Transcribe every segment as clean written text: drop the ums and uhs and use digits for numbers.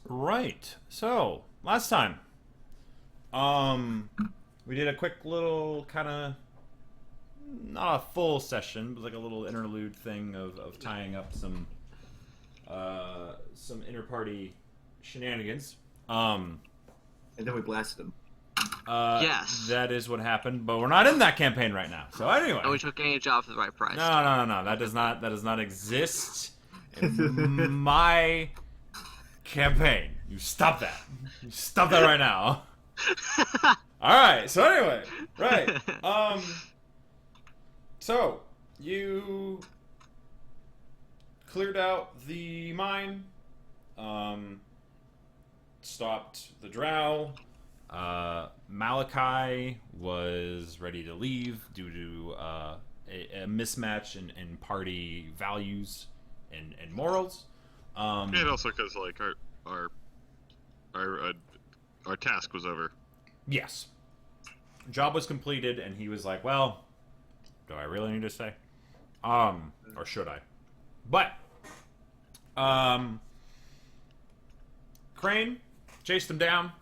Right. So, last time, um, we did a quick little kind of not a full session, but like a little interlude thing of tying up some inter-party shenanigans. Um, And then we blasted him. Yes. that is what happened, but we're not in that campaign right now. So anyway, And we took any job for the right price. no. That does not exist in my campaign. You stop that. You stop that right now. All right. So anyway, right. So you cleared out the mine. Stopped the drow. Malachi was ready to leave due to a mismatch in party values and morals. And also because like our our task was over. Yes. Job was completed, and he was like, well, do I really need to stay? Or should I? But, Crane chased him down,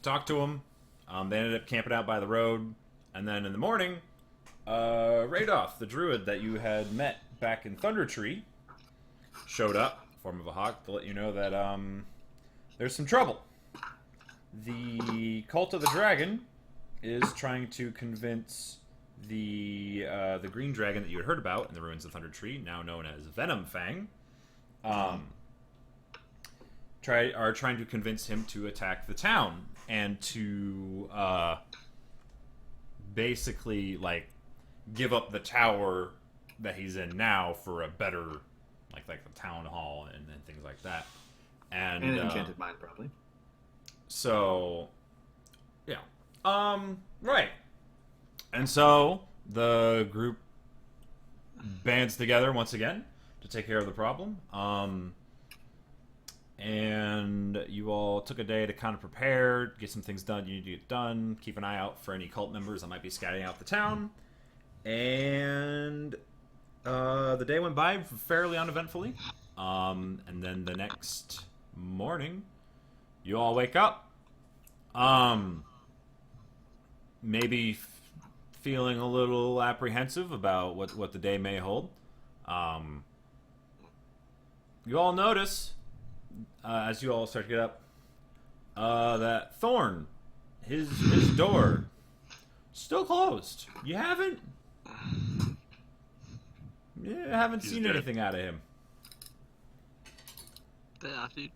talked to him. They ended up camping out by the road, and then in the morning, Radoff, the druid that you had met back in Thunder Tree, showed up, form of a hawk, to let you know that, there's some trouble. The Cult of the Dragon is trying to convince the green dragon that you had heard about in the ruins of Thunder Tree, now known as Venom Fang, are trying to convince him to attack the town and to basically like give up the tower that he's in now for a better like the town hall and things like that. And an enchanted mine, probably. So, yeah. Right. And so the group bands together once again to take care of the problem. And you all took a day to kind of prepare, get some things done you need to get done, keep an eye out for any cult members that might be scouting out the town. And the day went by fairly uneventfully. And then the next morning, you all wake up. Maybe feeling a little apprehensive about what the day may hold. You all notice, as you all start to get up, that Thorn, his door, still closed. You haven't He's seen dead. anything out of him. Yeah, dude.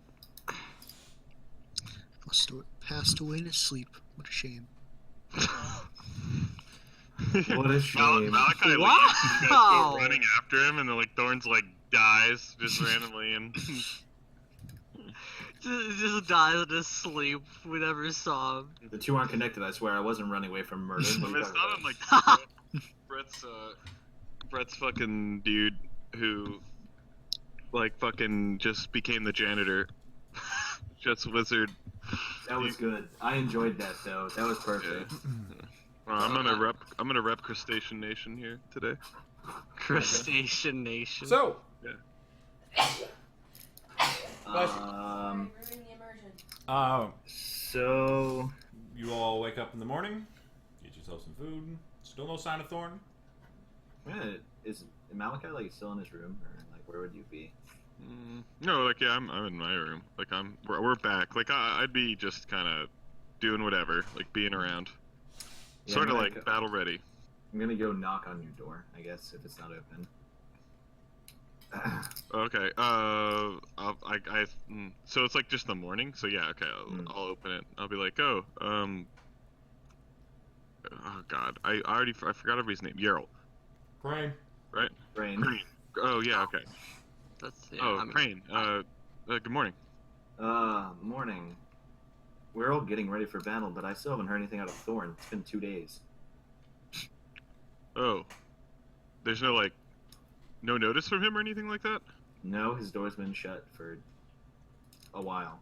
Passed away to sleep. What a shame. What a shame. Malachi, like, Wow! you guys go running after him, and then like Thorn's like dies just randomly, and Just dies in his sleep. We never saw him. The two aren't connected, I swear. I wasn't running away from murder. What are you it's talking not about? like Brett's fucking dude who like fucking just became the janitor. Just wizard. That was good. I enjoyed that, though. That was perfect. Well, I'm gonna rep Crustacean Nation here today. Crustacean Nation. So, Um, uh, so... you all wake up in the morning, get yourself some food. Still no sign of Thorn. Yeah, is Malachi, like, still in his room? Or, like, where would you be? No, like yeah, I'm in my room. Like we're back. Like I'd be just kind of doing whatever, like being around, Yeah, sort of I'm like gonna battle ready. I'm gonna go knock on your door, I guess, if it's not open. Okay. So it's like just the morning. So yeah. Okay. I'll open it. I'll be like, oh God, I forgot everybody's name. Yarrow, Crane. right? Brain. Crane. Oh yeah. Okay. That's, yeah, Oh, I mean, Crane. Good morning. Morning. We're all getting ready for battle, but I still haven't heard anything out of Thorn. It's been 2 days. Oh, there's no like, no notice from him or anything like that. No, his door's been shut for a while.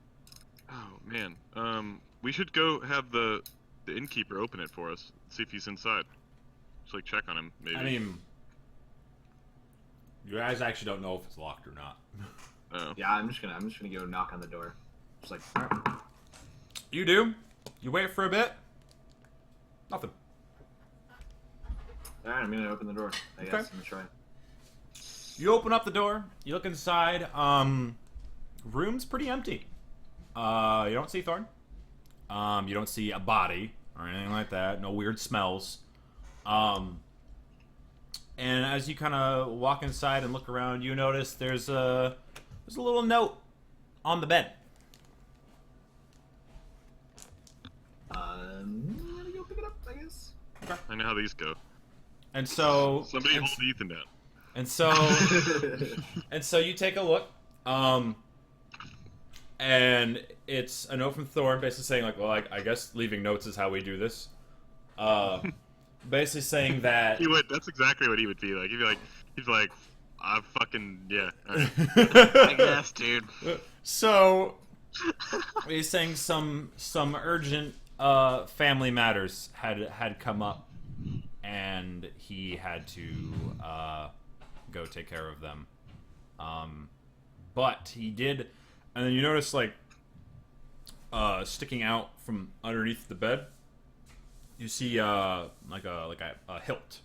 Oh man. We should go have the innkeeper open it for us. See if he's inside. Just like check on him, maybe. I mean, you guys actually don't know if it's locked or not. Oh. Yeah, I'm just gonna go knock on the door. Just like, all right. You do. You wait for a bit. Nothing. All right, I'm gonna open the door. I guess Okay. I'm gonna try. You open up the door. You look inside. Room's pretty empty. You don't see Thorn. You don't see a body or anything like that. No weird smells. And as you kind of walk inside and look around, you notice there's a little note on the bed. I'm gonna go pick it up, I guess. I know how these go. And so Somebody and, hold Ethan down. and so and so you take a look. And it's a note from Thorn basically saying like, well, I guess leaving notes is how we do this. Basically saying that He would. That's exactly what he would be like. He's like, I fucking yeah. All right. I guess, dude. So he's saying some urgent family matters had come up, and he had to go take care of them. But he did, and then you notice like sticking out from underneath the bed, you see like a hilt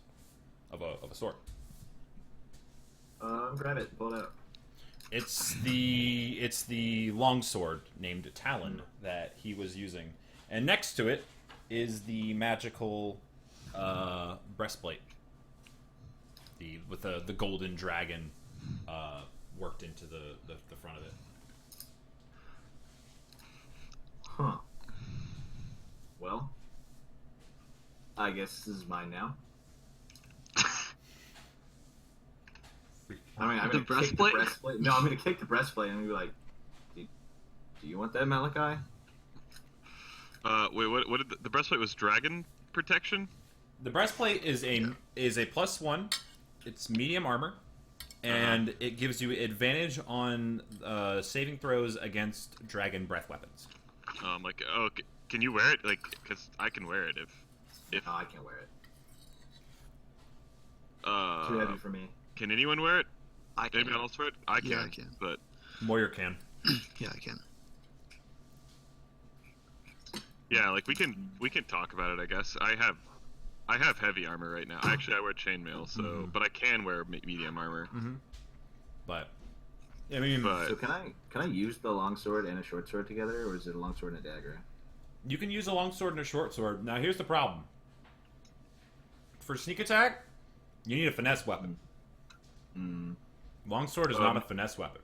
of a sword. Grab it, pull it out. It's the longsword named Talon that he was using, and next to it is the magical breastplate, with the golden dragon worked into the front of it. Huh. Well, I guess this is mine now. I mean, I'm The gonna kick breastplate? the breastplate. No, I'm gonna kick the breastplate and be like, "Do you want that, Malachi?" Wait, what did the breastplate was dragon protection? The breastplate is a +1. It's medium armor, and it gives you advantage on saving throws against dragon breath weapons. Like, oh, can you wear it? Like, cause I can wear it if No, I can't wear it. uh. Too heavy for me. Can anyone wear it? I can. Anyone else wear it? I can. Yeah, I can. But Moyer can. Yeah, I can. yeah, like we can talk about it. I guess I have heavy armor right now. Actually, I wear chainmail, so but I can wear medium armor. But I mean, But So can I use the longsword and a short sword together, or is it a longsword and a dagger? you can use a long sword and a short sword. Now here's the problem. For sneak attack, you need a finesse weapon. Hmm. Longsword is not a finesse weapon.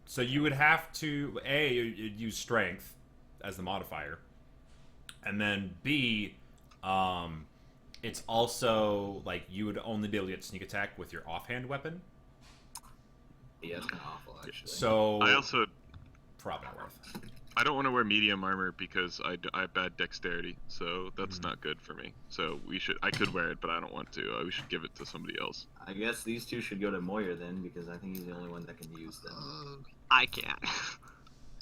So you would have to you'd use strength as the modifier, and then B, it's also like you would only be able to get sneak attack with your offhand weapon. Yeah, it's kind of awful, actually. So I also probably not worth. I don't want to wear medium armor because I have bad dexterity, so that's not good for me. So I could wear it, but I don't want to. We should give it to somebody else. I guess these two should go to Moyer then, because I think he's the only one that can use them. I can't.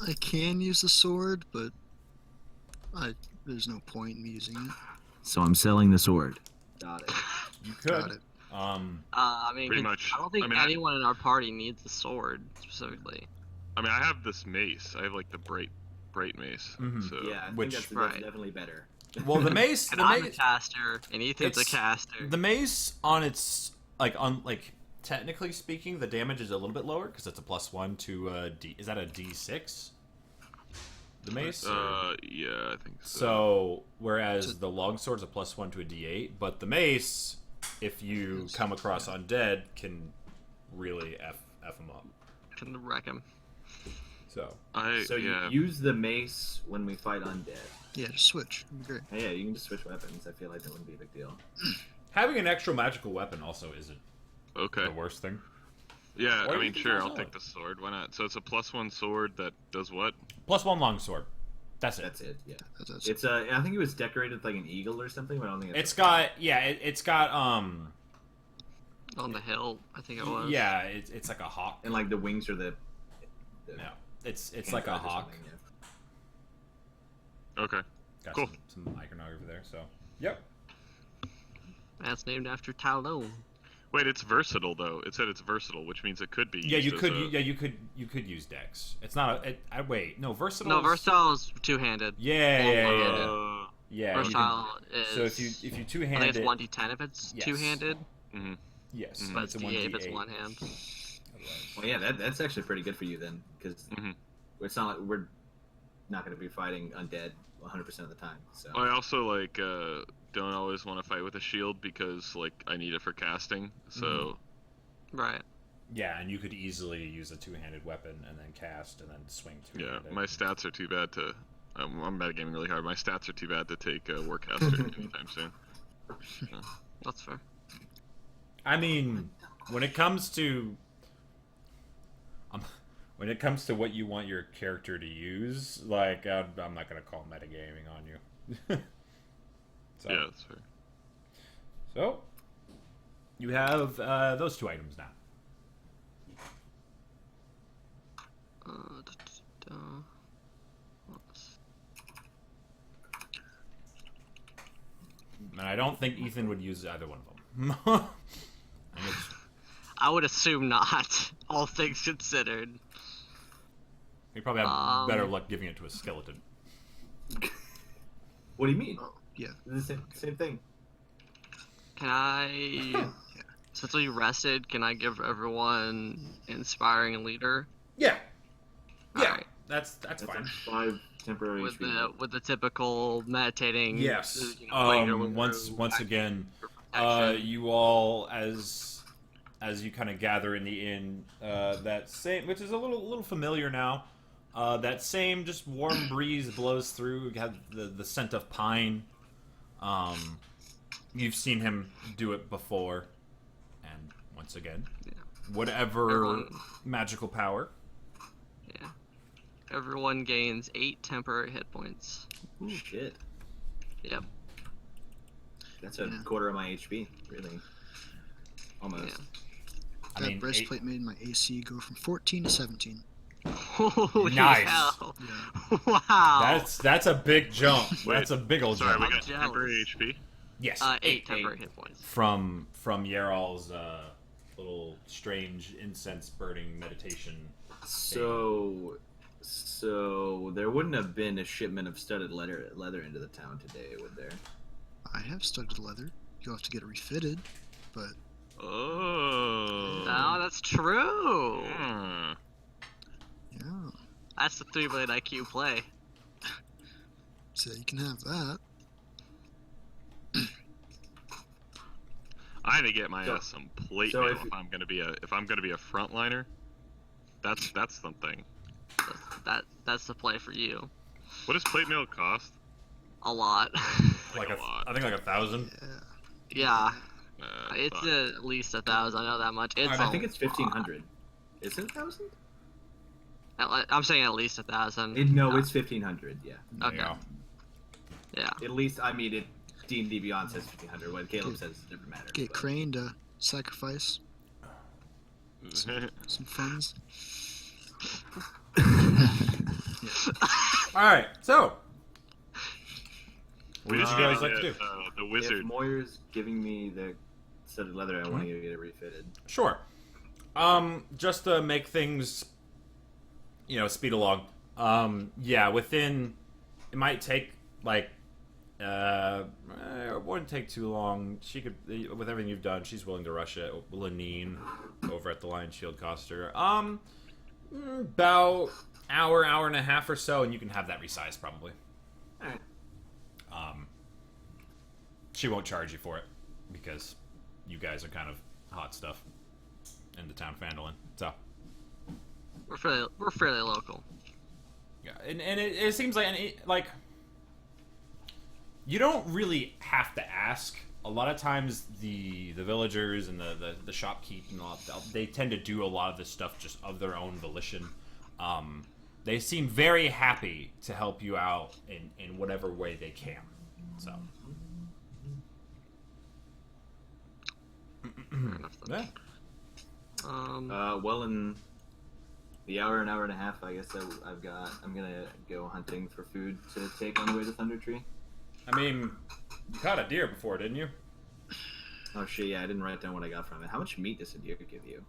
I can use the sword, but there's no point in me using it. So I'm selling the sword. Got it. You Got could. it. I mean, Pretty much. I don't think I mean, anyone in our party needs the sword specifically. I mean, I have this mace. I have like the bright mace. Mhm. So Yeah, I think Which- that's right. definitely better. Well, the mace, And I'm a caster, and Ethan's a It's- caster. the mace on its technically speaking, the damage is a little bit lower because it's a +1 to D. Is that a D6? The mace. or- yeah, I think so. So, whereas the longsword's a +1 to a D8, but the mace, if you come across undead, can really f them up. Can wreck him. So, So yeah. you use the mace when we fight undead. Yeah, just switch. It'd be great. Hey, yeah, you can just switch weapons. I feel like that wouldn't be a big deal. having an extra magical weapon also isn't Okay. the worst thing. Yeah, Or I you mean, can sure, go I'll solid. take the sword. Why not? So it's a +1 sword that does what? +1 longsword. That's it. That's it. Yeah. That's It's I think it was decorated with like an eagle or something, but I don't think It's got it's got On the hill, I think it was. yeah, it's like a hawk. and like the wings are the Yeah, it's like a antlers or hawk. something, yeah. Okay. Got Cool. some iconography there. So, yep. That's named after Talon. Wait, it's versatile though. It said it's versatile, which means it could be. Yeah, used you as could. a- Yeah, you could use Dex. It's not a. Wait, no, versatile. No, versatile is two-handed. Yeah, Well, yeah, yeah. one-handed. Yeah, you Versatile can, is. so if you I two-hand think it's it, 1d10 if it's Yes. two-handed, yes, Mhm. but it's it's a d8 if it's 1d8. one hand. Well, yeah, that's actually pretty good for you then, because Mhm. it's not like we're not going to be fighting undead 100% of the time. So I also like don't always want to fight with a shield because like I need it for casting. So Right. Yeah, and you could easily use a two-handed weapon and then cast and then swing yeah, two-handed. my stats are too bad to. I'm metagaming really hard. My stats are too bad to take Warcaster anytime soon. That's fair. I mean, when it comes to when it comes to what you want your character to use, like I'm not gonna call metagaming on you. So, Yeah, that's fair. so you have those two items now. And I don't think Ethan would use either one of them. And it's, I would assume not, all things considered. you probably have better luck giving it to a skeleton. what do you mean? Oh, yeah. It's the same thing. Can I, since we rested, can I give everyone inspiring leader? Yeah, yeah, Alright. that's That's fine. like 5 temporary With HP. the typical meditating. Yes. playing your way Once through, again, for protection. you all as you kind of gather in the inn, that same, which is a little familiar now. That same just warm breeze blows through. You have the scent of pine. You've seen him do it before, and once again, whatever Everyone- magical power. Yeah. Everyone gains 8 temporary hit points. Ooh, shit. Yep. That's a Yeah. quarter of my HP, really. Almost. Yeah. I That mean, breastplate made my AC go from 14 to 17. Holy Nice. hell. Yeah. Wow. that's a big jump. Wait, That's a big old Sorry, jump. we I'm got temporary jealous. HP. Yes. 8 temporary hit points. from Yaral's little strange incense burning meditation. So there wouldn't have been a shipment of studded leather into the town today, would there? I have studded leather. You'll have to get it refitted, but Oh. No, that's true. Hmm. yeah. That's the 3 million IQ play. So you can have that. I need to get my So- ass some plate so mail if- if I'm gonna be a frontliner. That's something. That's the play for you. What does plate mail cost? A lot. Like a lot. I think like 1,000. Yeah. Yeah. Uh, It's fuck. at least 1,000. I know that much. It's I a think it's 1,500. Is it 1,000? I'm saying at least 1,000. No, it's 1,500. Yeah. There you Okay. go. Yeah. At least I mean it. D&D Beyond says 1,500. What Caleb says never matters. Get but- Crane to sacrifice some funds. All right, so we what just did you gotta guys like to get, do? the If wizard. Moyer's giving me the studded leather, I want to get it refitted. Sure. Just to make things, speed along. Yeah, within, it might take like, it wouldn't take too long. She could, with everything you've done, she's willing to rush it. Lenine over at the Lion Shield cost her, about hour and a half or so, and you can have that resized probably. Alright. She won't charge you for it because you guys are kind of hot stuff in the town of Phandalin. So We're fairly local. yeah, and it seems like you don't really have to ask. A lot of times the villagers and the shopkeep and all that, they tend to do a lot of this stuff just of their own volition. They seem very happy to help you out in whatever way they can. So Fair enough then. yeah. Well, in the hour and a half, I guess I'm gonna go hunting for food to take on the way to Thunder Tree. I mean, you caught a deer before, didn't you? Oh shit! Yeah, I didn't write down what I got from it. How much meat does a deer give you?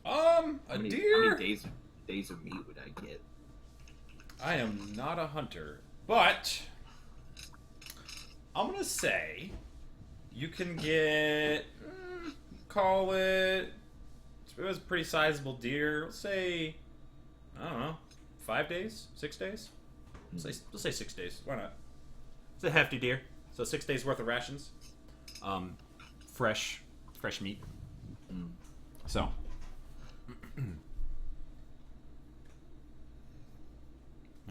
A How many deer. days of meat would I get? I am not a hunter, but I'm gonna say you can get call it. It was a pretty sizable deer. Let's say I don't know, 5 days, 6 days. Let's say 6 days. Why not? It's a hefty deer, so 6 days worth of rations. Fresh meat. So.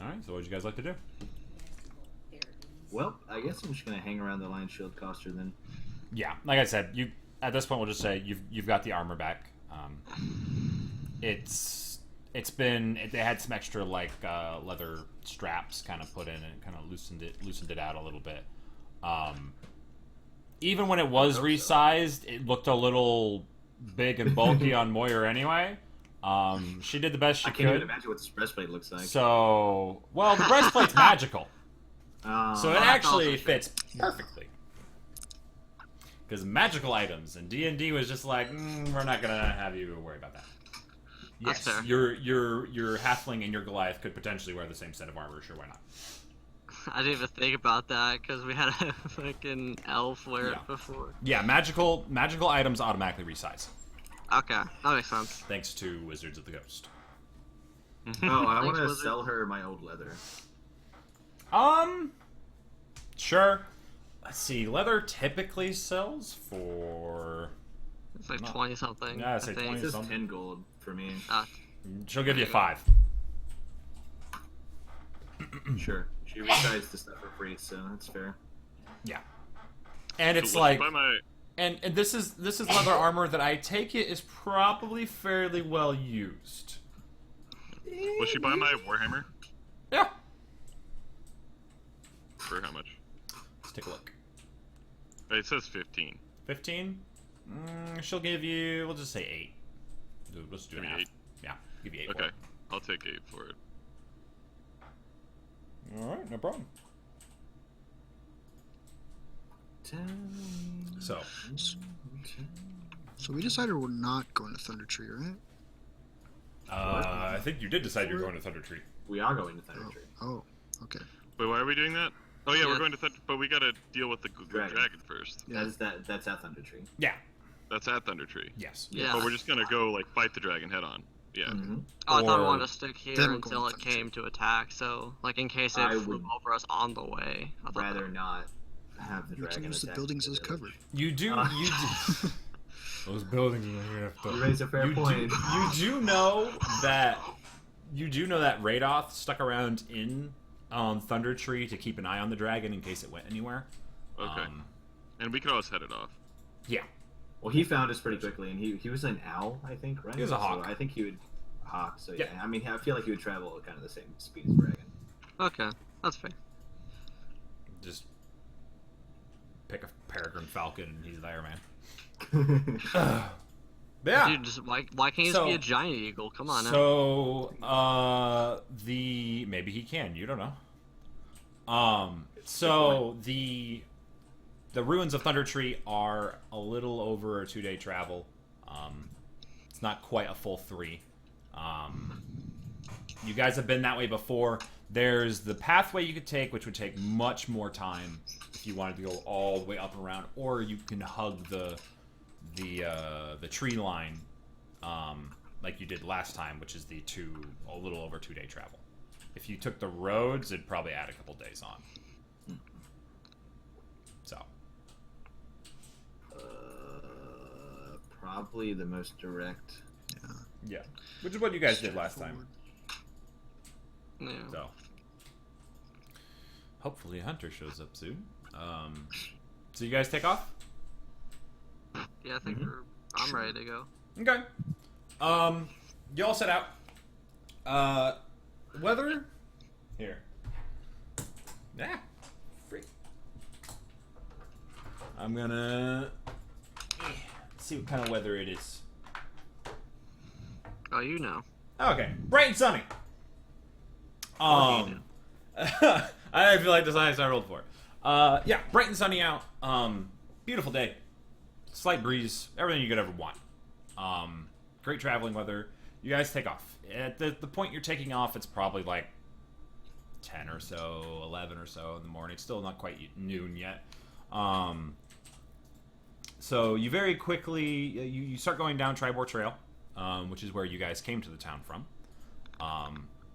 All right. So, what would you guys like to do? Well, I guess I'm just gonna hang around the Lion Shield Coster then. Yeah, like I said, you at this point we'll just say you've got the armor back. They had some extra like leather straps kind of put in and kind of loosened it out a little bit. Even when it was resized, it looked a little big and bulky on Moira anyway. She did the best she I could. can't even imagine what this breastplate looks like. So, well, the breastplate's magical, so it Uh, actually fits perfectly. Because magical items and D&D was just like, we're not gonna have you worry about that. That's Yes, fair. your halfling and your Goliath could potentially wear the same set of armor. Sure, why not? I didn't even think about that because we had a fucking elf wear Yeah. it before. Yeah, magical items automatically resize, Okay, that makes sense. thanks to Wizards of the Coast. Oh, I Thanks, want to Wizard. sell her my old leather. Sure. Let's see. Leather typically sells for. It's like No. 20 something. Yeah, I'd I say think. 20. It says Something. 10 gold for me. She'll give you 5. Sure. She resized the stuff for free, so that's fair. Yeah. And it's So like, by my and this is leather armor that I take it is probably fairly well used. will she buy my Warhammer Yeah. for how much? Let's take a look. It says 15. 15. She'll give you. We'll just say 8. Let's do Give an me half. 8. Yeah. Give you 8. Okay, I'll take 8 for it. All right. No problem. So. So we decided we're not going to Thunder Tree, right? I think you did decide you're going to Thunder Tree. We are going to Thunder Tree. Oh, okay. Wait, why are we doing that? Oh yeah, Yeah. we're going to Thunder, but we gotta deal with the Dragon. dragon first. Yeah. That's at Thunder Tree. Yeah. That's at Thunder Tree. Yes. Yeah. But we're just gonna go like fight the dragon head on. Yeah. Mm-hmm. Oh, I thought we Or- wanted to stick here Then we're until going it to came to attack. So, like, in case I it flew would over us on the way. I thought Rather that- not have the We can dragon use the attack buildings the as village. cover. You do. Uh. You do. Those buildings are gonna have to. You raise a fair you point. You do know that. You do know that Radoth stuck around in Thunder Tree to keep an eye on the dragon in case it went anywhere. Okay. And we can always head it off. Yeah. Well, he found us pretty quickly, and he was an owl, I think, right? He was a hawk. So I think he would hawk. So yeah, Yeah. I mean, I feel like he would travel at kind of the same speed as dragon. Okay, that's fair. Just pick a peregrine falcon and he's there, man. Yeah. Dude, just why can't you just So- be a giant eagle? Come on now. So, maybe he can. You don't know. So the ruins of Thunder Tree are a little over a 2-day travel. It's not quite a full 3. You guys have been that way before. There's the pathway you could take, which would take much more time if you wanted to go all the way up and around, or you can hug the tree line, like you did last time, which is a little over 2-day travel. If you took the roads, it'd probably add a couple days on. So, Probably the most direct. yeah, which is what you guys did last time. Yeah. So, hopefully Hunter shows up soon. So you guys take off? Yeah, I think I'm ready to go. Okay. You all set out. Weather? Here. Yeah. Free. I'm gonna see what kind of weather it is. Oh, you know. Okay. Bright and sunny. What do you I feel like the science I rolled for. Yeah, bright and sunny out. Beautiful day. slight breeze, everything you could ever want. Great traveling weather. You guys take off. At the point you're taking off, it's probably like 10 or so, 11 or so in the morning. It's still not quite noon yet. So you very quickly you start going down Tribor Trail, which is where you guys came to the town from.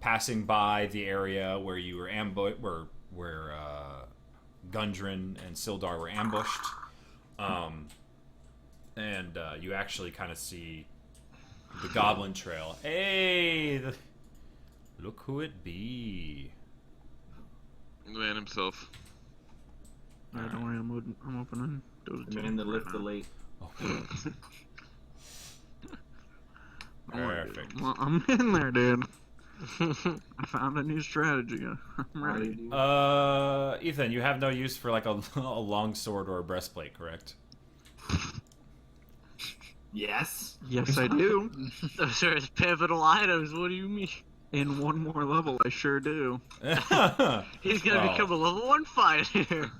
Passing by the area where you were ambushed, where Gundren and Sildar were ambushed, and you actually kind of see the Goblin Trail. Hey, look who it be. The man himself. Don't worry, I'm opening. The man that lift the late. Oh, Don't worry, perfect. dude. Well, I'm in there, dude. I found a new strategy. I'm ready. Ethan, you have no use for like a long sword or a breastplate, correct? Yes. Yes, I do. Those are his pivotal items. What do you mean? In one more level, I sure do. He's gonna Well. become a level 1 fighter.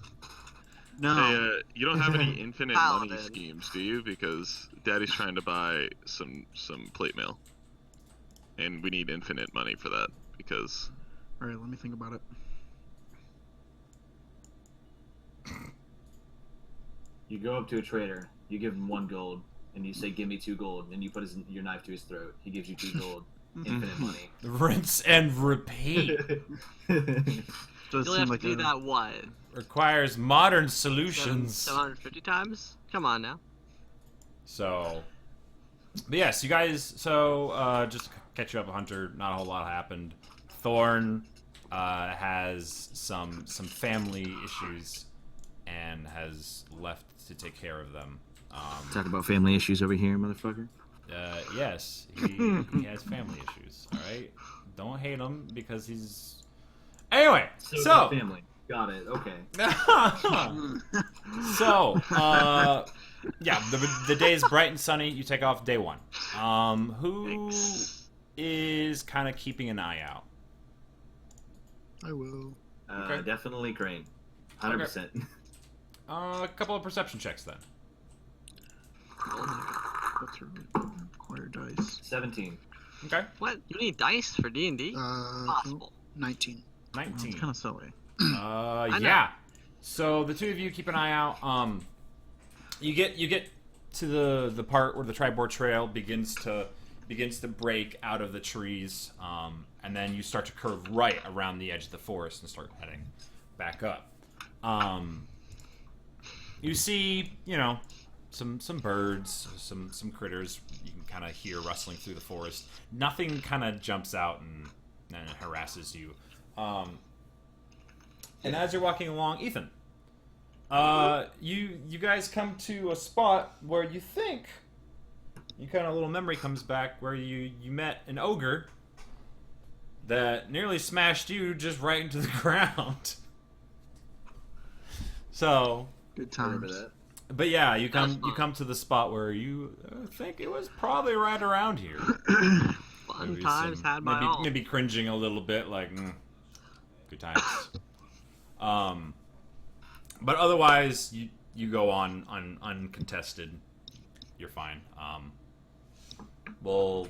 No. Hey, you don't have any infinite money Paladin. schemes, do you? Because Daddy's trying to buy some plate mail, and we need infinite money for that. Because All right, let me think about it. You go up to a trader, you give him 1 gold, and you say, "Give me 2 gold," and you put your knife to his throat. He gives you 2 gold, infinite money. Rinse and repeat. Does You'll seem have like to do a, that what? Requires modern solutions. 750 times? Come on now. So, but yes, you guys. So, just to catch you up, Hunter. Not a whole lot happened. Thorn has some family issues and has left to take care of them. Talk about family issues over here, motherfucker. Yes, he has family issues. All right, don't hate him because he's. Anyway, so family. Got it. Okay. so, yeah, the day is bright and sunny. You take off day 1. Who Thanks. is kind of keeping an eye out? I will. Okay. Definitely Crane. 100%. A couple of perception checks then. That's right. Acquire dice. 17. Okay, What? You need dice for D&D? Uh, Possible. 19. 19. It's kind of silly. know. Yeah. So the two of you keep an eye out. You get to the part where the Tribor Trail begins to break out of the trees, and then you start to curve right around the edge of the forest and start heading back up. You see, some birds, some critters. You can kind of hear rustling through the forest. Nothing kind of jumps out and harasses you. And as you're walking along, Ethan, you guys come to a spot where you think a little memory comes back where you met an ogre that nearly smashed you just right into the ground. So, Good I remember times. that. but yeah, you That's come fun. to the spot where you think it was probably right around here. Fun Maybe times had by all. maybe cringing a little bit, like good times. But otherwise, you go on uncontested. You're fine. We'll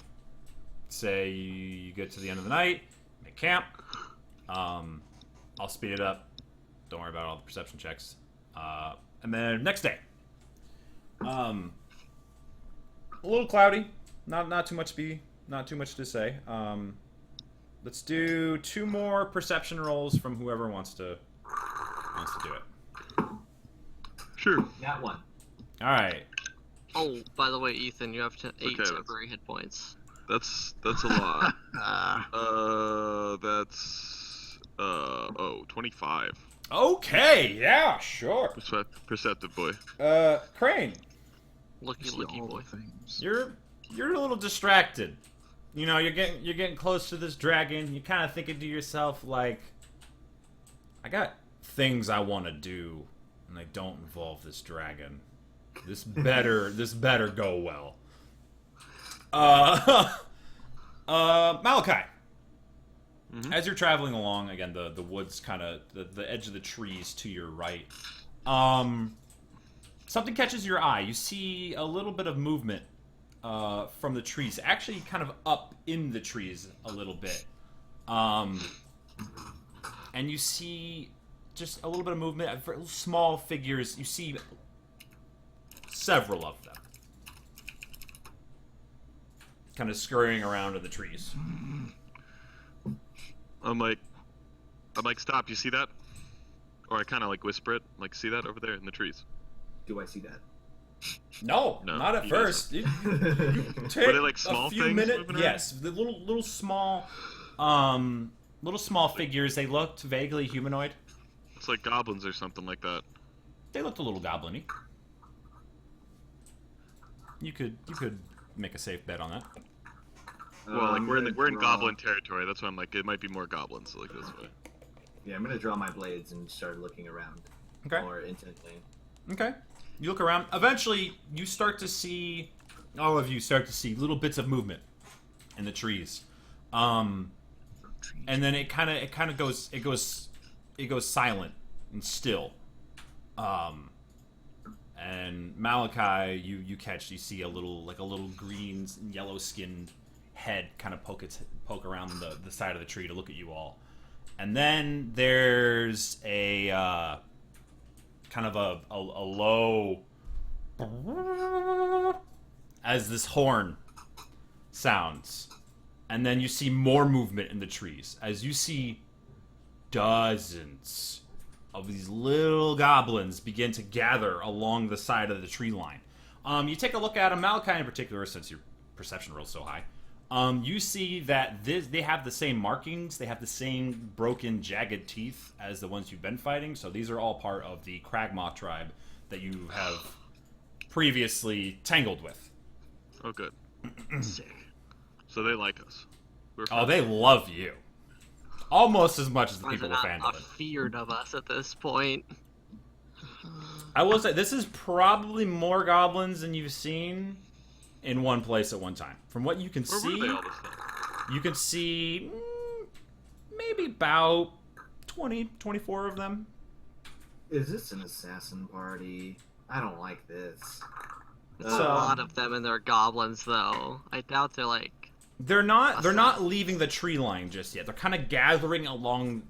say you get to the end of the night, make camp. I'll speed it up. Don't worry about all the perception checks. And then next day, a little cloudy. Not too much to say. Let's do 2 more perception rolls from whoever wants to do it. Sure. That one. All right. Oh, by the way, Ethan, you have 8 Okay. temporary hit points. that's a lot. Ah, That's 25. Okay. Yeah. Sure. Perceptive boy. Crane, Looky, see looky, all boy. the things. you're a little distracted. You're getting close to this dragon. You kind of thinking to yourself like, I got things I want to do, and they don't involve this dragon. This better go well. Malachi. Mhm. As you're traveling along, again, the woods kind of the edge of the trees to your right. something catches your eye. You see a little bit of movement from the trees, actually kind of up in the trees a little bit. And you see just a little bit of movement, small figures. You see several of them kind of scurrying around in the trees. I'm like, stop! You see that? Or I kind of like whisper it, like, see that over there in the trees? Do I see that? No, No, not at you first. You take Were they, like, small a few things minutes. moving around? Yes, the little small figures. They looked vaguely humanoid. It's like goblins or something like that. They looked a little goblin-y. You could make a safe bet on that. Well, like I'm we're in gonna draw- goblin territory. That's why I'm like, it might be more goblins, like this way. Yeah, I'm gonna draw my blades and start looking around Okay. more intently. Okay. You look around. Eventually, all of you start to see little bits of movement in the trees. And then it kind of goes silent and still. And Malachi, you see a little green and yellow skinned head kind of poke around the side of the tree to look at you all. And then there's a kind of a low as this horn sounds. And then you see more movement in the trees as you see dozens of these little goblins begin to gather along the side of the tree line. You take a look at them, Malachi in particular, since your perception roll's so high. You see that they have the same markings, they have the same broken, jagged teeth as the ones you've been fighting, so these are all part of the Kragmoth tribe that you have previously tangled with. Oh, good. Sick. So they like us. We're Oh, friends. they love you. Almost as much as the Are people they with not Phandalin. afeared of us at this point? I will say, this is probably more goblins than you've seen in one place at one time. From what you can Where see, were they all this time? you can see maybe about 20, 24 of them. Is this an assassin party? I don't like this. It's a lot of them and they're goblins, though. I doubt they're like. They're not leaving the tree line just yet. They're kind of gathering along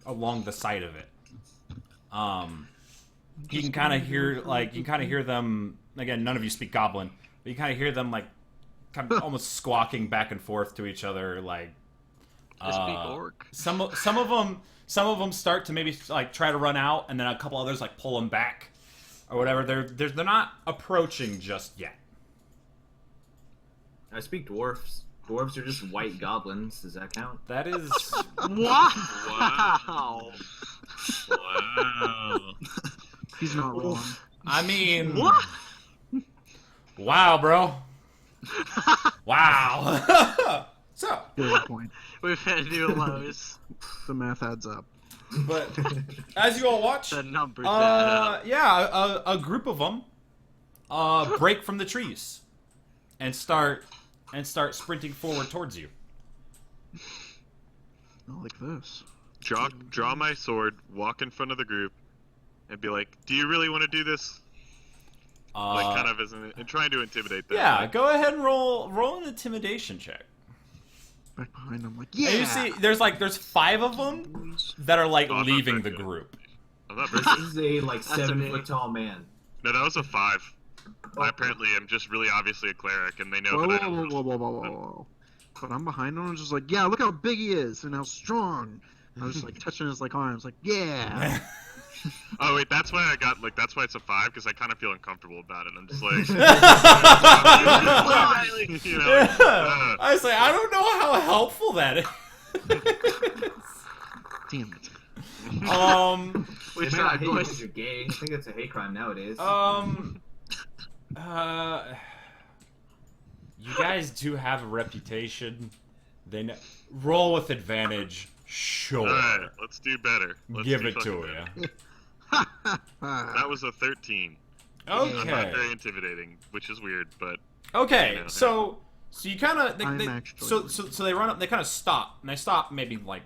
the side of it. You can kind of hear them again. None of you speak Goblin, but you kind of hear them like kind of almost squawking back and forth to each other. Like I speak orc. some of them start to maybe like try to run out, and then a couple others like pull them back or whatever. They're not approaching just yet. I speak dwarfs. Dwarves are just white goblins. Does that count? That is Wow! Wow. He's not wrong. I mean, What? wow, bro. Wow. So, Good point. We've hit new lows. The math adds up. but as you all watch, The numbers add up. yeah, a group of them break from the trees and start sprinting forward towards you. Not like this. Draw my sword, walk in front of the group, and be like, "Do you really want to do this?" Like, kind of and trying to intimidate them. Yeah, Like, go ahead and roll an intimidation check. Back behind him, like, And yeah. you see, there's 5 of them that are like Oh, I'm not leaving the very good. group. I'm not very This good. is a like That's 7 a foot tall man. No, that was a 5. I apparently am just really obviously a cleric, and they know Whoa, that I whoa, don't. whoa, whoa, whoa, whoa, whoa. But I'm behind him, and just like, yeah, look how big he is, and how strong. I was just like touching his like arms, like, yeah. Oh wait, that's why that's why it's a 5, because I kind of feel uncomfortable about it. I'm just like, you know, I say, I don't know how helpful that is. Damn it. We They might not tried, hate you boys. because you're gay. I think that's a hate crime nowadays. You guys do have a reputation. Then roll with advantage. Sure. Alright, let's do better. Let's Give do it fucking to better. you. That was a 13. I'm not Okay. very intimidating, which is weird, but Okay. You know, So you kind of I'm they, actually- so they run up. They kind of stop, and they stop maybe like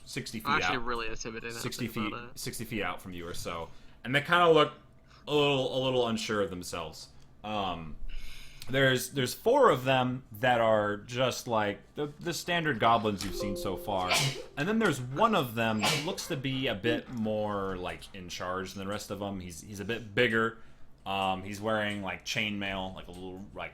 60 feet I'm actually out. really intimidated. 60 feet out from you or so, and they kind of a little unsure of themselves. There's 4 of them that are just like the standard goblins you've seen so far, and then there's one of them that looks to be a bit more like in charge than the rest of them. He's a bit bigger. He's wearing like chainmail, like a little like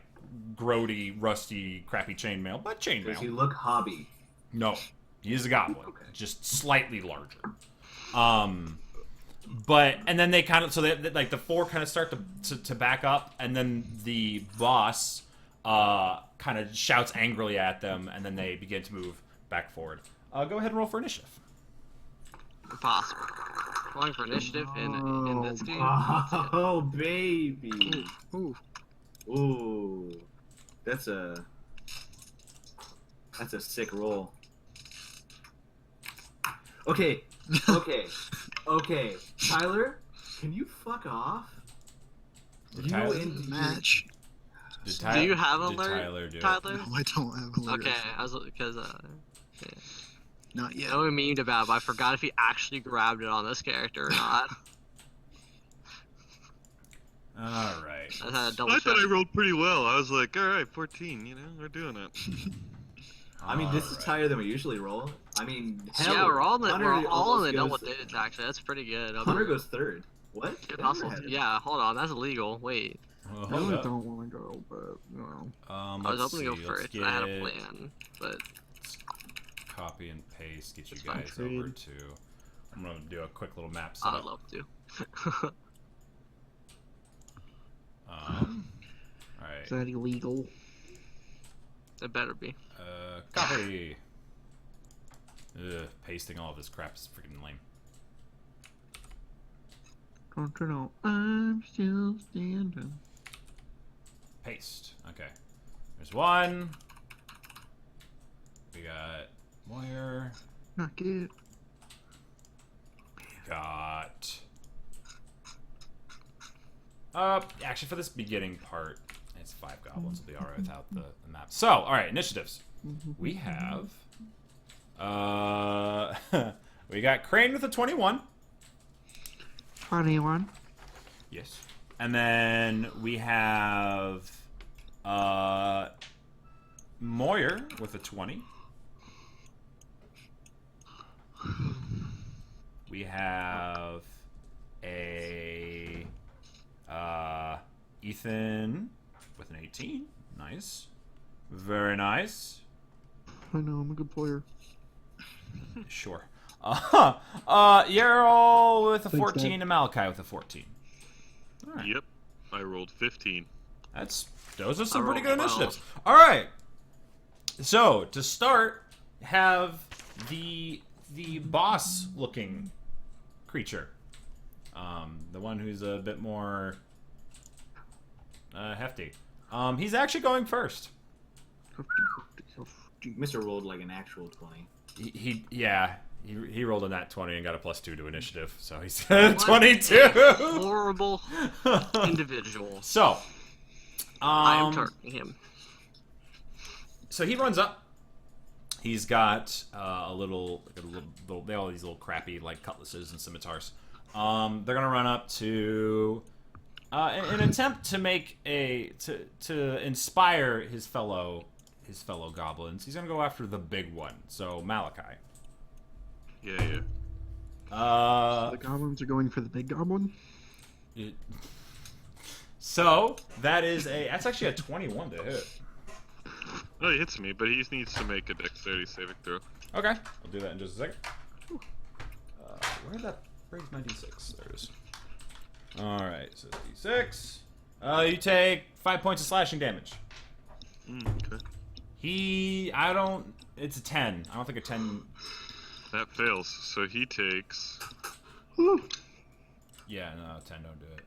grody, rusty, crappy chainmail, but Does he chainmail. look hobby? No, he is a goblin, Okay. just slightly larger. But and then they kind of like the 4 kind of start to back up, and then the boss kind of shouts angrily at them, and then they begin to move back forward. Go ahead and roll for initiative. Impossible. Rolling for initiative in this game. Oh, baby. Ooh. Ooh. That's a sick roll. Okay. Tyler, can you fuck off? You Tyler? and Match. Do you have did alert, Tyler do it? Tyler? No, I don't have alert. Okay, I was because Not yet. I know we memed about it, but I forgot if he actually grabbed it on this character or not. All right. I had to double I check. thought I rolled pretty well. I was like, all right, 14. we're doing it. I mean, this is Alright. higher than we usually roll. I mean, hell, Yeah, we're all in the, Hunter we're all in almost the double goes- digits actually. That's pretty good. Hunter goes third. What? Good I never hustle. had it. Yeah, hold on, that's illegal. Wait, Well, I hold really up. don't want to go, but you know. I was Let's hoping to go see, let's first. I had a get- plan, but Copy and paste. Get you It's fine. guys over to. I'm gonna do a quick little map I'd setup. love to. All Is right. that illegal? It better be. Copy. Ugh, pasting all of this crap is freaking lame. Don't you know I'm still standing? Paste. Okay. There's one. We got Moyer. Knock it. Got. Actually, for this beginning part, it's 5 goblins. Will be all right without the map. So, all right, initiatives. We have. We got Crane with a 21. 21. Yes. And then we have Moyer with a 20. We have a Ethan with an 18. Nice. Very nice. I know, I'm a good player. Sure. Yarrow with a Thanks, 14 Dad. and Malachi with a 14. All right. Yep. I rolled 15. Those are some I pretty good rolled 12. initiatives. All right. So to start, have the boss looking creature, the one who's a bit more hefty. He's actually going first. Mr. rolled like an actual 20. He rolled a nat 20 and got a +2 to initiative, so he's What 22. a horrible individual. So, I am targeting him. so he runs up. He's got they all these little crappy like cutlasses and scimitars. They're gonna run up to, in an attempt to make to inspire his fellow goblins. He's gonna go after the big one. So Malachi. Yeah. The goblins are going for the big goblin? So that's actually a 21 to hit. Oh, he hits me, but he needs to make a dexterity saving throw. Okay, I'll do that in just a second. Where did that brings my d6? There it is. Alright, so d6. You take 5 points of slashing damage. Okay. It's a 10. I don't think a 10. That fails. So he takes. Yeah, no, 10 don't do it.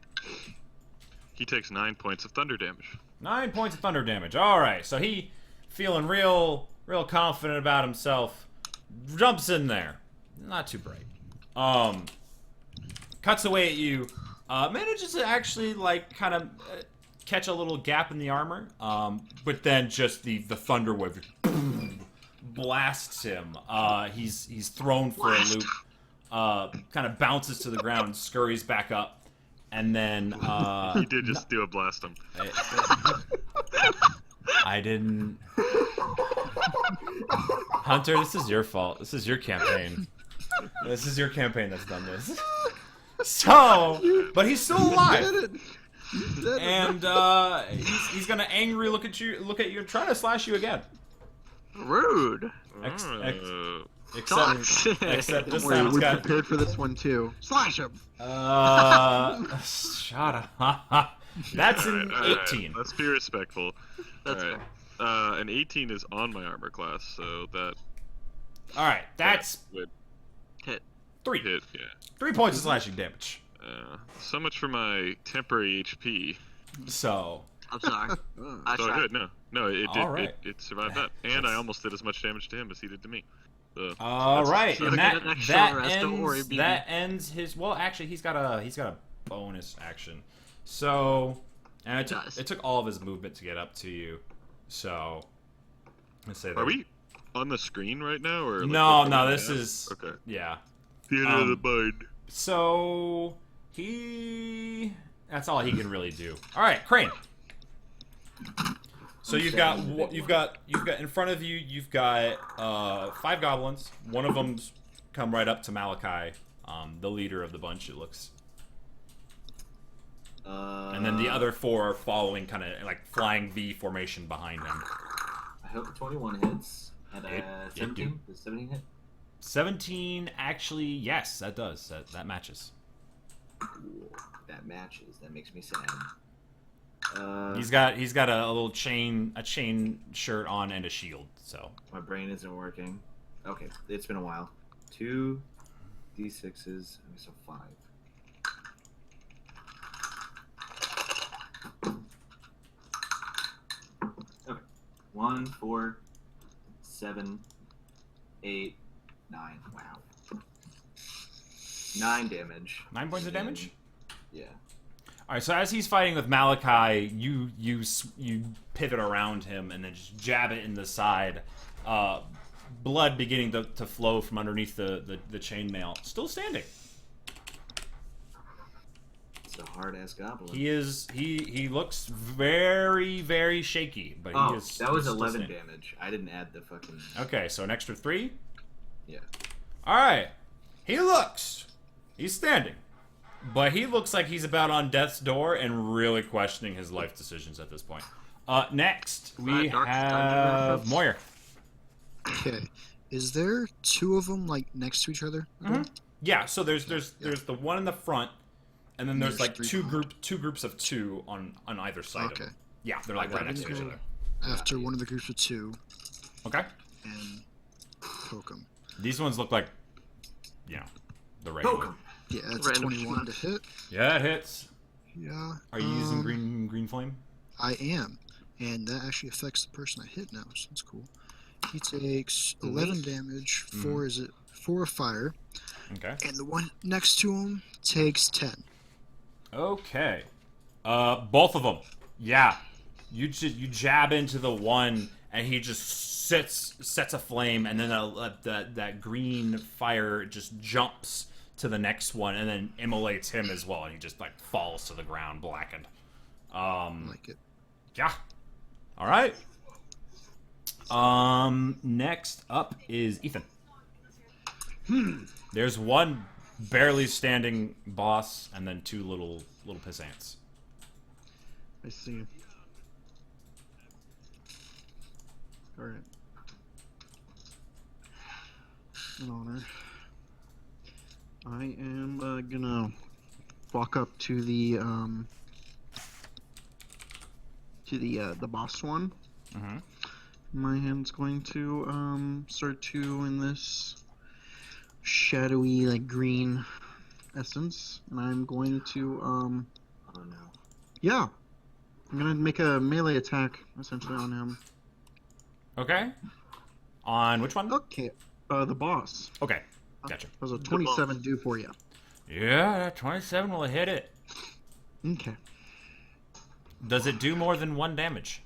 He takes 9 points of thunder damage. 9 points of thunder damage. Alright, so he, feeling real confident about himself, jumps in there. Not too bright. Cuts away at you. Manages to actually, like, kind of catch a little gap in the armor. But then just the thunder wave blasts him. He's thrown for a loop. Kind of bounces to the ground, scurries back up. And then He did just do a blast him. I didn't. Hunter, this is your fault. This is your campaign. This is your campaign that's done this. So, but he's still alive. You did it. You did it. And he's gonna angrily look at you, and try to slash you again. Rude. Except Sucks. except this Don't worry, time it's we got. prepared for this one too. Slash him. Shut up. That's an Alright, 18. Let's be respectful. That's Alright. An 18 is on my armor class, so that All right, that's would Hit. 3. hit. Yeah. 3 points of slashing damage. So much for my temporary HP. So, I'm sorry. I So tried. good. No, it did. Alright. It survived that, and I almost did as much damage to him as he did to me. So, all right, Should've and got an extra rest, don't worry, BB. that ends his. Well, actually, he's got a bonus action. So, and Nice. it took all of his movement to get up to you. So, let's say that. are we on the screen right now, or like, No, what no. we This have? is Okay. yeah. Theater of the mind. So he. That's all he can really do. All right, Crane. So you've got in front of you. You've got 5 goblins. One of them's come right up to Malachi, the leader of the bunch. It looks, and then the other 4 are following, kind of like flying V formation behind him. I hope the 21 hits. At It 17? Does 17 hit? 17, actually, yes, that does. That matches. Ooh, that matches. That makes me sad. He's got a little chain shirt on and a shield. So My brain isn't working. Okay, it's been a while. 2 d6s. So 5. Okay. 1, 4, 7, 8, 9. Wow. 9 damage. 9 points of damage. Yeah. All right, so as he's fighting with Malachi, you pivot around him and then just jab it in the side. Blood beginning to flow from underneath the chainmail. Still standing. It's a hard ass goblin. He looks very, very shaky, but he is. That was he's still 11 standing. damage. I didn't add the fucking. Okay, so an extra 3. Yeah. All right, he's standing, but he looks like he's about on death's door and really questioning his life decisions at this point. Next we Dark Dungeon have reference. Moyer. Okay. Is there 2 of them like next to each other? Yeah, so there's the one in the front, and then there's There's like 3 two groups of 2 on either side. Of Okay. them. Yeah, they're like right next to each other. After one of the groups of 2 Okay. and poke them. These ones look like, the regular. Poke 'em. Yeah, that's a Random 21 to hit. Yeah, it hits. Yeah. Are you using green flame? I am. And that actually affects the person I hit now, so that's cool. He takes 11 damage, 4 fire, Okay. and the one next to him takes 10. Okay. Both of them. Yeah. You jab into the one, and he just sets a flame, and then that green fire just jumps to the next one, and then immolates him as well, and he just like falls to the ground, blackened. I like it. Yeah. All right. Next up is Ethan. There's one barely standing boss, and then 2 little pissants. I see. Alright. In honor. I am gonna walk up to the boss one. Mm-hmm. My hand's going to start to in this shadowy like green essence, and I'm going to Oh no. yeah, I'm gonna make a melee attack essentially on him. Okay. On which one? Okay, the boss. Okay. Gotcha. Does a 27 do for you? Yeah, 27 will hit it. Okay. Does it do more than 1 damage?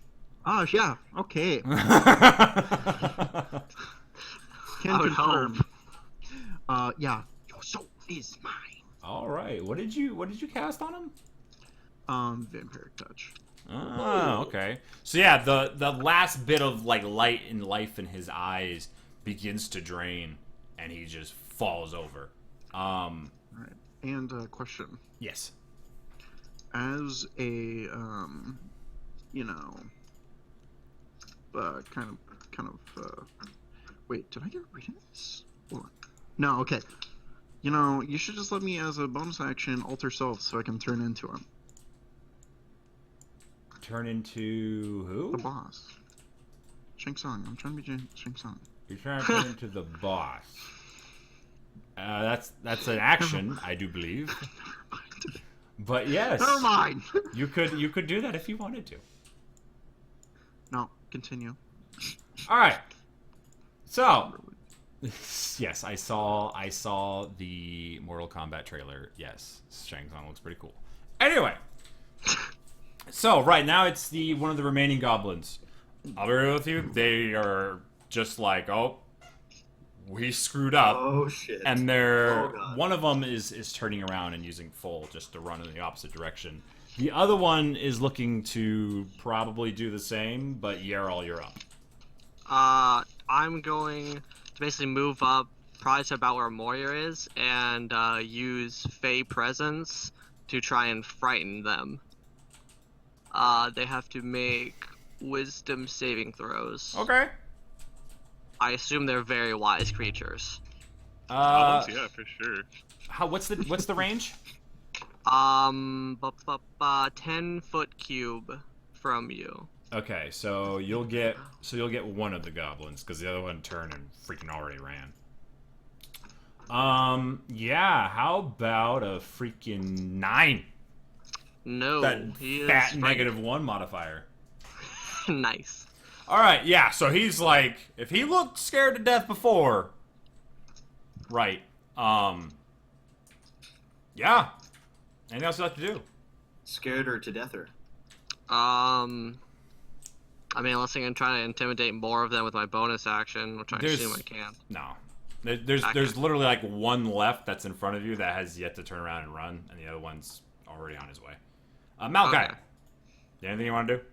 Oh yeah. Okay. Can I would confirm. Yeah. Your soul is mine. All right. What did you cast on him? Vampiric touch. Oh, okay. So yeah, the last bit of like light and life in his eyes begins to drain, and he just falls over. Right. And question: Yes. as a kind of wait, did I get rid of this? Hold on. No, okay. You should just let me as a bonus action alter self so I can turn into him. Turn into who? The boss. Shang Tsung. I'm trying to be Shang Tsung. You're trying to turn into the boss. That's an action, I do believe. But yes, Never mind. you could do that if you wanted to. No, continue. All right. So, yes, I saw the Mortal Kombat trailer. Yes, Shang Tsung looks pretty cool. Anyway, so right now it's one of the remaining goblins. I'll be real with you, they are just like, oh, we screwed up. Oh shit. And Oh, God. one of them is turning around and using full just to run in the opposite direction. The other one is looking to probably do the same, but Yarl, you're up. I'm going to basically move up probably to about where Moria is and use Fey Presence to try and frighten them. They have to make Wisdom saving throws. Okay. I assume they're very wise creatures. Goblins, yeah, for sure. What's the range? 10-foot cube from you. Okay, so you'll get one of the goblins because the other one turned and freaking already ran. Yeah. How about a freaking 9? No, That he is fat frightened. -1 modifier. Nice. All right, yeah. So he's like, if he looked scared to death before, right? Yeah. Anything else you like to do? Scared her to death her. I mean, unless I can try to intimidate more of them with my bonus action, which I assume I can. No. There's literally like one left that's in front of you that has yet to turn around and run, and the other one's already on his way. Malachi, Okay. anything you want to do?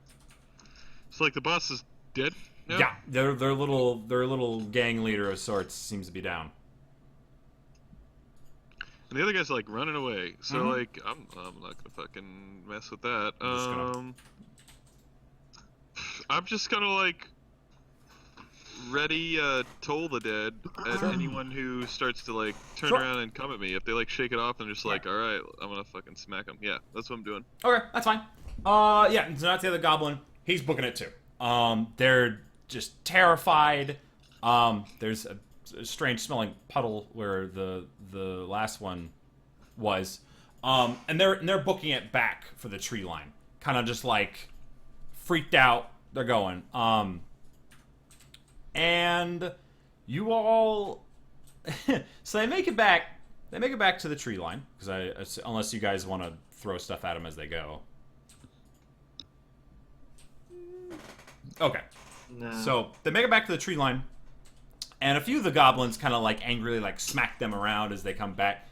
So like the boss is dead now? Yeah, their little gang leader of sorts seems to be down. And the other guy's like running away. So Mhm. like I'm not gonna fucking mess with that. I'm just gonna- I'm just gonna like ready toll the dead at Sure. anyone who starts to like turn Sure. around and come at me. If they like shake it off and just like, all right, I'm gonna fucking smack them. Yeah, that's what I'm doing. Okay, that's fine. Yeah, so that's the other goblin. He's booking it too. They're just terrified. There's a strange smelling puddle where the last one was. And they're booking it back for the tree line. Kind of just like freaked out. They're going. And you all so they make it back to the tree line because unless you guys want to throw stuff at them as they go. Okay. No. So they make it back to the tree line, and a few of the goblins kind of like angrily like smack them around as they come back.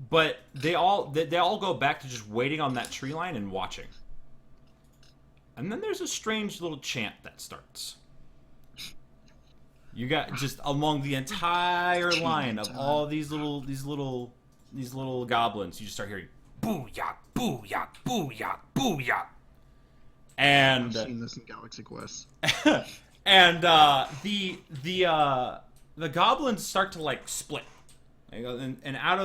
But they all go back to just waiting on that tree line and watching. And then there's a strange little chant that starts. You got just along the entire line of all these little goblins. You just start hearing booyah, booyah, booyah, booyah. And I've seen this in Galaxy Quest. and the goblins start to like split, and out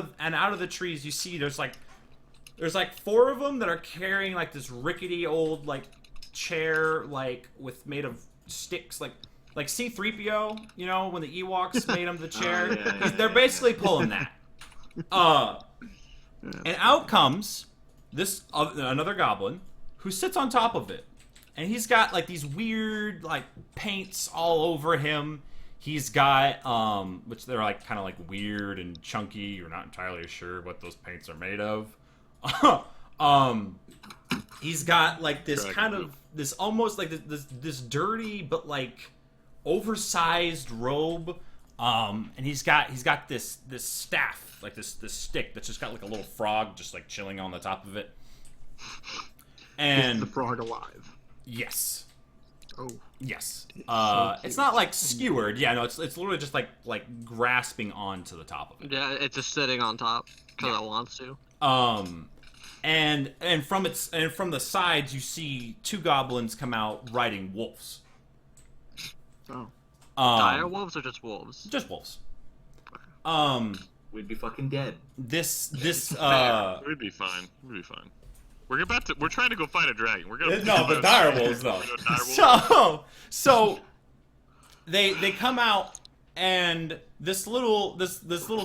of the trees you see there's like 4 of them that are carrying like this rickety old like chair like made of sticks like C-3PO, you know, when the Ewoks made him the chair. They're basically pulling that. And out comes this another goblin who sits on top of it. And he's got like these weird like paints all over him. He's got which they're like kind of like weird and chunky. You're not entirely sure what those paints are made of. He's got like this kind of this almost like this dirty but like oversized robe And he's got this staff, like this stick that's just got like a little frog just like chilling on the top of it. Is the And frog alive? yes. Oh, Yes. So It's cute. not like skewered. Yeah, no, it's literally just like grasping onto the top of it. Yeah, it's just sitting on top because it wants to. And from the sides you see two goblins come out riding wolves. Oh. Dire wolves or just wolves? Just wolves. We'd be fucking dead. This We'd be fine. We'd be fine. We're trying to go fight a dragon. We're gonna no, but dire wolves though. We're gonna dire wolves. So they come out and this little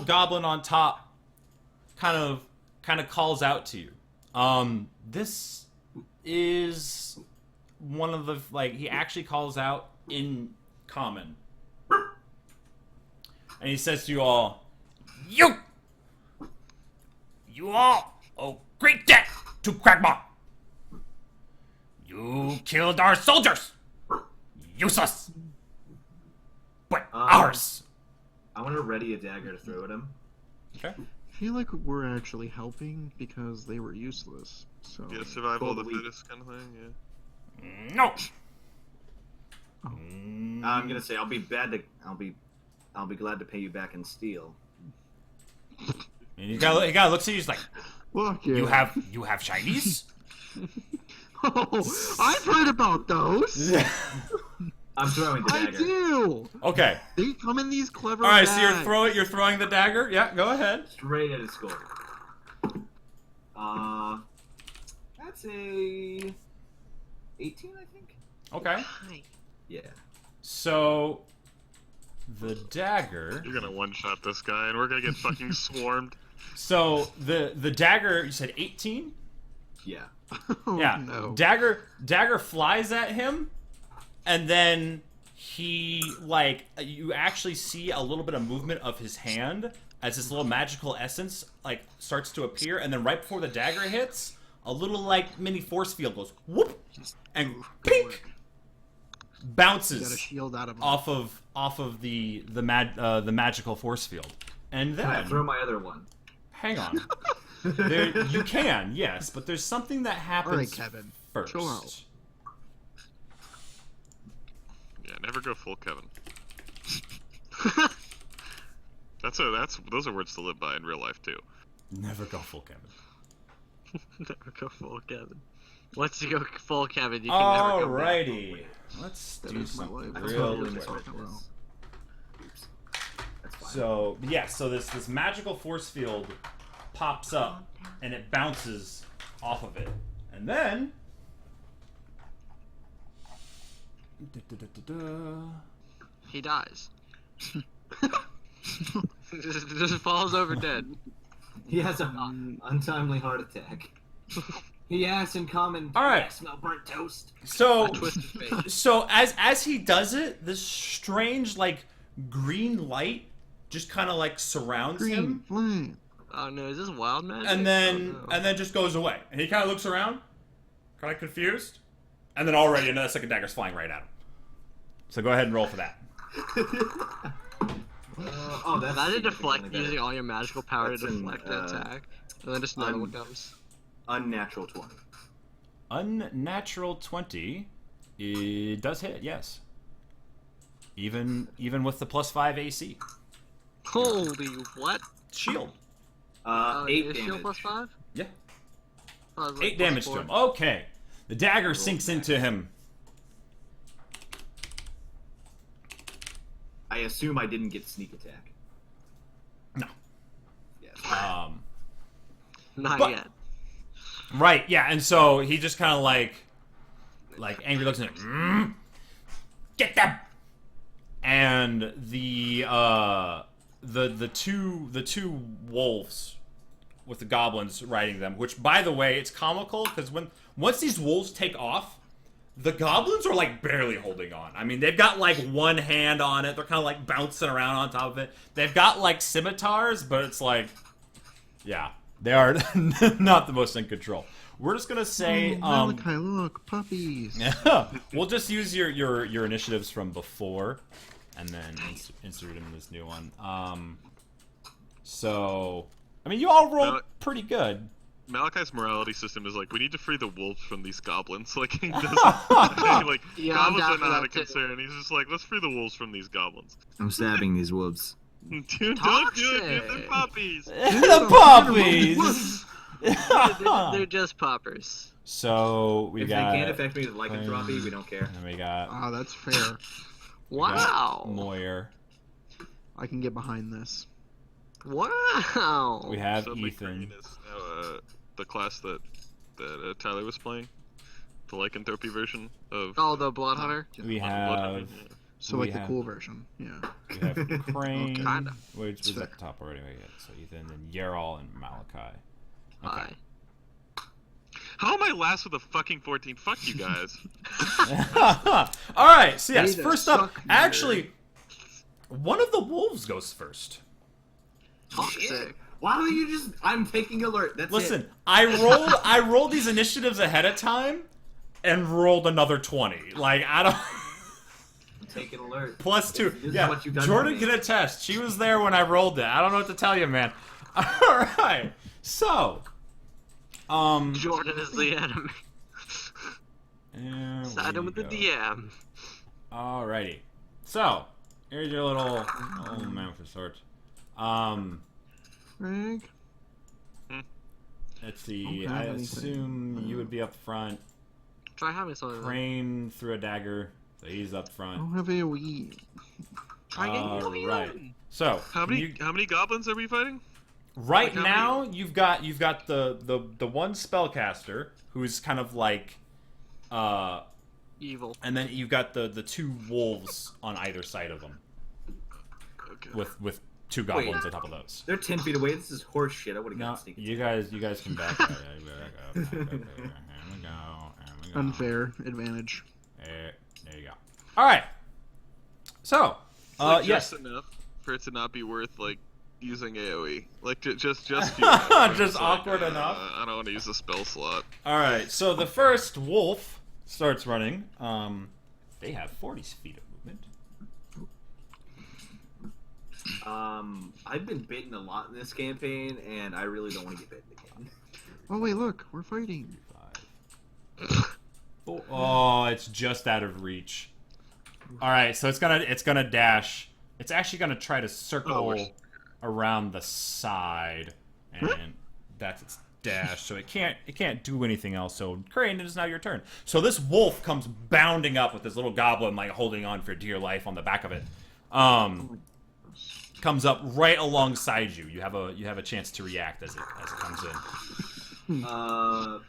goblin on top kind of calls out to you. This is one of the he actually calls out in common. And he says to you all, You all owe great debt to Cragmaw. You killed our soldiers. Useless. But ours. I want to ready a dagger to throw at him. Okay. I feel like we're actually helping because they were useless. So Yeah, survival of the Totally. fittest kind of thing. Yeah. No. I'm gonna say I'll be glad to pay you back in steel. And he kind of looks at you. He's like, Fuck yeah. you have Chinese? Oh, I've heard about those. I'm throwing the I dagger. do. Okay. They come in these clever. All right. So bags. you're throwing the dagger. Yeah. Go ahead. Straight at his skull. That's a 18, I think. Okay. Yeah. So the dagger. You're gonna one-shot this guy, and we're gonna get fucking swarmed. So the dagger. You said 18. Yeah. Oh, Yeah. No. Dagger flies at him, and then he you actually see a little bit of movement of his hand as this little magical essence starts to appear, and then right before the dagger hits, a little mini force field goes whoop and pink You got a bounces shield out of him. off of the magical force field, and Can I then throw my other one? hang on. You can, yes, but there's something that happens All right, Kevin. first. Chill out. Yeah, never go full Kevin. Those are words to live by in real life too. Never go full Kevin. Never go full Kevin. Once you go full Kevin, you can never go back. Alrighty. Let's That do is my something life. I real totally quick. misread Wow. this. That's fine. So yeah, so this magical force field pops up and it bounces off of it, and then He dies. just falls over dead. He has an untimely heart attack. He asks in common, All right. "I smell burnt toast." so Twisted face. so as he does it, this strange green light just kind of surrounds Green him, flame. Oh no, is this wild magic? and then Oh, no. and then just goes away, and he kind of looks around, kind of confused, and then already another second dagger's flying right at him. So go ahead and roll for that. Oh, that's Imagine deflect significantly better. using all your magical power That's to an, deflect an attack, and then just another one comes. Unnatural 20. Unnatural 20. It does hit, yes. Even with the +5 AC. Holy what? Shield. 8 is shield damage. +5? Yeah. Oh, it was 8 damage to +4. him. Okay. The dagger sinks into him. I assume I didn't get sneak attack. No. Yes. Not But- yet. Right, yeah, and so he just kind of angry looks at him. Get them! And the two wolves with the goblins riding them, which by the way, it's comical because once these wolves take off, the goblins are barely holding on. I mean, they've got one hand on it. They're kind of bouncing around on top of it. They've got scimitars, but it's yeah, they are not the most in control. We're just gonna say, Malachi, look, puppies. we'll just use your initiatives from before. and then insert him in this new one. So, I mean, you all rolled pretty good. Malachi's morality system is like, we need to free the wolves from these goblins. Like, he doesn't, like, Yeah, I'm goblins down are for not that a too. concern. He's just like, let's free the wolves from these goblins. I'm stabbing these wolves. Dude, don't do it, dude. They're Toxic. puppies. The puppies! They're just poppers. So, we If got... they can't affect me with lycanthropy, we don't care. And we got... Ah, that's fair. we got Wow. Moyer. I can get behind this. Wow. We have Suddenly Ethan. Crane is now, the class that Tyler was playing. The lycanthropy version of... Oh, the Blood Hunter? We Blood have... Hunter, yeah. So We like the have- cool version. Yeah. We have Crane, Kinda. which It's was fair. at the top already. Yeah, so Ethan, then Yarol, and Malachi. Hi. How am I last with a fucking 14? Fuck you guys. All right. So yes, Way to first up, suck, nerd. actually, one of the wolves goes first. Toxic. Why don't you just? I'm taking alert. That's Listen, it. I rolled these initiatives ahead of time, and rolled another 20. Like I don't. I'm taking alert. Plus 2. This is Yeah, what you've done Jordan to me. can attest. She was there when I rolled it. I don't know what to tell you, man. All right. So, Jordan is the enemy. there Side him we with the go. DM. Alrighty. So, here's your little man for sorts. Frank? Let's see. Don't I have anything. assume you would be up front. Try having something. Crane threw a dagger, so he's up I front. don't have AoE. Try getting you Right. So, How many goblins are we fighting? right Like, how now you've got the one spellcaster who's kind of like Evil. and then you've got the two wolves on either side of them Okay. with two goblins on top of those. They're 10 feet away. This is horse shit. I would have No, got sneak. you guys can back up. Here we go. Unfair advantage. There you go. All right. So, Like, yes, just enough for it to not be worth like using AOE. Like just Just It's awkward enough. I don't want to use a spell slot. all right. So the first wolf starts running. They have 40 feet of movement. I've been bitten a lot in this campaign, and I really don't want to get bitten again. Oh wait, look, we're fighting. 5. Oh, it's just out of reach. All right, so it's gonna dash. It's actually gonna try to circle around the side, and that's its dash. So it can't do anything else. So Crane, it is now your turn. So this wolf comes bounding up with this little goblin like holding on for dear life on the back of it. Comes up right alongside you. You have a chance to react as it comes in. I'm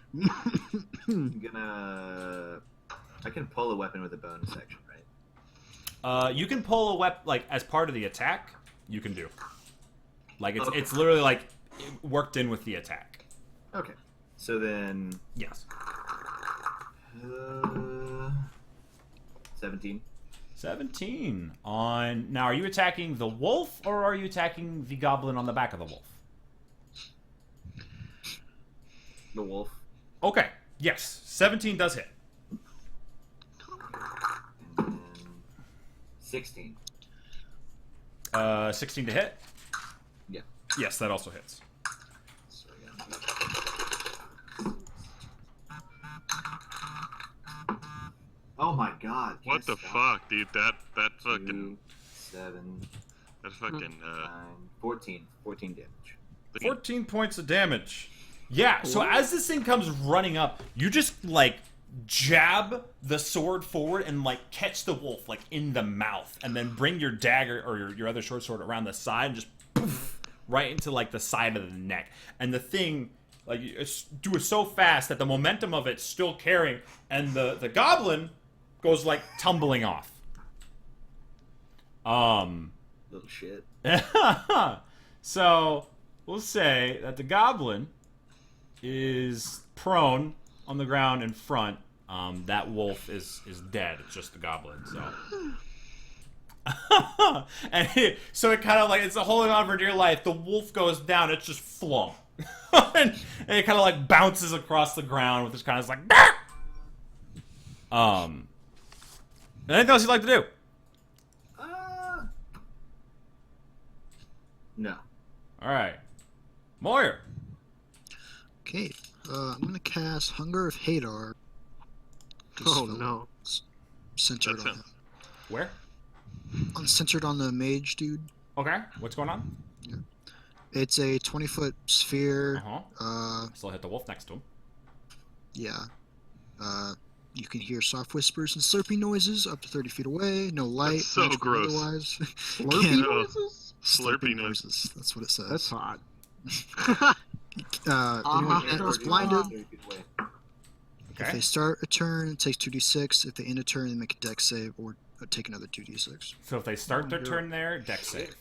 gonna. I can pull a weapon with a bonus action, right? You can pull a weapon like as part of the attack. You can do. Like Okay. it's literally like worked in with the attack. Okay. So then, Yes. 17. 17 on. Now, are you attacking the wolf or are you attacking the goblin on the back of the wolf? The wolf. Okay. Yes. 17 does hit. And then 16. 16 to hit. Yeah. Yes, that also hits. So oh my god. can I What the stop? fuck, dude? That fucking 2, 7, that fucking 9, 14. 14 damage. 14 points of damage. Yeah, so as this thing comes running up, you just, like, jab the sword forward and, like, catch the wolf, like, in the mouth. And then bring your dagger or your other short sword around the side and just poof, right into, like, the side of the neck. And the thing, like, you do it so fast that the momentum of it's still carrying. And the goblin goes, like, tumbling off. Little shit. So, we'll say that the goblin is prone on the ground in front. That wolf is dead. It's just the goblin. So, so it kind of like it's holding on for dear life. The wolf goes down. It's just flung, and it kind of like bounces across the ground with this kind of like. Anything else you'd like to do? No. All right. Moyer. Okay. I'm gonna cast Hunger of Hadar. This Oh spell no. is centered That on sounds- Where? centered on the mage dude. Okay. What's going on? It's a 20-foot sphere. Uh-huh. Still hit the wolf next to him. Yeah. You can hear soft whispers and slurping noises up to 30 feet away. No light. That's so magical or gross. Otherwise. Slurpee Can't- No. noises? Slurping noises. noises. That's what it says. That's hot. Anyone that is blinded. Okay. If they start a turn, it takes 2d6. If they end a turn, they make a dex save or take another 2d6. So if they start their You're- turn there, dex save.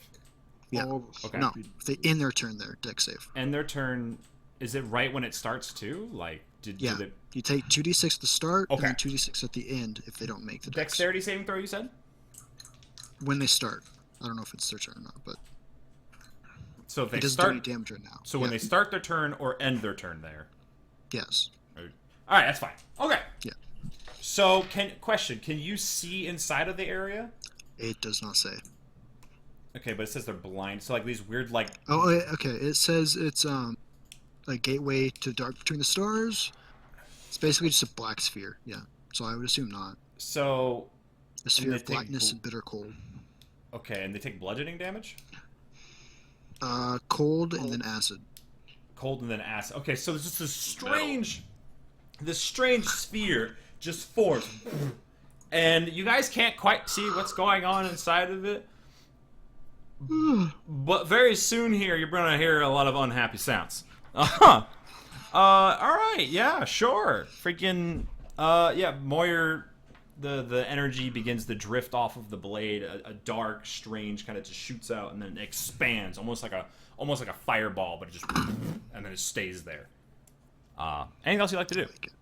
Yeah. All the Okay. No, slurpee- if they end their turn there, dex save. And their turn, is it right when it starts too? Like, Yeah. did You take 2d6 at the start Okay. and then 2d6 at the end if they don't make the dex. dexterity saving throw? You said. When they start. I don't know if it's their turn or not, but So if it they doesn't do start, any damage right now. so when Yeah. they start their turn or end their turn there. Yes. All right, that's fine. Okay. Yeah. So can you see inside of the area? It does not say. Okay, but it says they're blind. So like these weird like Oh, okay. It says it's a gateway to dark between the stars. It's basically just a black sphere. Yeah. So I would assume not. so A sphere they of take blackness bl- and bitter cold. okay, and they take bludgeoning damage, Cold and then acid. cold, and then acid. Okay, so there's just this strange sphere just forms, and you guys can't quite see what's going on inside of it. But very soon here, you're gonna hear a lot of unhappy sounds. Uh-huh. All right, yeah, sure. Freaking, yeah, Moyer, the energy begins to drift off of the blade. A dark, strange kind of just shoots out and then expands, almost like a fireball, but it just and then it stays there. Anything else you'd like to do? Like it.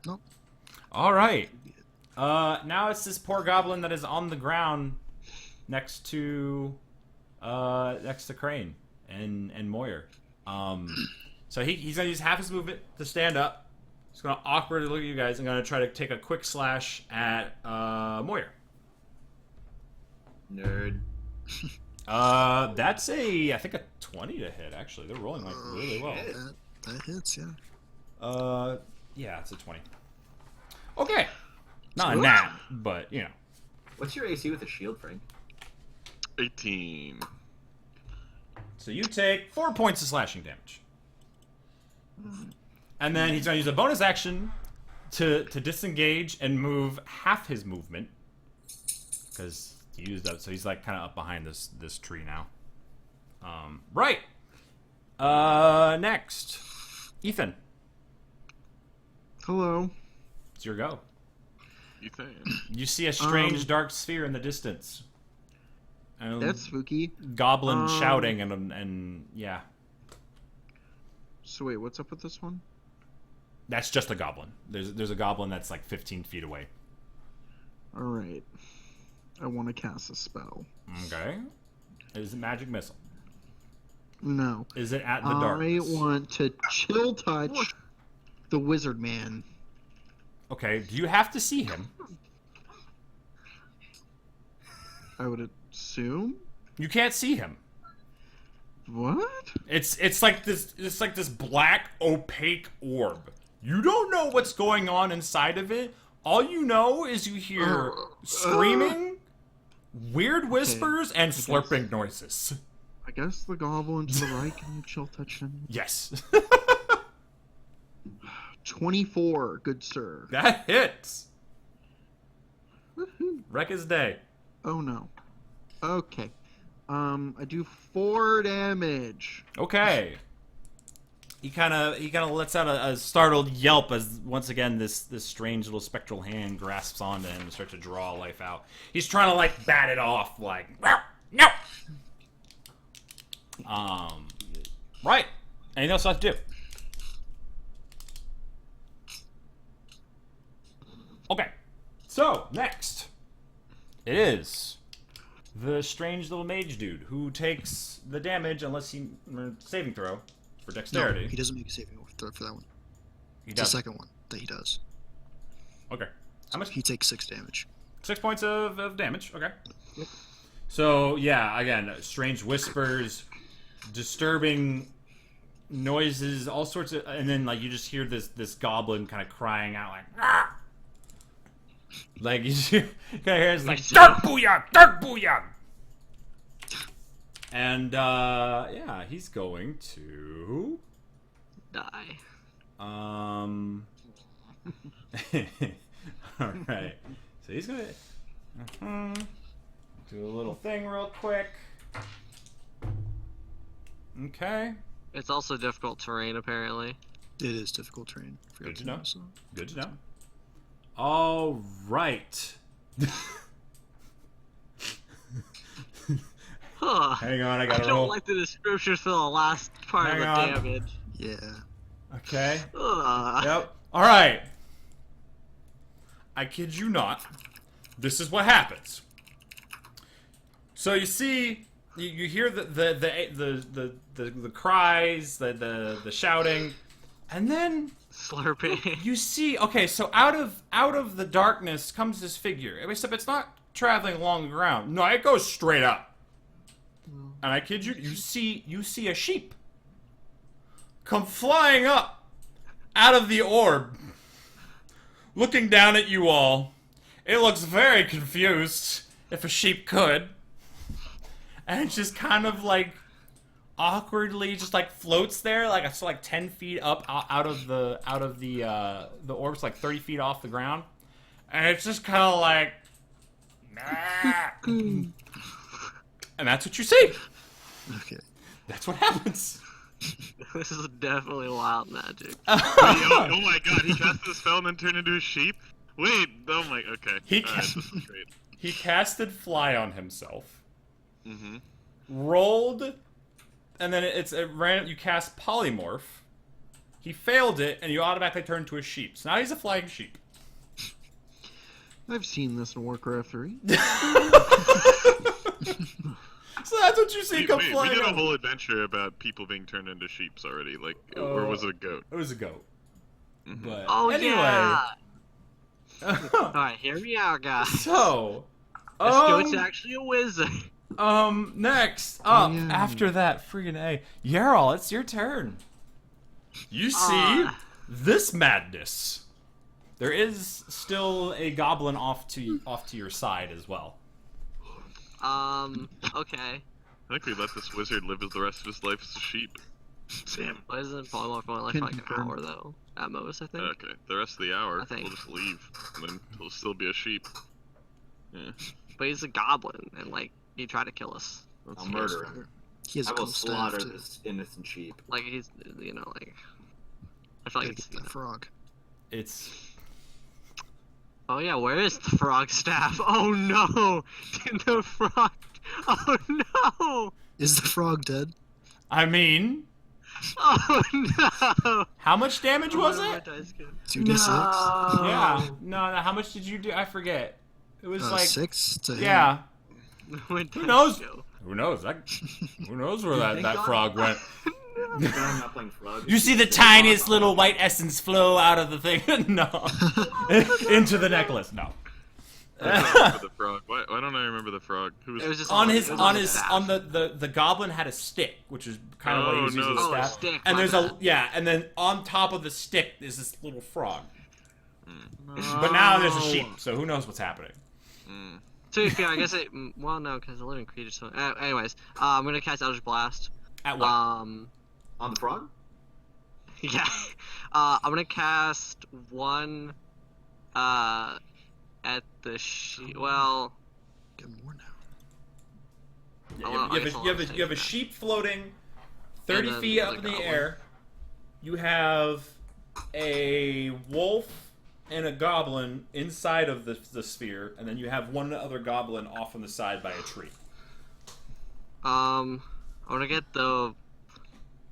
Nope. All right. Now it's this poor goblin that is on the ground next to Crane and Moyer. So he's gonna use half his movement to stand up. He's gonna awkwardly look at you guys and gonna try to take a quick slash at Moyer. Nerd. That's I think a 20 to hit. Actually, they're rolling like really well. That hits, yeah. Yeah, it's a 20. Okay, not a nat, but you know. What's your AC with a shield, Frank? 18. So you take 4 points of slashing damage. And then he's going to use a bonus action to disengage and move half his movement. Because he used up, so he's like kind of up behind this tree now. Right. Next. Ethan, Hello. it's your go. Ethan. You see a strange dark sphere in the distance. And That's spooky. goblin shouting and yeah. So wait, what's up with this one? That's just a goblin. There's a goblin that's like 15 feet away. All right. I want to cast a spell. Okay. Is it magic missile? No. Is it at the I darkness? want to chill touch the wizard man. Okay. Do you have to see him? I would assume. You can't see him. What? It's like this black opaque orb. You don't know what's going on inside of it. All you know is you hear screaming, weird whispers, and slurping noises. I guess the goblin to the right can chill touch him. Yes. 24, good sir. That hits. Woohoo. Wreck his day. Oh no. Okay. I do 4 damage. Okay. He kind of lets out a startled yelp as once again this strange little spectral hand grasps onto him and starts to draw life out. He's trying to like bat it off, like no. Right. Anything else left to do? Okay. So next, it is the strange little mage dude who takes the damage unless he saving throw for dexterity. No, he doesn't make a saving throw for that one. He It's the does. second one that he does. Okay. How much? He takes 6 damage. 6 points of damage. Okay. So yeah, again, strange whispers, disturbing noises, all sorts of, and then like you just hear this goblin kind of crying out like, ah! Like you kind of hear it's like dark booyah, and yeah, he's going to Die. all right. So he's gonna do a little thing real quick. Okay. It's also difficult terrain, apparently. It is difficult terrain. Forgot Good to know. notice that. Good to know. All right. Huh. Hang on, I I gotta don't roll. like the descriptions for the last part Hang of the on. damage. Yeah. Okay. Ugh. Yep. All right. I kid you not. This is what happens. So you see, you hear the cries, the shouting, and then Slurping. you see. Okay, so out of the darkness comes this figure. Except it's not traveling along the ground. No, it goes straight up. And I kid you, you see a sheep come flying up out of the orb, looking down at you all. It looks very confused, if a sheep could. And it just kind of like awkwardly just like floats there, like it's like 10 feet up out of the orb's like 30 feet off the ground. And it's just kind of like, nah. And that's what you see. Okay. That's what happens. This is definitely wild magic. Oh my god, he cast the spell and then turned into a sheep? Wait, oh my, okay. He Alright, cast- this is great. He casted Fly on himself, Mm-hmm. rolled, and then it's a random. You cast Polymorph. He failed it, and you automatically turn into a sheep. So now he's a flying sheep. I've seen this in Warcraft 3. So that's what you see come We flying did a up. whole adventure about people being turned into sheeps already, like, Oh. or was it a goat? It was a goat. Mhm. But Oh anyway. yeah. Alright, hear me out, guys. So, This goat's actually a wizard. next up Yeah. after that friggin' A, Yarl, it's your turn. You see Ah. this madness. There is still a goblin off to your side as well. Okay. I think we let this wizard live the rest of his life as a sheep. Damn. Why isn't Polymorph only like an Confirm. hour though? At most, I think. Okay, the rest of the hour, I think. we'll just leave, and then he'll still be a sheep. Yeah. But he's a goblin, and like he tried to kill us. That's I'll murder him. He has I a will cool staff slaughter too. this innocent sheep. Like he's, like I feel like Gotta it's. get that frog. It's Oh yeah, where is the frog staff? Oh no! The frog. Oh no! Is the frog dead? I mean, Oh no! how much damage was Oh, my it? dice good. 2d6. Yeah. No, how much did you do? I forget. It was like 6 to hit. yeah. My Who dice knows? go. Who knows? Who knows where that Thank God. frog went? I'm not playing frog. You see the tiniest little white essence flow out of the thing? No. Into the necklace. No. I don't remember the frog. Why don't I remember the frog? Who was It was just On it his was on his staff. on the goblin had a stick, which is kind of what he was Oh, using no. as Oh, a a staff. stick, And my there's bad. a yeah, and then on top of the stick is this little frog. Oh. But now there's a sheep, so who knows what's happening? Mm. To be fair, I guess it. Well, no, because the living creature. So, anyways, I'm gonna cast Eldritch Blast. At what? On the frog? Yeah. I'm gonna cast one. At the well. Get more now. Yeah, Oh, you well, I have, guess a, I'll you have, a, take you have a that. sheep floating 30 then feet there's up a in the goblin. air. You have a wolf and a goblin inside of the sphere, and then you have one other goblin off on the side by a tree. I'm gonna get the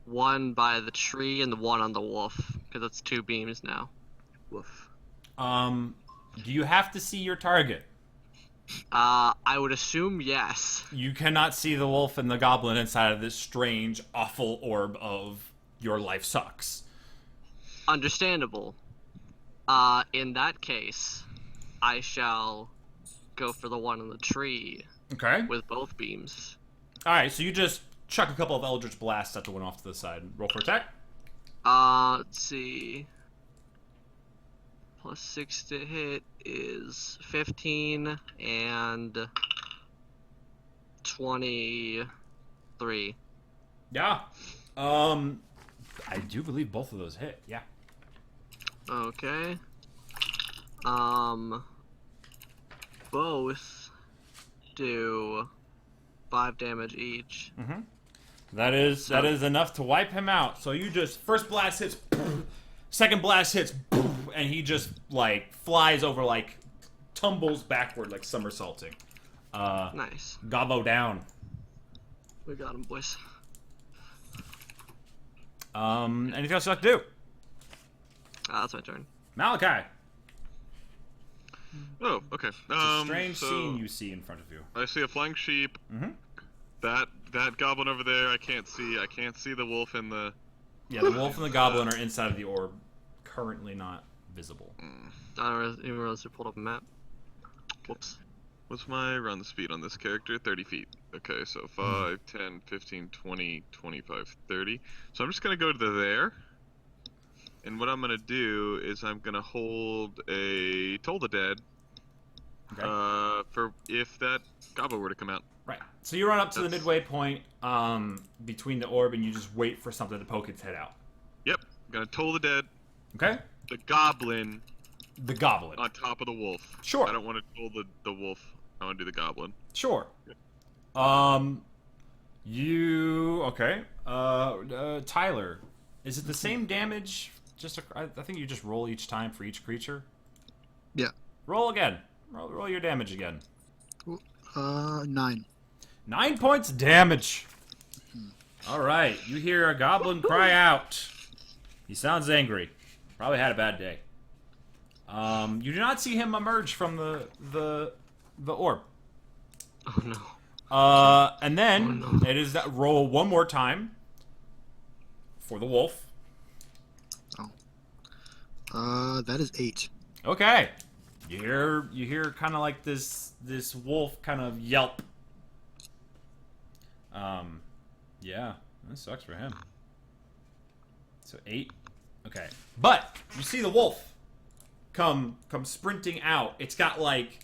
one by the tree and the one on the wolf because that's 2 beams now. Woof. Do you have to see your target? I would assume yes. You cannot see the wolf and the goblin inside of this strange, awful orb of your life sucks. Understandable. In that case, I shall go for the one on the tree Okay. with both beams. All right. So you just chuck a couple of Eldritch Blasts at the one off to the side. Roll for attack. Let's see. Plus 6 to hit is 15 and 23. Yeah. I do believe both of those hit. Yeah. Okay. Both do 5 damage each. Mm-hmm. That is enough to wipe him out. So you just first blast hits, second blast hits, and he just like flies over, like tumbles backward like somersaulting. Nice. Gobbo down. We got him, boys. Anything else you like to do? That's my turn. Malachi. Oh, okay. It's a strange so scene you see in front of you. I see a flying sheep. Mm-hmm. That goblin over there, I can't see. I can't see the wolf and the. Yeah, the wolf and the goblin are inside of the orb, currently not visible. I don't even realize I pulled up a map. Whoops. What's my run speed on this character? 30 feet. Okay, so 5, 10, 15, 20, 25, 30. So I'm just going to go to there. And what I'm going to do is I'm going to hold a Toll the Dead for if that goblin were to come out. Right. So you run up to the midway point between the orb, and you just wait for something to poke its head out. Yep. I'm going to Toll the Dead. Okay? The goblin The goblin. on top of the wolf. Sure. I don't want to Toll the wolf. I want to do the goblin. Sure. Okay. Tyler, is it the same damage? I think you just roll each time for each creature. Yeah. Roll again. Roll your damage again. 9. 9 points of damage. All right. You hear a goblin cry out. He sounds angry. Probably had a bad day. You do not see him emerge from the orb. Oh no. And then it is that roll one more time for the wolf. That is 8. Okay. You hear kind of like this wolf kind of yelp. Yeah, that sucks for him. So 8. Okay. But you see the wolf come sprinting out. It's got like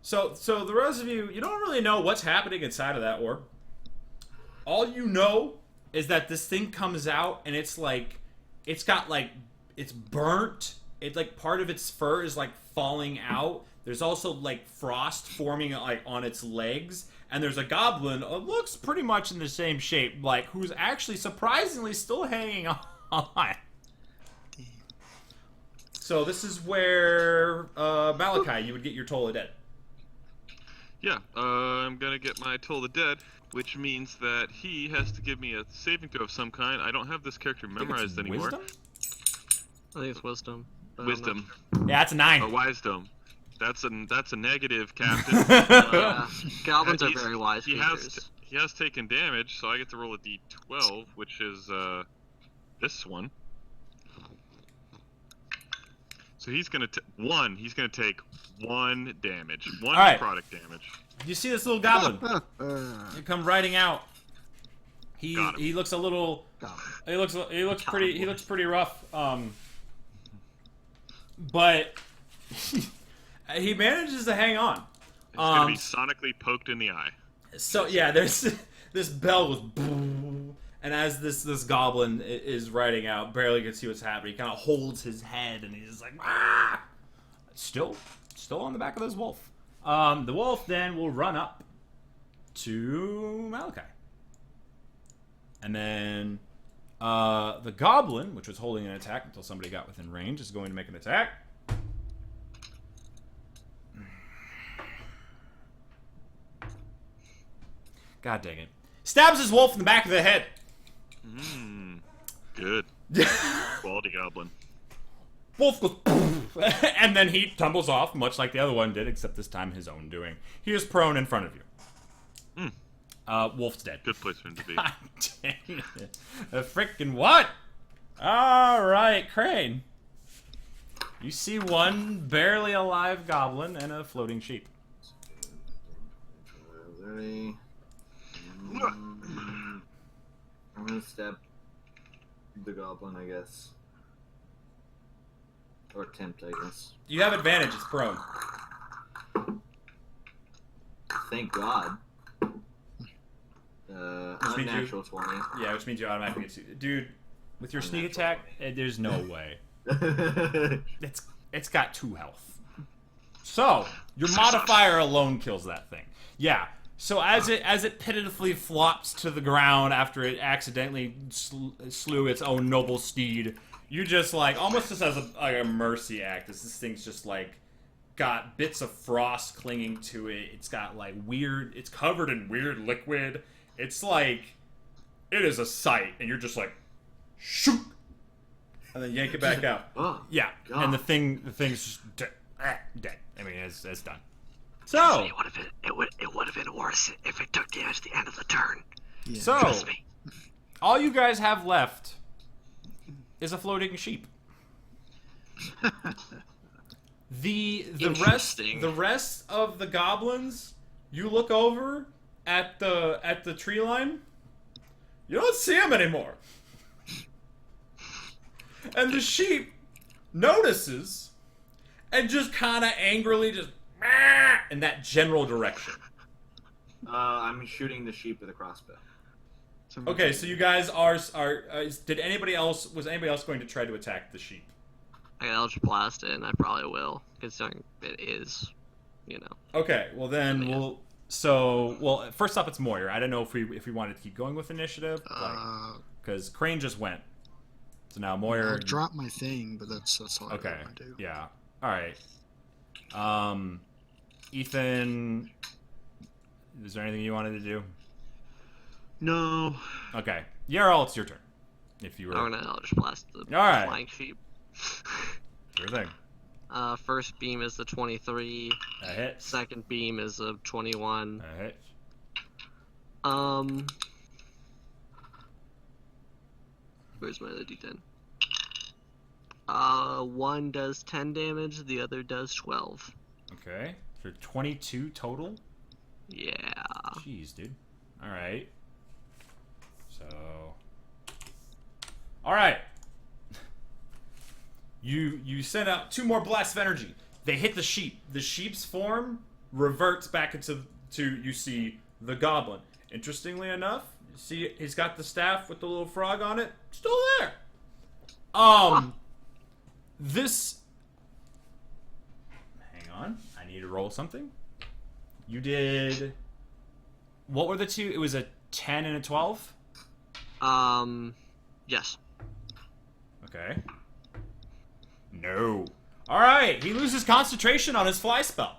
so the rest of you don't really know what's happening inside of that orb. All you know is that this thing comes out and it's like it's burnt. It's like part of its fur is like falling out. There's also like frost forming like on its legs, and there's a goblin who looks pretty much in the same shape, like who's actually surprisingly still hanging on. So this is where Malachi, you would get your Toll of Dead. Yeah, I'm gonna get my Toll the Dead, which means that he has to give me a saving throw of some kind. I don't have this character memorized anymore. Wisdom? I think it's wisdom. but I'm not Wisdom. sure. Yeah, that's a 9. Or wisdom. That's a negative, Captain. Yeah, goblins are he's- very wise he creatures. has taken damage, so I get to roll a d12, which is this one. So he's gonna He's gonna take 1 damage, 1 All right. necrotic damage. You see this little goblin? He come riding out. Got him. He looks a little. He looks pretty rough. But he manages to hang on. It's gonna be sonically poked in the eye. So yeah, there's this bell goes boom, and as this goblin is riding out, barely can see what's happening. He kind of holds his head and he's just like, ah! Still on the back of this wolf. The wolf then will run up to Malachi, and then the goblin, which was holding an attack until somebody got within range, is going to make an attack. God dang it. Stabs his wolf in the back of the head. Good. Quality goblin. Wolf goes, and then he tumbles off, much like the other one did, except this time his own doing. He is prone in front of you. Wolf's dead. Good place for him to be. God dang it. A frickin' what? Alright, Crane. You see one barely alive goblin and a floating sheep. I'm gonna stab the goblin, I guess. Or tempt, I guess. You have advantage. It's prone. Thank God. Which means Unnatural 20. Yeah, which means you automatically get dude. With your sneak attack, there's no way. It's got 2 health. So your modifier alone kills that thing. Yeah. So as it pitifully flops to the ground after it accidentally slew its own noble steed, you just like almost just as a mercy act. This thing's just like got bits of frost clinging to it. It's got like weird. It's covered in weird liquid. It's like it is a sight, and you're just like shoot, and then yank it back out. Oh, Yeah, God. and the thing's just dead. I mean, it's done. So, it would have been worse if it took damage at the end of the turn. Yeah. so Trust me. all you guys have left is a floating sheep. The Interesting. rest of the goblins, you look over at the tree line, you don't see them anymore. And the sheep notices and just kind of angrily just in that general direction. I'm shooting the sheep with a crossbow. Okay, so you guys are was anybody else going to try to attack the sheep? I got Eldritch Blast it, and I probably will, considering it is, Okay, well then Yeah. first off it's Moyer. I don't know if we wanted to keep going with initiative, because Crane just went. So now Moyer. I'll drop my thing, but that's all I Okay. want to do. Yeah. All right. Ethan, is there anything you wanted to do? No. Okay. Yarl, it's your turn. If you were. I'm gonna Eldritch Blast the Alright. flying sheep. Sure thing. First beam is the 23. That hits. Second beam is a 21. That hits. Where's my other D10? One does 10 damage, the other does 12. Okay. For 22 total? Yeah. Jeez, dude. All right. So. All right. You send out 2 more blasts of energy. They hit the sheep. The sheep's form reverts back into you see the goblin. Interestingly enough, you see he's got the staff with the little frog on it. Still there. This. Hang on. I need to roll something. You did. What were the 2? It was a 10 and a 12? Yes. Okay. No. Alright, he loses concentration on his fly spell.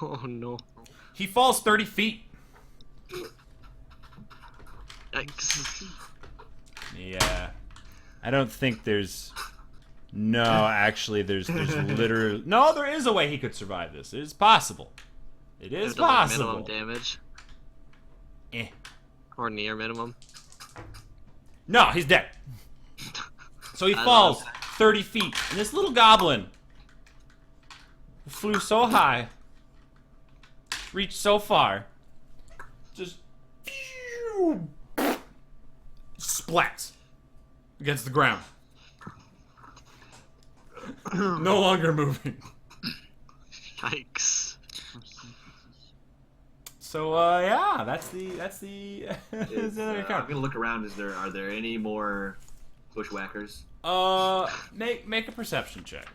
Oh no. He falls 30 feet. Yikes. Yeah. I don't think there's... No, actually, there's literally... No, there is a way he could survive this. It is possible. It is There's like possible. minimum damage. Eh. Or near minimum. No, he's dead. So he I falls love 30 feet. And this little goblin flew so high, reached so far, just splats against the ground. No longer moving. Yikes. So yeah, that's the that's the end of your I'm card. gonna look around. Are there any more bushwhackers? Make a perception check.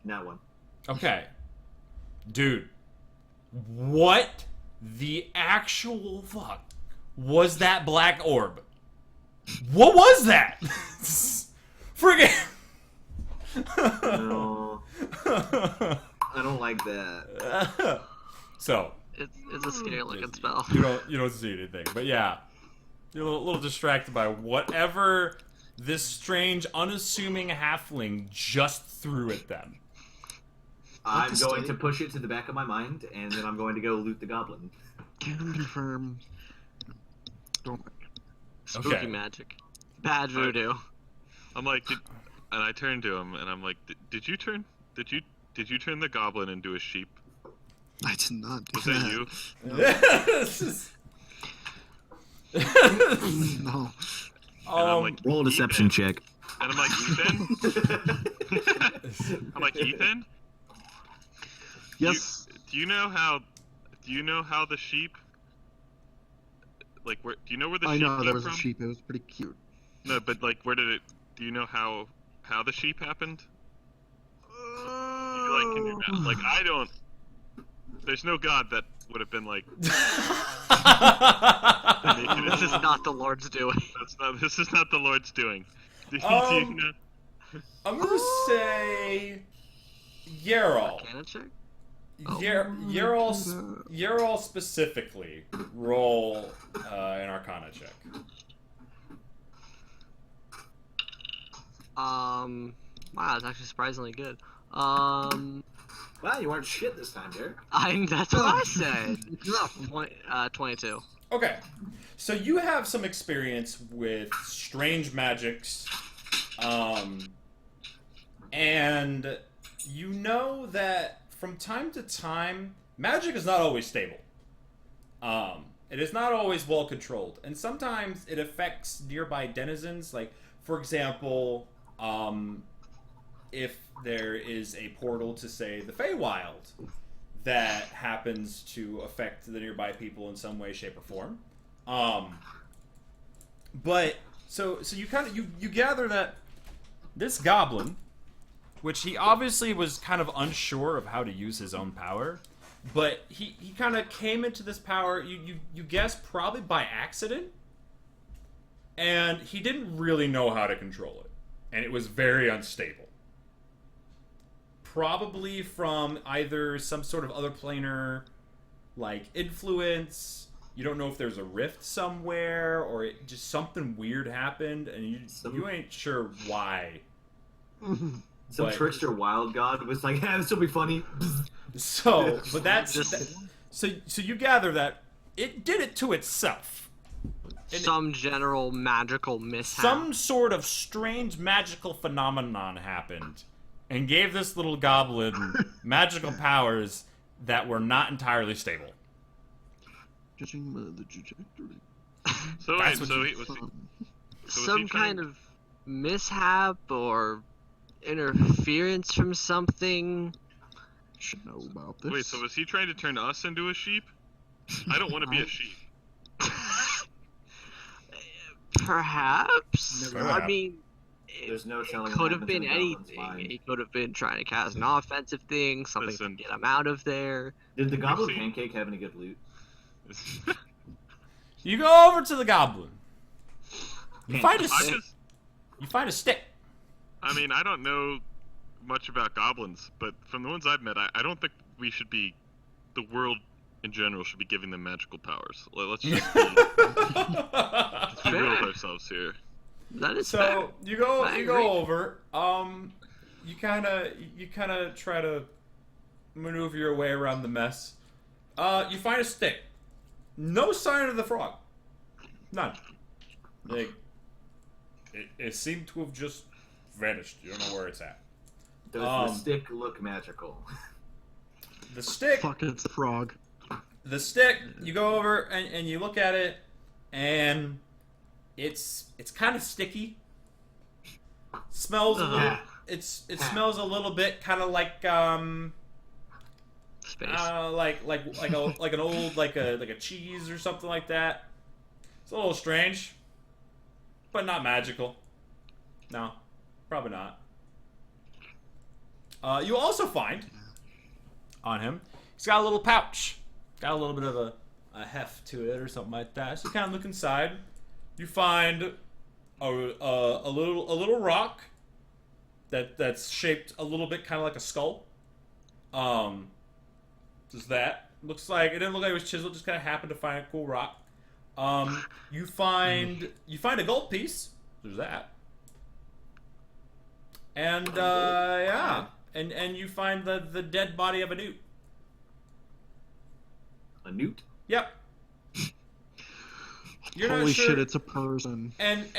Not one. Okay. Dude. What the actual fuck was that black orb? What was that? Friggin' No, I don't like that. So It's a scary looking spell. you don't see anything, but yeah, you're a little distracted by whatever this strange, unassuming halfling just threw at them. I'm going to push it to the back of my mind, and then I'm going to go loot the goblin. Can confirm. Don't. Spooky Okay. magic. Bad voodoo. I'm like, and I turn to him and I'm like, did you turn the goblin into a sheep? I did not do Was that you? This is- No. And I'm like, Roll a deception Ethan. check. And I'm like, Ethan? I'm like, Ethan? Yes. Do you know how the sheep, like, where, do you know where the I sheep know came there was from? a sheep. It was pretty cute. No, but like, where did it, do you know how the sheep happened? You like, can you, like, I don't, there's no god that would have been like, This is not the Lord's doing. this is not the Lord's doing. Do you know? I'm gonna say Yerol. Arcana check? Yerol specifically. Roll an Arcana check. Wow, that's actually surprisingly good. Wow, you weren't shit this time, Derek. That's what I said. Enough. 22. Okay, so you have some experience with strange magics, and you know that from time to time, magic is not always stable. It is not always well controlled, and sometimes it affects nearby denizens. Like, for example, if there is a portal to, say, the Feywild that happens to affect the nearby people in some way, shape, or form. But so you kind of you gather that this goblin, which he obviously was kind of unsure of how to use his own power, but he kind of came into this power, you guess probably by accident, and he didn't really know how to control it, and it was very unstable. Probably from either some sort of other planar, like, influence. You don't know if there's a rift somewhere, or just something weird happened, and you ain't sure why. Some But- trickster wild god was like, this will be funny. So, but that's Just- so you gather that it did it to itself. And Some general magical mishap. some sort of strange magical phenomenon happened and gave this little goblin magical powers that were not entirely stable. Judging by the trajectory. So wait, That's what so you- he was, so was Some he trying- kind of mishap or interference from something. Should know about this. wait, so was he trying to turn us into a sheep? I don't want to be a sheep. Perhaps. Never I happened. mean, There's no telling it what could have happens been in a goblin's anything. mind. He could have been trying to cast an offensive thing, something Listen. to get him out of there. Did the goblin see. pancake have any good loot? You go over to the goblin. You find a I stick. just, You find a stick. I mean, I don't know much about goblins, but from the ones I've met, I don't think we should be, the world in general should be giving them magical powers. Let's just be, let's be real with ourselves here. That is fair. So you go I you agree. go over. You kind of try to maneuver your way around the mess. You find a stick. No sign of the frog. None. Like, it seemed to have just vanished. You don't know where it's at. Does the stick look magical? The stick. Fuck, it's a frog. The stick. You go over and you look at it, and it's kind of sticky. Smells a little. Ah. It smells a little bit kind of like Space. like an old like a cheese or something like that. It's a little strange, but not magical. No, probably not. You also find on him, he's got a little pouch. Got a little bit of a heft to it or something like that. So you kind of look inside. You find a little rock that's shaped a little bit kind of like a skull. Just that. Looks like it didn't look like it was chiseled. Just kind of happened to find a cool rock. You find a gold piece. There's that. And yeah, and you find the dead body of a newt. A newt? Yep. You're Holy not sure. shit, it's a person. And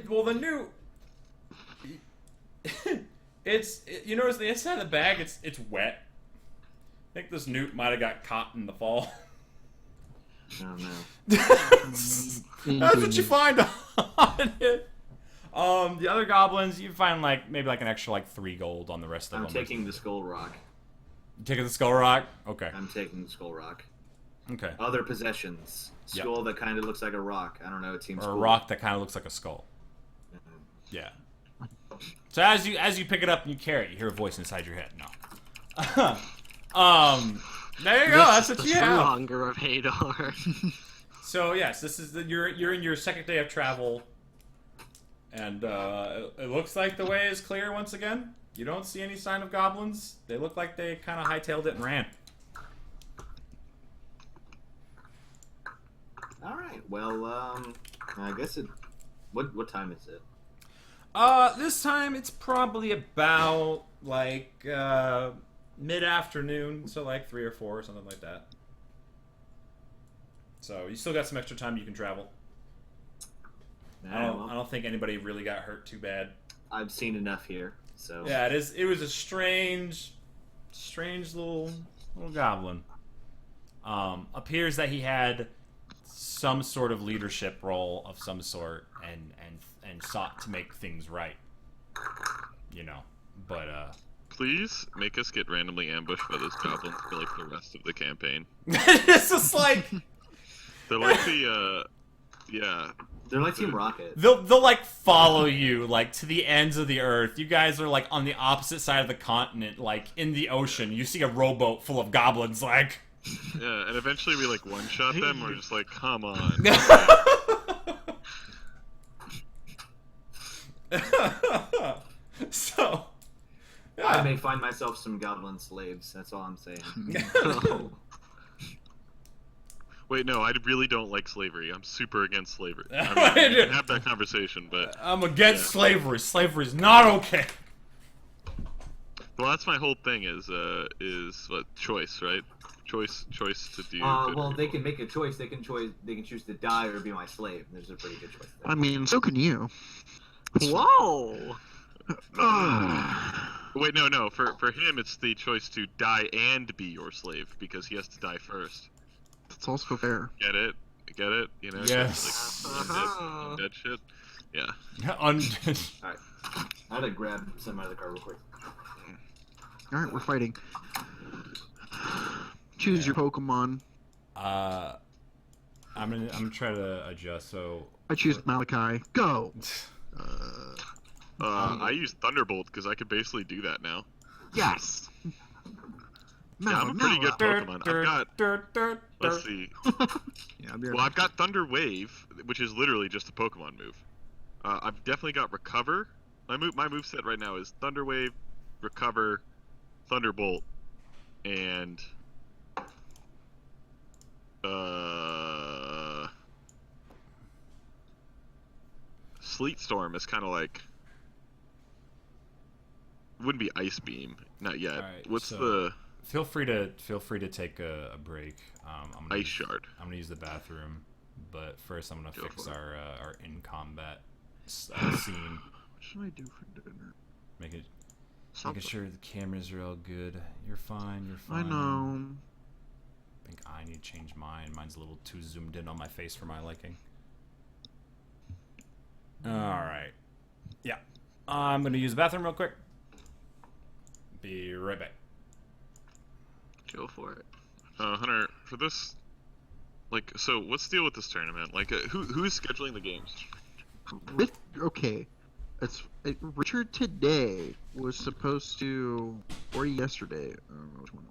well, the newt. You notice the inside of the bag. It's wet. think this newt might have got caught in the fall. Oh no. That's what you find on it. The other goblins, you find maybe an extra 3 gold on the rest of them. I'm taking the skull rock. You taking the skull rock? Okay. I'm taking the skull rock. Okay. Other possessions. Skull that kind of looks like a rock. I don't know. It seems. Or a cool. rock that kind of looks like a skull. Yeah. So as you pick it up and you carry it, you hear a voice inside your head. No. There you go. That's what you have. Hunger of Hadar. So yes, this is you're in your second day of travel, and it looks like the way is clear once again. You don't see any sign of goblins. They look like they kind of hightailed it and ran. All right. Well, I guess it. What time is it? This time it's probably about mid-afternoon, so 3 or 4 or something like that. So you still got some extra time you can travel. I don't think anybody really got hurt too bad. I've seen enough here, so. Yeah, it was a strange little goblin. Appears that he had some sort of leadership role of some sort and sought to make things right. But Please make us get randomly ambushed by those goblins for the rest of the campaign. it's just They're like the yeah. They're like Team Rocket. they'll follow you to the ends of the earth. You guys are on the opposite side of the continent, in the ocean. You see a rowboat full of goblins Yeah, and eventually we one shot them. We're just come on. So I may find myself some goblin slaves. That's all I'm saying. Wait, no, I really don't like slavery. I'm super against slavery. We can have that conversation, but I'm against slavery. Slavery is not okay. well, that's my whole thing is what choice, right? Choice to do. Well, they can make a choice. They can choose to die or be my slave. There's a pretty good choice there. I mean, so can you. Whoa! Wait, no. For him, it's the choice to die and be your slave because he has to die first. That's also fair. Get it? Yes. Undead shit. Yeah. Alright. I had to grab some out of the car real quick. Alright, we're fighting. Choose your Pokemon. I'm gonna try to adjust. So I choose Malachi. Go! I use Thunderbolt because I could basically do that now. Yes! Yeah, I'm a pretty good Pokemon. I've got. Let's see. Yeah, I'll be right Well, I've got Thunder Wave, which is literally just a Pokemon move. I've definitely got Recover. My moveset right now is Thunder Wave, Recover, Thunderbolt, and Sleet Storm is kind of wouldn't be Ice Beam, not yet. Alright, What's so- the feel free to take a break. I'm gonna Ice Shard? I'm gonna use the bathroom, but first I'm gonna Go fix for it. our in combat scene. What should I do for dinner? Making Something. sure the cameras are all good. You're fine. You're I fine. know. I think I need to change mine. Mine's a little too zoomed in on my face for my liking. All right. Yeah. I'm gonna use the bathroom real quick. Be right back. Go for it. Hunter, for this, so what's the deal with this tournament? Who's scheduling the games? Okay. Richard today was supposed to, or yesterday, I don't know which one it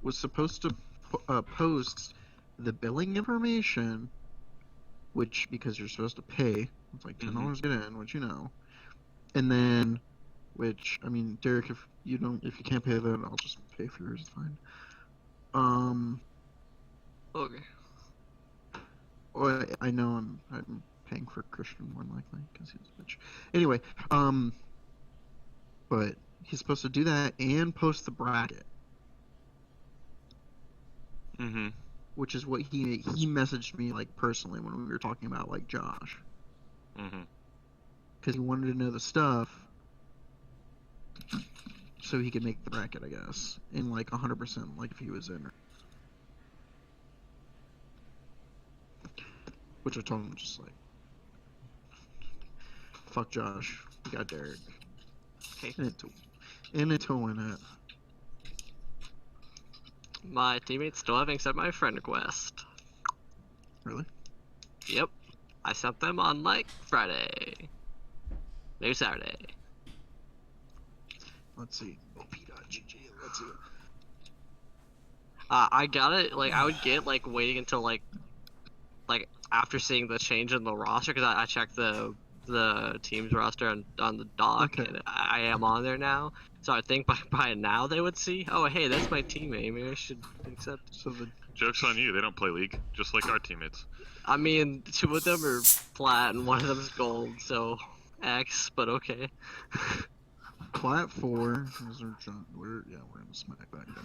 was supposed to post the billing information, which, because you're supposed to pay, it's like $10 get in, which you know. And then, which, I mean, Derek, if you can't pay that, I'll just pay for yours, it's fine. Okay. Well, I know I'm paying for Christian more than likely because he's a bitch. Anyway, but he's supposed to do that and post the bracket, Mm-hmm. which is what he messaged me personally when we were talking about Josh, Mm-hmm. because he wanted to know the stuff. so he could make the bracket, I guess, in like 100%, like if he was in. Which I told him just like, fuck Josh, we got Derek, Okay. in it to win it. My teammates still haven't accepted my friend request. Really? Yep. I sent them on like Friday. Maybe Saturday. Let's see. OP.GG. Let's see. I got it. Like I would get like waiting until like after seeing the change in the roster, because I checked the team's roster on the dock, Okay. and I am on there now. So I think by now they would see, oh hey, that's my teammate. Maybe I should accept. So the Joke's on you. They don't play League, just like our teammates. I mean, 2 of them are flat and 1 of them is gold, so X. But okay. plat 4. We're gonna smack that guy.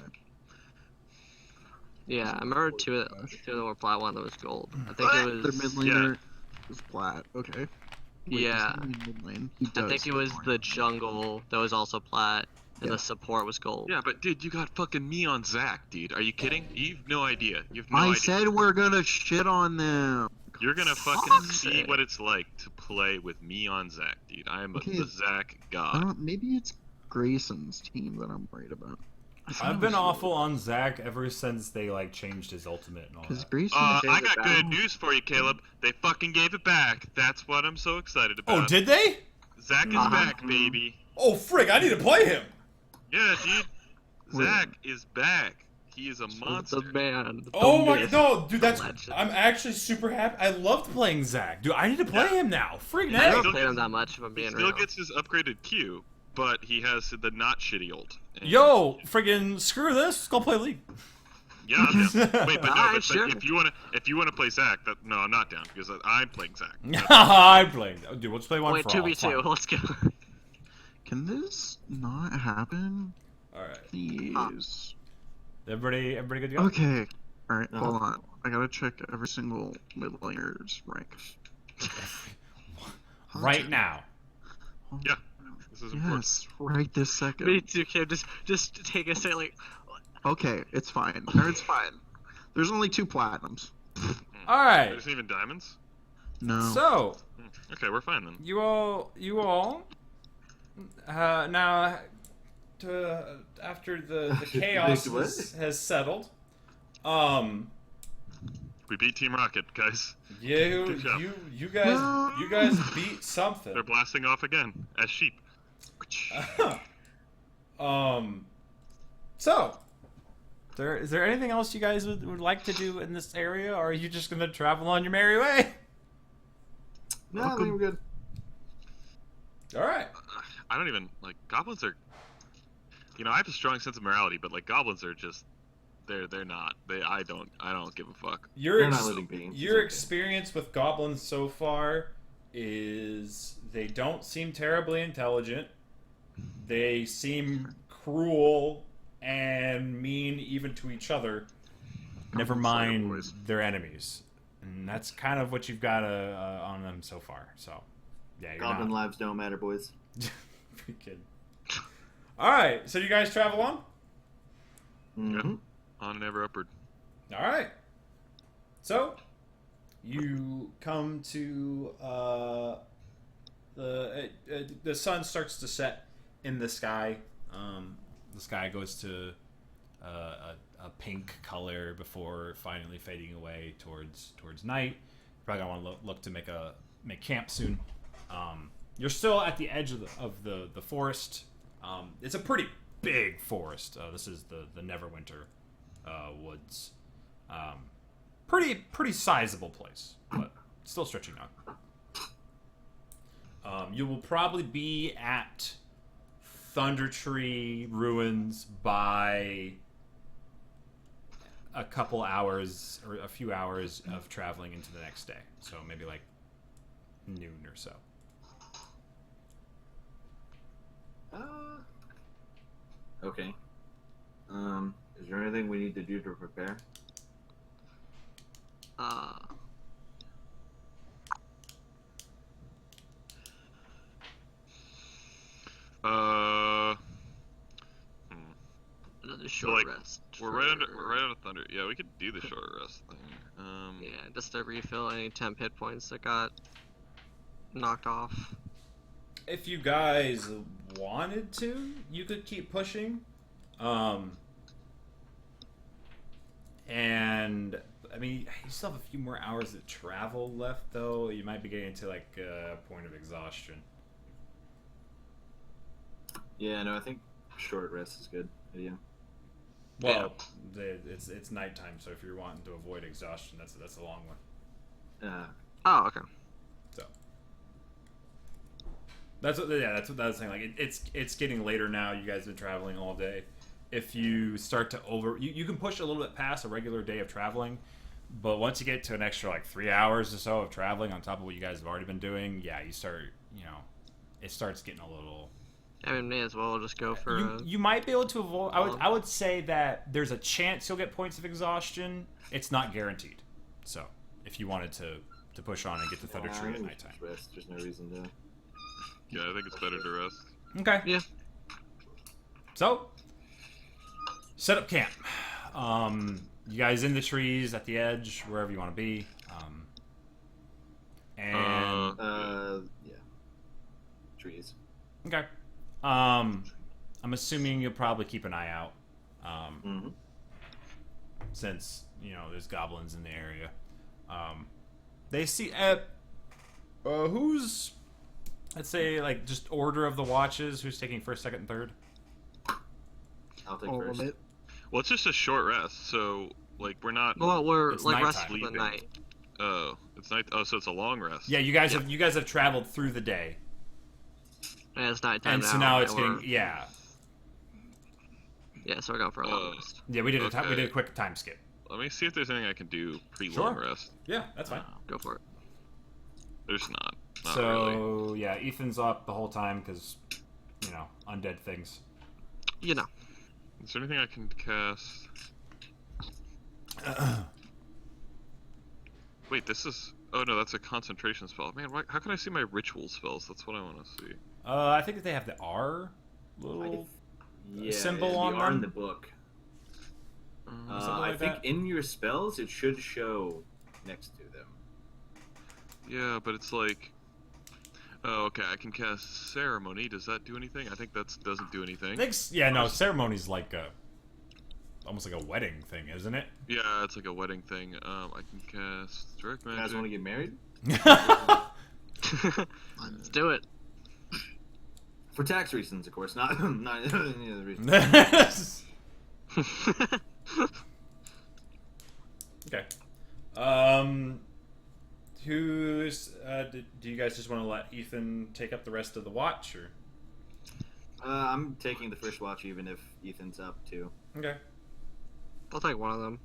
Yeah, I remember 2 of them were flat, 1 of them was gold. I think it Their was. mid laner is plat. Okay. Wait, Yeah. does he mean mid lane? He I does. think it was the jungle that was also plat, and Yeah. the support was gold. Yeah, but dude, you got fucking me on Zach, dude. Are you kidding? You've no idea. You've no I idea. said we're gonna shit on them. You're gonna fucking Fuck's see sake. what it's like to play with me on Zach, dude. I am Okay. the Zach god. Maybe it's Grayson's team that I'm worried about. I've been awful on Zach ever since they like changed his ultimate and all Because that. Grayson. I Change it got back. good news for you, Caleb. They fucking gave it back. That's what I'm so excited about. Oh, did they? Zach is Uh-huh. back, baby. Oh, frig! I need to play him. Yeah, dude. Wait. Zach is back. He is a The monster. man. the Oh my myth, no, dude! That's legend. I'm actually super happy. I loved playing Zach, dude. I need to play him now. Frig I now. haven't Still played him gets- that much, if I'm He being still real. gets his upgraded Q, but he has the not shitty ult. And- Yo, friggin' screw this. Let's go play League. Yeah, I'm down. Wait, but no, Alright, but sure. if you wanna play Zach, no, I'm not down because I'm playing Zach. I'm playing. Oh, dude, let's play one Wait, for all. 2v2. Fine. Let's go. Can this not happen? All right. Please. Everybody good to go? Okay. Alright, Uh-huh. hold on. I gotta check every single mid laner's rank. Right now. Yeah, this is important. Yes, right this second. Me too, Kim. Just take a second. Like, Okay, it's fine. Or it's fine. There's only 2 platinums. All right. There's even diamonds. No. So Okay, we're fine then. you all, now, after the chaos What? has settled, We beat Team Rocket, guys. you Good job. you guys beat something. They're blasting off again as sheep. So, is there anything else you guys would like to do in this area, or are you just gonna travel on your merry way? No, I think we're good. All right. I don't even like goblins are. I have a strong sense of morality, but like goblins are just, they're not. I don't give a fuck. They're not living beings. Your It's okay. experience with goblins so far is they don't seem terribly intelligent. They seem cruel and mean even to each other. Never Goblins are mind boys. their enemies. And that's kind of what you've got on them so far. So, yeah, you're Goblin not. lives don't matter, boys. Freaking. All right, so you guys travel on. Mm-hmm. On and ever upward. All right. So, you come to the sun starts to set in the sky. The sky goes to a pink color before finally fading away towards night. Probably gonna want to look to make camp soon. You're still at the edge of the forest. It's a pretty big forest. This is the Neverwinter woods. Pretty sizable place, but still stretching on. You will probably be at Thunder Tree Ruins by a couple hours or a few hours of traveling into the next day. So maybe like noon or so. Okay. Is there anything we need to do to prepare? short like, rest. We're right under thunder. Yeah, we could do the short rest thing. Yeah, just to refill any temp hit points that got knocked off. If you guys wanted to, you could keep pushing. And I mean, you still have a few more hours of travel left, though. You might be getting to like a point of exhaustion. Yeah, no, I think short rest is good. Yeah. Well, it's nighttime, so if you're wanting to avoid exhaustion, that's a long one. Oh, okay. So that's what I was saying. Like it's getting later now. You guys have been traveling all day. If you start to you can push a little bit past a regular day of traveling, but once you get to an extra like 3 hours or so of traveling on top of what you guys have already been doing, yeah, you start, it starts getting a little. I mean, may as well just go for. You might be able to avoid. I would say that there's a chance you'll get points of exhaustion. It's not guaranteed. So if you wanted to push on and get to Thunder Tree at nighttime, rest. There's no reason to. Yeah, I think it's better to rest. okay. Yeah. So set up camp. You guys in the trees at the edge, wherever you want to be. Yeah. Trees. Okay. I'm assuming you'll probably keep an eye out. Since, there's goblins in the area. They see who's, let's say, like, just order of the watches, who's taking first, second, and third? I'll take All first. of it. Well, it's just a short rest, so like we're not. Well, we're It's like nighttime. resting for the night. Oh, it's night. Oh, so it's a long rest. Yeah, you guys have traveled through the day. Yeah, it's nighttime And so now it's and getting, we're- yeah. Yeah, so we're going for a long rest. Yeah, we did we Okay. did a quick time skip. Let me see if there's anything I can do pre-long Sure. rest. Yeah, that's fine. Go for it. There's not. Not So, really. yeah, Ethan's up the whole time because, undead things. You know. Is there anything I can cast? Wait, this is. Oh no, that's a concentration spell. Man, how can I see my ritual spells? That's what I want to see. I think that they have the R little symbol on the R in them. the book. Something I like think that. in your spells it should show next to them. Yeah, but it's like. Oh, okay. I can cast ceremony. Does that do anything? I think that doesn't do anything. Ceremony's like almost like a wedding thing, isn't it? Yeah, it's like a wedding thing. I can cast direct You guys magic. want to get married? Let's do it. For tax reasons, of course, not any other reason. Okay. Who's do you guys just want to let Ethan take up the rest of the watch, or? I'm taking the first watch, even if Ethan's up too. Okay. I'll take one of them.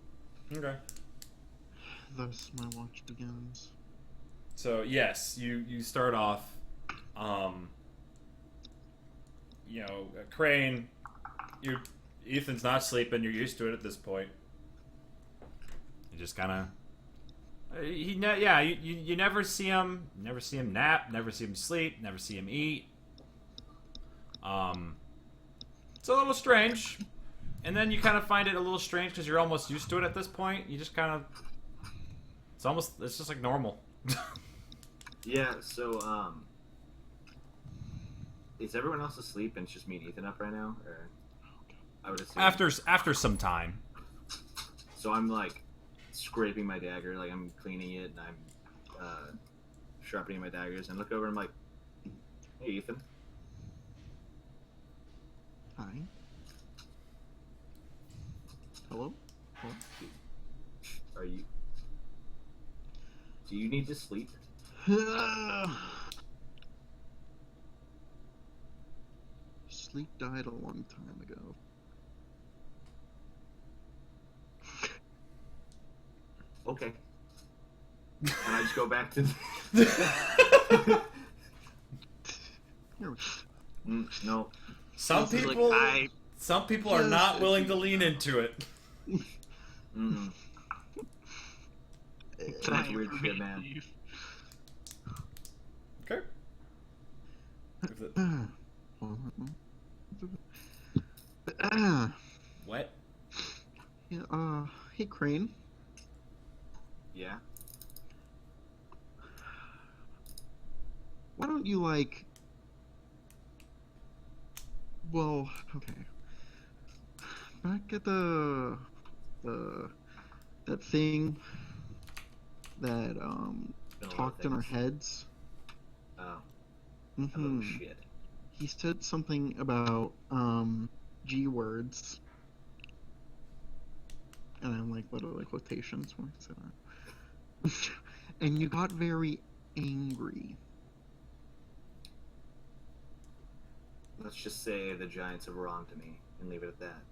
Okay. Thus my watch begins. So yes, you start off, Crane. Ethan's not sleeping. You're used to it at this point. You just kind of. You never see him. Never see him nap. Never see him sleep. Never see him eat. It's a little strange, and then you kind of find it a little strange because you're almost used to it at this point. You just kind of. It's just like normal. Yeah. So is everyone else asleep and it's just me and Ethan up right now, or I would assume After some time. So I'm like scraping my dagger, like I'm cleaning it, and I'm sharpening my daggers, and look over and I'm like, "Hey, Ethan." Hi. Hello? Hello? Are you? Do you need to sleep? Sleep died a long time ago. Okay. And I just go back to. Here we go. No. Some He's people, like, some people are not willing to lean into it. Mm. That's weird shit, man. Okay. If it- What? Yeah, hey Crane. Yeah. Why don't you like? Well, okay. Back at the that thing that Been a lot of talked in our things. heads. Oh. Mm-hmm. Oh shit. He said something about G words, and I'm like, what are the quotations when I said that? And you got very angry. Let's just say the Giants have wronged me and leave it at that.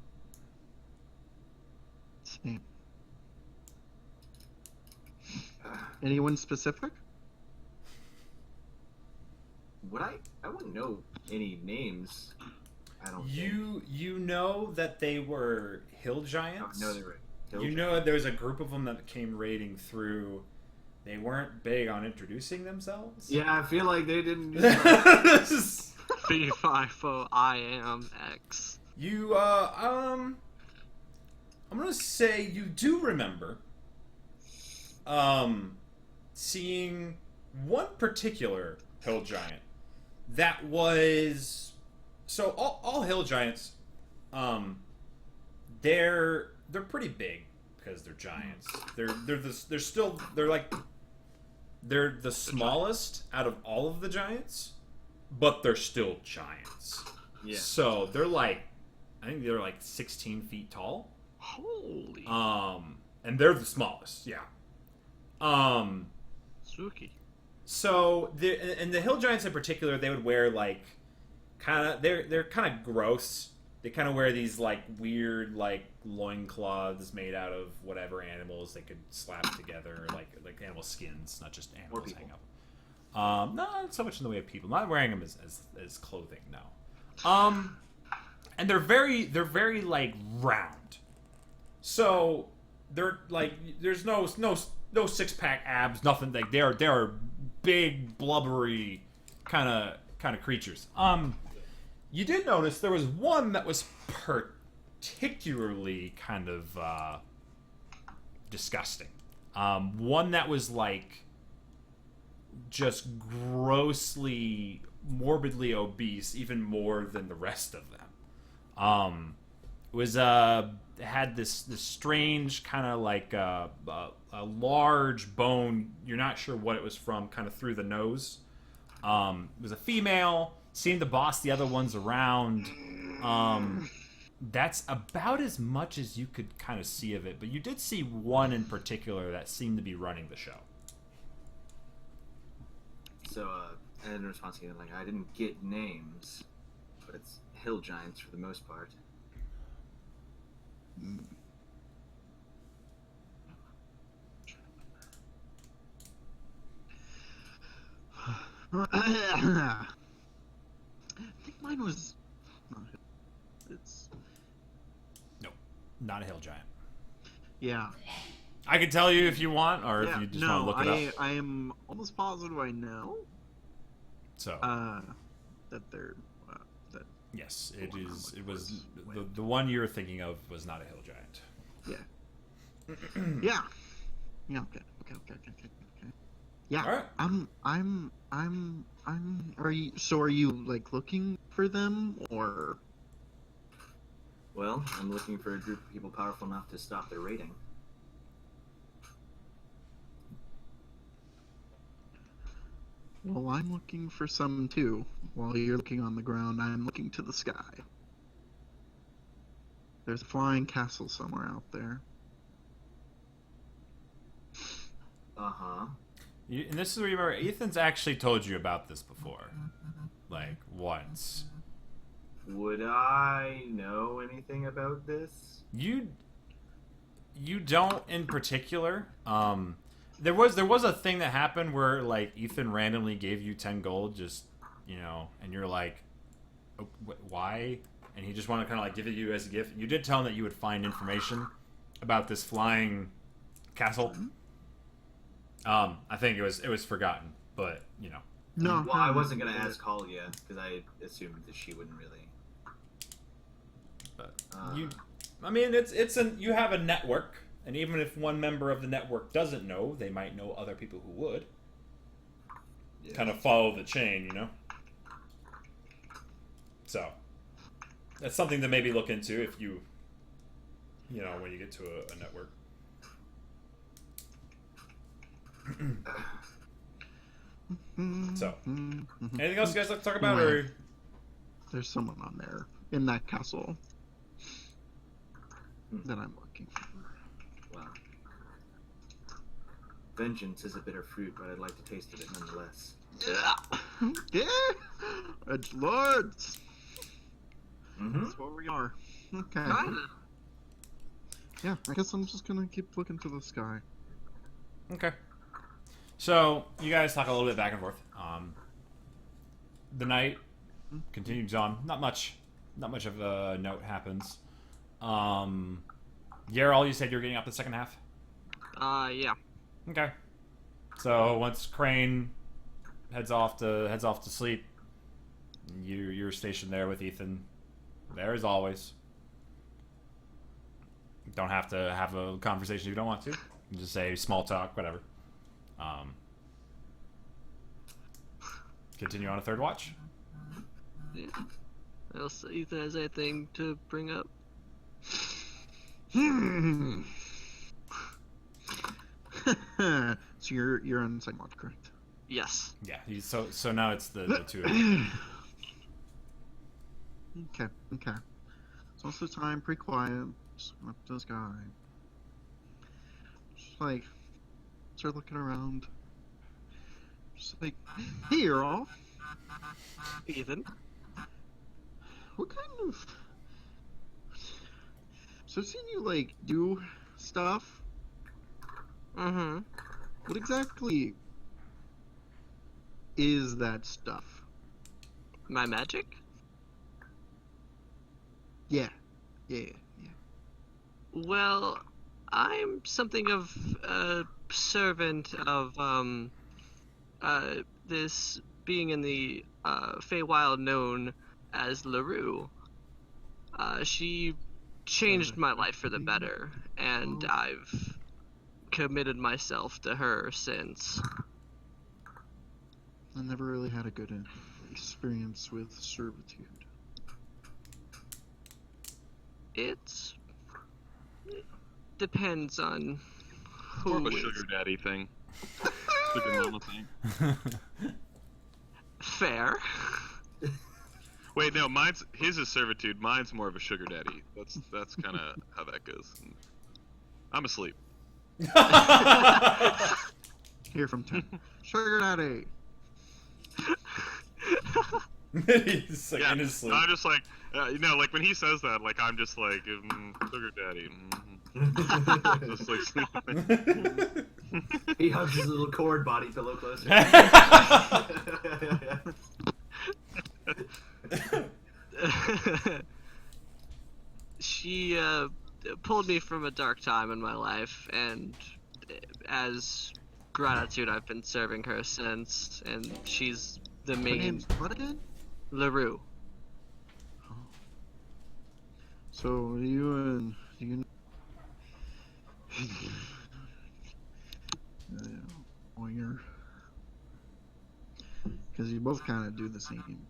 Same. Anyone specific? Would I? I wouldn't know any names. I don't. You know that they were hill think. giants. No, they were. You know there was a group of them that came raiding through. They weren't big on introducing themselves. Yeah, I feel like they didn't. Do that. FIFO I am X. You I'm gonna say you do remember seeing one particular hill giant that was so all hill giants they're pretty big because they're giants. They're the smallest out of all of the giants, but they're still giants. Yeah. So they're I think they're 16 feet tall. Holy. And they're the smallest. Yeah. Suki. So the hill giants in particular, they would wear they're kind of gross. They kind of wear these weird loincloths made out of whatever animals they could slap together, like animal skins, not just animals hang up. Not so much in the way of people. Not wearing them as clothing, no. And they're very round. So they're there's no 6-pack abs, nothing. They are big, blubbery kind of creatures. You did notice there was one that was particularly kind of disgusting. One that was just grossly, morbidly obese, even more than the rest of them. It was had this strange kind of a large bone. You're not sure what it was from, kind of through the nose. It was a female. Seemed to boss the other ones around. That's about as much as you could kind of see of it, but you did see one in particular that seemed to be running the show. So, and in response to I didn't get names, but it's hill giants for the most part. I think mine was. It's Not a hill giant. yeah. I can tell you if you want, or Yeah, if you just want to look it up. I am almost positive I know. So That they're that yes, the it one I'm is. looking It for was is the one you're thinking of was not a hill giant. yeah. Yeah. Okay. Yeah. All right. I'm. Are you looking for them or? Well, I'm looking for a group of people powerful enough to stop their raiding. Well, I'm looking for some too. While you're looking on the ground, I'm looking to the sky. There's a flying castle somewhere out there. Uh-huh. And this is where you remember Ethan's actually told you about this before, once. Would I know anything about this? You don't in particular. There was a thing that happened where Ethan randomly gave you 10 gold, just and you're like, oh, why? And he just wanted to kind of give it you as a gift. You did tell him that you would find information about this flying castle. I think it was forgotten, but No. Well, I wasn't gonna ask Halia because I assumed that she wouldn't really. But I mean, you have a network, and even if one member of the network doesn't know, they might know other people who would. Yeah. Kind of follow the chain, you know? So, that's something to maybe look into if you know, when you get to a network. So, anything else you guys like to talk about, or? There's someone on there in that castle that I'm looking for. Wow. Vengeance is a bitter fruit, but I'd like to taste of it nonetheless. Yeah, it's lords. Mm-hmm. That's what we are. Okay. Kinda. Yeah, I guess I'm just gonna keep looking to the sky. Okay. So, you guys talk a little bit back and forth. The night continues on. Not much of a note happens. Yarol, you said you were getting up the second half? Yeah. Okay. So, once Crane heads off to sleep, you're stationed there with Ethan. There as always. Don't have to have a conversation if you don't want to. You can just say small talk, whatever. Continue on a third watch. Yeah. Else Ethan has anything to bring up? So you're on second watch, correct? Yes. Yeah. So now it's the two of you. Okay. So most of the time, pretty quiet. Just went up to this guy. Just like, start looking around. Just like, hey, you're all. Ethan? What kind of? So I've seen you like do stuff. Mm-hmm. What exactly is that stuff? My magic? Yeah. Well, I'm something of a servant of this being in the Feywild known as LaRue. She changed my life for the better, and I've committed myself to her since. I never really had a good experience with servitude. It depends on More of who a is sugar daddy thing. Sugar mama thing. fair. Wait, no, his is servitude. Mine's more of a sugar daddy. That's kind of how that goes. I'm asleep. Here from 10. Sugar daddy. He's like Yeah, in his sleep. I'm just like, like when he says that, like I'm just like sugar daddy. Just like sleeping. He hugs his little cord body pillow closer. She pulled me from a dark time in my life, and as gratitude, I've been serving her since. And she's the Her main name's what again? LaRue. So you well, you're because you both kind of do the same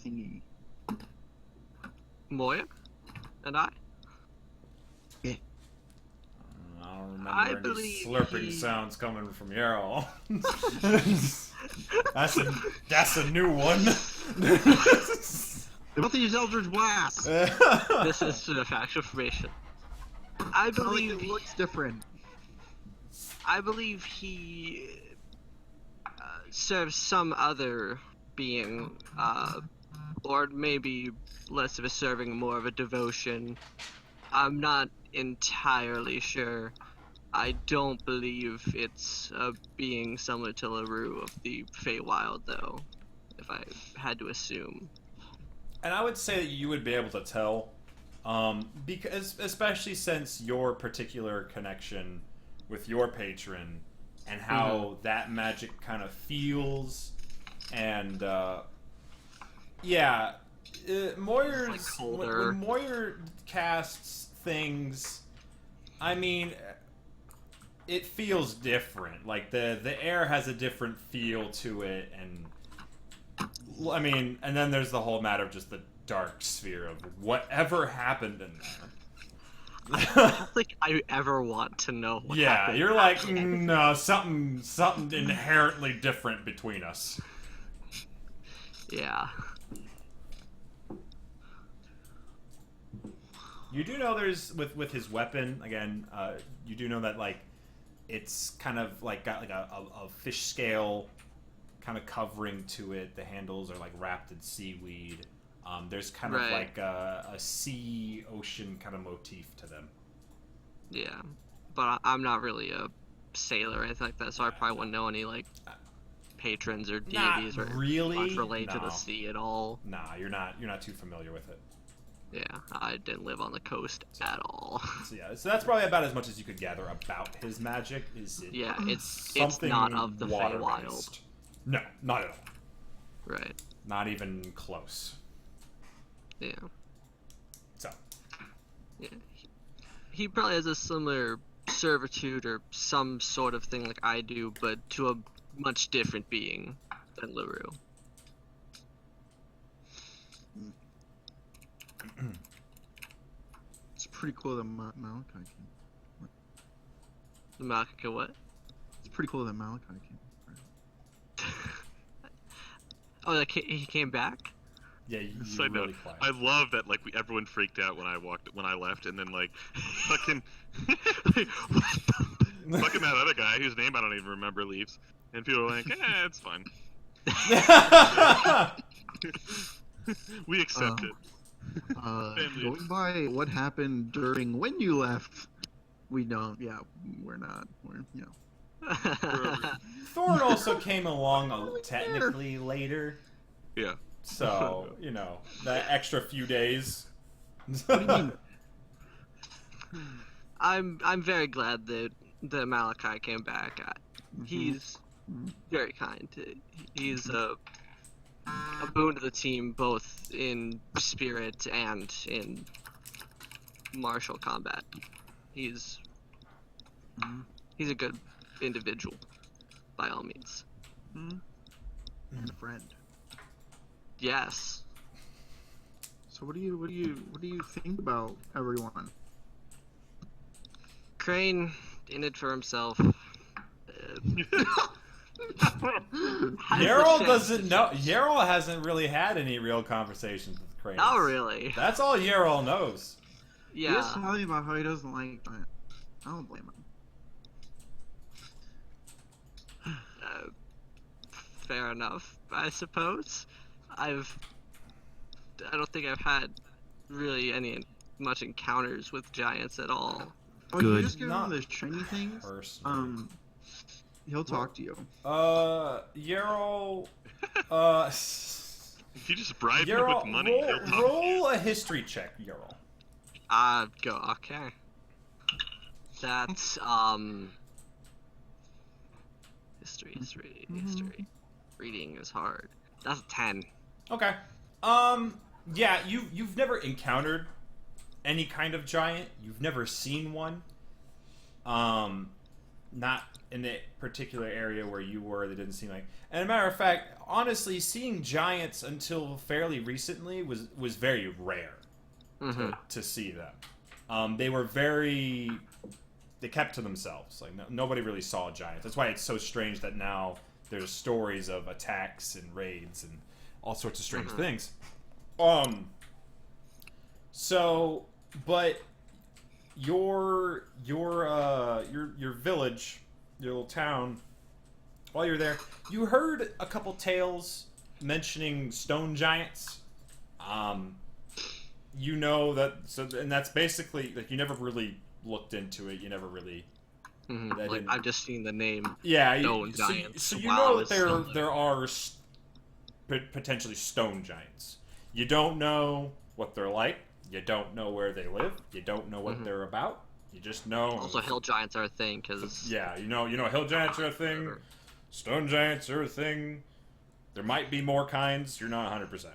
thingy. Moya and I. I don't remember I any believe slurping he- sounds coming from Yarol. That's a new one. They both use Eldritch Blast. This is sort of factual information. I It's not like believe it looks different. I believe he serves some other being, or maybe less of a serving, more of a devotion. I'm not entirely sure. I don't believe it's a being similar to LaRue of the Feywild, though, if I had to assume. And I would say that you would be able to tell, because especially since your particular connection with your patron and how that magic kind of feels, and yeah, Moyer's It's, like, colder. when Moyer casts things, I mean, it feels different. Like the air has a different feel to it, and I mean, and then there's the whole matter of just the dark sphere of whatever happened in there. I don't think I ever want to know. What Yeah, happened. you're like, no, something inherently different between us. Yeah. You do know there's with his weapon again. You do know that like it's kind of like got like a fish scale kind of covering to it. The handles are like wrapped in seaweed. There's kind of Right. like a sea ocean kind of motif to them. Yeah, but I'm not really a sailor or anything like that, so I probably wouldn't know any like patrons or Not deities or really. much related to No. the sea at all. Nah, you're not too familiar with it. Yeah, I didn't live on the coast at all. So yeah, so that's probably about as much as you could gather about his magic. Is it Yeah, it's something not of the Feywild. water-based? No, not at all. Right. Not even close. Yeah. So, Yeah. He probably has a similar servitude or some sort of thing like I do, but to a much different being than LaRue. It's pretty cool that Malachi came. The Malika what? It's pretty cool that Malachi came. Oh, like he came back? yeah, you Side really note, quiet. I love that like everyone freaked out when I left, and then like fucking fucking that other guy whose name I don't even remember leaves, and people were like, it's fine. We accept it. Family. Going by what happened during when you left, we don't. Yeah, we're not. We're Thorn also came along technically later, Yeah. so you know that extra few days. What do you mean? I'm very glad that Malachi came back. He's very kind. He's a boon to the team, both in spirit and in martial combat. He's a good individual, by all means. And a friend. Yes. So what do you think about everyone? Crane in it for himself. Yarrow doesn't know. Yarrow hasn't really had any real conversations with Crane. Not really. That's all Yarrow knows. He was Yeah. telling me about how he doesn't like Giant. I don't blame him. Fair enough, I suppose. I don't think I've had really much encounters with giants at all. Oh, Good. you just give Not him those shiny things. Personally. He'll talk to you. Yarrow. If you just bribe him Yarrow, with money, he'll talk to you. roll a history check, Yarrow. Go, okay. That's, history. Reading is hard. That's a 10. Okay. Yeah, you've never encountered any kind of giant. You've never seen one. Not in the particular area where you were. That didn't seem like. And a matter of fact, honestly, seeing giants until fairly recently was very rare to see them. They were very. They kept to themselves. Like nobody really saw giants. That's why it's so strange that now there's stories of attacks and raids and all sorts of strange things. So, but your village, your little town, while you're there, you heard a couple tales mentioning stone giants. You know that, and that's basically like you never really looked into it. You never really. That Like, didn't- I've just seen the name. Yeah, Stone so, giants. so you Wow, know that it's there so- there are potentially stone giants. You don't know what they're like. You don't know where they live. You don't know what they're about. You just know. Also, hill giants are a thing, because... Yeah, you know, hill giants are a thing. Stone giants are a thing. There might be more kinds. You're not 100%.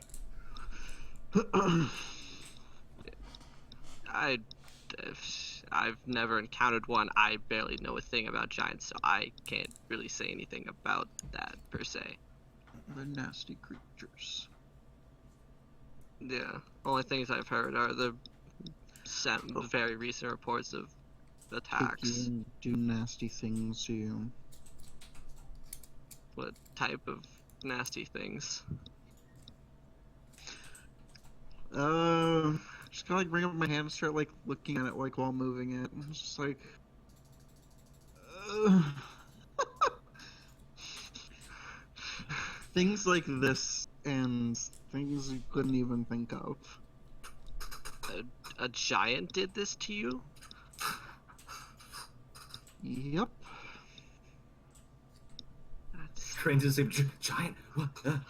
I've never encountered one. I barely know a thing about giants, so I can't really say anything about that per se. They're nasty creatures. Yeah, only things I've heard are the very recent reports of They attacks. do nasty things to you. What type of nasty things? Just kind of like bring up my hand and start like looking at it like while moving it. I'm just like, things like this and things you couldn't even think of. A giant did this to you? Yep. That's... Trained to the same giant. What?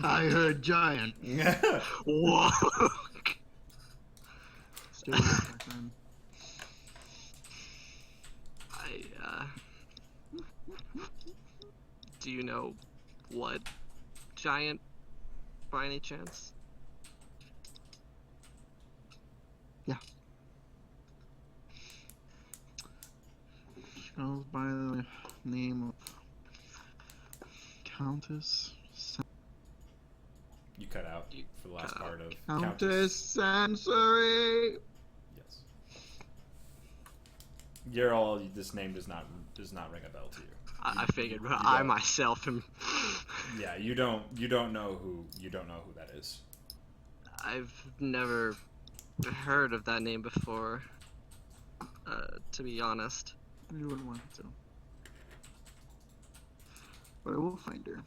I heard giant. Whoa! Stay with my friend. Do you know what giant, by any chance? Yeah. She goes by the name of Countess. You cut out for the last cut out. part of Countess Sensory. Yes. You're all. This name does not ring a bell to you. I figured, but you I don't. myself am. Yeah, you don't know who that is. I've never heard of that name before. To be honest. You wouldn't want to. But I will find her.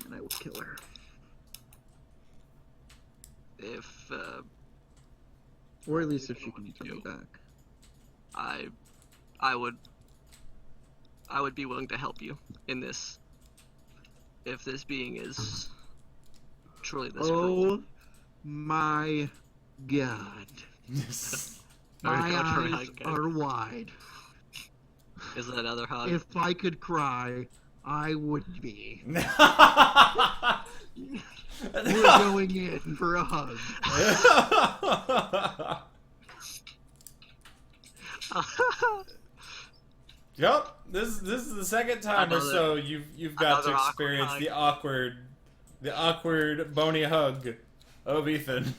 And I will kill her. If Or at least if she can turn me back. I would be willing to help you in this. If this being is truly this cruel. Oh my god. Are My you going for a eyes hug? are wide. Is it another hug? If I could cry, I would be. We're going in for a hug. Yep. This is the second time or so you've got to another awkward experience hug. the awkward bony hug of Ethan.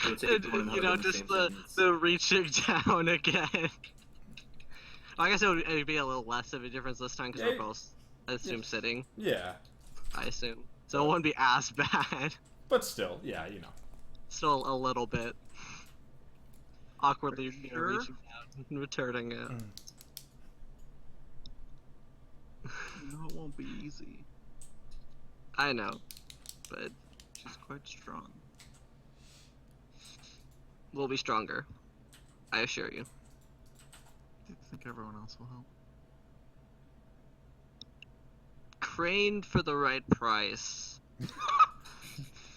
You know, just the reaching down again. I guess it'd be a little less of a difference this time because Yeah. we're both, I assume, sitting. Yeah, I assume. So it wouldn't be as bad. but still, yeah, you know. Still a little bit. Awkwardly Sure? reaching down and returning it. No, it won't be easy. I know, but She's quite strong. we'll be stronger. I assure you. I think everyone else will help. Crane for the right price.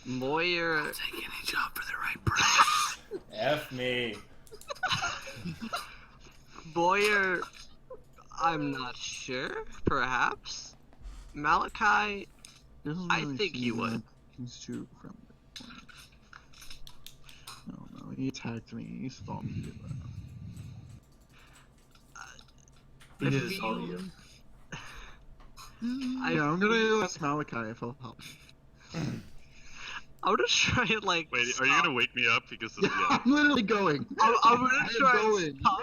Moyer. Take any job for the right price. F me. Boyer, I'm not sure. Perhaps. Malachi, Doesn't I really think seem you would. like he's too friendly. I don't know. He attacked me. He saw me do that. He I did feel- assault you. Yeah, I'm gonna ask Malachi if he'll help. I'm gonna try and like. Wait, are you stop- gonna wake me up because this? Yeah, Yeah. I'm literally going. I'm gonna I'm try and going. stop.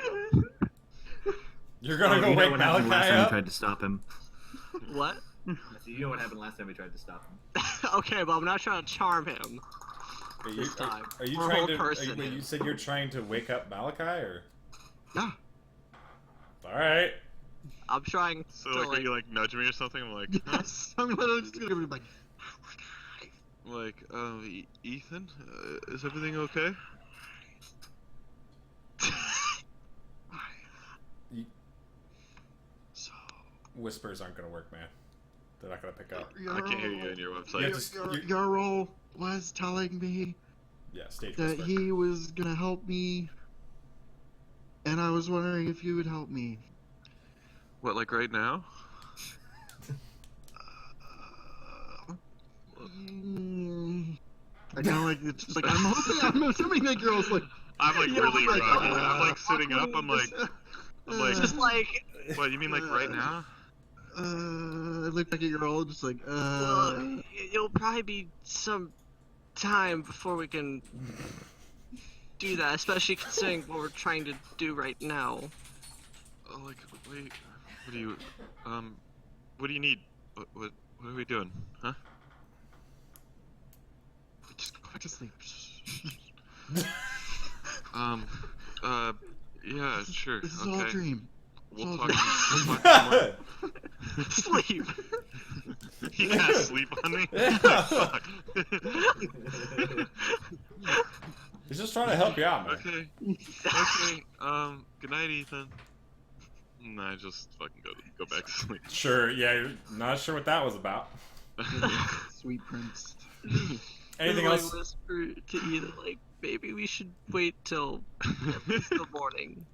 You're gonna Oh, go you know wake what happened last Malachi time we up? tried to stop him. What? You know what happened last time we tried to stop him. Okay, but I'm not trying to charm him. Are you, This time. are you We're a trying whole to? person. Wait, you said you're trying to wake up Malachi, or? Yeah. All right. I'm trying So to like, like. are you like nudge me or something? I'm like, huh? Yes. I'm literally just gonna be like. Like, Ethan, is everything okay? So. Whispers aren't gonna work, man. They're not gonna pick up. I can't hear you on your website. Yeah, just- you- Jarl was telling me Yeah, stage that whisper. he was gonna help me, and I was wondering if you would help me. What, like right now? I kind of like it's just like I'm assuming that girl's like I'm like yeah, really I'm like, groggy. I'm like sitting up. I'm like, Just like, what? You mean like right now? I look back at your all just like well, it'll probably be some time before we can do that, especially considering what we're trying to do right now. Oh, like, wait. What do you need? What are we doing? Huh? just go back to sleep. Yeah, sure. This is Okay. all a dream. We'll all talk. dream. We'll talk tomorrow. Sleep. You can't sleep on me. Yeah. Fuck. He's just trying to help you out, man. Okay. Okay. Good night, Ethan. Nah, just fucking go back to sleep. Sure, yeah, you're not sure what that was about. Sweet prince. Anything Like, else? whisper to Ethan, like, maybe we should wait till at least the morning.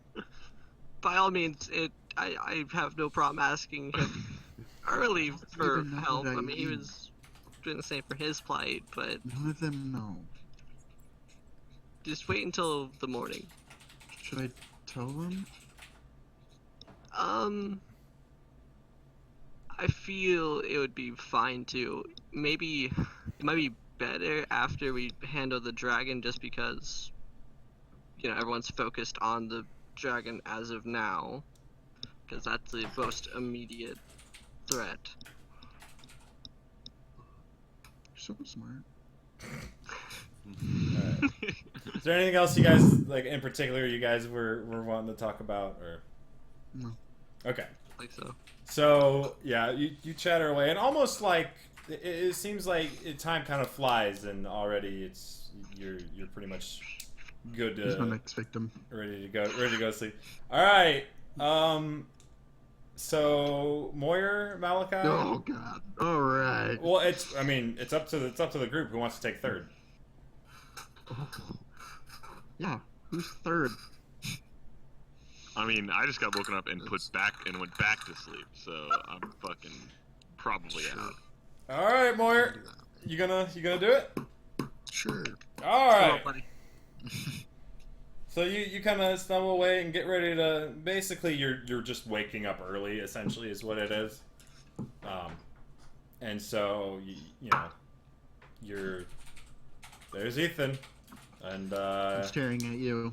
By all means, I have no problem asking him early for Even now help. that I mean, he you- was doing the same for his plight, but None of them know. just wait until the morning. Should I tell them? I feel it would be fine to. Maybe it might be better after we handle the dragon, just because, you know, everyone's focused on the dragon as of now, because that's the most immediate threat. You're so smart. Alright. Is there anything else you guys, like, in particular, you guys were wanting to talk about, or? No. Okay. Like so. So, yeah, you chatter away, and almost like, it seems like time kind of flies, and already you're pretty much good Here's my to, next victim. ready to go to sleep. Alright, so, Moyer, Malachi? Oh god. Alright. Well, it's up to the group who wants to take third. Yeah. Who's third? I mean, I just got woken up and went back to sleep, so I'm fucking probably out. Alright, Moyer, Do that. you gonna do it? Sure. Alright. buddy. So you kind of stumble away and get ready to. Basically, you're just waking up early. Essentially, is what it is. And so there's Ethan, and I'm staring at you.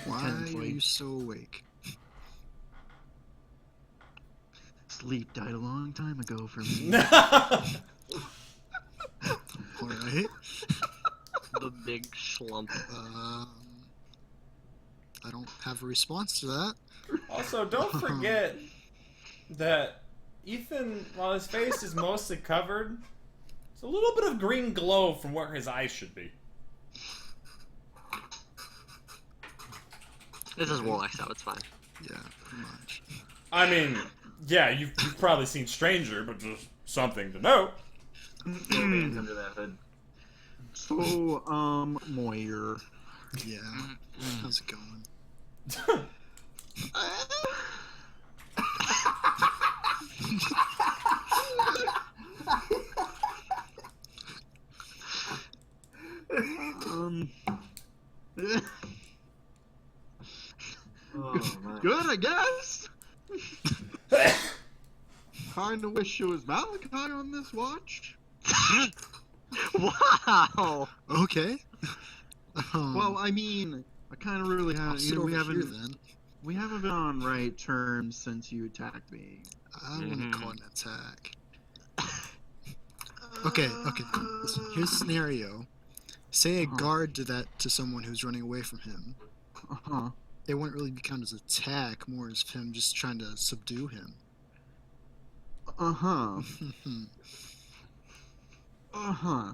Why are Intensely. you so awake? Sleep died a long time ago for me. Alright. The big schlump. I don't have a response to that. Also, don't forget that Ethan, while his face is mostly covered, there's a little bit of green glow from where his eyes should be. This is Warlock, so it's fine. Yeah, pretty much. I mean, yeah, you've probably seen Stranger, but just something to note. No bands under that hood. So, Moyer. Yeah. How's it going? Oh my. Good, I guess. Kinda wish it was Malachi on this watch. Wow! Okay. Well, I mean, I kind of really I'll haven't. sit You know, over here then. we haven't been on right terms since you attacked me. I wouldn't call it an attack. Okay. Listen, here's a scenario. Say a Uh-huh. guard did that to someone who's running away from him. Uh huh. It wouldn't really be counted as an attack, more as him just trying to subdue him. Uh huh. Uh huh.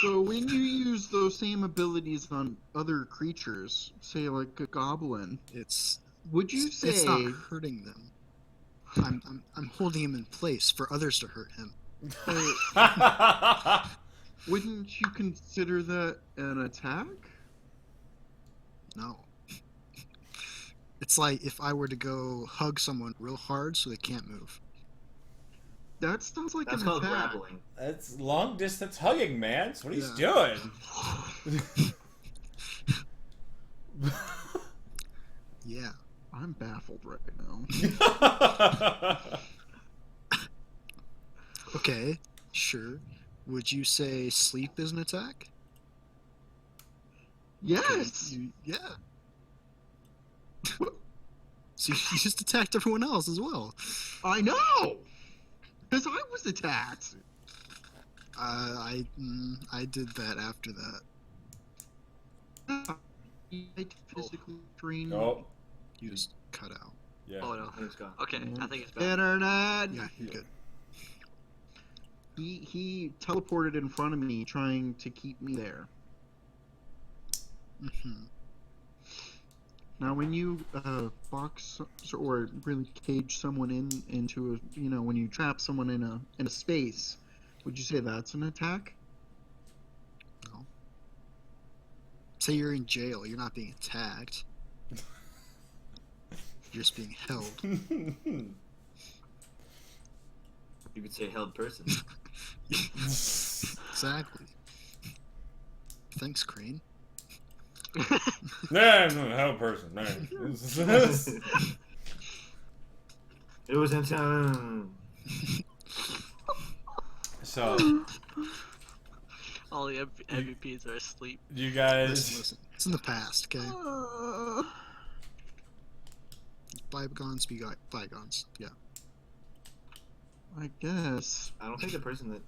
So when you use those same abilities on other creatures, say like a goblin, It's would you say it's not hurting them. I'm holding him in place for others to hurt him. wouldn't you consider that an attack? No. It's like if I were to go hug someone real hard so they can't move. That sounds like That's an called attack. grappling. That's long distance hugging, man. That's what he's Yeah. doing. Yeah. I'm baffled right now. Okay. Sure. Would you say sleep is an attack? 'Cause Yes. yeah. So you just attacked everyone else as well. I know. Because I was attacked. I did that after that. I physically trained. Oh, You just cut out. yeah. Oh no. It's gone. Okay, I think it's back. Internet. Yeah, you're good. He teleported in front of me, trying to keep me there. Hmm. Now, when you box or really cage someone into a, when you trap someone in a space, would you say that's an attack? No. Say you're in jail. You're not being attacked. You're just being held. You could say held person. Exactly. Thanks, Crane. Nah, I'm not a hell person. Nah. It was in town. So, All the MVPs are asleep. you guys. Listen. It's in the past, okay? Bygones be bygones. Yeah. I guess. I don't think the person that.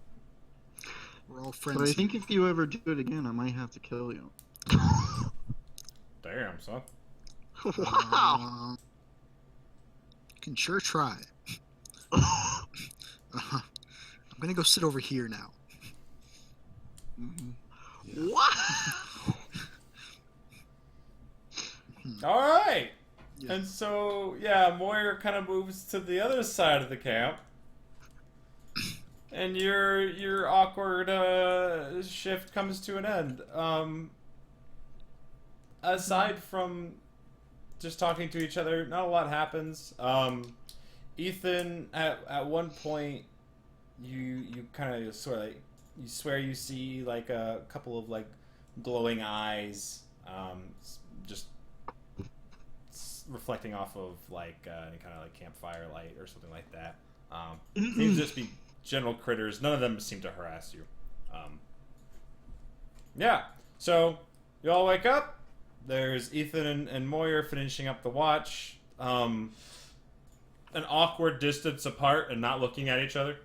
We're all But friends. I think if you ever do it again, I might have to kill you. Damn, son. Wow. You can sure try. I'm gonna go sit over here now. What? All right. Yeah. And so, yeah, Moyer kind of moves to the other side of the camp. And your awkward shift comes to an end. Aside from just talking to each other, not a lot happens. Ethan, at one point, you kind of sort of you swear you see like a couple of like glowing eyes, just reflecting off of like any kind of like campfire light or something like that. Seems to just be general critters. None of them seem to harass you. Yeah. So you all wake up. There's Ethan and Moyer finishing up the watch. An awkward distance apart and not looking at each other.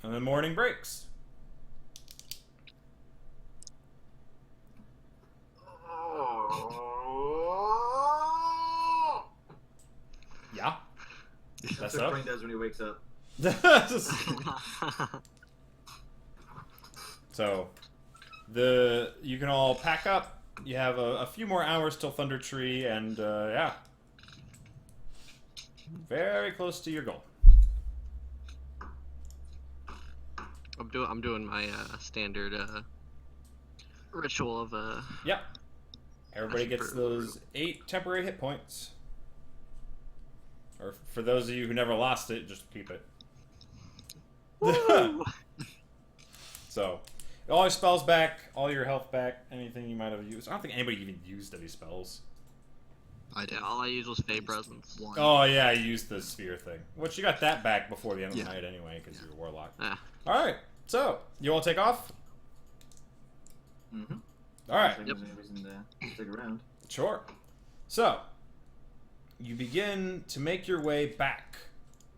And the morning breaks. Yeah. That's That's what up. Frank does when he wakes up. So, you can all pack up. You have a few more hours till Thunder Tree, and yeah, very close to your goal. I'm doing my standard ritual of Yep. Everybody Actually, gets for- those 8 temporary hit points. Or for those of you who never lost it, just keep it. Woo! So, all your spells back, all your health back, anything you might have used. I don't think anybody even used any spells. I did. Yeah, all I used was Fey Presence. One. Oh yeah, you used the sphere thing. Which you got that back before the end of Yeah. the night anyway, because you're a warlock. Ah. Alright, so, you all take off? Mm-hmm. Alright. There's any reason to stick around. Sure. So, you begin to make your way back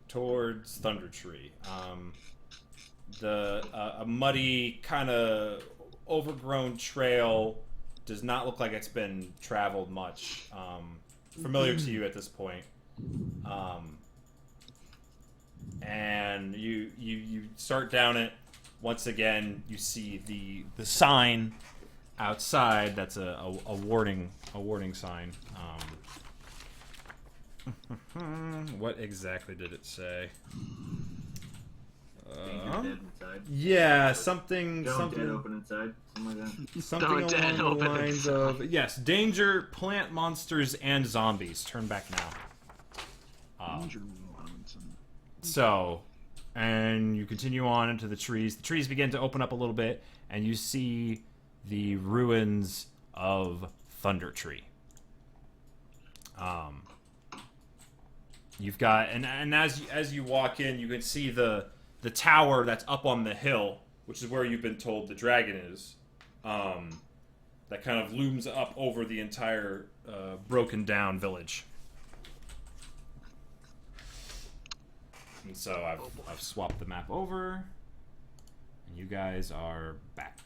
towards Thunder Tree. A muddy, kind of overgrown trail does not look like it's been traveled much. Familiar to you at this point. And you start down it. Once again, you see the sign outside. That's a warning sign. What exactly did it say? Danger dead inside. Yeah, something Don't something dead open inside. Something like that. something Don't dead along the open lines inside. of yes, danger, plant monsters, and zombies. Turn back now. Danger Robinson. So, and you continue on into the trees. The trees begin to open up a little bit, and you see the ruins of Thunder Tree. You've got and as you walk in, you can see the tower that's up on the hill, which is where you've been told the dragon is. That kind of looms up over the entire broken down village. And so I've swapped the map over, and you guys are back.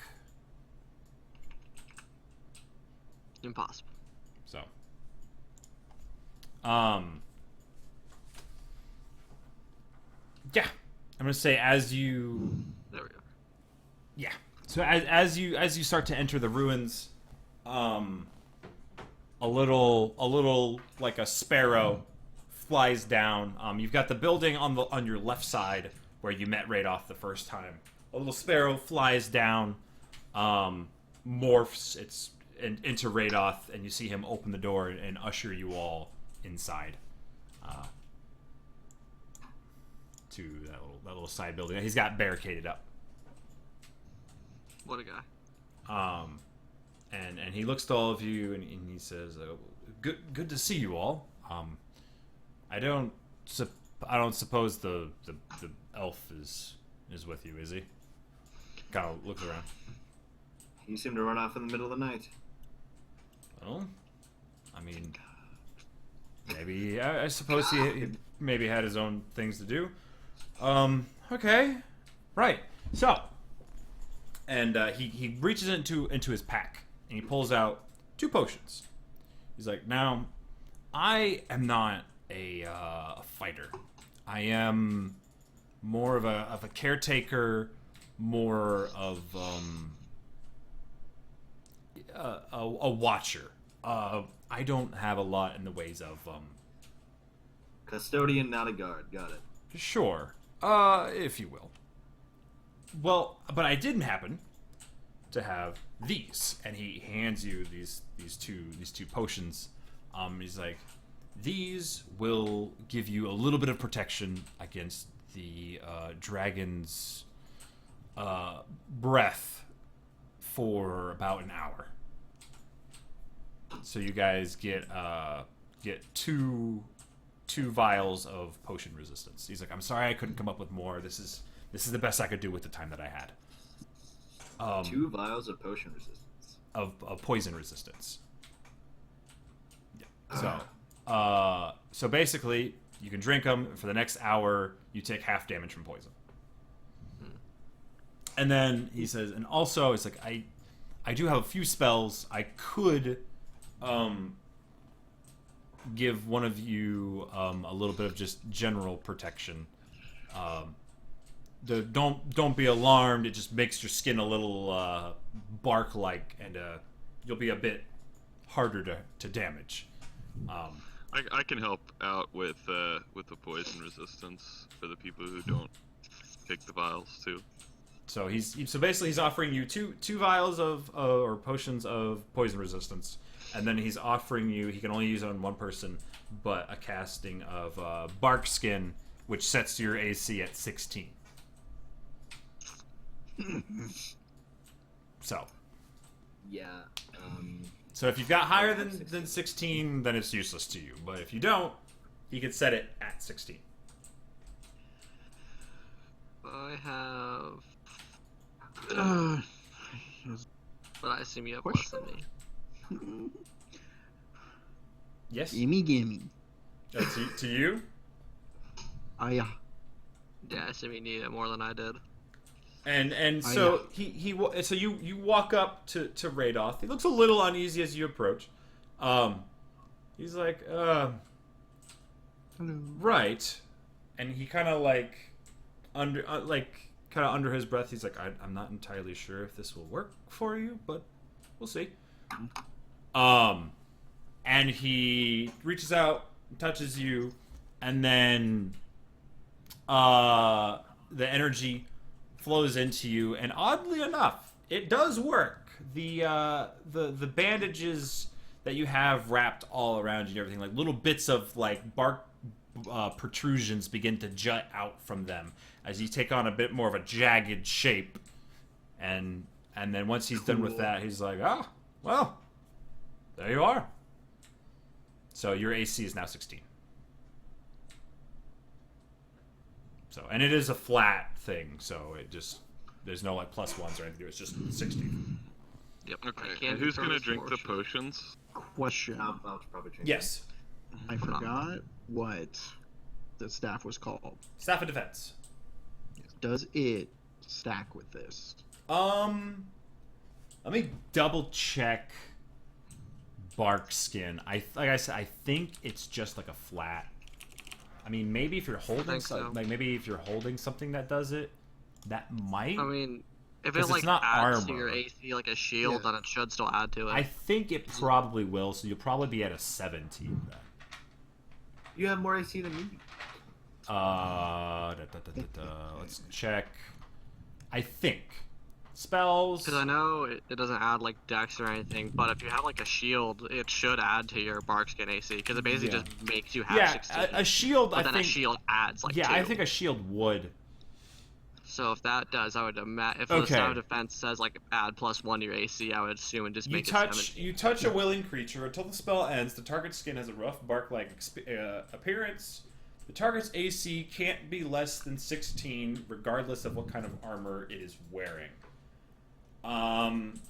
Impossible. So, yeah, I'm gonna say as you, There we go. yeah. So as you start to enter the ruins, a little like a sparrow flies down. You've got the building on your left side where you met Radoff the first time. A little sparrow flies down, morphs into Radoff, and you see him open the door and usher you all inside to that little side building. He's got barricaded up. What a guy. And he looks to all of you and he says, "Good to see you all. I don't suppose the elf is with you, is he?" Kind of looks around. You seem to run off in the middle of the night. Well, I mean, maybe I suppose he maybe had his own things to do. Okay, right. So, and he reaches into his pack and he pulls out 2 potions. He's like, "Now, I am not a fighter. I am more of a caretaker, more of a watcher. I don't have a lot in the ways of Custodian, not a guard. Got it. sure, if you will. Well, but I didn't happen to have these." And he hands you these two potions. He's like, "These will give you a little bit of protection against the dragon's breath for about an hour." So you guys get two vials of potion resistance. He's like, "I'm sorry I couldn't come up with more. This is the best I could do with the time that I had." 2 vials of potion resistance. Of poison resistance. Yeah. So basically, you can drink them for the next hour. You take half damage from poison. And then he says, and also it's like I do have a few spells. I could give one of you a little bit of just general protection. Don't be alarmed. It just makes your skin a little bark-like, and you'll be a bit harder to damage. I can help out with the poison resistance for the people who don't take the vials too. So basically he's offering you two vials of or potions of poison resistance, and then he's offering you, he can only use it on one person, but a casting of bark skin, which sets your AC at 16. So. Yeah. So if you've got higher than 16, then it's useless to you. But if you don't, he can set it at 16. I have. But I assume you have less than me. Yes? Gimme, gimme. To you? Yeah. Yeah, I assume you need it more than I did. And so so you walk up to Radoff. He looks a little uneasy as you approach. He's like, Hello. right, and he kind of like under his breath, he's like, I'm not entirely sure if this will work for you, but we'll see. And he reaches out, touches you, and then the energy flows into you, and oddly enough, it does work. The bandages that you have wrapped all around you and everything, like little bits of like bark protrusions begin to jut out from them as you take on a bit more of a jagged shape. And then once he's done with that, he's like, "Ah, well, there you are." So your AC is now 16. So, and it is a flat thing, so it just, there's no like plus ones or anything. It's just 16. Yep. Okay. I can't And who's do gonna first drink the portion. potions? Question. I'll probably drink. Yes. I forgot what the staff was called. Staff of Defense. Does it stack with this? Let me double check bark skin. Like I said, I think it's just like a flat. I mean, maybe if you're holding think so. like maybe if you're holding something that does it, that might. I mean, if 'Cause it like it's not adds to armor. your AC like a shield, Yeah. then it should still add to it. I think it probably will. So you'll probably be at a 17 then. You have more AC than me. Let's check. I think spells. Because I know it doesn't add like dex or anything, but if you have like a shield, it should add to your bark skin AC because it basically Yeah. just makes you have Yeah, 16. a shield. but I then think. a shield adds like Yeah, 2. I think a shield would. So if that does, I would imagine if Okay. the staff of defense says like add +1 to your AC, I would assume and just You make it touch 17. you touch a willing creature until the spell ends. The target's skin has a rough bark-like appearance. The target's AC can't be less than 16, regardless of what kind of armor it is wearing.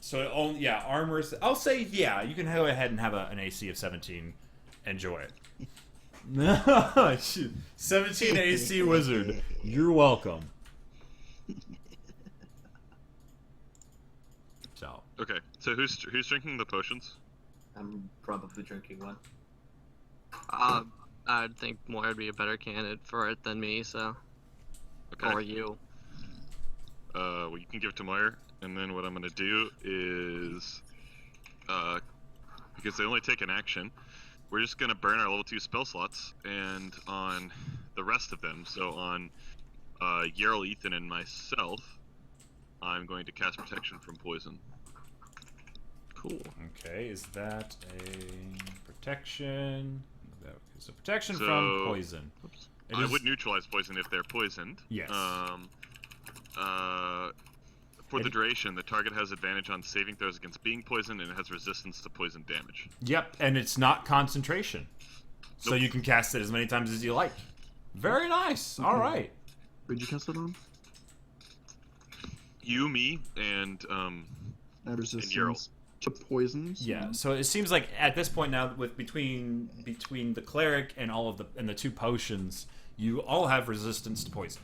So it only, yeah, armors. I'll say yeah. You can go ahead and have an AC of 17. Enjoy it. No, 17 AC wizard. You're welcome. So. Okay. So who's drinking the potions? I'm probably drinking one. I'd think Moira would be a better candidate for it than me, so Okay. or you. Well, you can give it to Meyer, and then what I'm gonna do is, because they only take an action, we're just gonna burn our level 2 spell slots, and on the rest of them, so on Yerl, Ethan, and myself, I'm going to cast protection from poison. Cool. Okay, is that a protection? So protection So- from poison. Oops. It I is- would neutralize poison if they're poisoned. Yes. For the It- duration, the target has advantage on saving throws against being poisoned, and it has resistance to poison damage. Yep, and it's not concentration. So Nope. you can cast it as many times as you like. Very nice. All right. Where'd you cast it on? You, me, and Add resistance to poisons. Yeah. So it seems like at this point now, with between the cleric and all of the 2 potions, you all have resistance to poison.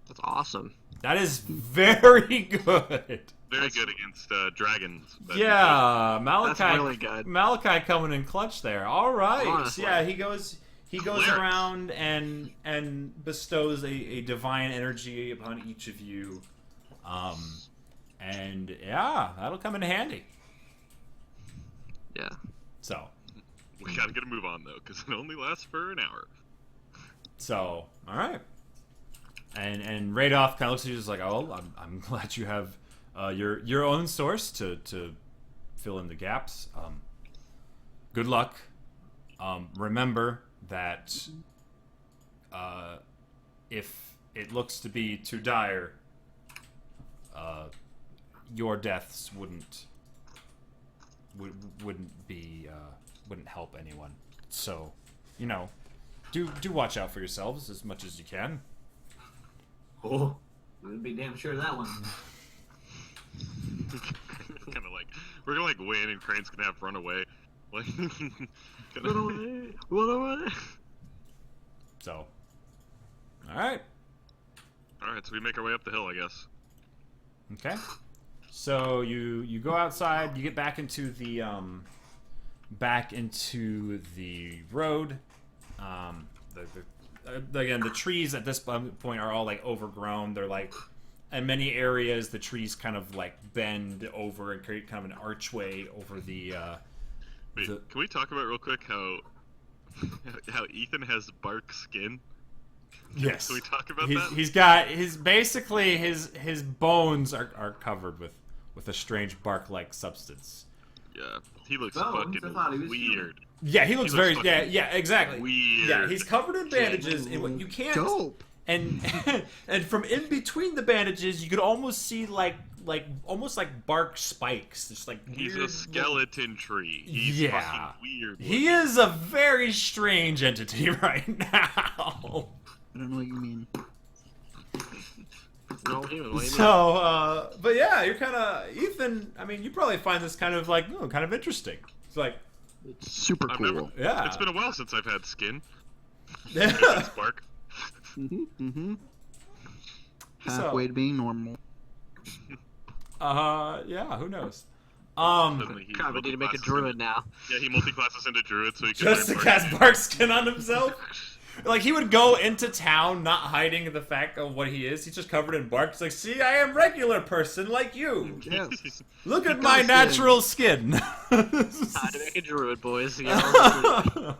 That's awesome. That is very good. very good against dragons. That'd be Yeah, Malachi. That's really good. Malachi coming in clutch there. All right. Honestly. So yeah, he goes Clerics. around and bestows a divine energy upon each of you. And yeah, that'll come in handy. Yeah. So, good. We gotta get a move on though, because it only lasts for an hour. all right. And Radoff kind of looks at you just like, oh, I'm glad you have your own source to fill in the gaps. Good luck. Remember that if it looks to be too dire, your deaths wouldn't help anyone. So, do watch out for yourselves as much as you can. Oh, we'd be damn sure of that one. Kind of like we're gonna like win, and Crane's gonna have run away. Like, Run away! Run away! So, all right. all right, so we make our way up the hill, I guess. Okay. So you go outside, you get back into the road. Again, the trees at this point are all like overgrown. They're like, in many areas, the trees kind of like bend over and create kind of an archway over the. Wait, The- can we talk about real quick how Ethan has bark skin? Yes. Can we talk about He's, that? he's got basically his bones are covered with a strange bark-like substance. Yeah, he looks Bones? fucking I thought he was weird. Yeah, he looks looks very fucking exactly. weird. Yeah, he's covered in bandages, and what you can't Dope. and and from in between the bandages, you could almost see almost like bark spikes. Just like He's weird a skeleton tree. He's Yeah. fucking weird. He is a very strange entity right now. I don't know what you mean. No human. What do you So, but yeah, you're kind of Ethan. I mean, you probably find this kind of like kind of interesting. It's like, It's super I've cool. never- yeah, It's been a while since I've had skin. yeah. Spark. Mm-hmm. So- Halfway to being normal. Yeah. Who knows? Suddenly he mean? God, we need to make a multiclasses druid into- now. Yeah, he multiclasses into druid so he can Just to learn cast bark. bark skin on himself. Like he would go into town, not hiding the fact of what he is. He's just covered in bark. He's like, "See, I am regular person like you. Yes. Look at He my does natural skin." Time to make a druid, boys. You know?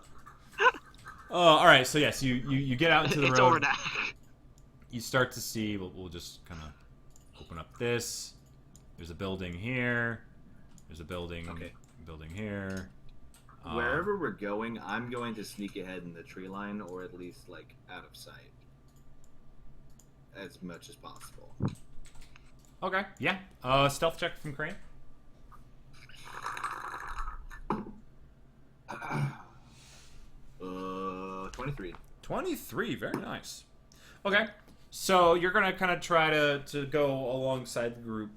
Oh, all right. So yes, you get out into the it's road. Ordak. You start to see. We'll just kind of open up this. There's a building here. There's a building. Okay. Building here. Wherever we're going, I'm going to sneak ahead in the tree line, or at least like out of sight, as much as possible. Okay. Yeah. Stealth check from Crane. 23. 23, very nice. Okay, so you're gonna kind of try to go alongside the group,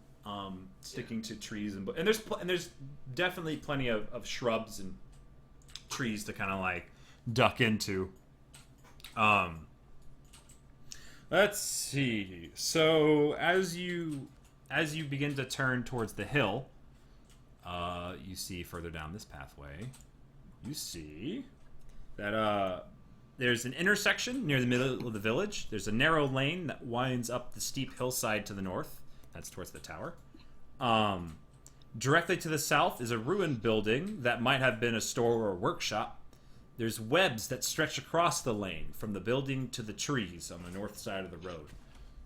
sticking to trees and there's definitely plenty of shrubs and trees to kind of like duck into. Let's see. So as you begin to turn towards the hill, you see further down this pathway, you see that there's an intersection near the middle of the village. There's a narrow lane that winds up the steep hillside to the north. That's towards the tower. Directly to the south is a ruined building that might have been a store or a workshop. There's webs that stretch across the lane from the building to the trees on the north side of the road.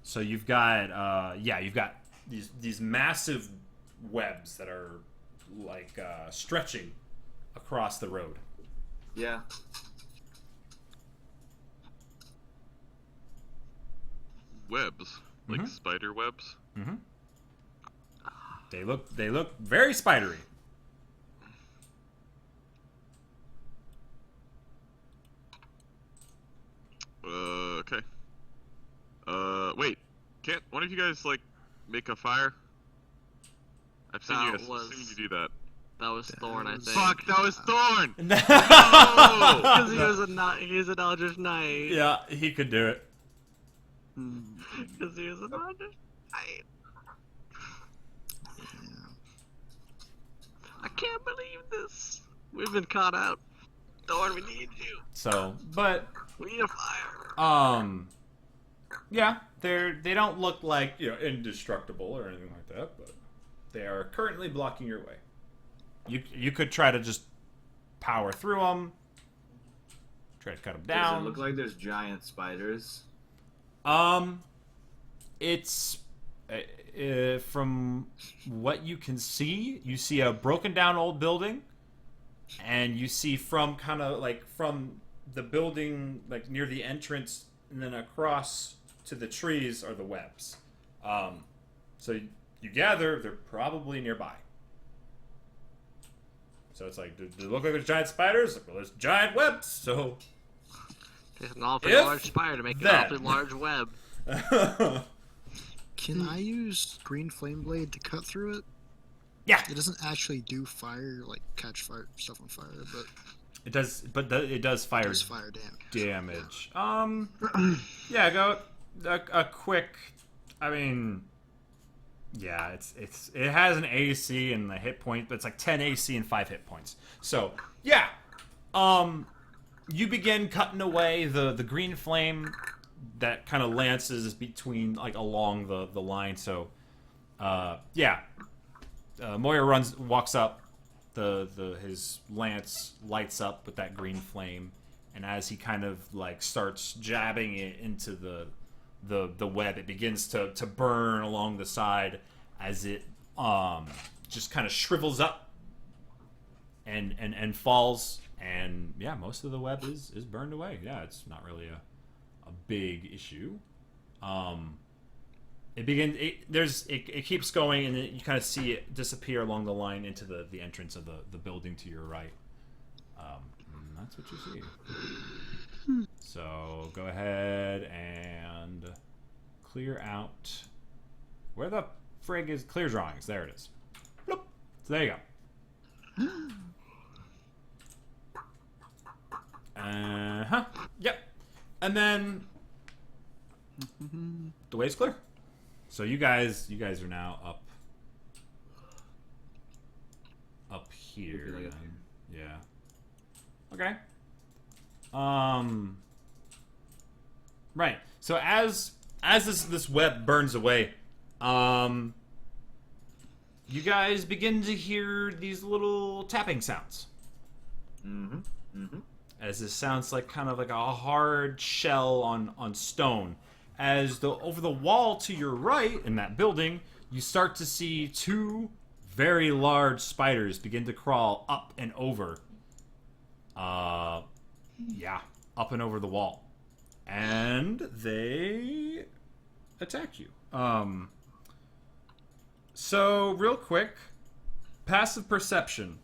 So you've got, you've got these massive webs that are like stretching across the road. Yeah. Webs. Like spider webs. Mm-hmm. They look very spidery. Okay. Wait. Can't one of you guys like make a fire? I've seen you That guys. was- I've seen you do that. That was Thorn, I think. Fuck, that was Thorn. Because he was he's an Eldritch Knight. Yeah, he could do it. Because he was an Eldritch Knight. I can't believe this. We've been caught out. Thorn, we need you. So, but We need a fire. yeah, they don't look like indestructible or anything like that, but they are currently blocking your way. You could try to just power through them, try to cut them Does down. it look like there's giant spiders? It's from what you can see, you see a broken down old building, and you see from kind of like from the building like near the entrance and then across to the trees are the webs. So you gather they're probably nearby. So it's like, do they look like there's giant spiders? Well, there's giant webs, so It's an awfully If large spider to make an then. awfully large web. Can I use green flame blade to cut through it? Yeah. It doesn't actually do fire, like catch fire stuff on fire, but It does, but it does fire it does fire damage. damage. Yeah, go a quick. I mean, yeah, it has an AC and a hit point, but it's like 10 AC and 5 hit points. So yeah, you begin cutting away the green flame that kind of lances between like along the line. So Moya walks up. His lance lights up with that green flame, and as he kind of like starts jabbing it into the web, it begins to burn along the side as it just kind of shrivels up and falls. And yeah, most of the web is burned away. Yeah, it's not really a big issue. It keeps going, and you kind of see it disappear along the line into the entrance of the building to your right. And that's what you see. So go ahead and clear out. Where the frig is clear drawings? There it is. Bloop. So there you go. Yep. And then the way's clear. So you guys are now up here. Like Yeah. Okay. Right. So as this web burns away, you guys begin to hear these little tapping sounds. As this sounds like kind of like a hard shell on stone. As over the wall to your right in that building, you start to see two very large spiders begin to crawl up and over. Up and over the wall. And they attack you. So real quick, passive perception.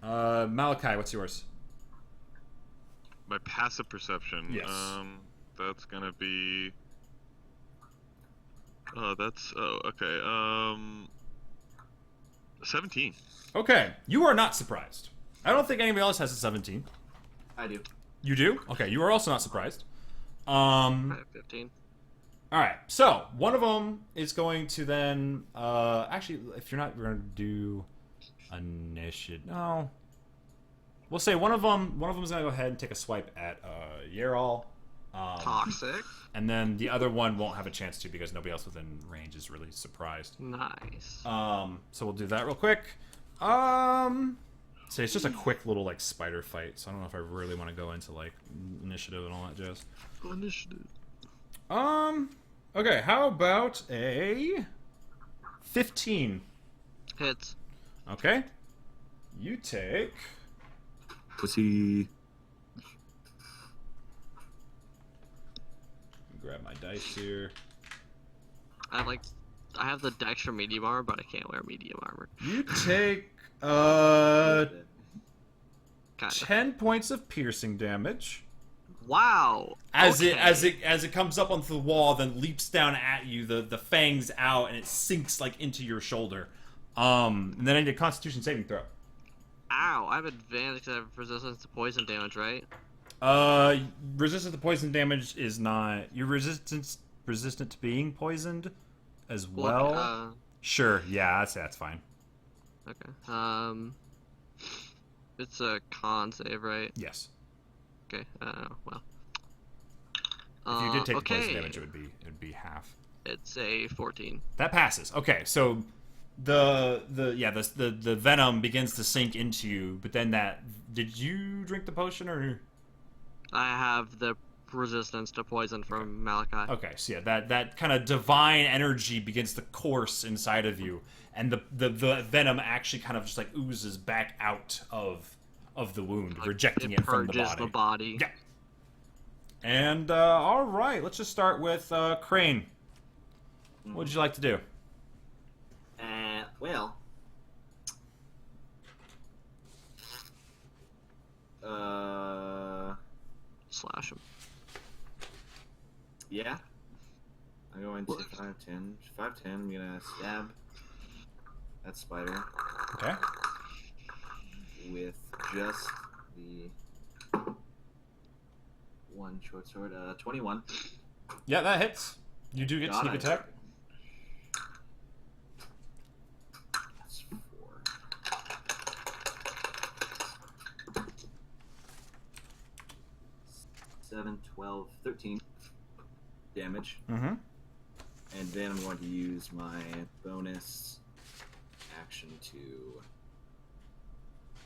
Malachi, what's yours? My passive perception. Yes. That's gonna be. Okay. 17. Okay, you are not surprised. I don't think anybody else has a 17. I do. You do? Okay, you are also not surprised. I have 15. Alright, so one of them is going to then actually, if you're not going to do initiative, no, we'll say one of them is going to go ahead and take a swipe at Yerol. Toxic. And then the other one won't have a chance to because nobody else within range is really surprised. Nice. So we'll do that real quick. So it's just a quick little like spider fight, so I don't know if I really want to go into like initiative and all that jazz. Initiative. Okay, how about a 15? Hits. Okay. You take Pussy. grab my dice here. I have the Dexter medium armor, but I can't wear medium armor. You take Kinda. 10 points of piercing damage. Wow. As okay. it comes up onto the wall, then leaps down at you, the fangs out, and it sinks like into your shoulder. And then I need a Constitution saving throw. Ow! I have advantage because I have resistance to poison damage, right? Resistance to poison damage is not. You're resistant to being poisoned, as well. Sure. Yeah, that's fine. Okay. It's a con save, right? Yes. Okay. Well. If you did take okay. the poison damage, it would be half. It's a 14. That passes. Okay, so the venom begins to sink into you, but then did you drink the potion or? I have the resistance to poison from Malachi. Okay, so yeah, that kind of divine energy begins to course inside of you, and the venom actually kind of just like oozes back out of the wound, Like, rejecting it from the purges body. the body. Yeah. And all right, let's just start with Crane. What would you like to do? Well. Slash him. Yeah. I'm going to 5'10". 5'10", I'm gonna stab that spider Okay. with just the one short sword. 21. Yeah, that hits. You do get God, sneak attack. That's 4. 7, 12, 13 damage. Mm-hmm. And then I'm going to use my bonus action to...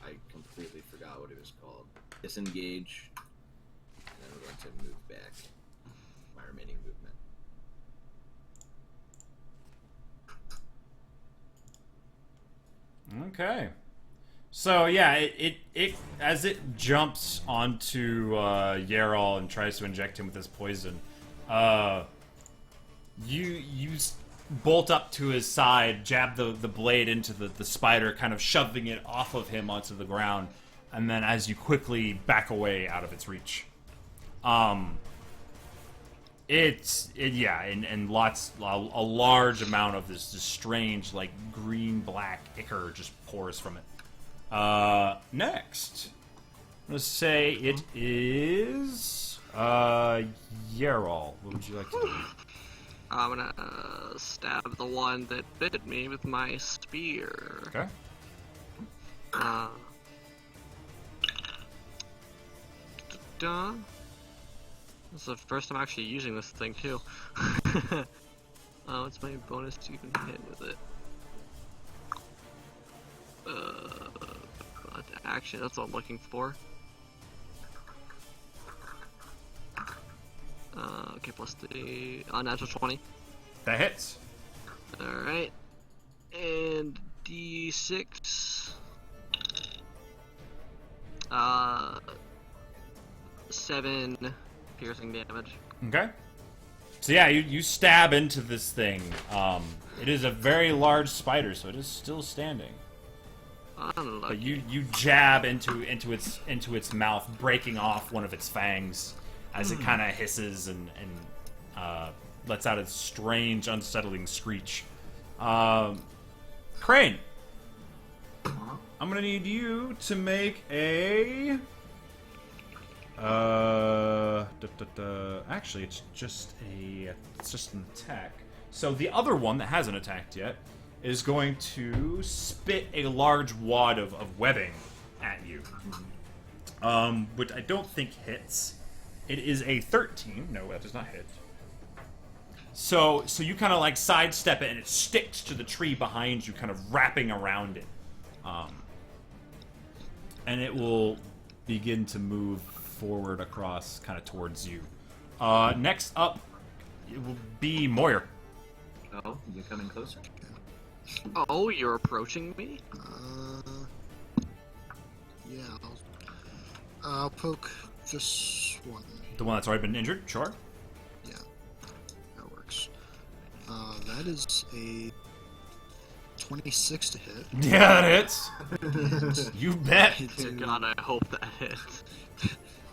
I completely forgot what it was called. Disengage I'm going to move back my remaining movement. Okay. So yeah, it as it jumps onto Yarol and tries to inject him with this poison, you bolt up to his side, jab the blade into the spider, kind of shoving it off of him onto the ground, and then as you quickly back away out of its reach. And lots a large amount of this strange like green black ichor just pours from it. Next, I'm gonna say it is Yarol. What would you like to do? I'm gonna stab the one that bit me with my spear. Okay. This is the first time actually using this thing too. What's my bonus to even hit with it? Action, that's what I'm looking for. Okay, plus the natural 20. That hits. Alright. And D6. 7 piercing damage. Okay. So yeah, you stab into this thing. It is a very large spider, so it is still standing. Unlucky. But you jab into its mouth, breaking off one of its fangs as it kind of hisses and lets out a strange, unsettling screech. Crane, I'm gonna need you to make a. Actually, it's just an attack. So the other one that hasn't attacked yet is going to spit a large wad of webbing at you. Which I don't think hits. It is a 13. No, that does not hit. So you kind of like sidestep it, and it sticks to the tree behind you, kind of wrapping around it. And it will begin to move forward across, kind of towards you. Next up, it will be Moyer. Oh, you're coming closer? Oh, you're approaching me? Yeah, I'll poke this one. The one that's already been injured, sure. Yeah, that works. That is a 26 to hit. Yeah, that hits. You bet. Dear God, I hope that hits.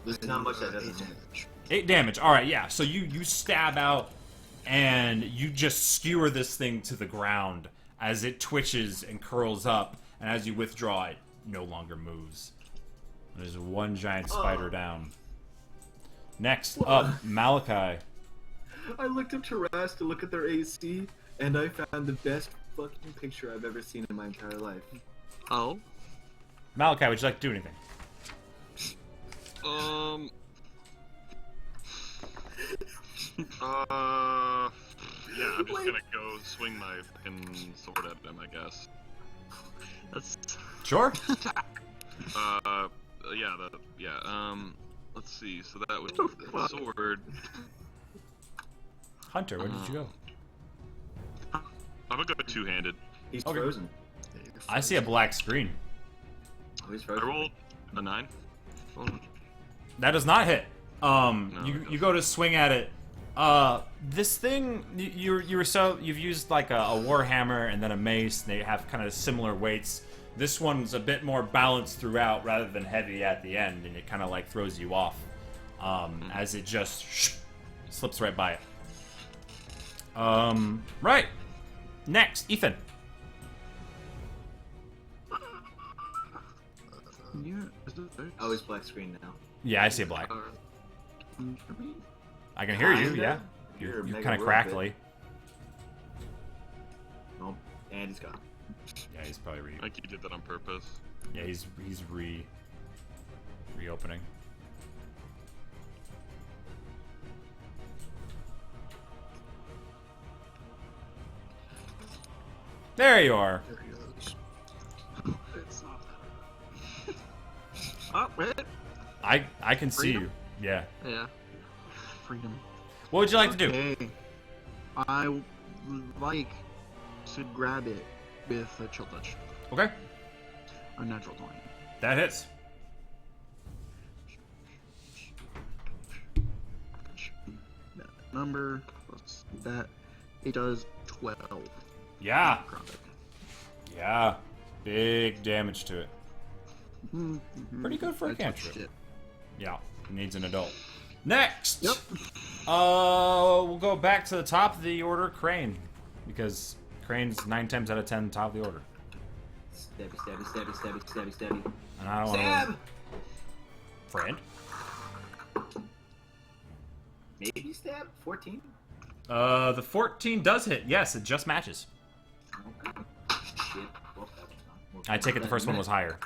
There's not much that doesn't 8 hit. damage. 8 damage. All right, yeah. So you stab out, and you just skewer this thing to the ground as it twitches and curls up, and as you withdraw, it no longer moves. There's one giant spider down. Next up, Malachi. I looked up Taras to look at their AC, and I found the best fucking picture I've ever seen in my entire life. Oh? Malachi, would you like to do anything? Yeah, I'm just gonna go swing my fucking sword at them, I guess. That's... Sure. Let's see, so that was the sword. Hunter, where did you go? I'm gonna go two-handed. He's Okay. frozen. Yeah, you're I see a black screen. Oh, he's I frozen. rolled a 9. That does not hit. No, You it go to swing at it. This thing you've used like a warhammer and then a mace. They have kind of similar weights. This one's a bit more balanced throughout rather than heavy at the end, and it kind of like throws you off as it just slips right by it. Right. Next, Ethan. Yeah, is it there? Oh, he's black screen now. Yeah, I see a black. Can you hear me? I can hear you. Kinda. Yeah, You're you're mega kind of robot. crackly. Oh, and he's gone. Yeah, he's probably I think you did that on purpose. Yeah, he's reopening. There you are. There he goes. It's not that. Oh, wait. I can see you. Yeah. Yeah. Freedom. What would you like to do? Okay. I would like to grab it with a chill touch. Okay. A natural 20. That hits. That number plus that. It does 12. Yeah. Necrotic. Yeah. Big damage to it. Mhm. Pretty good for a I touched cantrip. it. Yeah. It needs an adult. Next! Yep. We'll go back to the top of the order, Crane. Because Crane's 9 times out of 10 top of the order. Stabby, stabby, stabby, stabby, stabby, stabby. And I don't Stab! want to... Friend? Maybe stab? 14? The 14 does hit. Yes, it just matches. Okay. Shit. Well, that one's not. We'll I take it the first one was higher.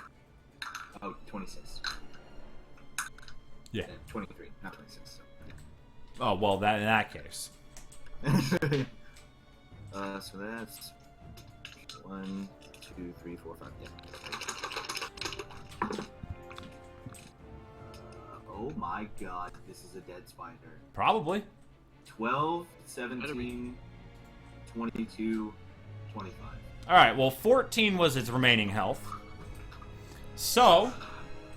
Oh, 26. Yeah. 23, not 26. So. Oh, well, that in that case. So that's 1, 2, 3, 4, 5. Yeah. Oh my god, this is a dead spider. Probably. 12, 17, 22, 25. Alright, well, 14 was its remaining health. So...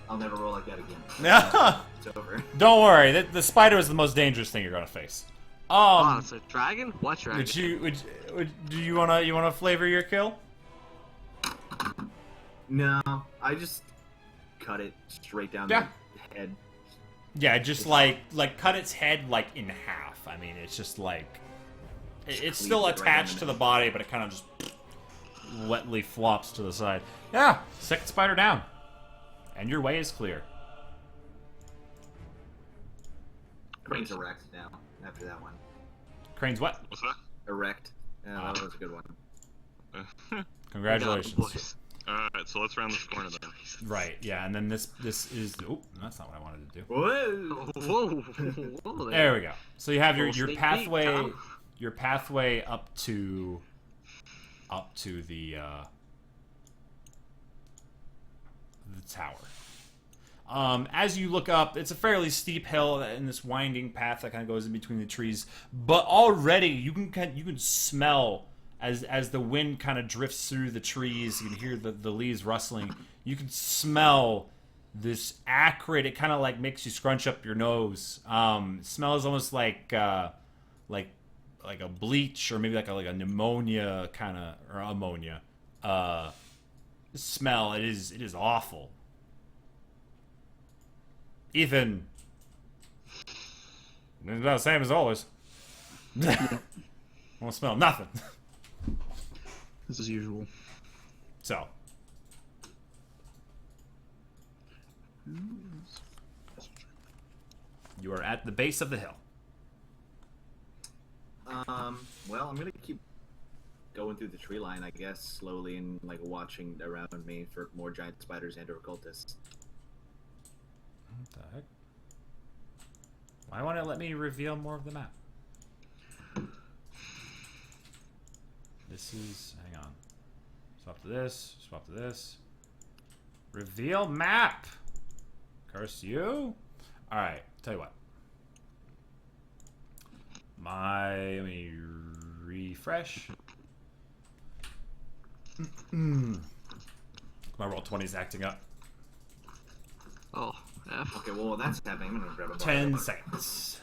I'll never roll like that again. Don't It's over. worry, the spider is the most dangerous thing you're gonna face. Oh, it's a dragon? What dragon? Do you wanna flavor your kill? No, I just cut it straight down Yeah. the head. Yeah, just like cut its head like in half. I mean, it's just like it's still Cleave it right attached to the body, but it kind of just wetly flops to the side. Yeah, second spider down, and your way is clear. Crane's erect now, after that one. Crane's what? What's that? Erect. Yeah, that was a good one. Congratulations. Boys. Alright, so let's round the corner then. Right, yeah, and then this is oh, that's not what I wanted to do. Whoa! Whoa. There we go. So you have your Little sneak peek, pathway Tom. your pathway up to the tower. As you look up, it's a fairly steep hill in this winding path that kind of goes in between the trees. But already you can smell as the wind kind of drifts through the trees. You can hear the leaves rustling. You can smell this acrid. It kind of like makes you scrunch up your nose. It smells almost like a bleach or maybe like a pneumonia kind of or ammonia smell. It is awful. Ethan, it's about the same as always. Won't smell nothing. This is usual. So, you are at the base of the hill. Well, I'm gonna keep going through the tree line, I guess, slowly and like watching around me for more giant spiders and or cultists. What the heck? Why won't it let me reveal more of the map? This is... hang on. Swap to this. Swap to this. Reveal map! Curse you? Alright, tell you what. Let me refresh. My roll 20 is acting up. Oh, F. Okay, well, that's happening. I'm gonna grab a bottle. 10 seconds.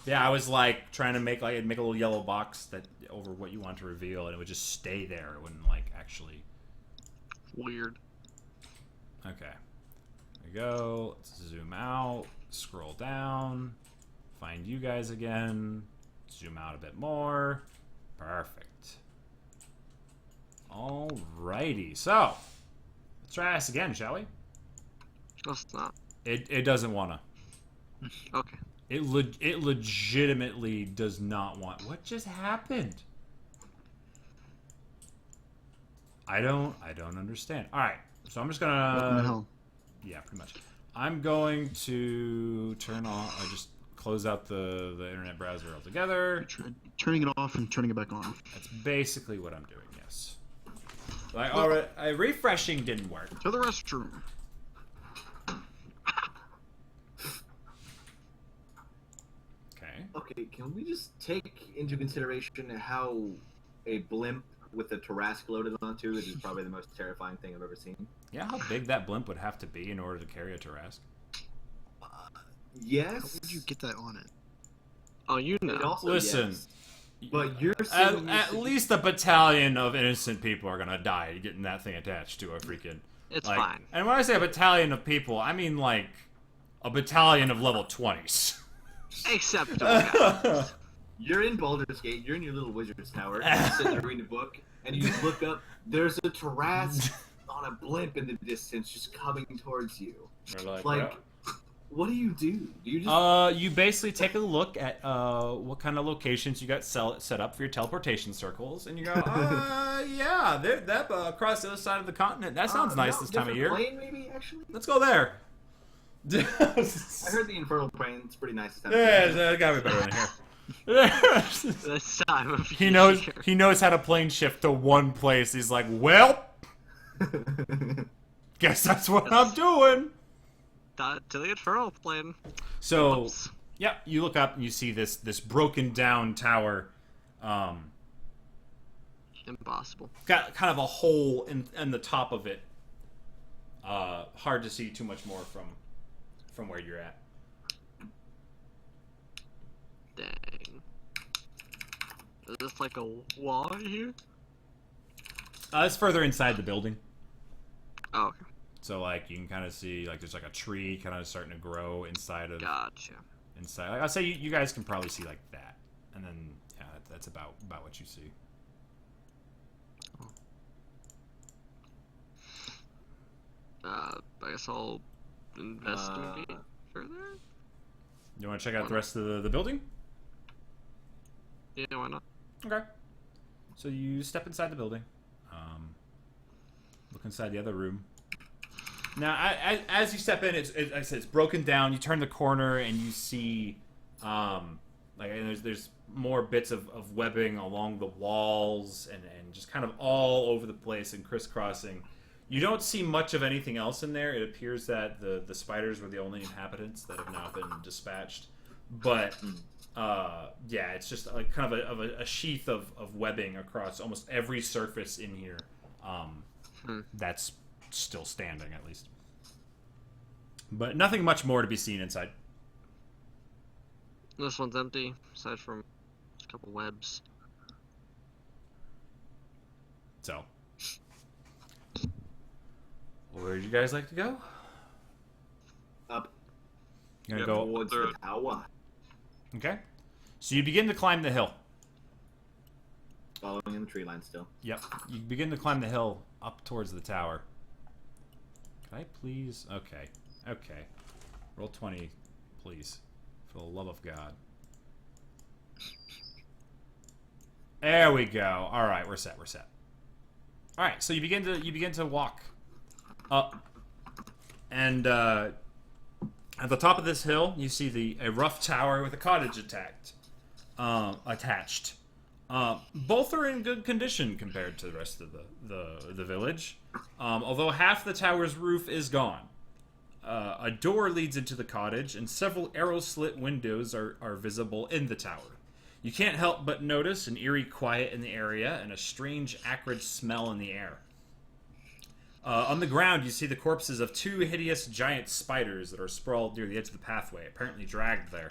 Yeah, I was like trying to make a little yellow box that over what you want to reveal, and it would just stay there. It wouldn't like actually. Weird. Okay, there we go. Let's zoom out, scroll down, find you guys again, zoom out a bit more. Perfect. Alrighty, so let's try this again, shall we? Let's not. It doesn't wanna. Okay. It legitimately does not want. What just happened? I don't understand. All right, so I'm just What the gonna. hell? Yeah, pretty much. I'm going to turn on. I just close out the internet browser altogether. Turning it off and turning it back on. That's basically what I'm doing. Yes. Like, alright, refreshing didn't work. To the restroom. Okay, can we just take into consideration how a blimp with a Tarrasque loaded onto it is probably the most terrifying thing I've ever seen? Yeah, how big that blimp would have to be in order to carry a Tarrasque? Yes. How would you get that on it? Oh, you And know. also, Listen, yes. But you're at, saying at least a battalion of innocent people are gonna die getting that thing attached to a freaking. It's like, fine. And when I say a battalion of people, I mean like a battalion of level 20s. Acceptable, guys. you're in Baldur's Gate, you're in your little wizard's tower, you're sitting there reading a book, and you look up, there's a Tarrasque on a blimp in the distance just coming towards you. We're like, Like, what do? Do you just you basically take a look at what kind of locations you got set up for your teleportation circles, and you go, yeah, that across the other side of the continent. That sounds nice this time of year. Plane, maybe, actually? Let's go there. I heard the Infernal Plane's pretty nice this time of Yeah, year. that gotta be better than here. This time of he year. knows how to plane shift to one place. He's like, well, guess that's what I'm doing. To the Infernal Plane. So, Whoops. yeah, you look up and you see this broken down tower. Impossible. Got kind of a hole in the top of it. Hard to see too much more from where you're at. Dang. Is this like a wall here? It's further inside the building. Oh, okay. So like you can kind of see like there's like a tree kind of starting to grow inside of Gotcha. inside. Like, I'll say you guys can probably see like that, and then yeah, that's about what you see. I guess I'll investigate further. You want to check out the rest of the building? Yeah, why not? Okay. So you step inside the building. Look inside the other room. Now, as you step in, like I said, it's broken down. You turn the corner and you see, and there's more bits of webbing along the walls and just kind of all over the place and crisscrossing. You don't see much of anything else in there. It appears that the spiders were the only inhabitants that have now been dispatched. But yeah, it's just like kind of a sheath of webbing across almost every surface in here. That's still standing, at least. But nothing much more to be seen inside. This one's empty, aside from a couple webs. So, where would you guys like to go? Up You gonna Yeah, go? towards the tower, Okay. So you begin to climb the hill. following in the tree line still. Yep. You begin to climb the hill up towards the tower. Can I please? Okay. Okay. Roll 20, please. For the love of God. There we go. All right, we're set. We're set. All right, so you begin to walk up, and at the top of this hill, you see a rough tower with a cottage attached. Both are in good condition compared to the rest of the village, although half the tower's roof is gone. A door leads into the cottage, and several arrow-slit windows are visible in the tower. You can't help but notice an eerie quiet in the area and a strange, acrid smell in the air. On the ground, you see the corpses of two hideous giant spiders that are sprawled near the edge of the pathway, apparently dragged there.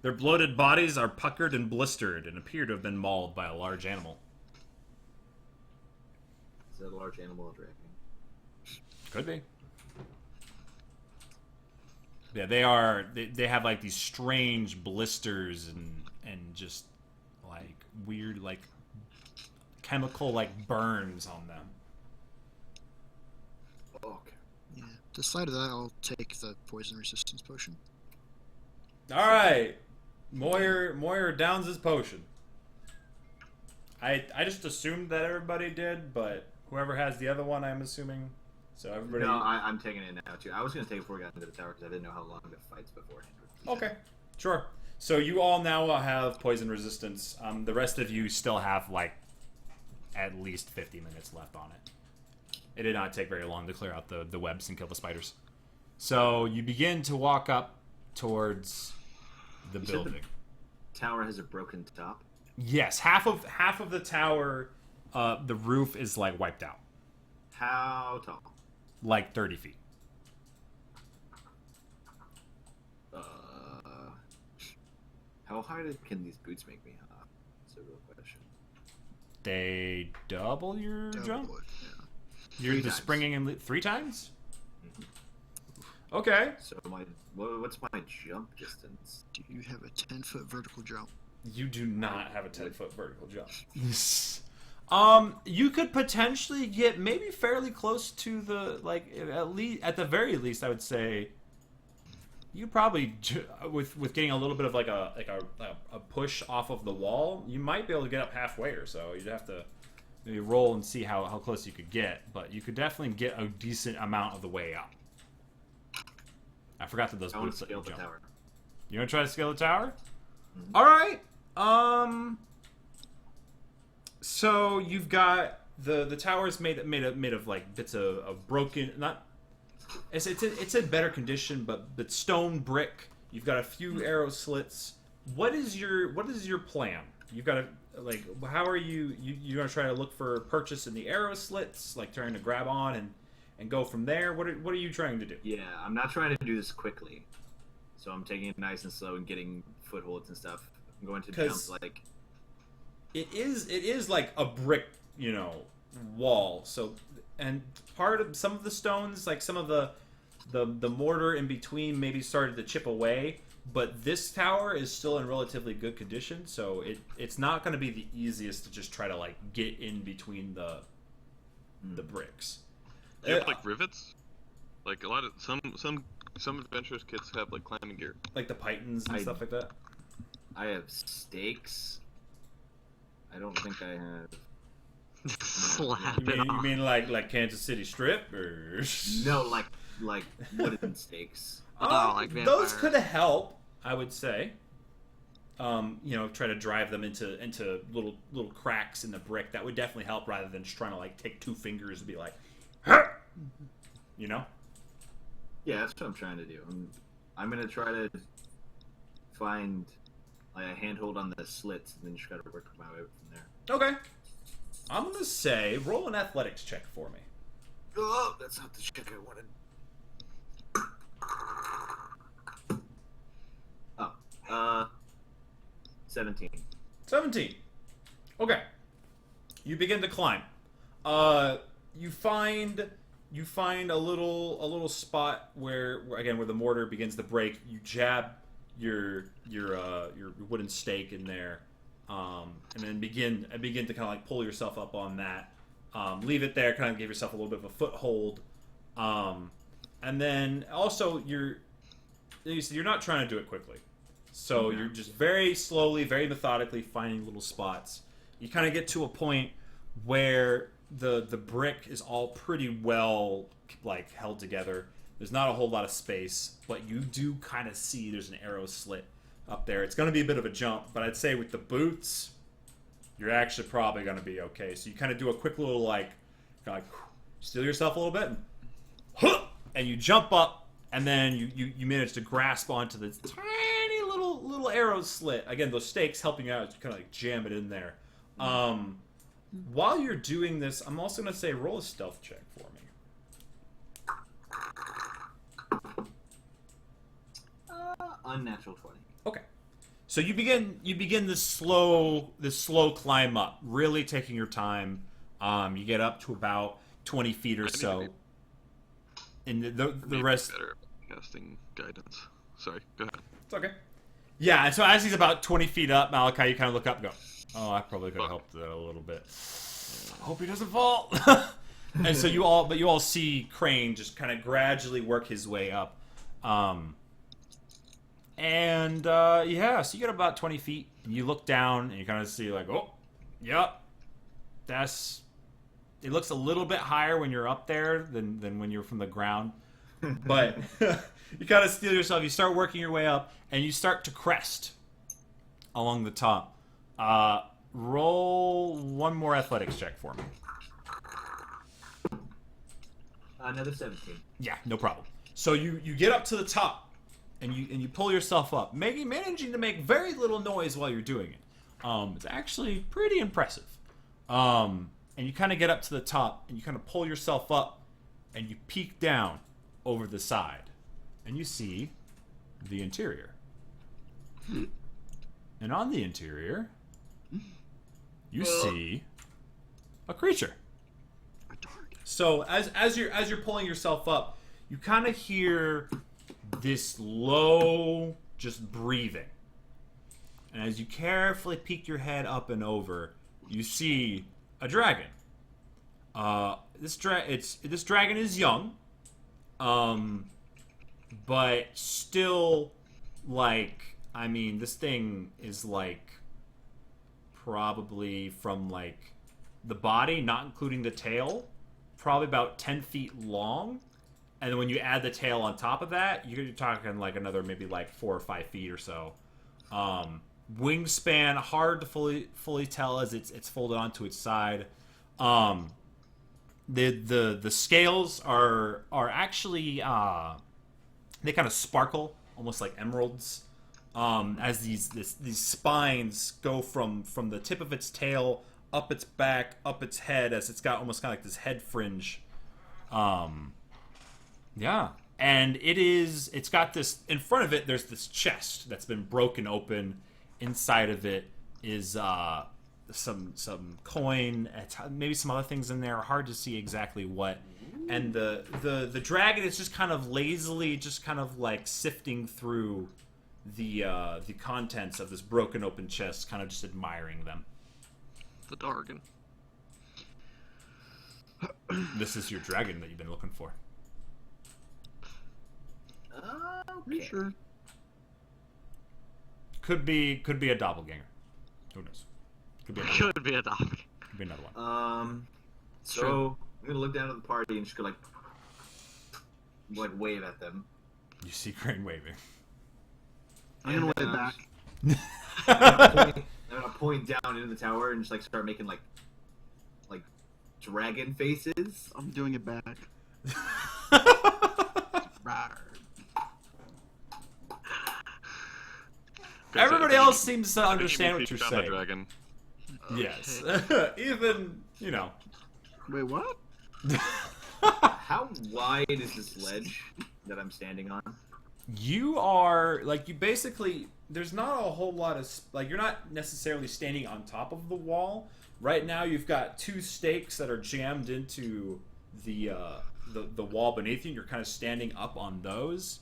Their bloated bodies are puckered and blistered and appear to have been mauled by a large animal. Is that a large animal or dragon? Could be. Yeah, they are. They have like these strange blisters and just like weird like chemical like burns on them. Okay. Yeah. To side of that, I'll take the poison resistance potion. All right, Moyer downs his potion. I just assumed that everybody did, but whoever has the other one, I'm assuming. So everybody. No, I'm taking it now too. I was gonna take it before we got into the tower because I didn't know how long the fights beforehand. Okay, sure. So you all now have poison resistance. The rest of you still have like at least 50 minutes left on it. It did not take very long to clear out the webs and kill the spiders. So you begin to walk up towards the You said building. Tower has a broken top. Yes, half of the tower, the roof is like wiped out, How tall? like 30 feet. How hard can these boots make me hop? That's a real question. They double your Double jump. it, yeah. You're Three the times. springing and 3 times. Mhm. Okay. So what's my jump distance? Do you have a 10-foot vertical jump? You do not have a 10-foot vertical jump. You could potentially get maybe fairly close to the, like, at the very least, I would say. You probably with getting a little bit of like a push off of the wall, you might be able to get up halfway or so. You'd have to maybe roll and see how close you could get, but you could definitely get a decent amount of the way up. I forgot that those I want boots to let you scale the jump. tower. You want to try to scale the tower? Mhm. All right. So you've got the tower is made of like bits of broken, not. It's in better condition, but stone brick. You've got a few arrow slits. What is your plan? You've got to like, how are you gonna try to look for purchase in the arrow slits, like trying to grab on and go from there? What are you trying to do? Yeah, I'm not trying to do this quickly, so I'm taking it nice and slow and getting footholds and stuff. I'm going to jump 'Cause- like It is like a brick, wall. So, and part of some of the stones, like some of the mortar in between, maybe started to chip away. But this tower is still in relatively good condition, so it's not going to be the easiest to just try to like get in between the bricks. Do you have like rivets? Like a lot of some adventurous kits have like climbing gear. Like the pythons and stuff like that. I have stakes. I don't think I have. Slap You it mean, off. like Kansas City Strip or No, like wooden stakes. Oh, like those vampires. could help, I would say. Try to drive them into little cracks in the brick. That would definitely help, rather than just trying to like take 2 fingers and be like, "Huh!" you know. Yeah, that's what I'm trying to do. I'm gonna try to find like a handhold on the slits, and then just gotta work my way from there. Okay. I'm gonna say roll an athletics check for me. Oh, that's not the check I wanted. Oh, 17. 17. Okay. You begin to climb. You find a little spot where the mortar begins to break. You jab your wooden stake in there, and then begin to kind of like pull yourself up on that. Leave it there, kind of give yourself a little bit of a foothold, and then also you're not trying to do it quickly. So you're just very slowly, very methodically finding little spots. You kind of get to a point where the brick is all pretty well like held together. There's not a whole lot of space, but you do kind of see there's an arrow slit up there. It's going to be a bit of a jump, but I'd say with the boots, you're actually probably going to be okay. So you kind of do a quick little like steal yourself a little bit, and you jump up, and then you manage to grasp onto this tiny little arrow slit. Again, those stakes helping you out as you kind of like jam it in there. While you're doing this, I'm also going to say roll a stealth check for me. Unnatural 20. Okay. So you begin this slow climb up, really taking your time. You get up to about 20 feet or so. And the Maybe rest... better at casting guidance. Sorry, go ahead. It's okay. Yeah, and so as he's about 20 feet up, Malachi, you kind of look up and go, oh, I probably could have helped that a little bit. Hope he doesn't fall. And so you all see Crane just kind of gradually work his way up. So you get about 20 feet, and you look down, and you kind of see like, oh, yep, it looks a little bit higher when you're up there than when you're from the ground. But you kind of steal yourself. You start working your way up, and you start to crest along the top. Roll one more athletics check for me. Another 17. Yeah, no problem. So you get up to the top, and you pull yourself up, managing to make very little noise while you're doing it. It's actually pretty impressive. And you kind of get up to the top, and you kind of pull yourself up, and you peek down over the side, and you see the interior. And on the interior, you see a creature. So as you're pulling yourself up, you kind of hear this low just breathing. And as you carefully peek your head up and over, you see a dragon. This dragon is young, but still, like, I mean, this thing is like probably from like the body, not including the tail, probably about 10 feet long. And then when you add the tail on top of that, you're talking like another maybe like 4 or 5 feet or so. Wingspan, hard to fully tell as it's folded onto its side. The scales are actually they kind of sparkle almost like emeralds. As these spines go from the tip of its tail up its back, up its head, as it's got almost kind of like this head fringe. Yeah. And it's got this, in front of it, there's this chest that's been broken open. Inside of it is some coin, maybe some other things in there. Hard to see exactly what. And the dragon is just kind of lazily, just kind of like sifting through the contents of this broken open chest, kind of just admiring them. The Dargan. This is your dragon that you've been looking for. Okay. Sure. Could be a doppelganger. Who knows? Could be another, Could be a dog. could be another one. So I'm gonna look down at the party and just go like wave at them. You see Crane waving. I'm gonna And, wave back. I'm gonna point down into the tower and just like start making like dragon faces. I'm doing it back. Rawr. Everybody else seems to understand what Peek you're down the saying. dragon. Yes. Even, Wait, what? How wide is this ledge that I'm standing on? You are, like, you basically, there's not a whole lot of, like, you're not necessarily standing on top of the wall. Right now you've got 2 stakes that are jammed into the wall beneath you, and you're kind of standing up on those.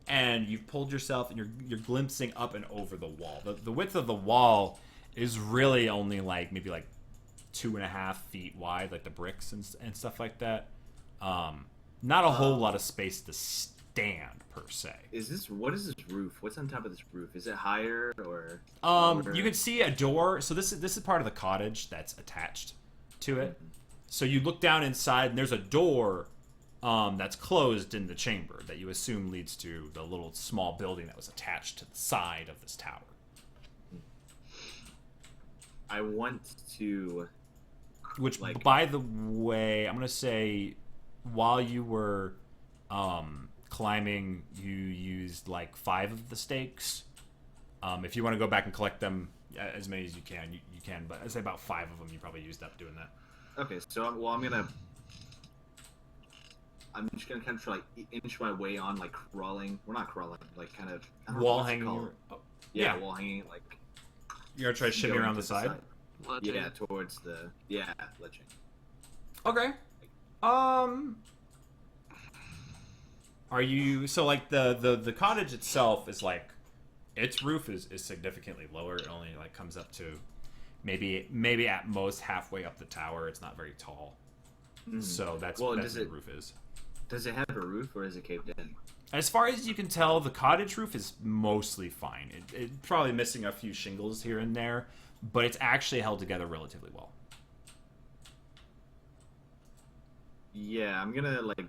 And you've pulled yourself, and you're glimpsing up and over the wall. The width of the wall is really only like maybe like 2.5 feet wide, like the bricks and stuff like that. Not a whole lot of space to stand per se. What is this roof? What's on top of this roof? Is it higher or? You can see a door. So this is part of the cottage that's attached to it. So you look down inside, and there's a door that's closed in the chamber that you assume leads to the little small building that was attached to the side of this tower. I want to. Which, Like- by the way, I'm gonna say, while you were climbing, you used like 5 of the stakes. If you want to go back and collect them, as many as you can, you can. But I'd say about 5 of them you probably used up doing that. Okay, so I'm just gonna kind of try like inch my way on, like crawling. We're not crawling, like kind of I don't know Wall what's it hanging. called. Yeah. Wall hanging, like You're gonna try to shimmy going around to the side. Legend. Yeah, towards the ledging. Okay. Are you so like the cottage itself is like its roof is significantly lower. It only like comes up to maybe at most halfway up the tower. It's not very tall. So that's Well, what the roof is. Does it have a roof or is it caved in? As far as you can tell, the cottage roof is mostly fine. It's probably missing a few shingles here and there, but it's actually held together relatively well. Yeah, I'm gonna like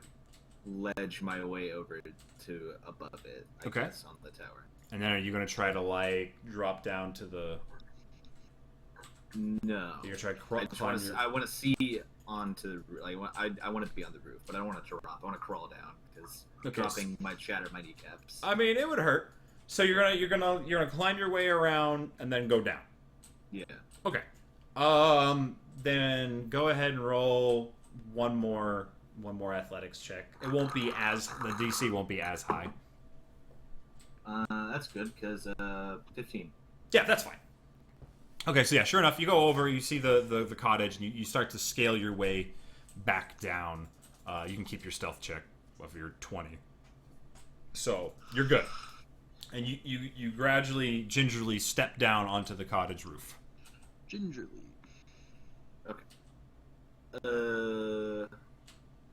ledge my way over to above it. I Okay. guess, on the tower. And then are you going to try to like drop down to the? No. You're going to try I to climb your... want to see onto like I want it to be on the roof, but I don't want it to drop. I want to crawl down because Okay. dropping might shatter my kneecaps. I mean, it would hurt. So you're gonna climb your way around and then go down. Yeah. Okay. Then go ahead and roll one more athletics check. It won't be as the DC won't be as high. That's good because 15. Yeah, that's fine. Okay, so yeah, sure enough, you go over, you see the cottage, and you start to scale your way back down. You can keep your stealth check of your 20. So you're good. And you gradually, gingerly step down onto the cottage roof. Gingerly.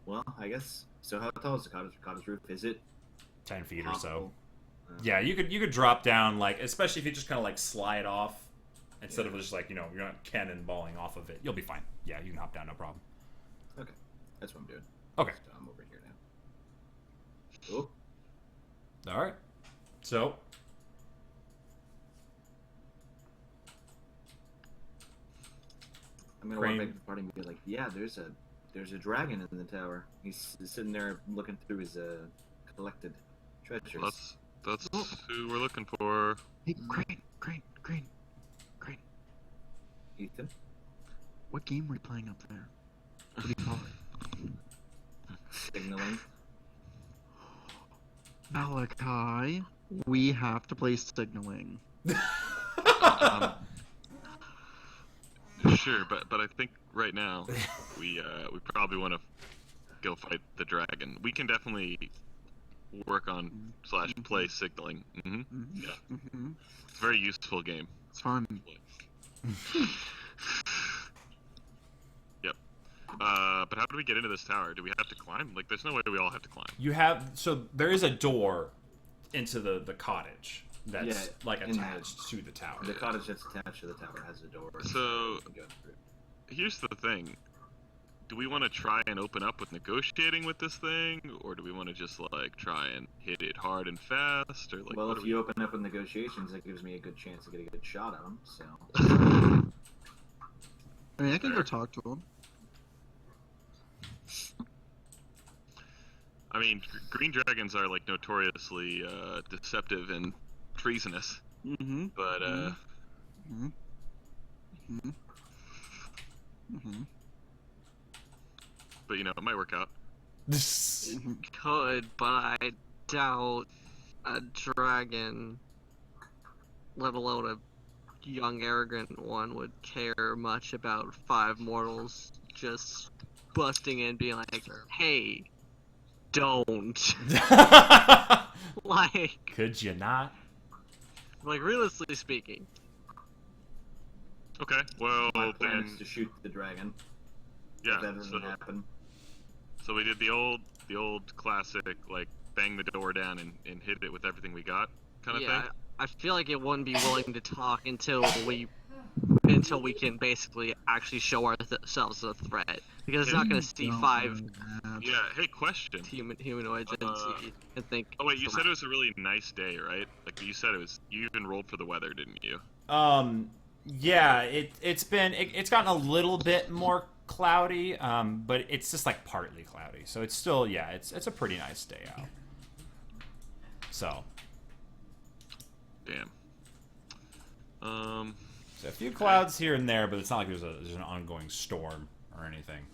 Well, I guess. So how tall is the cottage roof? Is it 10 feet or so. possible? Yeah, you could drop down, like, especially if you just kind of like slide off instead of just like, you're not cannonballing off of it. You'll be fine. Yeah, you can hop down, no problem. Okay, that's what I'm doing. Okay. So I'm over here now. Oh, All right. So I'm gonna Crane. walk back to the party and be like, "Yeah, there's a dragon in the tower. He's sitting there looking through his collected treasures." That's who we're looking for. Hey, Crane. Ethan. What game were you playing up there? What do you call it? Signaling. Malachi, we have to play signaling. Sure, but I think right now we probably want to go fight the dragon. We can definitely work on / play signaling. Yeah, Mm-hmm. it's a very useful game. It's fun. Yep. But how do we get into this tower? Do we have to climb? Like, there's no way we all have to climb. so there is a door into the cottage that's Yeah, like in the- attached to the tower. The cottage that's attached to the tower has a door. So- you can go through. Here's the thing. Do we want to try and open up with negotiating with this thing, or do we want to just like try and hit it hard and fast, or like? Well, what if do you open up with negotiations, that gives me a good chance to get a good shot at him. So I mean, I can go talk to him. I mean, green dragons are like notoriously deceptive and treasonous, Mm-hmm. but Mm-hmm. Mm-hmm. Mm-hmm. but it might work out. Could, but I doubt a dragon, let alone a young arrogant one, would care much about 5 mortals just busting in, being like, "Hey, don't." like, Could you not? realistically speaking. Okay, well my plan then, is to shoot the dragon. yeah. If that doesn't So, happen. so we did the old classic, like bang the door down and hit it with everything we got, kind of Yeah, thing. I feel like it wouldn't be willing to talk until we can basically actually show ourselves a threat, because it's not going to see Don't 5 do that. Yeah. Hey, question. humanoids and think. Oh wait, you said it was a really nice day, right? Like you said, you even rolled for the weather, didn't you? Yeah, it's gotten a little bit more cloudy, but it's just like partly cloudy, so it's still, yeah, it's a pretty nice day out. So Damn. a few clouds here and there, but it's not like there's an ongoing storm or anything.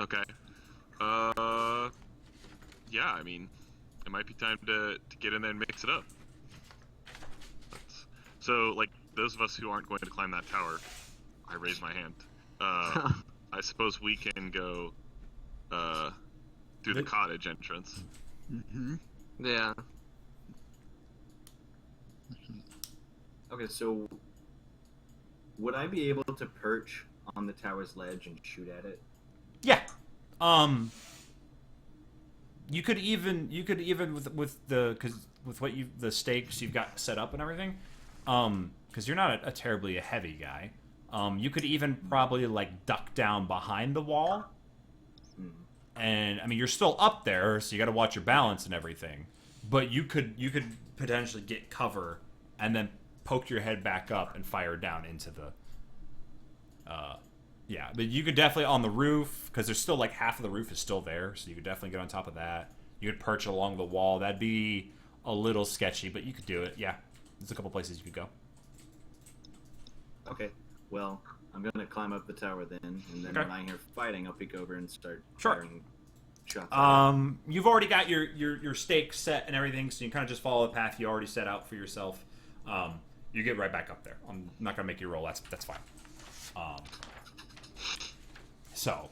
Okay. Yeah, I mean, it might be time to get in there and mix it up. So, like, those of us who aren't going to climb that tower, I raise my hand. I suppose we can go through the cottage entrance. Mm-hmm. Yeah. Okay, so would I be able to perch on the tower's ledge and shoot at it? Yeah. You could even with the stakes you've got set up and everything, because you're not a terribly heavy guy. You could even probably like duck down behind the wall, and I mean you're still up there, so you got to watch your balance and everything. But you could potentially get cover and then poke your head back up and fire down into the. Yeah, but you could definitely on the roof because there's still like half of the roof is still there, so you could definitely get on top of that. You could perch along the wall. That'd be a little sketchy, but you could do it. Yeah, there's a couple places you could go. Okay. Well, I'm gonna climb up the tower then, and then Okay. when I hear fighting, I'll peek over and start Sure. firing shots. You've already got your stakes set and everything, so you kind of just follow the path you already set out for yourself. You get right back up there. I'm not gonna make you roll. That's fine. So,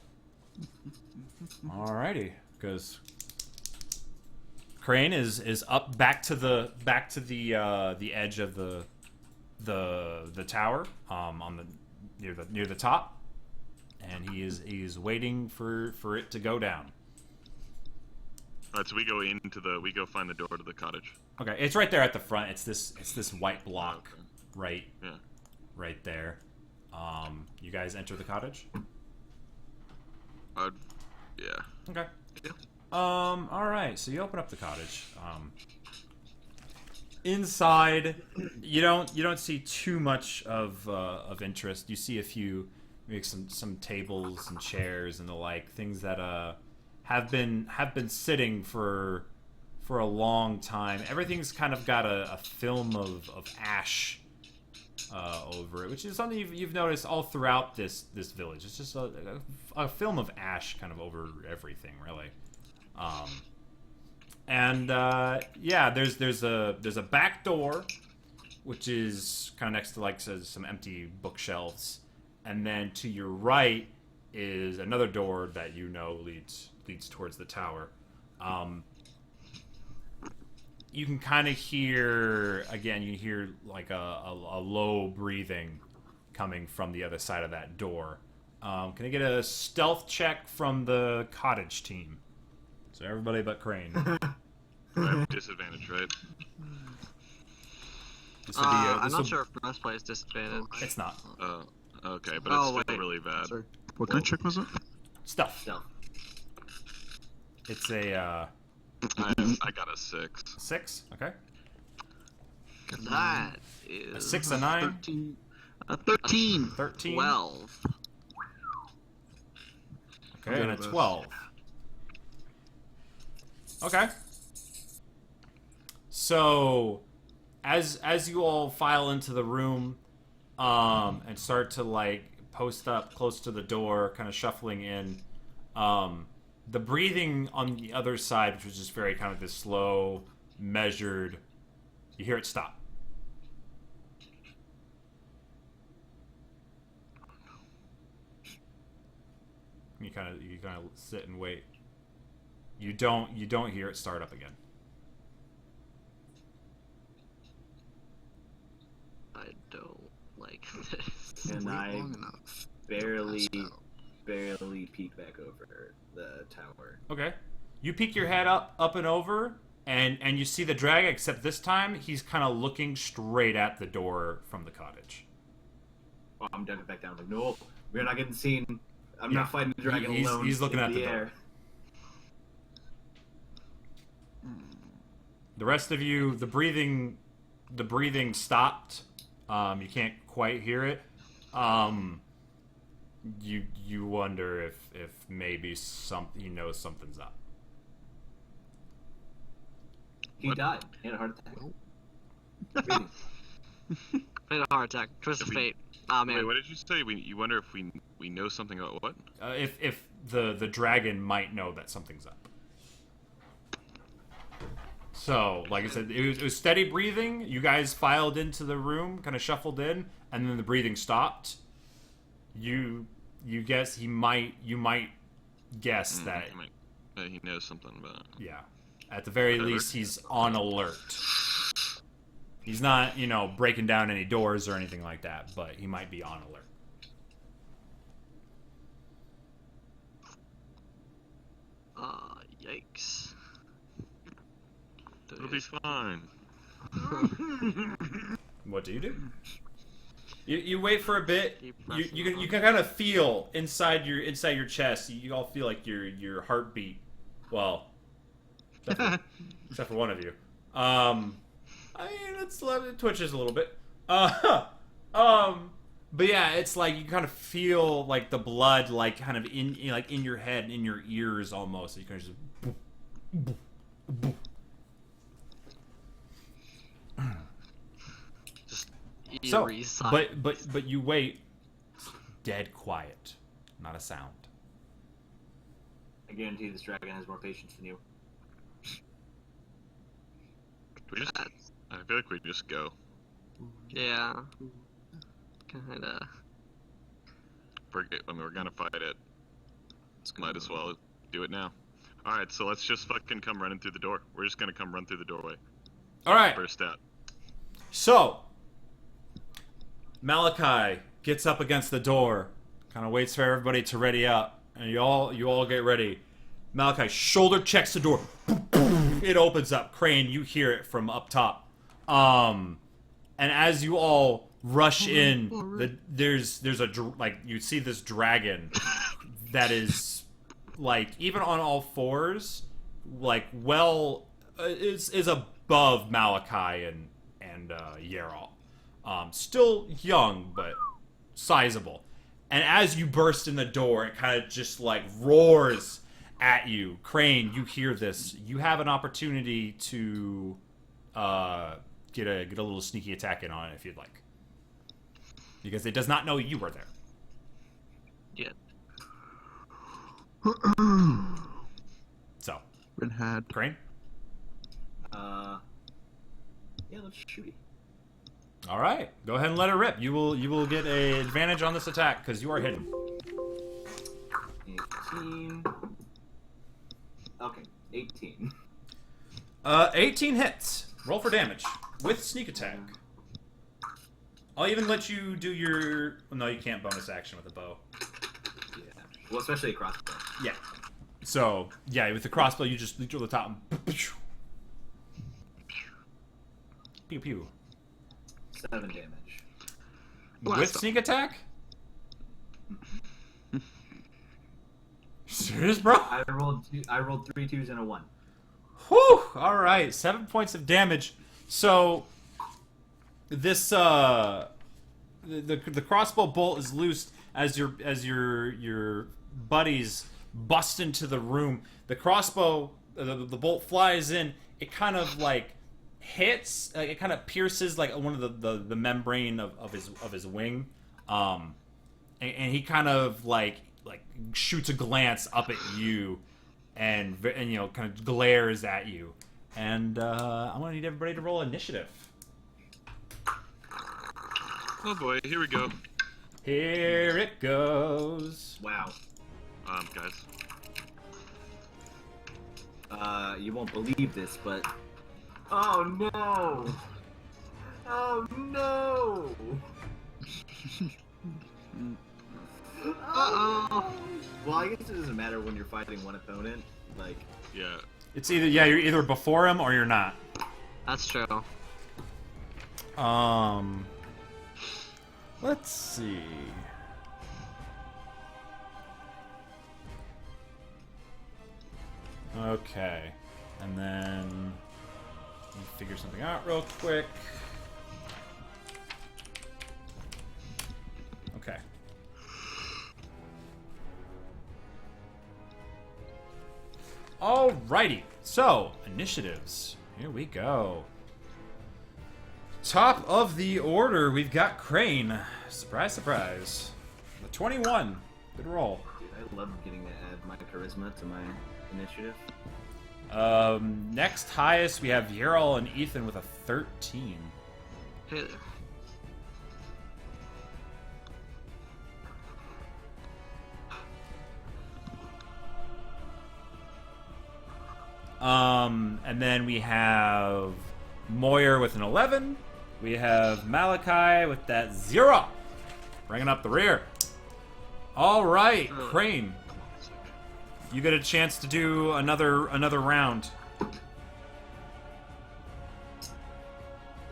alrighty, because Crane is up back to the edge of the tower, on the near the top, and he's waiting for it to go down. Alright, so we go find the door to the cottage. Okay, it's right there at the front. It's this white block, Okay. right Yeah. there. You guys enter the cottage. Yeah. Okay. All right. So you open up the cottage. Inside, you don't see too much of interest. You see a few, maybe some tables and chairs and the like, things that have been sitting for a long time. Everything's kind of got a film of ash over it, which is something you've noticed all throughout this village. It's just a film of ash kind of over everything, really. Yeah, there's a back door, which is kind of next to like some empty bookshelves, and then to your right is another door that leads towards the tower. You can kind of hear, again, you hear like a low breathing coming from the other side of that door. Can I get a stealth check from the cottage team? So everybody but Crane. I have disadvantage, right? This would be I'm not sure if breastplate is disadvantage. It's not. Okay, but Oh, it's still wait. really bad. Sorry. What kind of check was it? Stealth. Stealth. It's a I got a 6. 6. Okay. That is A 6, a 9, 13. 13. 13. 12. Okay, and a Good. 12. Okay. So, as you all file into the room, and start to like post up close to the door, kind of shuffling in, the breathing on the other side, which was just very kind of this slow, measured, you hear it stop. You kind of sit and wait. You don't hear it start up again. I don't like this. And Wait I long enough. barely Pass out. peek back over the tower. Okay. You peek your head up and over, and you see the dragon, except this time he's kind of looking straight at the door from the cottage. Well, I'm ducking back down. Like, no, we're not getting seen. I'm Yeah. not fighting the dragon He's- alone. he's looking in at the door. air. The rest of you, the breathing stopped. You can't quite hear it. You wonder if maybe he knows something's up. He What? died. He had a heart attack. Well. Breathing. Made a heart attack. Twist of If we- fate. Ah, man. Wait, what did you say? You wonder if we know something about what? If the dragon might know that something's up. So, like I said, it was steady breathing. You guys filed into the room, kind of shuffled in, and then the breathing stopped. You guess you might guess that, He knows something about it. yeah. At the very Whatever. least, he's on alert. He's not, breaking down any doors or anything like that, but he might be on alert. Yikes. It'll be fine. What do? You wait for a bit. Keep You pressing can on. you can kind of feel inside your chest. You all feel like your heartbeat. Well, except for one of you. I mean, it twitches a little bit. But yeah, it's like you kind of feel like the blood, like kind of in your head, in your ears, almost. You kind of just. Boop, boop, boop. So, Eerie silence. but you wait. It's dead quiet, not a sound. I guarantee this dragon has more patience than you. We just, I feel like we just go. Yeah. Kinda. We're gonna fight it. Might as well do it now. Alright, so let's just fucking come running through the door. We're just gonna come run through the doorway. All right. Burst out. So, Malachi gets up against the door, kind of waits for everybody to ready up, and you all get ready. Malachi shoulder checks the door. It opens up. Crane, you hear it from up top. And as you all rush in, there's you see this dragon that is like even on all fours, like is above Malachi and Yarol. Still young, but sizable. And as you burst in the door, it kind of just like roars at you. Crane, you hear this. You have an opportunity to get a little sneaky attack in on it if you'd like, because it does not know you are there. Yeah. So, Renhad. Crane. Yeah, let's shoot it. All right, go ahead and let it rip. You will get an advantage on this attack because you are hidden. 18. Okay, 18. 18 hits. Roll for damage with sneak attack. I'll even let you do your. Well, no, you can't bonus action with a bow. Yeah. Well, especially a crossbow. Yeah. So yeah, with the crossbow, you just reach over the top and pew pew. 7 damage. With sneak attack? Serious, bro? I rolled 3 2s and a 1. Whew! All right, 7 points of damage. So this the crossbow bolt is loosed as your buddies bust into the room. The crossbow, the bolt flies in. It kind of like hits, it kind of pierces like one of the membrane of his wing, and he kind of like shoots a glance up at you, and you know, kind of glares at you. And I'm gonna need everybody to roll initiative. Oh boy, here we go. Here it goes. Wow. Guys. You won't believe this, but... Oh no! Oh no! Uh-oh. Well, I guess it doesn't matter when you're fighting one opponent. Like, Yeah. It's either you're either before him or you're not. That's true. Let's see. Okay, and then let me figure something out real quick. Okay. Alrighty, so initiatives. Here we go. Top of the order, we've got Crane. Surprise, surprise. The 21. Good roll. dude, I love getting to add my charisma to my initiative. Next highest, we have Yarol and Ethan with a 13. Hey there. And then we have Moyer with an 11. We have Malachi with that 0. Bringing up the rear. All right, Crane. You get a chance to do another round.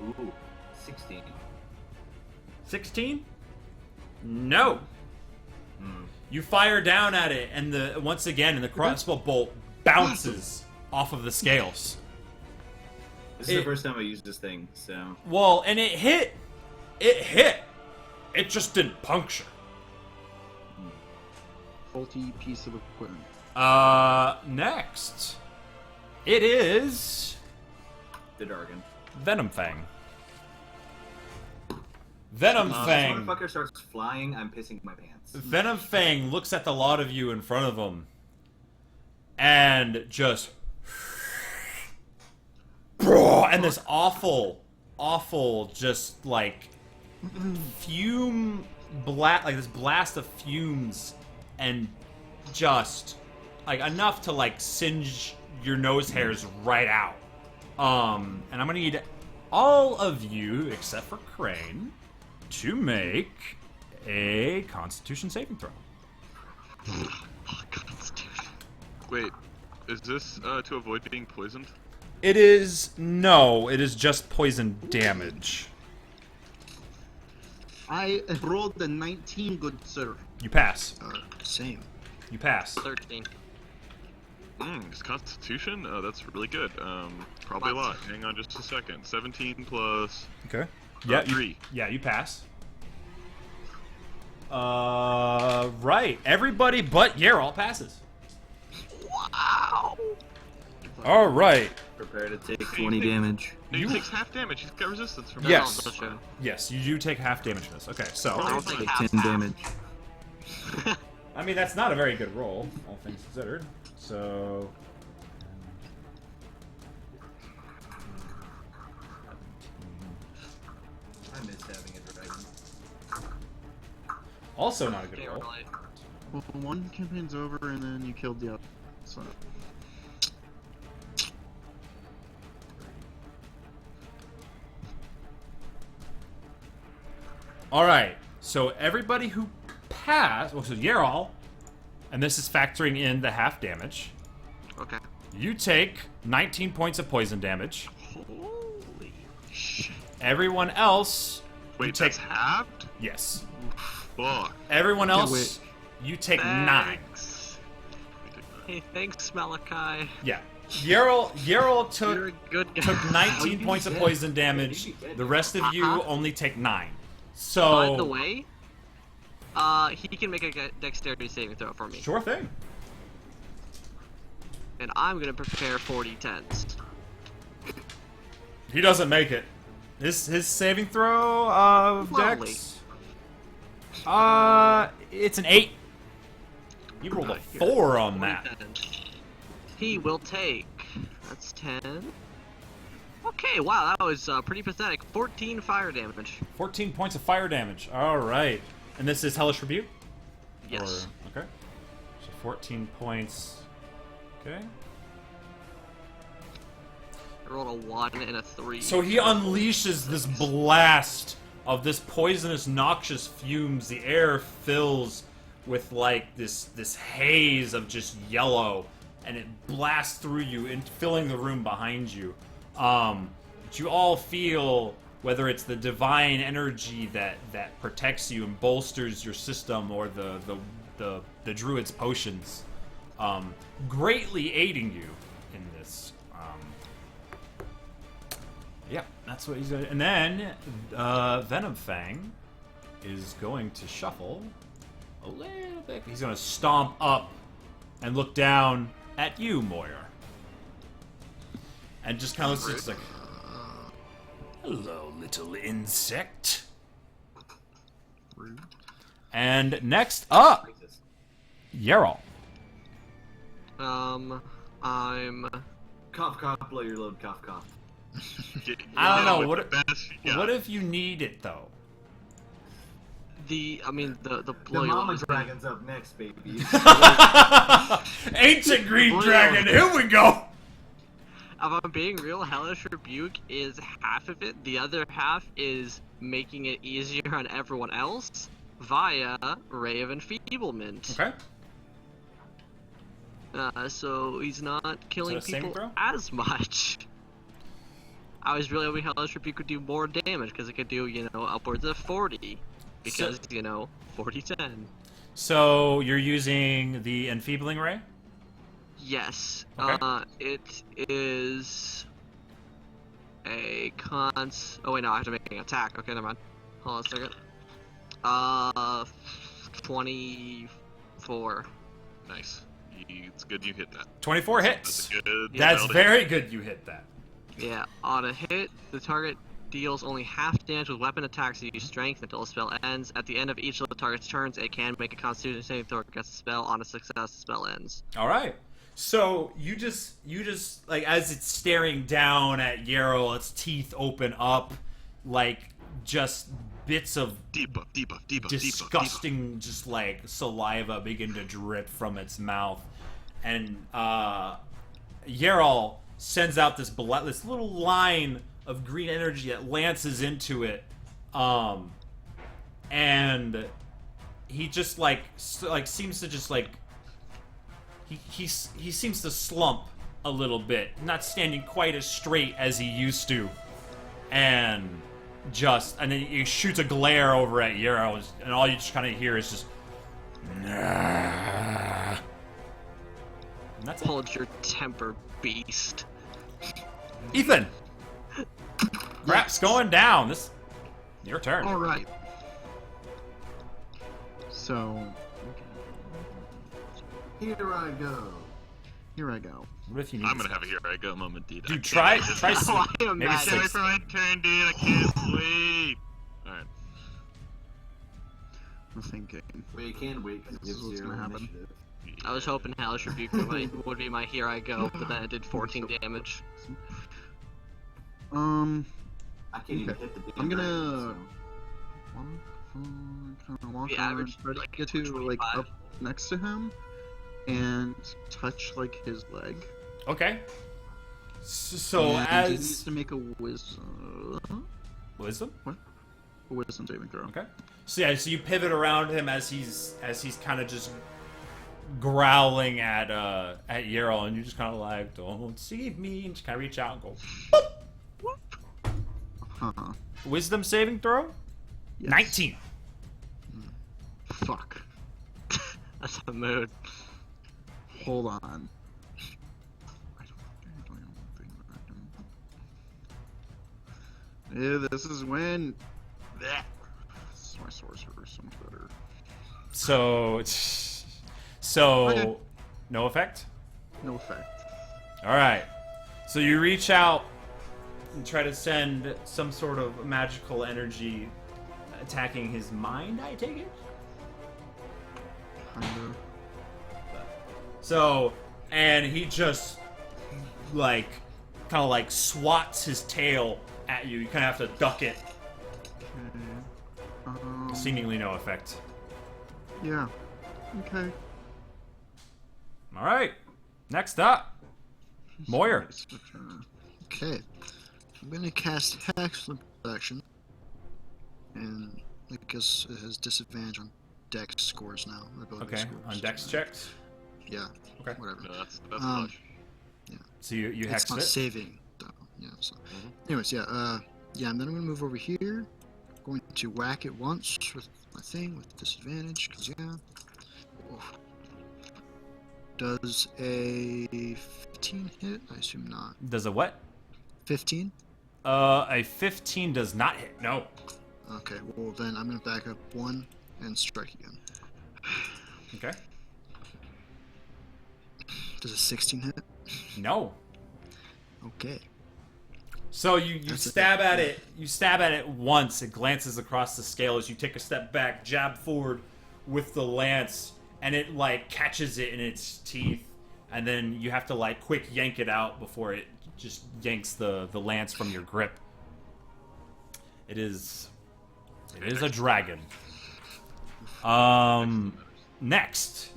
Ooh, 16. 16? No. You fire down at it, and once again, the crossbow bolt bounces off of the scales. This is the first time I used this thing, so... Well, and it hit It hit. It just didn't puncture. Faulty piece of equipment. Next. It is The Dargan. Venom Fang. Venom This Fang. motherfucker starts flying, I'm pissing my pants. Venom Fang looks at the lot of you in front of him and just and this awful just like fume like this blast of fumes and just like enough to like singe your nose hairs right out. And I'm gonna need all of you except for Crane to make a Constitution saving throw. Wait, is this to avoid being poisoned? It is it is just poison damage. I rolled the 19, good sir. You pass. Same. You pass. 13. It's Constitution? Oh, that's really good. Probably a What? lot. Hang on just a second. 17 plus Okay. Yeah, 3. you pass. Right. Everybody but Yerol passes. Wow! All right. Prepare to take 20 damage. No, he takes half damage. He's got resistance from Yes. No, no, no. Yes, you do take half damage from this. Okay, so I'll Take take 10 half. damage. I mean that's not a very good roll, all things considered. So I miss having a dragon. also not a good Okay, roll. really. Well, one campaign's over and then you killed the other. So. All right. So everybody who passed, well, so Yerol, and this is factoring in the half damage. Okay. You take 19 points of poison damage. Holy shit. Everyone else, Wait, take- that's halved? yes. Fuck. Everyone Okay, else, you take 9. Thanks. Hey, thanks, Malachi. Yeah. Yerol You're took a good guy. took 19 you points of dead? poison How damage. you dead? The rest of you Uh-huh. only take 9. So By the way, he can make a dexterity saving throw for me. sure thing. And I'm gonna prepare 40 10s. He doesn't make it. His saving throw of Lovely. Dex. It's an 8. You rolled a 4 on 40 that. 10s. He will take. That's 10. Okay, wow, that was pretty pathetic. 14 fire damage. 14 points of fire damage. All right. And this is Hellish Rebuke? Yes. Or, okay. So 14 points. Okay. I rolled a 1 and a 3. So he unleashes this blast of this poisonous, noxious fumes. The air fills with like this haze of just yellow, and it blasts through you and filling the room behind you. But you all feel, whether it's the divine energy that protects you and bolsters your system, or the druid's potions, greatly aiding you in this. Yeah, that's what he's doing. And then Venom Fang is going to shuffle a little bit. He's going to stomp up and look down at you, Moyer. And just kind of looks like, hello, little insect. Rude. And next up, Yerol. I'm. Cough, cough, blow your load, cough, cough. I don't know, with what the best you got. What if you need it, though? The The blow you mama was- dragon's up next, baby. Ancient Green Blue. Dragon, here we go! If I'm being real, Hellish Rebuke is half of it. The other half is making it easier on everyone else via Ray of Enfeeblement. Okay. So he's not killing Is that a saving people throw? as much. I was really hoping Hellish Rebuke could do more damage because it could do, upwards of 40. Because, 40-10. So you're using the Enfeebling Ray? Yes. Okay. It is a cons. Oh wait, no, I have to make an attack. Okay, never mind. Hold on a second. 24. Nice. It's good you hit that. 24 That's hits. a good. That's well very good you hit that. Yeah, on a hit, the target deals only half damage with weapon attacks and use strength until the spell ends. At the end of each of the target's turns, it can make a Constitution saving throw against the spell. On a success, the spell ends. All right. So you just like as it's staring down at Yarrow, its teeth open up, like just bits of Debuff, debuff, debuff, disgusting, just like saliva begin to drip from its mouth, and Yarrow sends out this little line of green energy that lances into it, and he just like seems to just like he seems to slump a little bit, not standing quite as straight as he used to, and then he shoots a glare over at Yarrow, and all you just kind of hear is just nah. And that's it. Hold your temper, beast. Ethan, crap's going down. This your turn. All right. So Here I go. here I go. What if you need? I'm gonna have a here I go moment, dude. Dude, try Oh, I am maybe mad. Wait six. for my turn, dude. I can't wait. All right. I'm thinking. Wait, you can't wait because This you is have what's 0 gonna happen. initiative. I was hoping Hellish Rebuke would be my here I go, but then it did 14 damage. I can't even Okay. hit the damn I'm gonna- dragon, Kind of walk The around, average, try to like, get to like 25. up next to him, and touch like his leg. Okay. So And he needs as to make a wisdom wisdom. saving throw. Okay. So yeah, so you pivot around him as he's kind of just growling at Yarrow, and you just kind of like, don't see me, and just kind of reach out and go Huh. wisdom saving throw. Yes. 19. Fuck. That's a mood. Hold on. I don't think I can- Yeah, this is when. This is my sorcerer, so much better. So Okay. no effect. No effect. All right. So you reach out and try to send some sort of magical energy attacking his mind, I take it? Kinda. So, and he just, like, kind of like swats his tail at you. You kind of have to duck it. Seemingly no effect. Yeah. Okay. All right. Next up, Moyer. It's my turn. Okay. I'm gonna cast Excellent Protection. And I guess it has disadvantage on dex scores now. Ability Okay, scores. on dex checks. Yeah. Okay. Whatever. No, that's Um, flush. So you It's hexed not it. saving though. Yeah. So. Anyways, yeah. Yeah. And then I'm gonna move over here. Going to whack it once with my thing with disadvantage. Cause yeah. Oof. Does a 15 hit? I assume not. Does a what? 15. A 15 does not hit. No. Okay. Well, then I'm gonna back up one and strike again. Okay. Does a 16 hit? No. Okay. So you That's a stab hit. at it. You stab at it once. It glances across the scale as you take a step back, jab forward with the lance, and it like catches it in its teeth, and then you have to like quick yank it out before it just yanks the lance from your grip. It is a dragon. Next.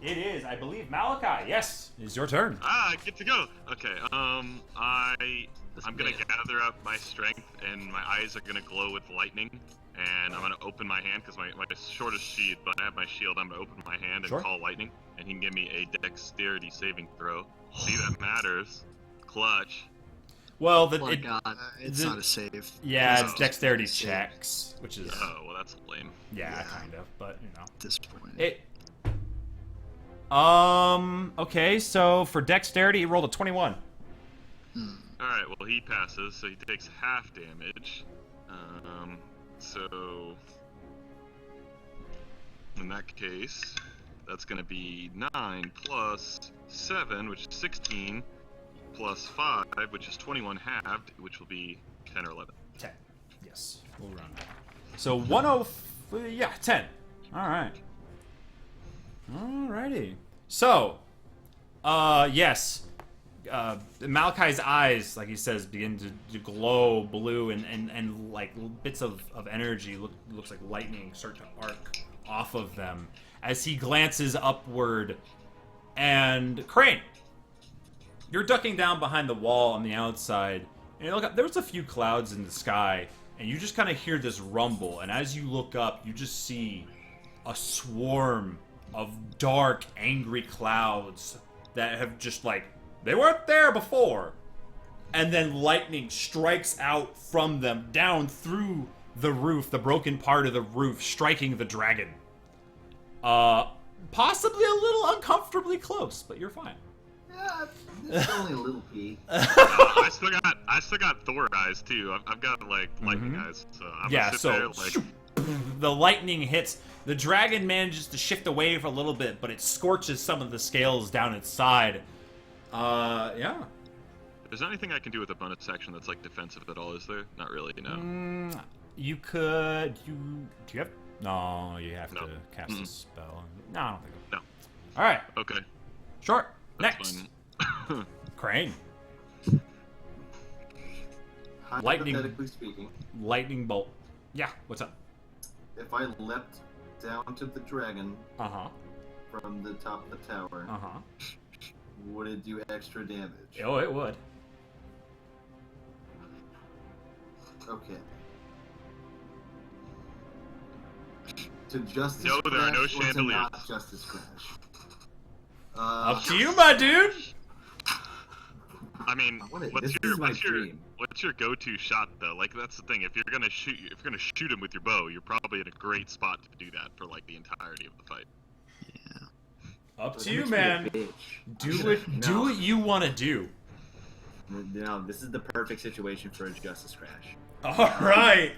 It is, I believe, Malachi. Yes, it's your turn. I get to go. Okay. I'm gonna gather up my strength, and my eyes are gonna glow with lightning, and I'm gonna open my hand because my sword is sheathed, but I have my shield. I'm gonna open my hand and Sure. call lightning, and he can give me a dexterity saving throw. See, that matters. Clutch. Well, Oh my god. It's The- not a save. yeah, No. it's dexterity Save. checks, which is Oh well, that's lame. yeah, Yeah. kind of, but you know. At this point. It. Okay, so for dexterity, he rolled a 21. All right. Well, he passes, so he takes half damage. so in that case, that's going to be 9 plus 7, which is 16, plus 5, which is 21 halved, which will be 10 or 11. 10. Yes, we'll run. So 10. Yeah, 10. All right. Alrighty. So, yes. Malachi's eyes, like he says, begin to glow blue, and like bits of energy looks like lightning start to arc off of them as he glances upward. And Crane, you're ducking down behind the wall on the outside, and you look up. There's a few clouds in the sky, and you just kind of hear this rumble. And as you look up, you just see a swarm of dark, angry clouds that have just like, they weren't there before. And then lightning strikes out from them down through the roof, the broken part of the roof, striking the dragon. Possibly a little uncomfortably close, but you're fine. Yeah, it's only a little pee. I still got Thor eyes too. I've got like lightning eyes, so I'm Yeah, gonna sit so there like. the lightning hits. The dragon manages to shift away for a little bit, but it scorches some of the scales down its side. Yeah. Is there anything I can do with a bonus action that's like defensive at all? Is there? Not really. No. You could. Do you have? No, you have No. to cast a spell. No, I don't think. No. All right. Okay. Short. That's Next. fine. Crane. Lightning- Hypothetically speaking, Lightning bolt. Yeah. What's up? if I leapt down to the dragon Uh huh. from the top of the tower, Uh huh. would it do extra damage? Oh, it would. Okay. To Justice No, there are no Crash or to chandeliers. not Justice Crash? Up to you, my dude. I mean, This is my dream. what's your go-to shot though? Like that's the thing. If you're gonna shoot him with your bow, you're probably in a great spot to do that for like the entirety of the fight. Up But to it you, makes me a man. bitch. Do what you want to do. No, this is the perfect situation for a Justice Crash. All right.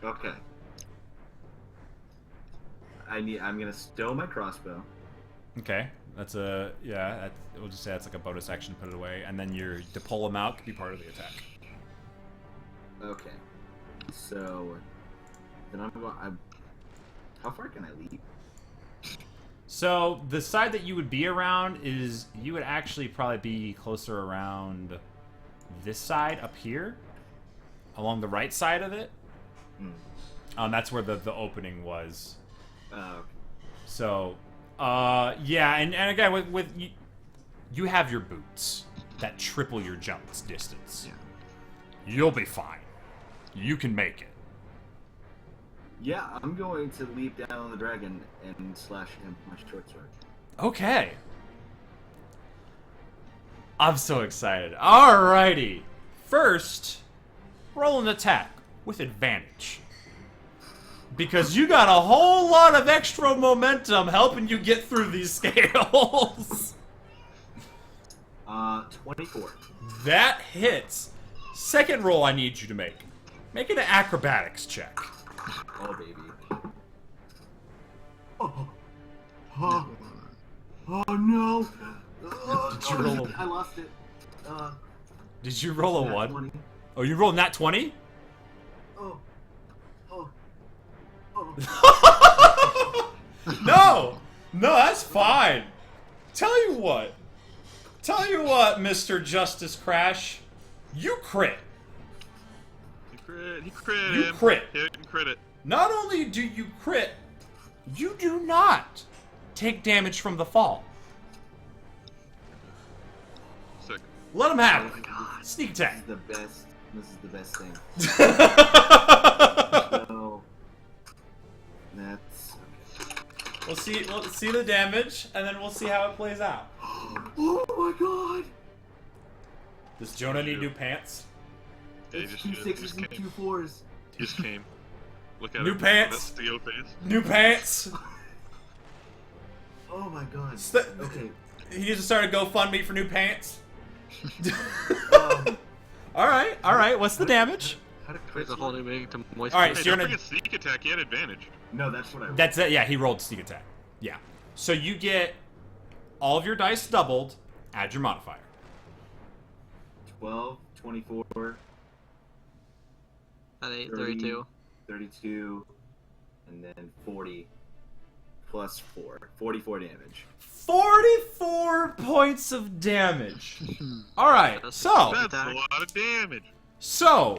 Okay. I'm gonna stow my crossbow. Okay. That's a we'll just say that's like a bonus action. Put it away, and then to pull him out could be part of the attack. Okay. So then I'm going. How far can I leap? So the side that you would be around is you would actually probably be closer around this side up here, along the right side of it. That's where the opening was. Okay. So, yeah, and again with you have your boots that triple your jump distance. Yeah. You'll be fine. You can make it. Yeah, I'm going to leap down on the dragon and slash him with my short sword. Okay. I'm so excited. Alrighty. First, roll an attack with advantage. Because you got a whole lot of extra momentum helping you get through these scales. 24. That hits. Second roll I need you to make. Make an acrobatics check. Oh, baby. No, Oh, no. Did you roll a- I lost it. Did you roll a nat 1? 20. Oh, you rolled nat 20? Oh. No, that's fine. Tell you what, Mr. Justice Crash, you crit. He crit You him. crit. Hit and crit it. Not only do you crit, you do not take damage from the fall. Sick. Let him have it. Oh, Sneak This attack. is the best. This is the best thing. So that's We'll see the damage, and then we'll see how it plays out. oh my god! Does Jonah need new pants? Yeah, he It's just, two he just sixes and came. 2 4s. He just came. Look at New it. pants. That's the face. New pants. Oh my god. St- Okay. He needs to start a GoFundMe for new pants. Um, All right. All right. What's the damage? How did There's Chris a whole work? new meaning to moist. All right, Hey, so you're don't gonna. forget sneak attack. He had advantage. No, that's what I. That's it. Yeah, he rolled sneak attack. Yeah. So you get all of your dice doubled. Add your modifier. 12, 24, At 8, 30, 32. 32, and then 40 plus 4. 44 damage. 44 points of damage. All right. So. That's a lot of damage. So.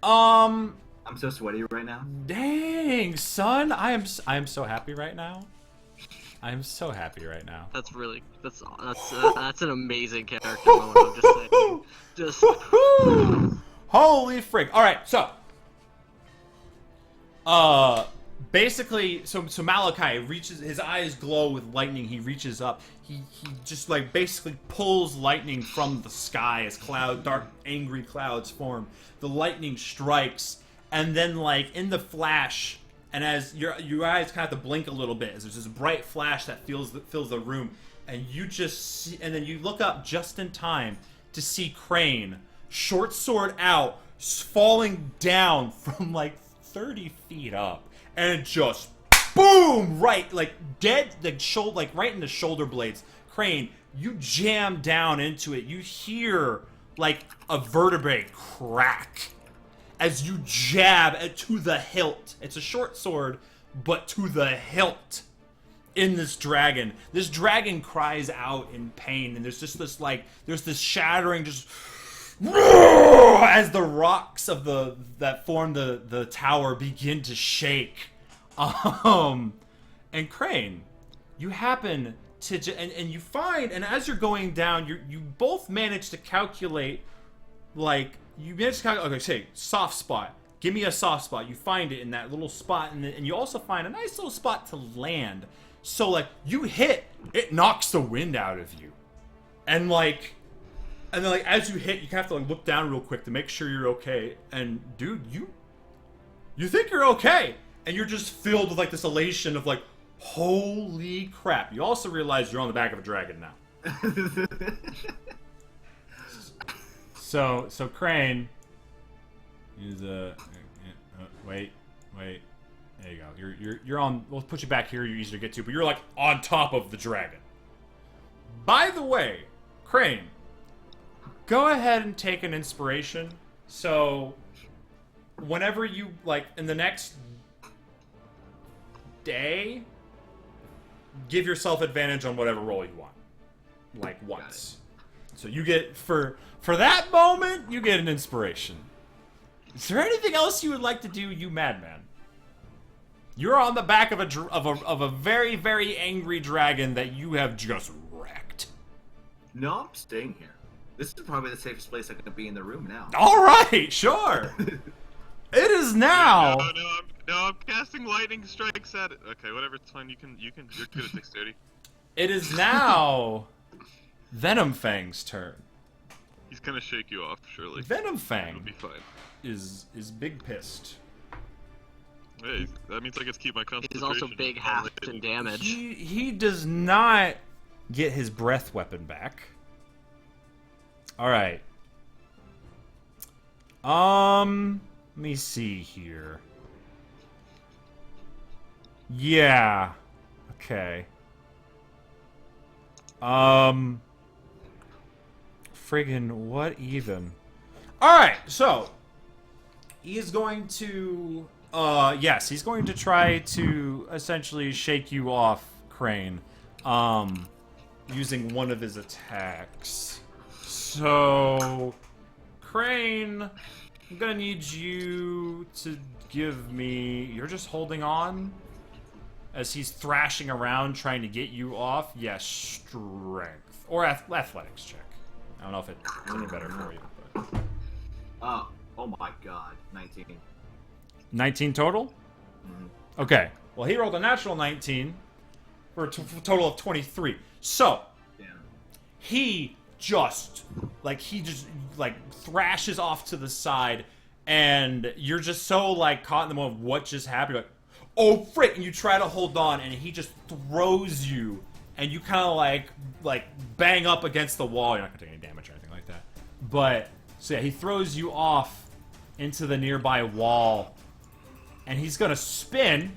I'm so sweaty right now. Dang, son. I am so happy right now. I am so happy right now. That's an amazing character moment. I'm just saying. Just Holy frick. All right, so basically so Malachi reaches, his eyes glow with lightning. He reaches up. He just like basically pulls lightning from the sky as dark angry clouds form. The lightning strikes, and then like in the flash, and as your eyes kind of have to blink a little bit, as there's this bright flash that fills the room, and you just see, and then you look up just in time to see Crane, short sword out, falling down from like 30 feet up, and just boom, right, like dead, like shoulder, like right in the shoulder blades. Crane, you jam down into it. You hear like a vertebrae crack as you jab to the hilt. It's a short sword, but to the hilt in this dragon. This dragon cries out in pain, and there's just this like, there's this shattering just as the rocks of that form the tower begin to shake. And Crane, you happen to and you find, and as you're going down, you both manage to calculate, like you manage to calculate. Okay, say soft spot. Give me a soft spot. You find it in that little spot, and you also find a nice little spot to land. So like you hit, it knocks the wind out of you, and then like as you hit, you kind of have to like look down real quick to make sure you're okay. And dude, you think you're okay, and you're just filled with like this elation of like, holy crap. You also realize you're on the back of a dragon now. So Crane is wait. There you go. You're on. We'll put you back here. You're easy to get to, but you're like on top of the dragon. By the way, Crane, go ahead and take an inspiration. So, whenever you like in the next day, give yourself advantage on whatever roll you want, like once. So you get for that moment, you get an inspiration. Is there anything else you would like to do, you madman? You're on the back of a very, very angry dragon that you have just wrecked. No, I'm staying here. This is probably the safest place I can be in the room now. All right, sure. It is now. No, I'm casting lightning strikes at it. Okay, whatever, it's fine. You're good at dexterity. It is now Venom Fang's turn. He's gonna shake you off, surely. Venom It'll Fang be fine. is big pissed. Hey, that means I get to keep my he's concentration. also big half in damage. He does not get his breath weapon back. All right. Let me see here. Yeah. Okay. Friggin' what even? Alright, so he is going to yes, he's going to try to essentially shake you off, Crane. Using one of his attacks. So Crane, I'm gonna need you to give me, you're just holding on as he's thrashing around trying to get you off. Yes, strength or athletics check. I don't know if it's any better for you, but Oh my god, 19. 19 total. Okay, well he rolled a natural 19 for a total of 23. So Damn. he just thrashes off to the side, and you're just so like caught in the moment of what just happened. You're like, oh frick, and you try to hold on, and he just throws you, and you kind of like bang up against the wall. You're not gonna take any damage or anything like that, but So yeah, he throws you off into the nearby wall, and he's gonna spin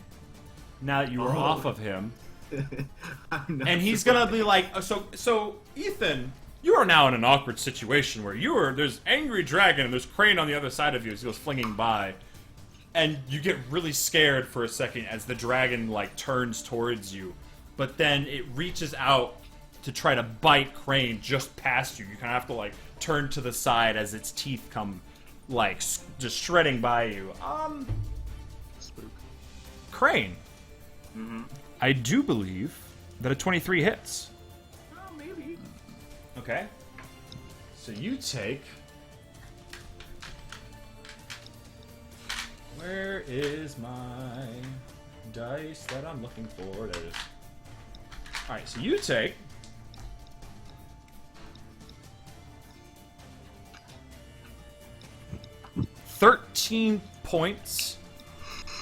now that you are off of him, I'm not and he's surprised. gonna be like, so Ethan, you are now in an awkward situation where there's angry dragon and there's Crane on the other side of you as he goes flinging by, and you get really scared for a second as the dragon like turns towards you, but then it reaches out to try to bite Crane just past you. You kind of have to like turn to the side as its teeth come like just shredding by you. Spook. Crane. Mhm. I do believe that a 23 hits. Oh, maybe. Okay. So you take. Where is my dice that I'm looking for? There it is. Alright, so you take. $13 points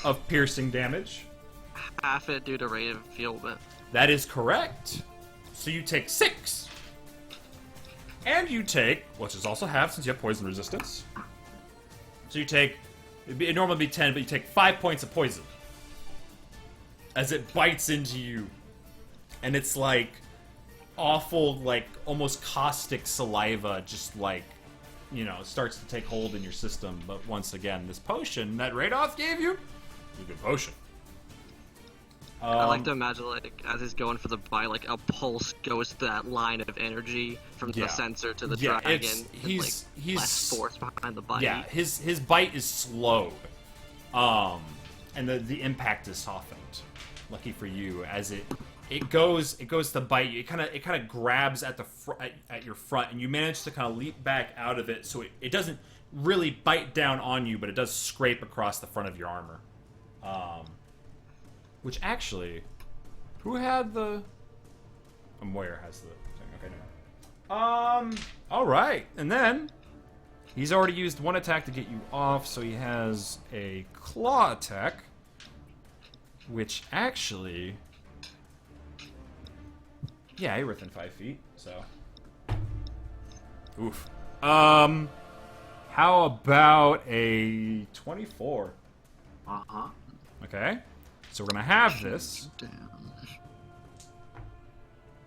of piercing damage. Half it due to rate of enfeeblement. That is correct. So you take 6. And you take, which is also half since you have poison resistance. So you take, it'd normally be 10, but you take 5 points of poison. As it bites into you. And it's like awful, like almost caustic saliva just like, you know, starts to take hold in your system. But once again, this potion that Radoth gave you is a good potion. I like to imagine, like, as he's going for the bite, like, a pulse goes to that line of energy from Yeah. the sensor to the Yeah, dragon. it's- and, he's- like, he's- less force behind the bite. Yeah, his bite is slowed, and the impact is softened. Lucky for you, as it goes to bite you. It kind of grabs at the at your front, and you manage to kind of leap back out of it, so it doesn't really bite down on you, but it does scrape across the front of your armor. Which actually, who had the? Moyer has the thing. Okay, no. All right, and then he's already used one attack to get you off, so he has a claw attack, which actually, yeah, you're within 5 feet. So, oof. How about a 24? Uh-huh. Okay, so we're gonna have this. Damn.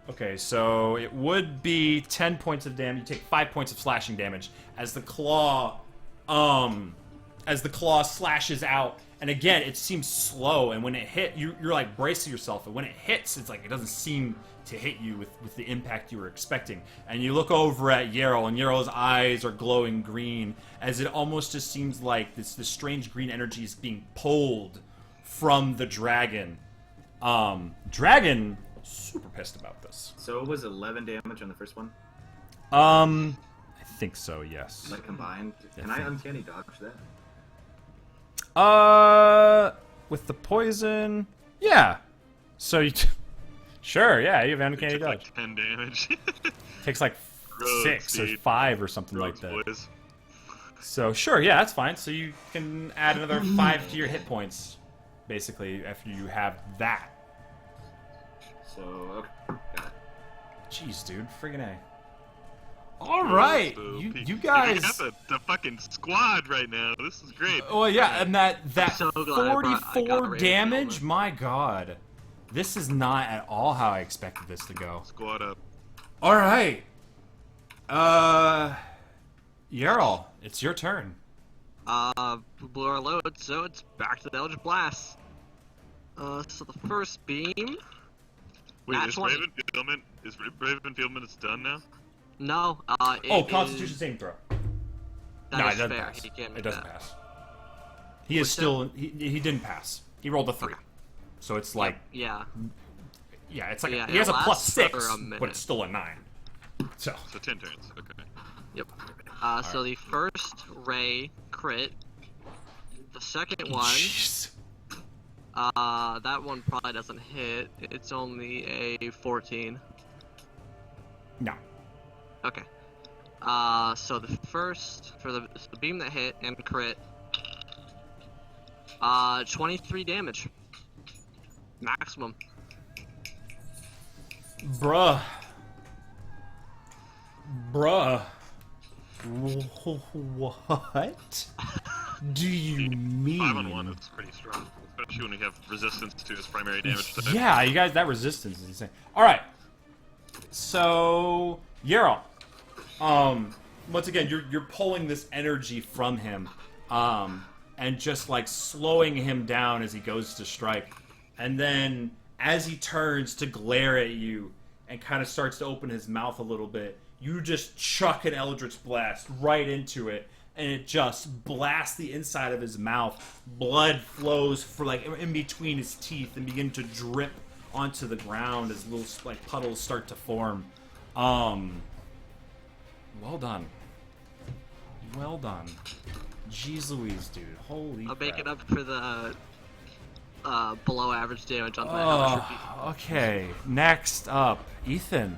Okay, so it would be 10 points of damage. You take 5 points of slashing damage as the claw slashes out. And again, it seems slow, and when it hit, you're like bracing yourself, and when it hits, it's like it doesn't seem to hit you with the impact you were expecting. And you look over at Yarrow, and Yarrow's eyes are glowing green, as it almost just seems like this strange green energy is being pulled from the dragon. Dragon, super pissed about this. So it was 11 damage on the first one, I think so, yes. like combined. Can I I think- uncanny dodge that? With the poison, yeah. So you, sure, yeah, you have uncanny Took dodge. like 10 damage. Takes like Rogues, 6 or dude. 5 or something Rogues, like that. boys. So sure, yeah, that's fine. So you can add another 5 to your hit points, basically, after you have that. So, okay, got it. Jeez, dude, friggin' A. All right, So, you we guys. got the fucking squad right now. This is great. Well, yeah, and that so glad I got 44 Raven damage, Helmet. my god. This is not at all how I expected this to go. Squad up. All right. Yarl, it's your turn. Blew our load, so it's back to the Eldritch Blast. So the first beam. Wait, Nat is 20. Raven Fieldman? Is Raven Fieldman is done now? No, Oh, Constitution saving throw. That No, is it doesn't fair. pass. He can't It make doesn't that. pass. He is What's still. He didn't pass. He rolled a 3. Okay. So it's like. Yeah. Yeah, it's like. Yeah, he has it a plus lasts 6, for a but minute. it's still a 9. So. So 10 turns. Okay. Yep. So the first ray crit. The second one, Jeez. that one probably doesn't hit. It's only a 14. No. Okay. So the first for the beam that hit and crit. 23 damage. Maximum. Bruh. What do you mean? 5-on-1 is pretty strong, especially when we have resistance to his primary damage type. Yeah, you guys, that resistance is insane. All right, so Yarl, once again, you're pulling this energy from him, and just like slowing him down as he goes to strike, and then as he turns to glare at you and kind of starts to open his mouth a little bit, you just chuck an Eldritch Blast right into it, and it just blasts the inside of his mouth. Blood flows for like in between his teeth and begin to drip onto the ground as little like puddles start to form. Well done. Well done. Jeez Louise, dude. Holy I'll make crap. it up for the below average damage on my hellish repeat. Oh, okay. Next up, Ethan.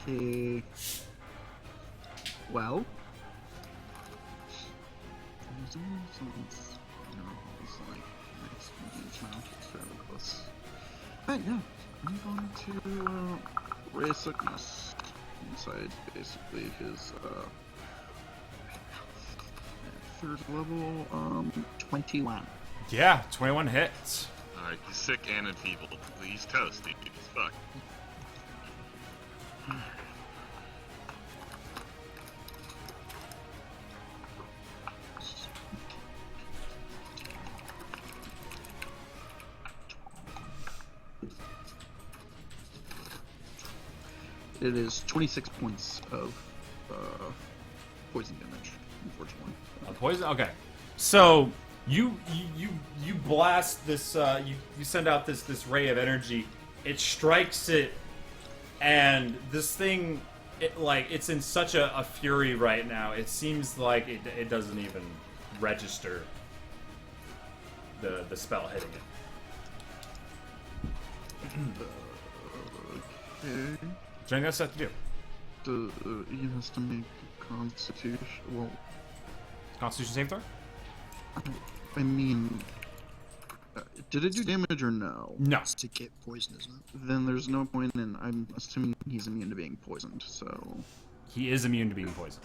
Okay. Well. But yeah, I'm going to Ray of Sickness inside basically his third level 21. Yeah, 21 hits. Alright, he's sick and enfeebled. He's toast, dude. He's fucked. It is 26 points of poison damage, unfortunately. Poison. Okay, so you blast this. You send out this ray of energy. It strikes it, and this thing, it's in such a fury right now. It seems like it doesn't even register the spell hitting it. Okay. Anything else have to do? He has to make a Constitution. Well, Constitution saving throw? I mean, did it do damage or no? No. It's to get poison, isn't it? Then there's no point in. I'm assuming he's immune to being poisoned, so He is immune to being poisoned.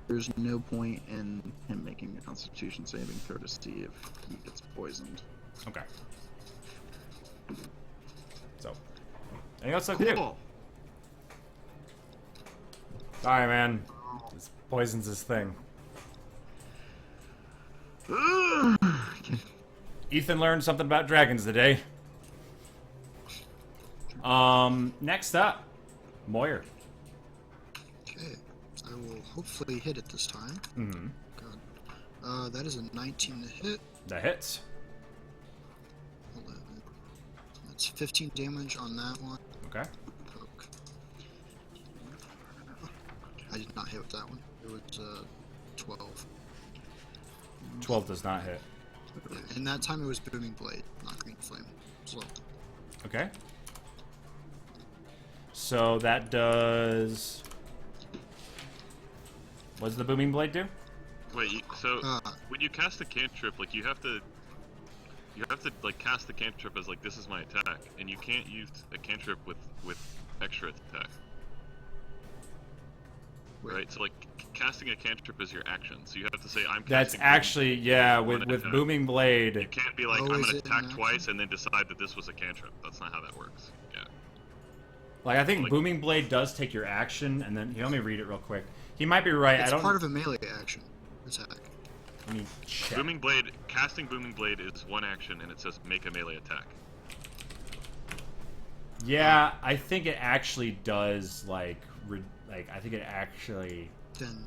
there's no point in him making a Constitution saving throw to see if he gets poisoned. Okay. So, anything else left to do? Cool. Sorry, man. This poison's his thing. Okay. Ethan learned something about dragons today. Next up, Moyer. Okay. I will hopefully hit it this time. Mm-hmm. God. That is a 19 to hit. That hits. 11. That's 15 damage on that one. Okay. Poke. I did not hit with that one. It was 12. 12 does not hit. Yeah, and that time it was Booming Blade, not Green Flame. So, Okay. So that does... What does the Booming Blade do? Wait, so uh, when you cast a cantrip, like you have to like cast the cantrip as like this is my attack, and you can't use a cantrip with extra attack. wait, Right? So like casting a cantrip is your action. So you have to say I'm That's casting actually, yeah, one with attack. Booming You Blade. can't be like Oh, I'm is gonna it an attack action? twice and then decide that this was a cantrip. That's not how that works. Yeah. Like, I think Like- Booming Blade does take your action, and then... Here, let me read it real quick. He might be right. it's I don't... part of a melee action attack. Let me check. Casting Booming Blade is one action, and it says make a melee attack. Yeah, I think it actually does, like, I think it actually... Then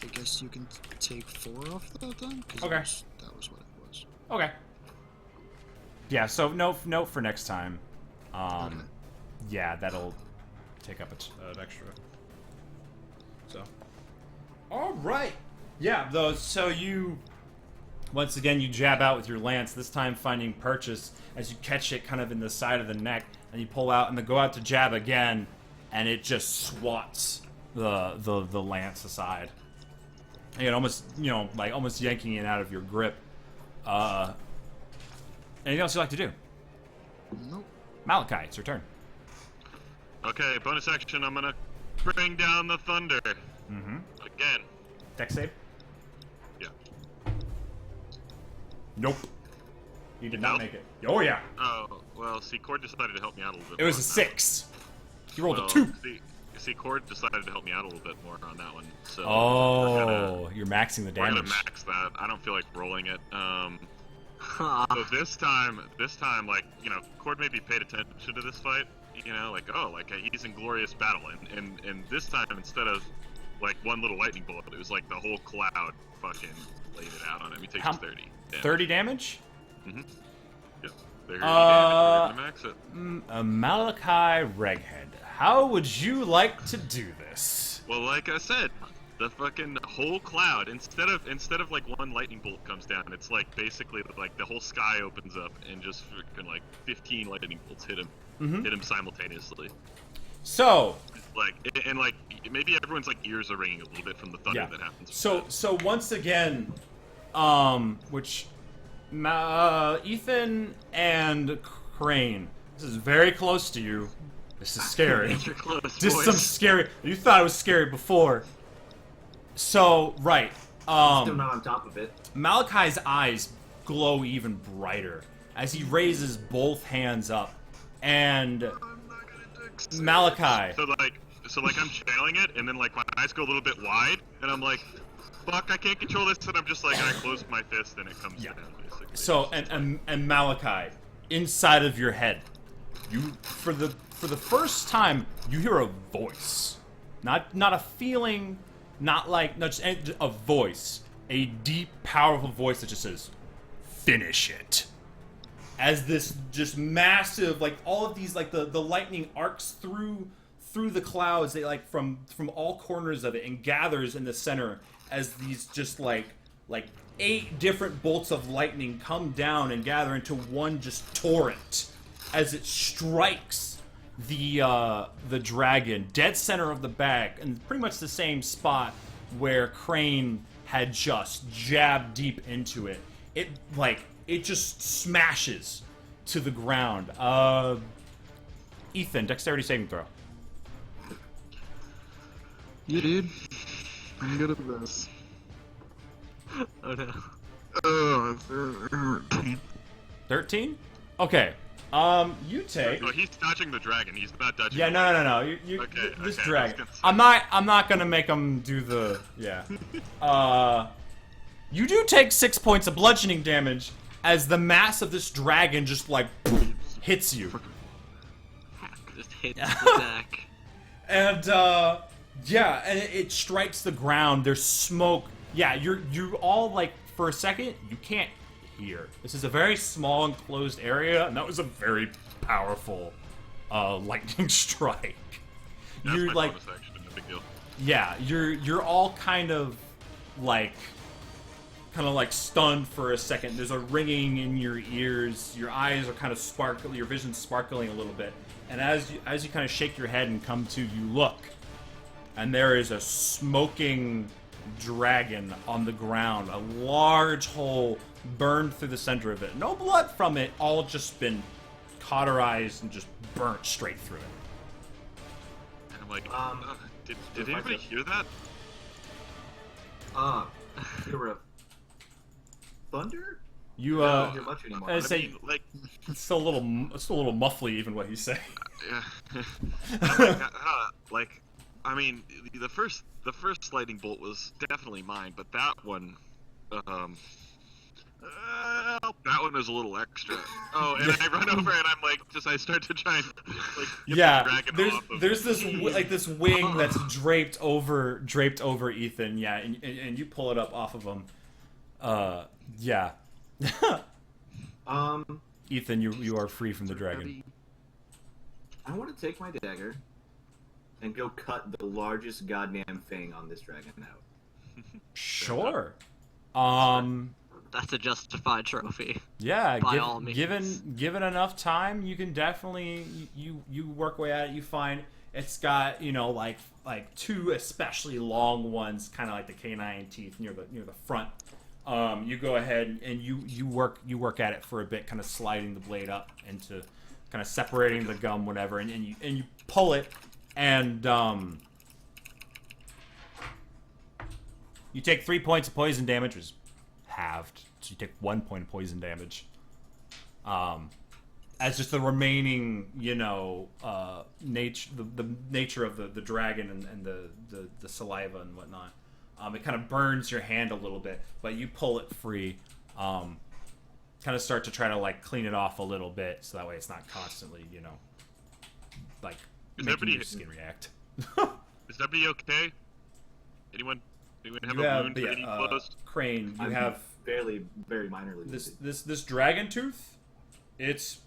I guess you can take 4 off that then? 'Cause Okay. that was what it was. Okay. Yeah, so note for next time. Okay. Yeah, that'll take up an extra. So. All right. Yeah, though. So you, once again, you jab out with your lance. This time finding purchase as you catch it kind of in the side of the neck, and you pull out and then go out to jab again, and it just swats the lance aside. And almost, like almost yanking it out of your grip. Anything else you'd like to do? Nope. Malachi, it's your turn. Okay, bonus action. I'm gonna bring down the thunder Mm-hmm. again. Dex save? Yeah. Nope. You did not Nope. make it. Oh, yeah. Oh, well, see, Cord decided to help me out a little bit. It was more a on that 6. You rolled one. a 2. See, Cord decided to help me out a little bit more on that one. So we're Oh, you're maxing the gonna damage. max that. I don't feel like rolling it. Huh. So this time, like, you know, Cord maybe paid attention to this fight. You know, like, oh, like he's in glorious battle, and this time instead of like one little lightning bolt, it was like the whole cloud fucking laid it out on him. He takes How- 30. Damage. 30 damage? Yep. 30 damage. We're gonna max it. Malachi Reghead, how would you like to do this? Well, like I said, the fucking whole cloud, instead of like one lightning bolt comes down, it's like basically like the whole sky opens up and just freaking like 15 lightning bolts hit him simultaneously. So, Like, and like maybe everyone's like ears are ringing a little bit from the thunder yeah. that happens. with So, that. so once again, Ethan and Crane, this is very close to you. This is scary. You're close, Just boys. some scary. You thought it was scary before. So, right. Still not on top of it. Malachi's eyes glow even brighter as he raises both hands up. And Malachi, So like I'm channeling it, and then like my eyes go a little bit wide, and I'm like, fuck, I can't control this, and I'm just like, I close my fist, and it comes Yeah. down, basically. so and Malachi, inside of your head, you for the first time you hear a voice, not a feeling, not just a voice, a deep, powerful voice that just says, "Finish it." As this just massive, like all of these, like the lightning arcs through the clouds, they like from all corners of it and gathers in the center as these just like 8 different bolts of lightning come down and gather into one just torrent as it strikes the dragon dead center of the bag, and pretty much the same spot where Crane had just jabbed deep into it. It just smashes to the ground. Ethan, dexterity saving throw. You dude. I'm good at this. Oh no. Oh, 13. 13? Okay. You take. Oh, he's dodging the dragon. He's not dodging. Yeah, the no. lightning. You Okay, this okay, I dragon. was gonna say. I'm not gonna make him do the You do take 6 points of bludgeoning damage as the mass of this dragon just like hits you. Just hits the deck. And yeah, and it strikes the ground. There's smoke. Yeah, you're all like, for a second you can't hear. This is a very small enclosed area, and that was a very powerful lightning strike. That's You're my like, bonus action. No big deal. yeah, you're all kind of like stunned for a second. There's a ringing in your ears. Your eyes are kind of sparkling. Your vision's sparkling a little bit. And as you kind of shake your head and come to, you look, and there is a smoking dragon on the ground. A large hole burned through the center of it. No blood from it. All just been cauterized and just burnt straight through it. And I'm like, did if I anybody could- hear that? You were a thunder? You I don't hear much anymore. I say- mean, like, it's still a little muffly even what he's saying. yeah. Like, I mean, the first lightning bolt was definitely mine, but that one was a little extra. Oh, and I run over and I'm like, I start to try and like get Yeah, the dragon there's off of there's this this wing that's draped over Ethan. Yeah, and you pull it up off of him. Yeah. Ethan, you are free from the dragon. I want to take my dagger and go cut the largest goddamn thing on this dragon out. Sure. That's a justified trophy. Yeah, By all means. given enough time, you can definitely you work way at it. You find it's got like 2 especially long ones, kind of like the canine teeth near the front. You go ahead and you work at it for a bit, kind of sliding the blade up into kind of separating the gum, whatever, and you pull it, and you take 3 points of poison damage, which is halved, so you take 1 point of poison damage. As just the remaining, you know, nature, the nature of the dragon and the saliva and whatnot. It kind of burns your hand a little bit, but you pull it free. Kind of start to try to like clean it off a little bit, so that way it's not constantly, you know, like making your skin react. Is everybody okay? Anyone have You a have wound or any blows? Crane. You I'm have very minorly. this dragon tooth. It's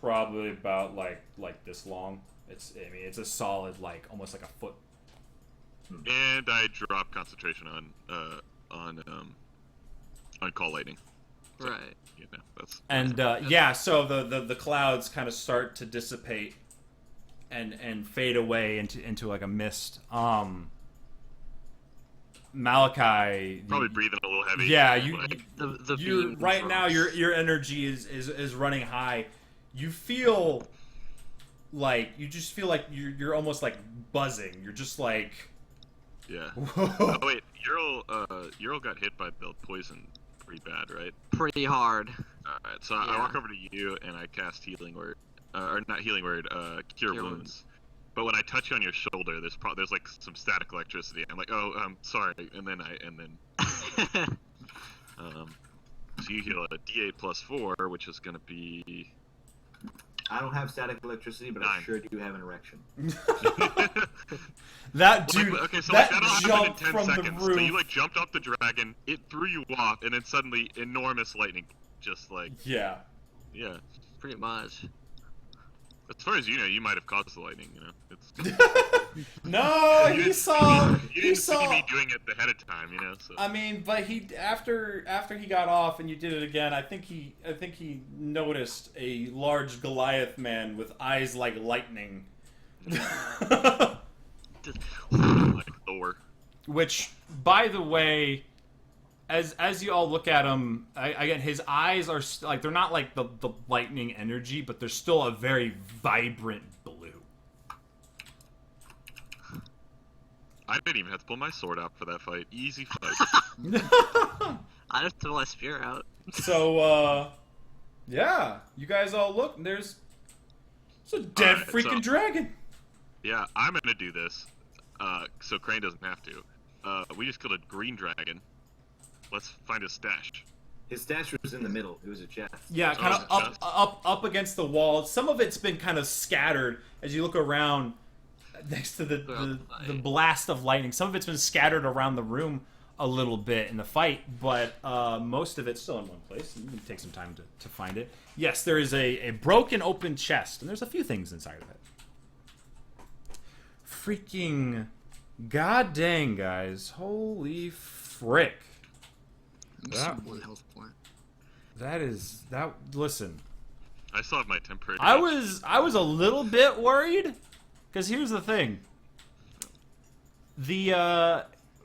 probably about like this long. It's a solid, like almost like a foot. And I drop concentration on call lightning. Right. You know, that's And yeah, so the clouds kind of start to dissipate and fade away into like a mist. Malachi, probably breathing a little heavy. yeah, The you beam right now drops. your energy is running high. You feel like you're almost like buzzing. You're just like Yeah. whoa. Oh wait, Ural got hit by the poison pretty bad, right? pretty hard. Alright, so I Yeah. walk over to you and I cast healing word, or not healing word, cure Cure wounds. wounds. But when I touch you on your shoulder, there's like some static electricity. I'm like, oh, I'm sorry, and then so you heal a D8 plus 4, which is gonna be I don't have static electricity, but I 9. sure do have an erection. That dude, okay, so that like, that'll happen jump in 10 from seconds. the roof. So you like jumped off the dragon, it threw you off, and then suddenly enormous lightning, just like Yeah. yeah. Pretty much. As far as you know, you might have caused the lightning. You know, it's No, You he didn't- saw. you He didn't see saw. me doing it ahead of time. You know, so I mean, but he after he got off and you did it again. I think he noticed a large Goliath man with eyes like lightning. Just, like Thor. Which, by the way, as you all look at him, again, his eyes are like they're not like the lightning energy, but they're still a very vibrant blue. I didn't even have to pull my sword out for that fight. Easy fight. I just throw my spear out. So, yeah, you guys all look. And it's a dead Alright, freaking so- dragon. Yeah, I'm gonna do this. So Crane doesn't have to. We just killed a green dragon. Let's find his stash. His stash was in the middle. It was a chest. Yeah, kind of Oh, up against the wall. Some of it's been kind of scattered as you look around next to the blast of lightning. Some of it's been scattered around the room a little bit in the fight, but most of it's still in one place. You can take some time to find it. Yes, there is a broken open chest, and there's a few things inside of it. Freaking god dang, guys. Holy frick. Missing 1 health point. Listen. I still have my temporary. I was a little bit worried, because here's the thing.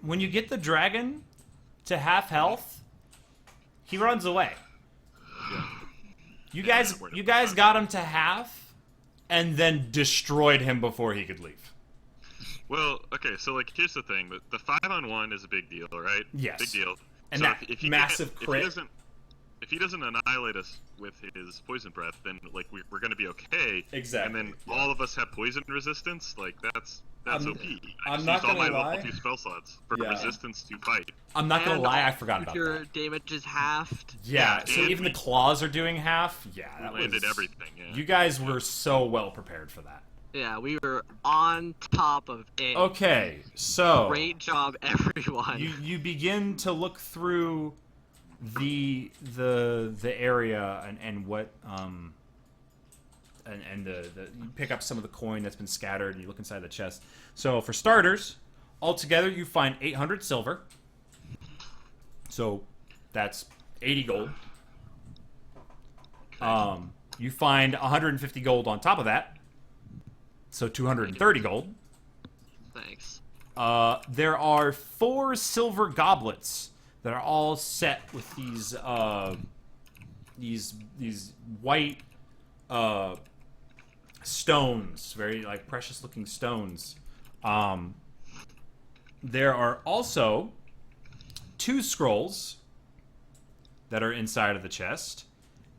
When you get the dragon to half health, he runs away. You guys got him to half, and then destroyed him before he could leave. Well, okay, so like here's the thing: the 5-on-1 is a big deal, right? Yes. Big deal. And So that massive crit. If he doesn't annihilate us with his poison breath, then like we're gonna be okay. Exactly, And then yeah. all of us have poison resistance. Like that's I'm- OP. I I'm just not used all my gonna lie. level 2 spell slots for Yeah. resistance to fight. I'm not gonna And lie, I also forgot about your that. damage is halved. Yeah, Yeah, so and even the we- claws are doing half. Yeah, that We landed was everything. Yeah. You guys were so well prepared for that. Yeah, we were on top of it. Okay, so Great job, everyone. you begin to look through the area and what and you pick up some of the coin that's been scattered and you look inside the chest. So for starters, altogether you find 800 silver. So that's 80 gold. You find 150 gold on top of that. So 230 gold. Thanks. There are 4 silver goblets that are all set with these white stones, very like precious looking stones. There are also 2 scrolls that are inside of the chest,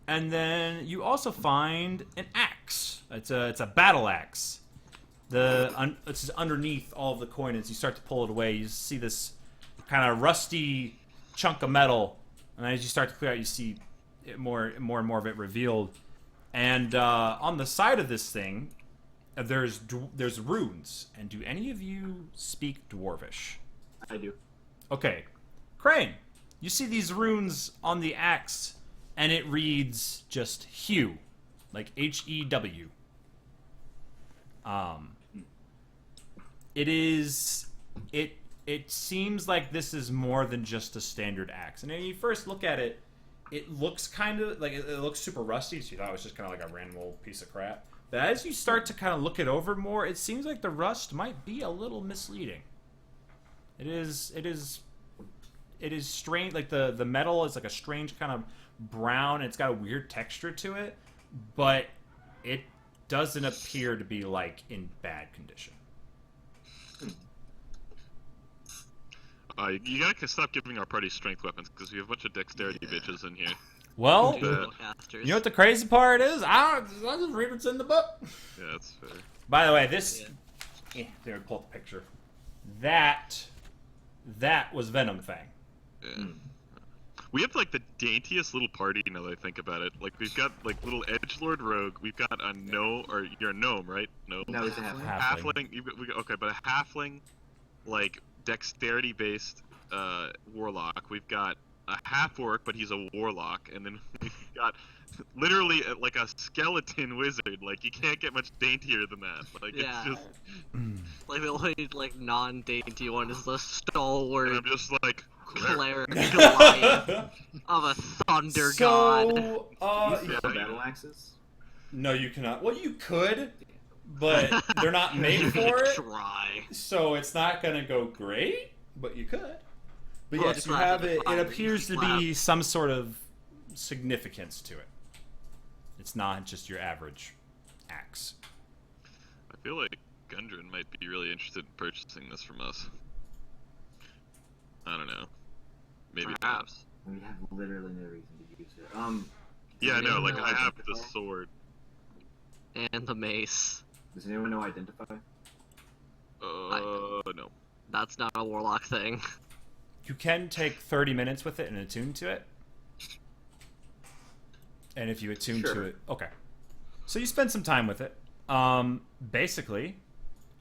and then you also find an axe. It's a battle axe. It's just underneath all of the coin. As you start to pull it away, you see this kind of rusty chunk of metal, and as you start to clear out, you see more and more of it revealed. And on the side of this thing, there's runes. And do any of you speak Dwarvish? I do. Okay, Crane, you see these runes on the axe, and it reads just Hew, like Hew. It seems like this is more than just a standard axe. And when you first look at it, it looks kind of like it looks super rusty, so you thought it was just kind of like a random old piece of crap. But as you start to kind of look it over more, it seems like the rust might be a little misleading. It is strange. Like the metal is like a strange kind of brown. It's got a weird texture to it, but it doesn't appear to be like in bad condition. You gotta stop giving our party strength weapons because we have a bunch of dexterity bitches in here. Well, Spellcasters. you know what the crazy part is? I just read what's in the book. Yeah, that's fair. By the way, this... Yeah, there, pull up the picture. That was Venom Fang. Yeah. We have like the daintiest little party now that I think about it. Like we've got like little edgelord rogue. We've got a gnome, or you're a gnome, right? No. No, he's a halfling. Halfling. Okay, but a halfling, like dexterity based warlock. We've got a half orc, but he's a warlock, and then we've got literally like a skeleton wizard. Like you can't get much daintier than that. Like Yeah. it's just. Like the only like non-dainty one is the stalwart And I'm just like. cleric Goliath of a thunder god. You Yeah, have battle axes? no, you cannot. Well, you could, but they're not made for it, Try. so it's not gonna go great. But you could. But Well, yes, it's you not have gonna it. It fire, appears to slap. be some sort of significance to it. It's not just your average axe. I feel like Gundren might be really interested in purchasing this from us. I don't know. Maybe not. Perhaps. We have literally no reason to use it. Yeah, I does know. anyone Like know I have the identify? sword. And the mace. Does anyone know identify? No. That's not a warlock thing. You can take 30 minutes with it and attune to it. And if you attune to Sure. it, okay. So you spend some time with it. Basically,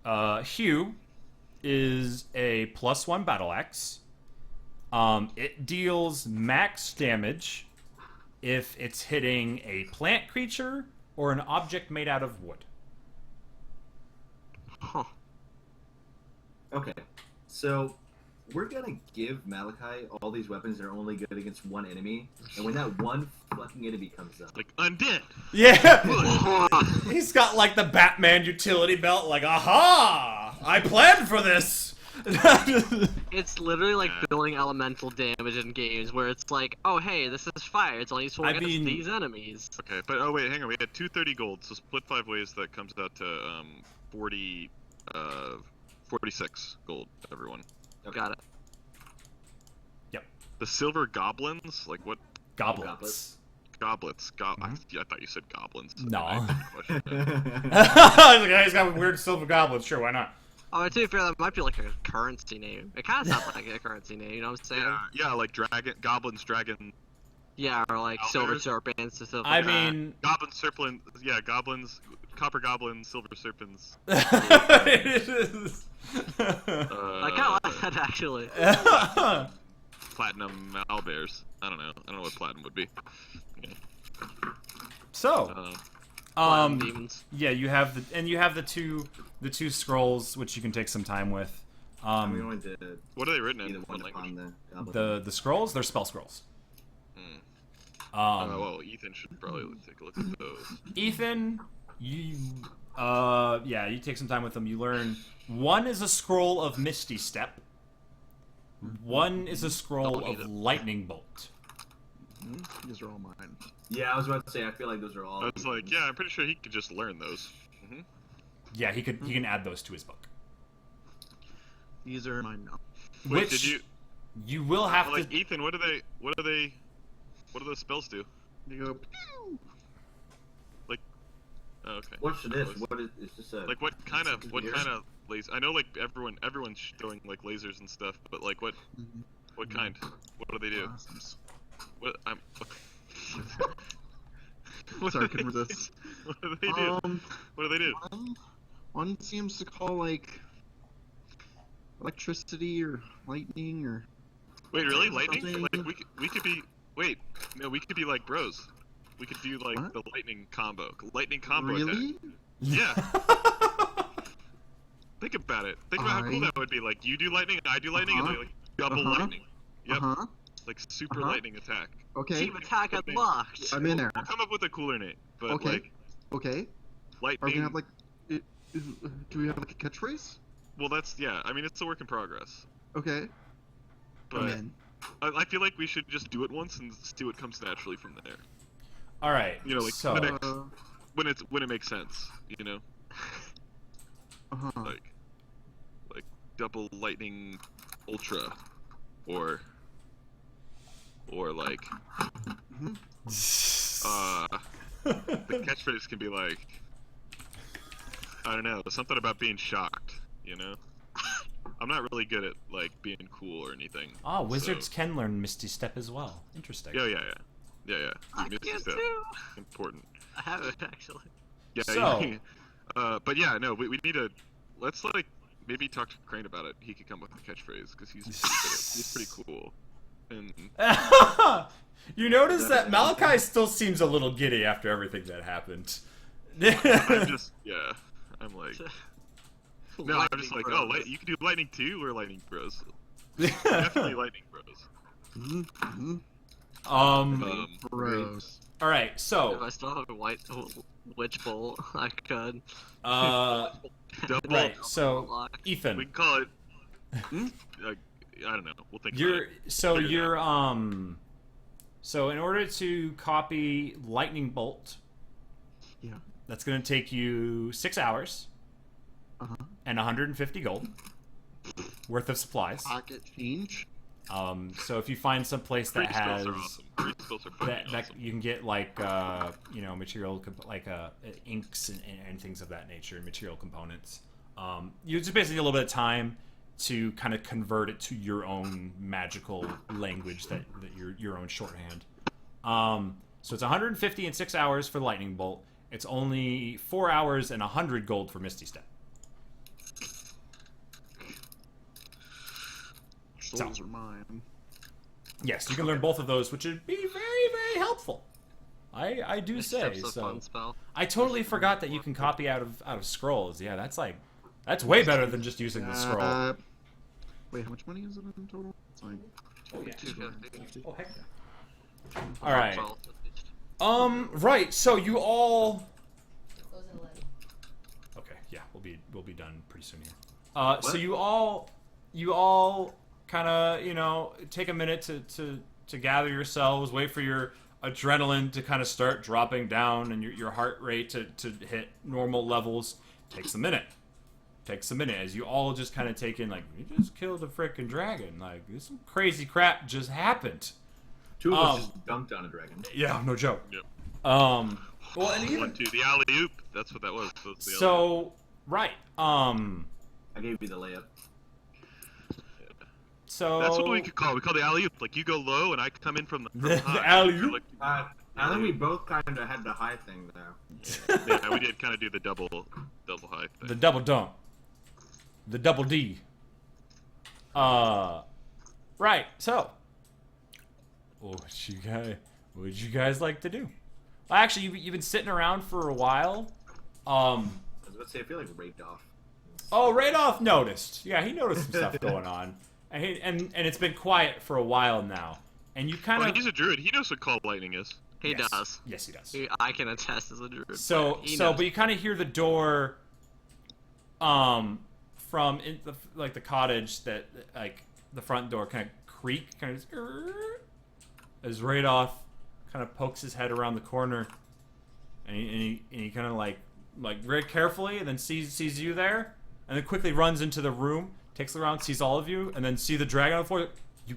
Hew is a +1 battle axe. It deals max damage if it's hitting a plant creature or an object made out of wood. Huh. Okay, so we're gonna give Malachi all these weapons that are only good against one enemy, and when that one fucking enemy comes up, Like undead. Yeah! He's got like the Batman utility belt, like, aha! I planned for this! It's literally like Yeah. building elemental damage in games where it's like, oh hey, this is fire. It's only useful I against mean- these enemies. Okay, but oh wait, hang on. We had 230 gold, so split 5 ways. That comes out to 46 gold. Everyone. Got it. The silver goblins, like what? Goblins. Goblets. I thought you said goblins. No. I had a question. He's got weird silver goblins, sure, why not? Oh, to be fair, that might be like a currency name. It kind of sounds like a currency name, you know what I'm saying? Yeah, like goblins, dragon, Yeah, or like silver Owlbears? serpents and stuff I like that. mean... goblins, serpent. Yeah, goblins, copper goblins, silver serpents. I kind of like that actually. Platinum owlbears. I don't know what platinum would be. So, Platinum demons. yeah, you have the two scrolls which you can take some time with. I'm going to What are they written be the in? one What upon language? the goblin. The scrolls, they're spell scrolls. Well, Ethan should probably take a look at those. Ethan, you you take some time with them. You learn one is a scroll of Misty Step. One is a scroll Don't need of it. Lightning Bolt. These are all mine. Yeah, I was about to say, I feel like those are all. I was like, yeah, I'm pretty sure he could just learn those. Yeah, he can add those to his book. These are mine now. Wait, Which did you you will have like to. Ethan? What do those spells do? They go. Pew! Oh, okay. What's this? What is? It's just a. Like what kind of Gears? laser? I know like everyone's showing like lasers and stuff, but like what kind? What do they do? Blossoms. What I'm. Sorry, I couldn't resist. What do they do? What do they do? One seems to call like electricity or lightning or. Wait, really? Lightning? Something- Like we could be. Wait, no, we could be like bros. We could do like What? the lightning combo. Lightning combo Really? attack. Yeah. Think about it. Think about how cool I- that would be. Like you do lightning, I do lightning, and Uh-huh. then like double Uh-huh. lightning. Yep. Uh huh. Like super Uh-huh. lightning attack. Okay. Team attack unlocked. I'm in there. We'll come up with a cooler name, but Okay. like Okay. lightning. Are we gonna have like? Do we have like a catchphrase? Well, that's yeah. I mean, it's a work in progress. Okay. But I'm in. I feel like we should just do it once and see what comes naturally from there. All right. You know, like so when it makes sense. You know, Uh-huh. like double lightning ultra, or like Mhm. the catchphrase can be like, I don't know, something about being shocked, you know? I'm not really good at, like, being cool or anything. Oh, wizards so- can learn Misty Step as well. Interesting. Yeah. I Misty can Step, too. important. I have it actually. Yeah, So- but yeah, no, we need to, let's, like, maybe talk to Crane about it. He could come up with a catchphrase, because he's pretty cool. And, You notice that Malachi still seems a little giddy after everything that happened. I'm just, yeah, I'm like, no, I'm Lightning just like, bros. you can do Lightning 2 or Lightning Bros. Definitely Lightning Bros. Mm-hmm. Bros. All right, If so I still have a white witch bolt, I could. Double, right, so Unlock. we Ethan, can call it, I don't know, we'll think about you're it. so Figure it you're so in order to copy Lightning Bolt, Yeah. that's going to take you 6 hours Uh-huh. and 150 gold worth of supplies. Pocket change. So if you find some place Free that spells has are awesome. Free spells are fucking that awesome. you can get like material like inks and things of that nature and material components. You just basically need a little bit of time to kind of convert it to your own magical language that your own shorthand. So it's 150 in 6 hours for Lightning Bolt. It's only 4 hours and 100 gold for Misty Step. Those are mine. Yes, you can learn both of those, which would be very, very helpful. I do say Step's a so. fun spell. I totally forgot that you can copy out of scrolls. Yeah, that's way better than just using the scroll. Wait, how much money is it in total? It's like Oh, yeah. 250. Oh, heck yeah. All right. Well, at least. Right. So you all. Close at 11. Okay. Yeah, we'll be done pretty soon here. So you all kind of take a minute to gather yourselves, wait for your adrenaline to kind of start dropping down and your heart rate to hit normal levels. Takes a minute as you all just kind of take in, like, we just killed a freaking dragon, like this some crazy crap just happened. Two of us just dunked on a dragon. Yeah, no joke. Yep. Well, and even 1, 2, the alley oop. That's what that was. That was the alley-oop. so right. I gave you the layup. So That's what we could call it. We call it the alley oop. Like you go low and I come in from The high. alley-oop? Like, I think we both kind of had the high thing though. yeah, we did kind of do the double high thing. the double dunk, the double D. Right. So, what would you guys like to do? Well, actually, you've been sitting around for a while. I was about to say, I feel like Radoff. Oh, Radoff noticed. Yeah, he noticed some stuff going on, and it's been quiet for a while now. And you kind Well, of he's a druid. He knows what call lightning is. He Yes. does. Yes, he does. I can attest as a druid. So, He so, knows. but you kind of hear the door, from the cottage that, like, the front door kind of creak, kind of as Radoff kind of pokes his head around the corner, and he kind of like like very carefully, and then sees you there, and then quickly runs into the room, takes a round, sees all of you, and then see the dragon on the floor. You,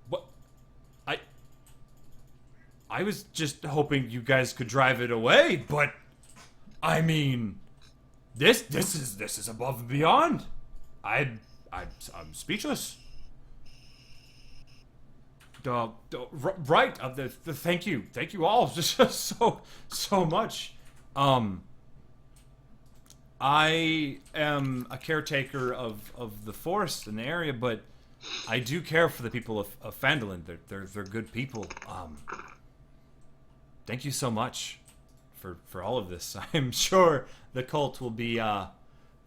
what? I was just hoping you guys could drive it away, but I mean, this is above and beyond. I'm speechless. Right. Thank you all just so much. I am a caretaker of the forest in the area, but I do care for the people of Phandalin. They're good people. Thank you so much for all of this. I'm sure the cult will be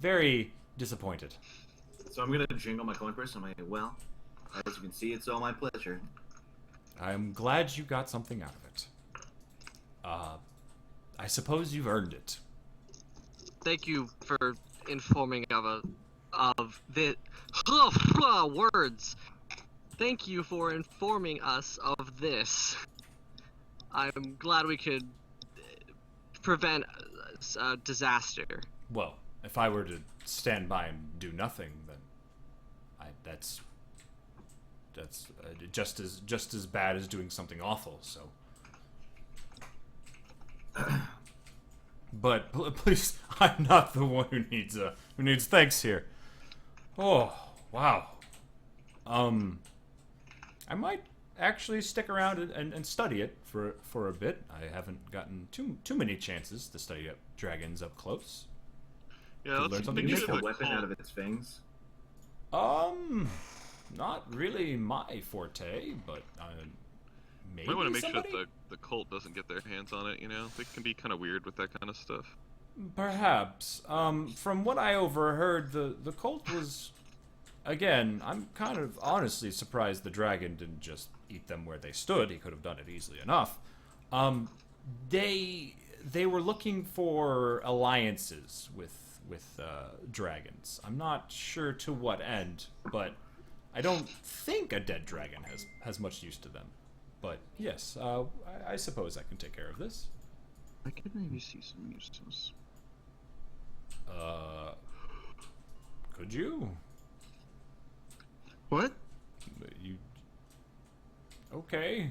very disappointed. So I'm gonna jingle my coin purse. I'm like, well, as you can see, it's all my pleasure. I'm glad you got something out of it. I suppose you've earned it. Thank you for informing of the words. Thank you for informing us of this. I'm glad we could prevent a disaster. Well, if I were to stand by and do nothing, then that's just as bad as doing something awful. So, but please, I'm not the one who needs thanks here. Oh wow. I might actually stick around and study it for a bit. I haven't gotten too many chances to study dragons up close. Yeah, Could learn let's something Can you useful. make a weapon out of its fangs? Not really my forte, but maybe Might want to make somebody? sure that the cult doesn't get their hands on it. You know, they can be kind of weird with that kind of stuff. Perhaps. From what I overheard, the cult was... Again, I'm kind of honestly surprised the dragon didn't just eat them where they stood. He could have done it easily enough. They were looking for alliances with dragons. I'm not sure to what end, but I don't think a dead dragon has much use to them. But yes, I suppose I can take care of this. I could maybe see some use to this. Could you? What? You... Okay.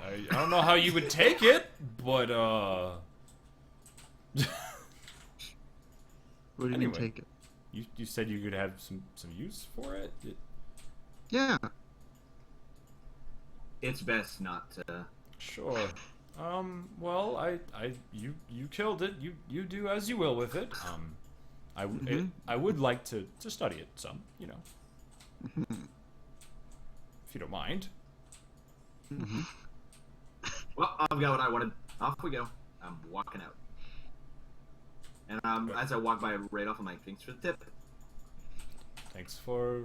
I don't know how you would take it, but, What do you Anyway. mean take it? You said you could have some use for it? Yeah. It's best not to. Sure. Well, you killed it. You do as you will with it. I would like to study it some, you know. If you don't mind. Well, I've got what I wanted. Off we go. I'm walking out. And as I walk by Radolf, I'm like, thanks for the tip. Thanks for...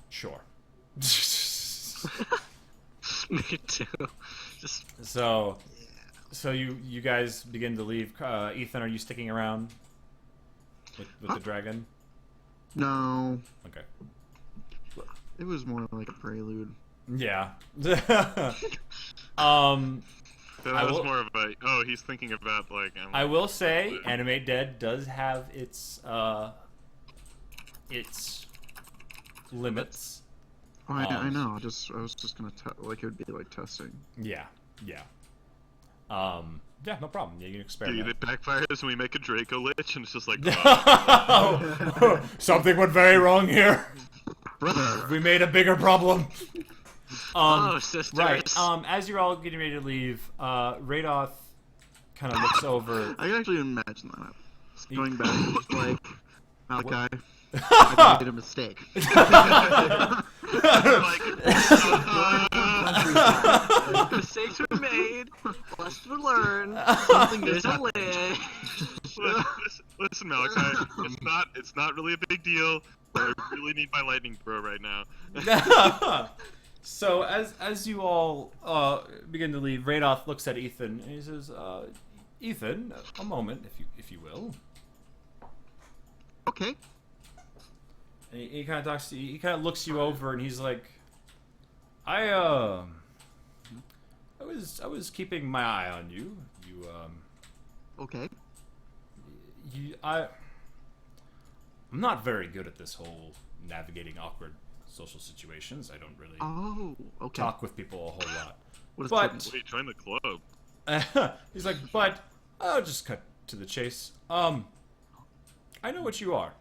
Sure. Me too. Just So you guys begin to leave. Ethan, are you sticking around with the dragon? No. Okay. It was more like a prelude. Yeah. That I was will- more of a, oh, he's thinking about, like... I will say, Animate Dead does have its limits. Oh, I know. I was just gonna like it would be like testing. Yeah. Yeah, no problem. Yeah, you can Dude, experiment. it backfires and we make a Draco Lich, and it's just like, Something went very wrong here. Brother. We made a bigger problem. oh, sisters. Right. As you're all getting ready to leave, Radoth kind of looks over. I can actually imagine that. Just going back and just like, Malachi, I made a mistake. Mistakes were made. Lessons were learned. Something There's is a happening. lid. listen, Malachi, it's not really a big deal. I really need my lightning bro right now. So as you all begin to leave, Radoth looks at Ethan and he says, "Ethan, a moment, if you will." Okay. And he kind of talks to you. He kind of looks you over and he's like, I was keeping my eye on you. Okay. I'm not very good at this whole navigating awkward social situations. I don't really Oh, okay. talk with people a whole lot. What is But Wait, join the club. he's like, but I'll just cut to the chase. I know what you are,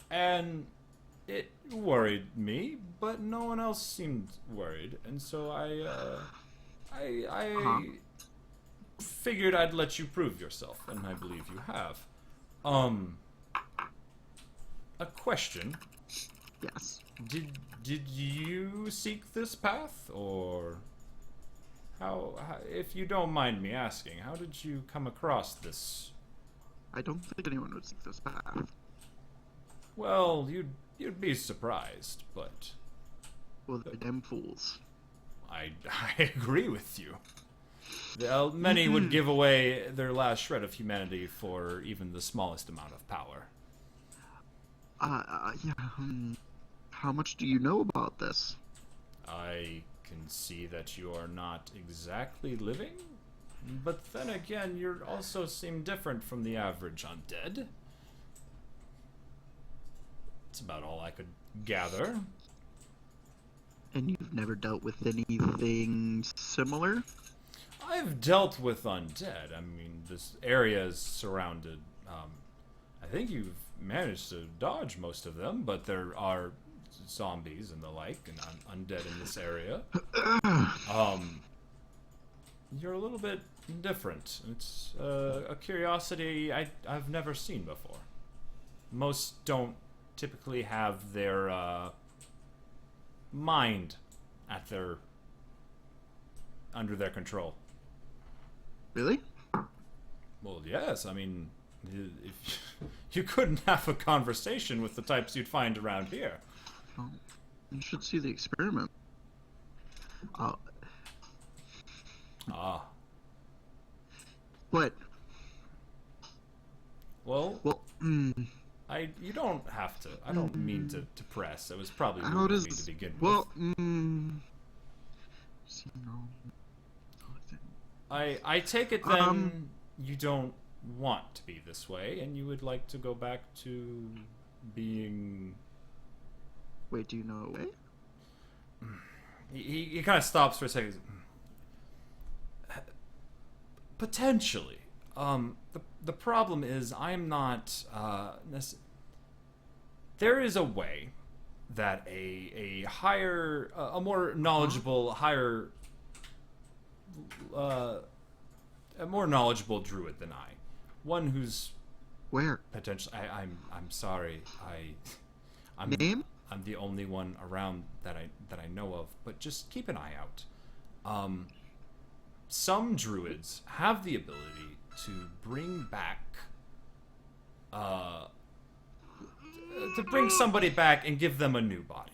and it worried me, but no one else seemed worried, and so I figured I'd let you prove yourself, and I believe you have. A question. Yes. Did you seek this path, or how, if you don't mind me asking, how did you come across this? I don't think anyone would seek this path. Well, you'd be surprised, but Well, they're damn fools. I agree with you. Many would give away their last shred of humanity for even the smallest amount of power. Yeah. How much do you know about this? I can see that you are not exactly living, but then again, you also seem different from the average undead. That's about all I could gather. And you've never dealt with anything similar? I've dealt with undead. I mean, this area is surrounded. I think you've managed to dodge most of them, but there are zombies and the like, and undead in this area. You're a little bit different. It's a curiosity I've never seen before. Most don't typically have their mind under their control. Really? Well, yes. I mean, if you couldn't have a conversation with the types you'd find around here. Well, you should see the experiment. Ah. But, Well, well, you don't have to. I don't mean to press. It was probably how rude of does... me to begin Well, with. See, no. I take it then you don't want to be this way, and you would like to go back to being... Wait, do you know a way? He kind of stops for a second. Potentially. The problem is I'm not there is a way that a higher, a more knowledgeable, higher, a more knowledgeable druid than I, one who's Where? potentially. I'm sorry. I'm Name? I'm the only one around that I know of, but just keep an eye out. Some druids have the ability to bring back, to bring somebody back and give them a new body.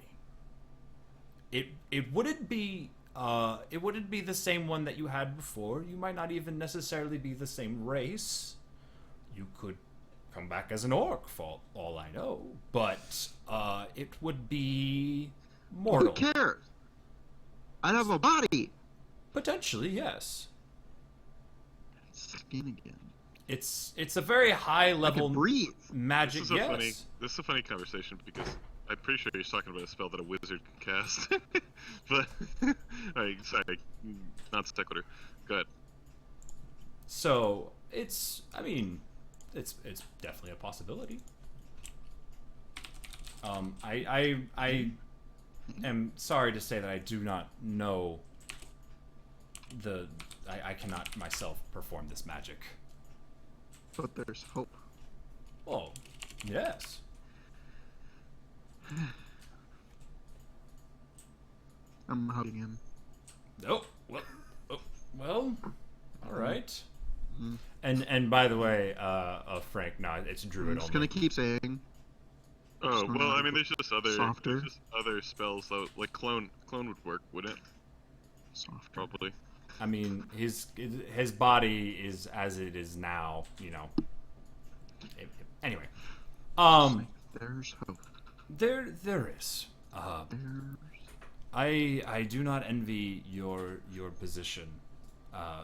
It wouldn't be the same one that you had before. You might not even necessarily be the same race. You could come back as an orc, for all I know, but it would be mortal. Who cares? I'd have a body. Potentially, yes. Skin again. It's a very high I level can breathe. magic. This is a funny. Yes. This is a funny conversation because I'm pretty sure he's talking about a spell that a wizard can cast. But, alright, sorry, not sequitur. Go ahead. So it's definitely a possibility. I am sorry to say that I do not know I cannot myself perform this magic. But there's hope. Oh, yes. I'm hugging him. Oh, well, all right. Mhm. And by the way, Frank, no, it's I'm druid just only. gonna keep saying. Oh Just well, I wanna mean, there's softer. just other spells though. Like clone would work, wouldn't it? Softer. Probably. I mean, his body is as it is now, you know. Anyway, There's hope. there is. There's... I do not envy your position.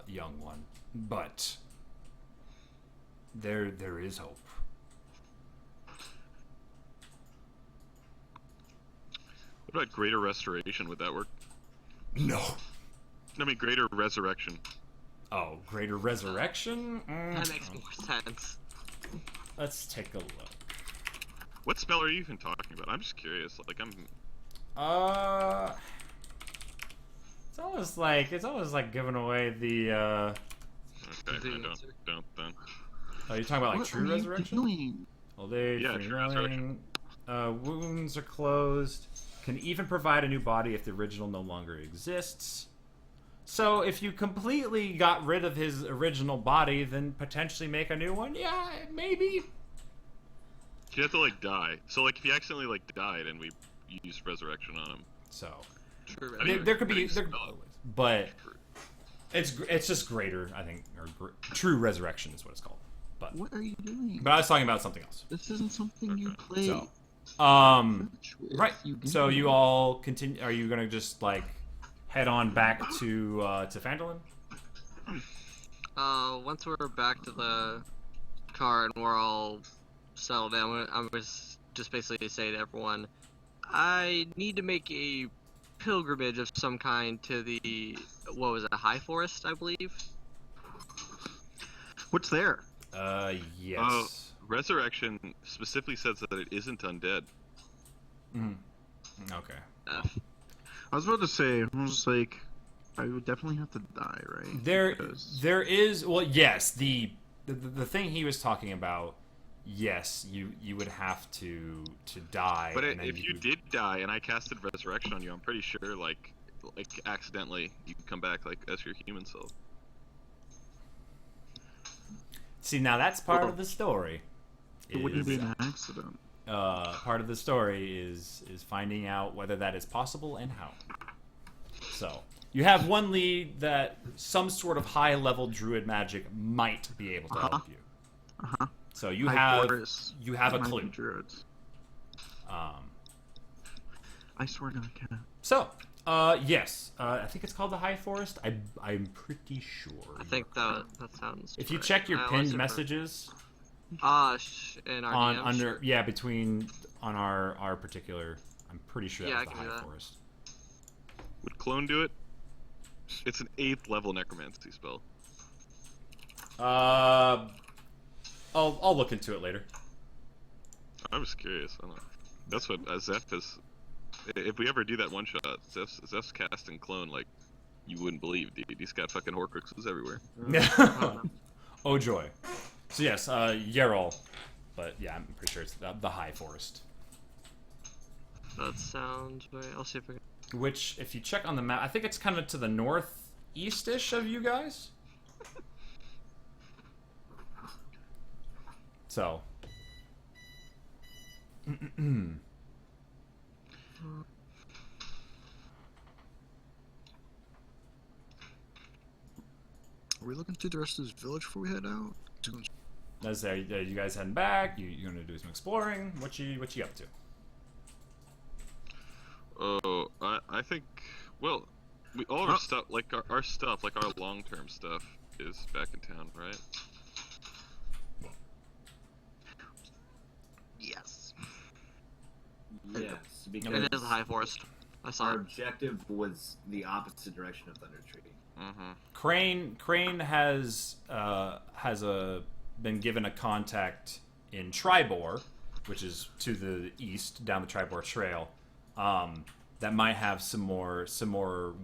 young one, but there is hope. What about greater restoration? Would that work? No. I mean, greater resurrection. Oh, greater resurrection? That makes more sense. Let's take a look. What spell are you even talking about? I'm just curious. Like, I'm. It's almost like giving away the. Okay, The I answer. don't then. Oh, you're talking about like What true are you resurrection? doing? Old age, Yeah, true resurrection. wounds are closed. Can even provide a new body if the original no longer exists. So if you completely got rid of his original body, then potentially make a new one? Yeah, maybe. You have to like die. So like, if he accidentally like died and we used resurrection on him. So True. I mean, there could how do be, you spell it? but it's just greater, I think, or true resurrection is what it's called. But What are you doing? I was talking about something else. This isn't something you Okay. play. So, much with, right. So do. you all continue. Are you gonna just like head on back to Phandalin? Once we're back to the car and we're all settled down, I'm just basically say to everyone, I need to make a pilgrimage of some kind to the, what was it, High Forest, I believe? What's there? Yes. Resurrection specifically says that it isn't undead. Mhm. Okay. I was about to say, I was like, I would definitely have to die, right? There Because- is, well, yes, the thing he was talking about, yes, you would have to die. But and then if you did die and I casted resurrection on you, I'm pretty sure like accidentally you can come back like as your human self. see, now that's part of the story. It wouldn't is, be an accident. part of the story is finding out whether that is possible and how. So you have one lead that some sort of high level druid magic might be able to help you. Uh-huh. So you High have Forest you have a might be clue. Druids. Um, I swear to God. so yes, I think it's called the High Forest. I'm pretty sure. I think that sounds. If you right. check your I always pinned look for- messages in our on DMs, under sure. between on our particular, I'm pretty sure that Yeah, was I the can do High that. Forest. Would clone do it? It's an 8th level necromancy spell. I'll look into it later. I'm just curious. I don't know. That's what Zeph is. If we ever do that one shot, Zeph's casting clone like you wouldn't believe, dude. He's got fucking Horcruxes everywhere. Oh joy. So yes, Yerol, but yeah, I'm pretty sure it's the High Forest. That sounds right. I'll see if I can. Which, if you check on the map, I think it's kind of to the northeast-ish of you guys. So. Are we looking through the rest of this village before we head out? As you guys heading back, you gonna do some exploring. What you up to? Oh, I think. Well, we all our stuff, like our stuff, like our long-term stuff, is back in town, right? Yes. Yes, because It is a High Forest. I saw our it. objective was the direction of Thunder Tree. Mm-hmm. Crane has been given a contact in Tribor, which is to the east down the Tribor Trail. That might have some more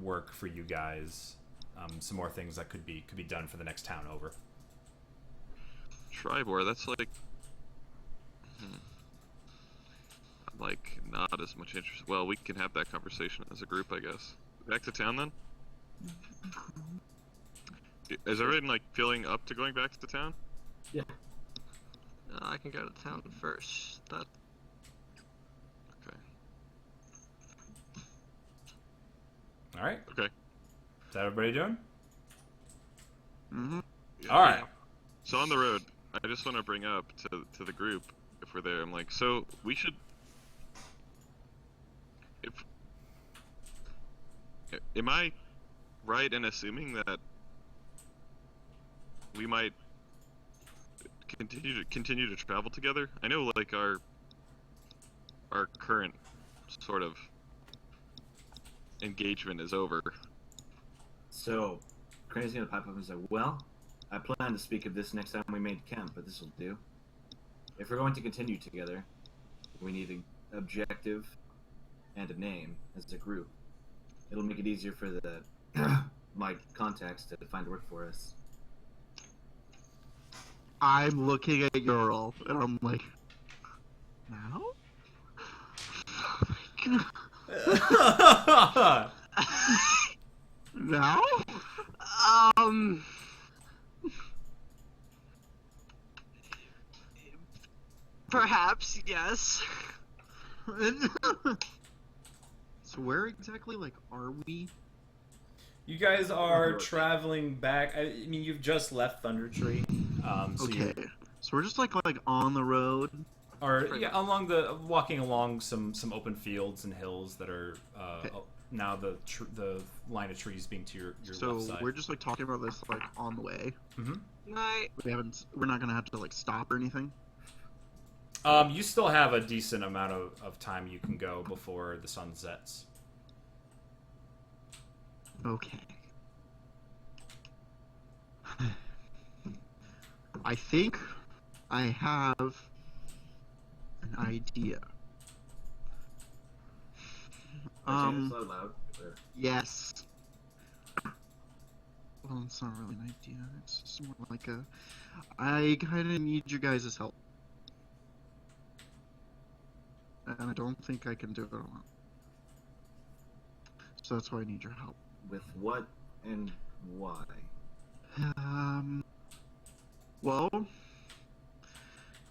work for you guys. Some more things that could be done for the next town over. Tribor, that's like. I'm like not as much interest. Well, we can have that conversation as a group, I guess. Back to town then. Is everyone like feeling up to going back to town? I can go to town first. That Okay. All right. Okay. Is that everybody doing? Mm-hmm. Yeah. All right. So on the road, I just want to bring up to the group, if we're there, I'm like, so we should. Am I right in assuming that we might continue to travel together. I know, like, our current sort of engagement is over. So, Crane's gonna pipe up and say, well, I plan to speak of this next time we made camp, but this will do. If we're going to continue together, we need an objective and a name as a group. It'll make it easier for the my contacts to find work for us. I'm looking at Ural, and I'm like, now? Now? Perhaps, yes. So where exactly, like, are we? You guys are traveling back. I mean, you've just left Thunder Tree. So Okay. you So we're just like on the road. are walking along some open fields and hills that are Okay. now the line of trees being to your So left side. we're just like talking about this like on the way. Night. We're not gonna have to like stop or anything. You still have a decent amount of time you can go before the sun sets. Okay. I think I have an idea. Saying this out loud, or- Yes. Well, it's not really an idea. It's just more like a. I kind of need your guys' help. And I don't think I can do it alone. So that's why I need your help. With what and why? Well,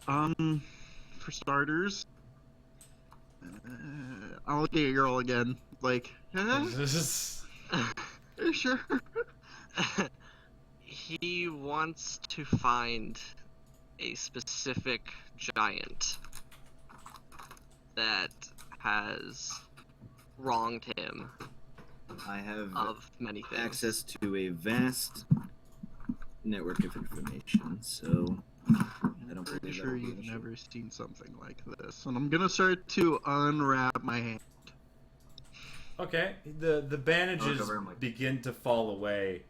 for starters, I'll look at your girl again. Like, sure. He wants to find a specific giant that has wronged him I have of many things. access to a vast network of information, so I don't Pretty believe sure that'll be you've an issue. never seen something like this. And I'm gonna start to unwrap my hand. Okay, the bandages cover him, like- begin to fall away,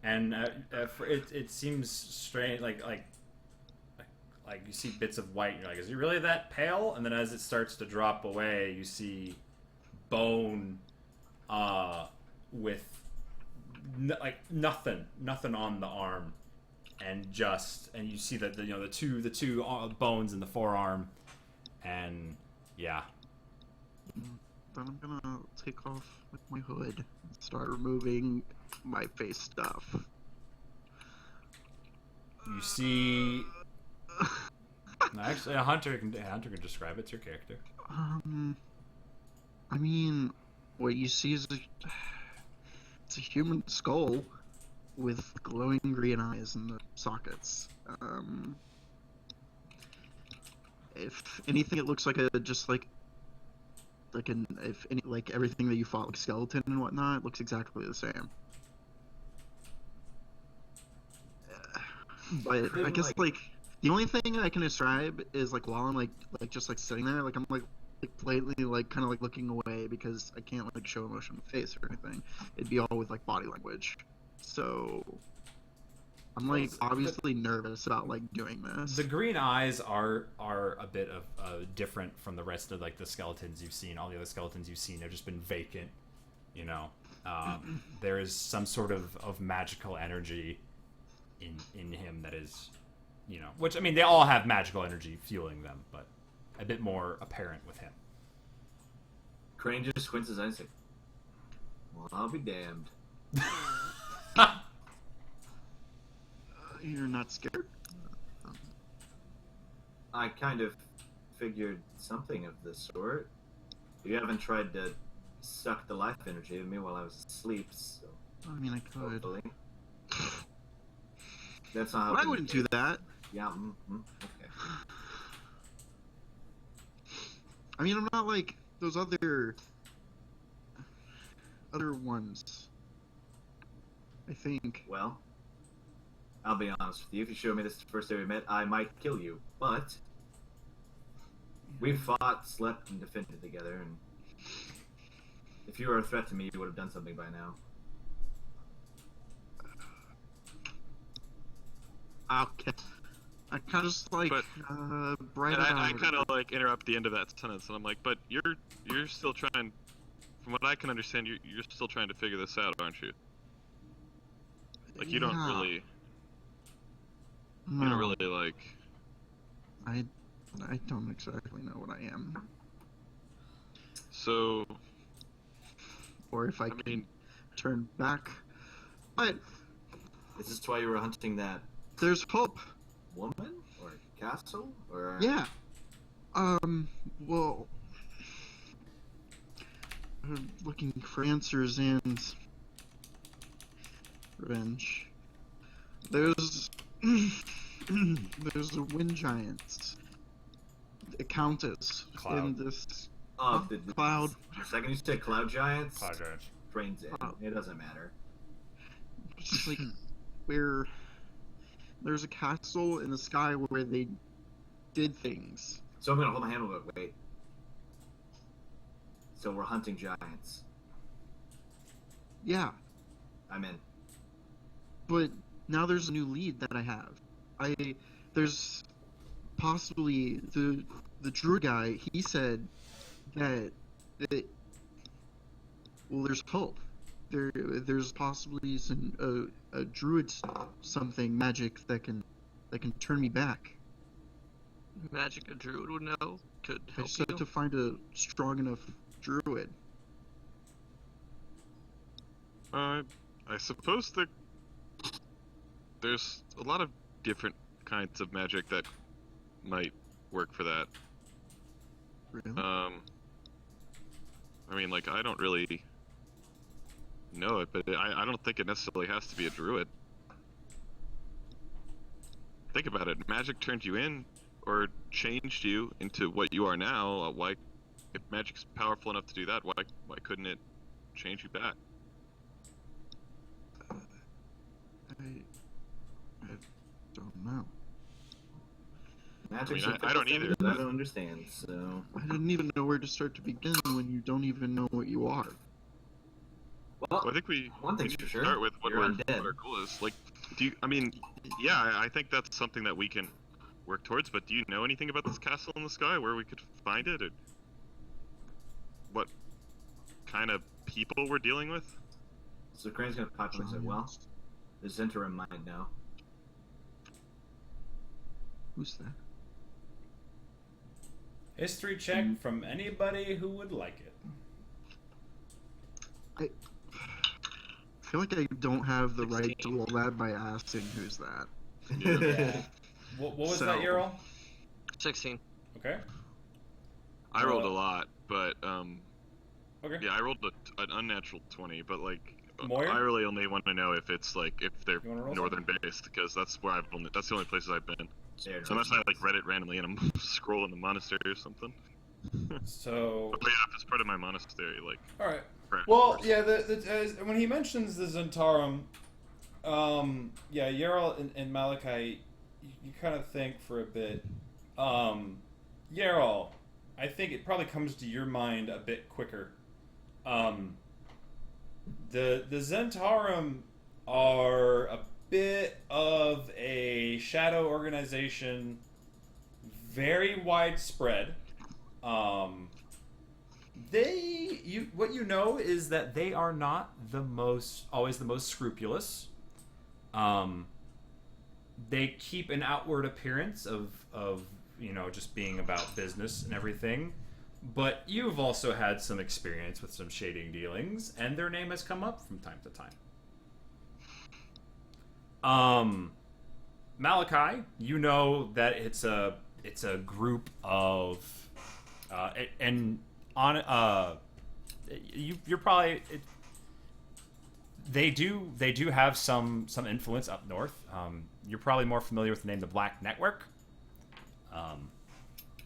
and it seems strange. Like you see bits of white, and you're like, "Is he really that pale?" And then as it starts to drop away, you see bone, with nothing on the arm, and you see that the two bones in the forearm, and yeah. Then I'm gonna take off like my hood and start removing my face stuff. You see. No, actually, a hunter can describe it. It's your character. I mean, what you see is it's a human skull with glowing green eyes in the sockets. If anything, it looks like like everything that you fought, like skeleton and whatnot, looks exactly the same. But I guess like the only thing I can describe is like while I'm like just like sitting there, like I'm like blatantly like kind of like looking away because I can't like show emotion on the face or anything. It'd be all with like body language. So I'm like obviously nervous about like doing this. The green eyes are a bit of different from the rest of like the skeletons you've seen. All the other skeletons you've seen, they've just been vacant. You know, there is some sort of magical energy in him that is, which I mean they all have magical energy fueling them, but a bit more apparent with him. Crane just squints his eyes and says, well, I'll be damned. You're not scared? I kind of figured something of the sort. You haven't tried to suck the life energy of me while I was asleep, so I mean, I could. hopefully. That's not how But I wouldn't do that. Yeah, okay. I mean, I'm not like those other ones. I think. Well, I'll be honest with you. If you show me this the first day we met, I might kill you. But we've fought, slept, and defended together, and if you were a threat to me, you would have done something by now. Okay. I kind of just like But- bright And it I out. kind of like interrupt the end of that sentence, and I'm like, but you're still trying. From what I can understand, you're still trying to figure this out, aren't you? Like you don't Yeah. really, No, you don't really like. I don't exactly know what I am, So or if I, I can mean, turn back. But Is this why you were hunting that there's hope. woman? Or castle? Or... Yeah. Well, looking for answers and revenge. There's the wind giants, the countess Cloud. in this Oh, cloud. The second you said cloud giants, Cloud Giants. brains in. Cloud. It doesn't matter. Just like where there's a castle in the sky where they did things. So I'm gonna hold my hand over. Wait. So we're hunting giants. Yeah, I'm in. but now there's a new lead that I have. There's possibly the druid guy. He said that well, there's hope. There's possibly some a druid something magic that can turn me back. Magic a druid would know could I help just have you. to find a strong enough druid. I suppose there's a lot of different kinds of magic that might work for that. Really? I mean, like, I don't really know it, but I don't think it necessarily has to be a druid. Think about it. Magic turned you in, or changed you into what you are now. Why, if magic's powerful enough to do that, why couldn't it change you back? I don't know. Magic's I mean, a I don't thing either. that I don't understand. So I didn't even know where to start to begin when you don't even know what you are. well, Well, I think we one thing's need for to sure. start with what You're our, undead. what our goal is. Like, I mean, yeah, I think that's something that we can work towards. But do you know anything about this castle in the sky, where we could find it, or what kind of people we're dealing with? So Crane's gonna pop up and say, "Well, the Zentarum might know." Who's that? History check from anybody who would like it. I feel like I don't have the right to roll that by asking who's that. Yeah. What was that, So- Ural? 16. Okay. I rolled a lot, but Okay. yeah, I rolled an unnatural 20. But like, Moyer? I really only want to know if it's like if they're You wanna roll northern based, because that's where that's the only places I've been. There, So unless I like read it randomly and I'm scrolling the monastery or something. So, But yeah, if it's part of my monastery, like. all right. crap, Well, of course. yeah. When he mentions the Zentarum, yeah, Yarl and Malachi, you kind of think for a bit. Yarl, I think it probably comes to your mind a bit quicker. The Zentarum are a bit of a shadow organization, very widespread. What you know is that they are not always the most scrupulous. They keep an outward appearance of just being about business and everything. But you've also had some experience with some shading dealings, and their name has come up from time to time. Malachi, you know that it's a group of, you're probably. They do have some influence up north. You're probably more familiar with the name the Black Network,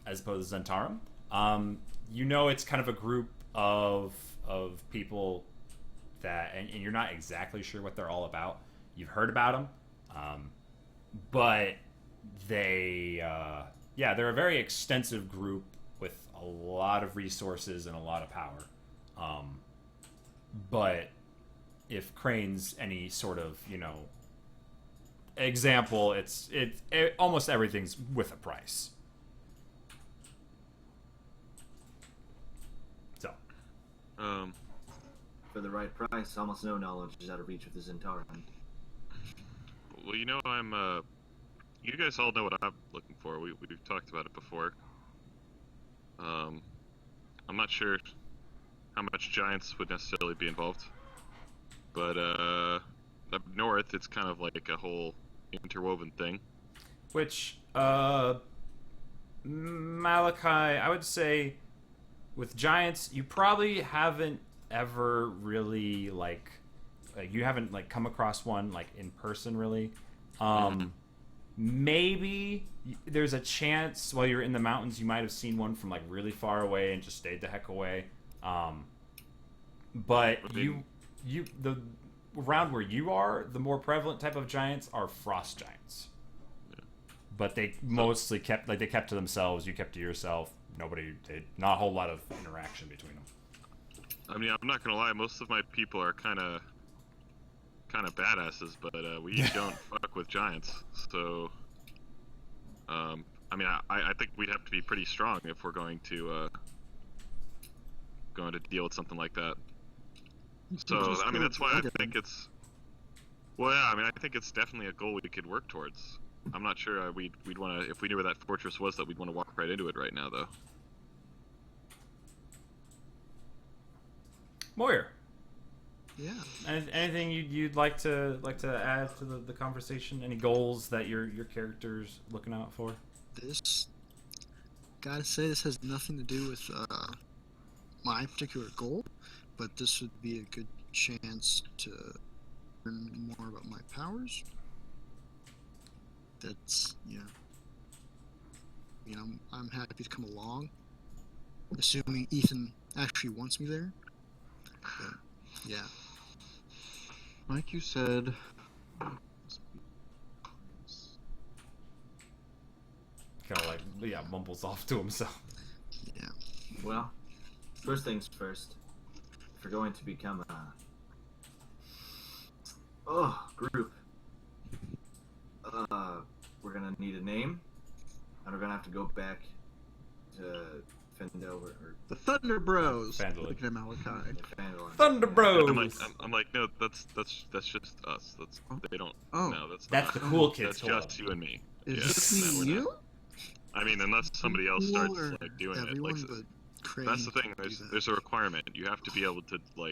as opposed to Zentarum. You know, it's kind of a group of people that, and you're not exactly sure what they're all about. You've heard about them. but they're a very extensive group with a lot of resources and a lot of power. But if Crane's any sort of, example, it's almost everything's with a price. So, For the right price, almost no knowledge is out of reach of the Zentaran. Well, you guys all know what I'm looking for. We've talked about it before. I'm not sure how much giants would necessarily be involved, but up north, it's kind of like a whole interwoven thing. which, Malachi, I would say, with giants, you probably haven't ever really, you haven't, come across one, in person, really. Maybe there's a chance while you're in the mountains you might have seen one from really far away and just stayed the heck away. But the around where you are, the more prevalent type of giants are frost giants. Yeah. But they mostly kept to themselves. You kept to yourself. Not a whole lot of interaction between them. I mean, I'm not gonna lie. Most of my people are kind of badasses, but we don't fuck with giants. So, I mean, I think we'd have to be pretty strong if we're going to deal with something like that. So, I mean, that's why I think it's. Well, yeah, I mean, I think it's definitely a goal we could work towards. I'm not sure we'd want to, if we knew where that fortress was, that we'd want to walk right into it right now, though. Moyer. Yeah. Anything you'd like to add to the conversation? Any goals that your character's looking out for? This, gotta say, this has nothing to do with my particular goal, but this would be a good chance to learn more about my powers. That's, I'm happy to come along, assuming Ethan actually wants me there. But, yeah. Like you said, Kind of mumbles off to himself. Yeah. Well, first things first. If we're going to become a group, we're gonna need a name, and we're gonna have to go back to Fendover or the Thunder Bros. Fandolin. Looking at Malachi. Fandolin. Thunder Bros. I'm like, no, that's just us. They don't. Oh. No, that's That's not. the cool kids. That's just you and me. Is Yeah, this no, me we're and you? not. I mean, unless somebody else Well, starts or doing it, everyone, but Crane that's the thing. can do that. There's a requirement. You have to be able to be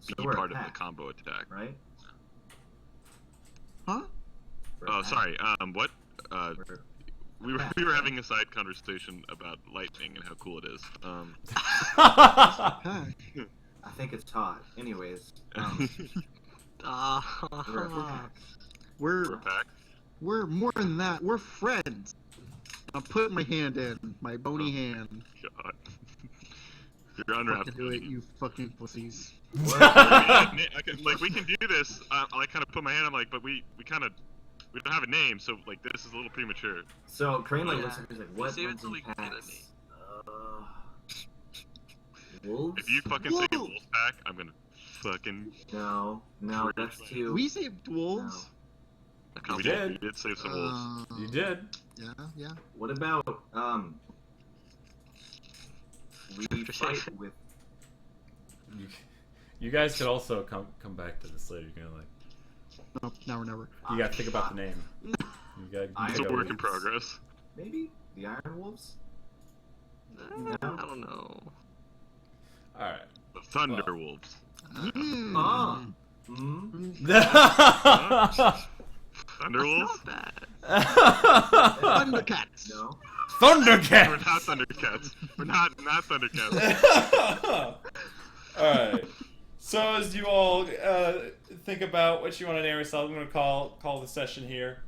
So we're a part of the pack, combo attack. right? Huh? We're a Oh, pack. sorry. What? We're- We were having a side conversation about lightning and how cool it is. Pack. I think it's hot. Anyways, we're a pack. We're a pack. We're more than that. We're friends. I'm putting my hand in, my bony hand. God. You're under Fucking do it, you fucking pussies. we can do this. I kind of put my hand. I'm like, but we don't have a name, so this is a little premature. So Crane Yeah. looks at me, he's like, "What See runs until in we get a packs? Wolves? If you fucking say Wolves. wolf pack, I'm gonna fucking. No, that's too. We saved wolves. You did. We did save some wolves. You did. Yeah. What about we fight with? You guys could also come back to this later. You're gonna No, never. you gotta think about the name. You gotta. It's a work in progress. Maybe the Iron Wolves. I don't know. All right. The Thunder Wolves. Mm. Oh. Mm. Thunder Wolves? Not bad. Thundercats. No. We're Thundercat. not Thundercats. We're not Thundercats. All right. So as you all think about what you want to name yourself, I'm going to call the session here.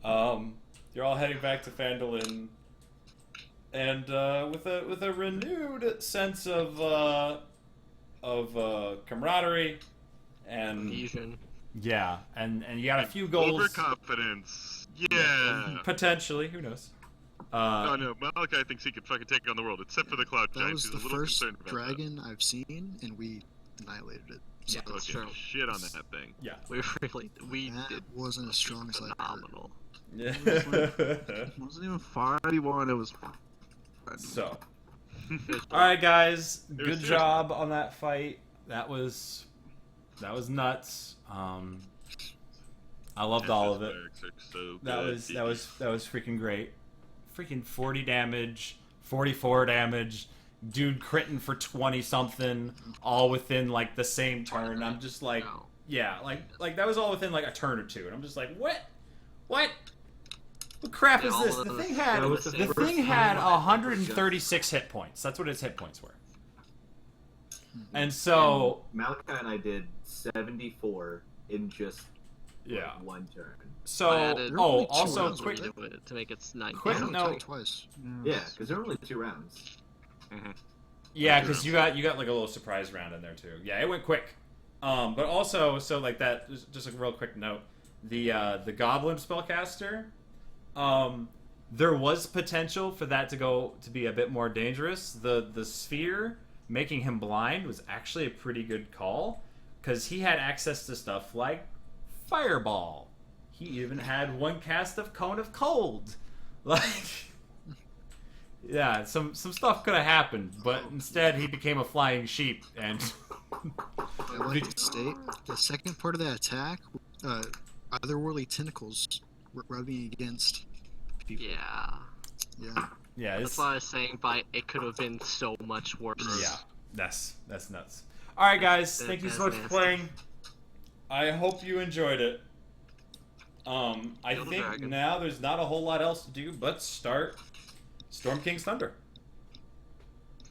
You're all heading back to Fandolin, and with a renewed sense of camaraderie and Fusion. Yeah, and you got a few goals. Overconfidence. Yeah. Potentially, who knows? No, Malachi thinks he could fucking take on the world, except for the Cloud That Giants. was He's the a little first concerned about dragon I've seen, and we annihilated it. So Yeah, that. that's Fucking true. shit on that thing. Yeah. We that did wasn't as strong as I thought. phenomenal. Yeah. It wasn't even 5v1, it was. So, all right, guys, was good seriously- job on that fight. That was nuts. I loved all of it. Barracks are so That good. was freaking great. Freaking 40 damage, 44 damage, dude critting for 20 something, all within like the same turn. I'm just like, No. yeah, like that was all within like a turn or two, and I'm just like, what? What crap Yeah, is all this? of The those- thing had That was the the first thing time had I ever 136 hit points. That's what its hit points were. And so, Malachi and I did 74 in just yeah. one turn. So, I added There were only two also rounds, quick. wasn't to it to make it 9. Quick I only note. took it twice. Yeah, because there were only 2 rounds. Yeah, because you got like a little surprise round in there too. Yeah, it went quick. But also, so like that, just a real quick note, the Goblin spellcaster, there was potential for that to be a bit more dangerous. The sphere making him blind was actually a pretty good call, because he had access to stuff like Fireball. He even had one cast of Cone of Cold. Like, yeah, some stuff could have happened, but instead he became a flying sheep, and I like to state the second part of that attack, otherworldly tentacles rubbing against people. Yeah. Yeah. yeah, That's it's, why I was saying, but it could have been so much worse. yeah, that's nuts. All right, guys, thank you so much for That's playing. I hope you enjoyed it. I Kill the think dragon. now there's not a whole lot else to do but start Storm King's Thunder,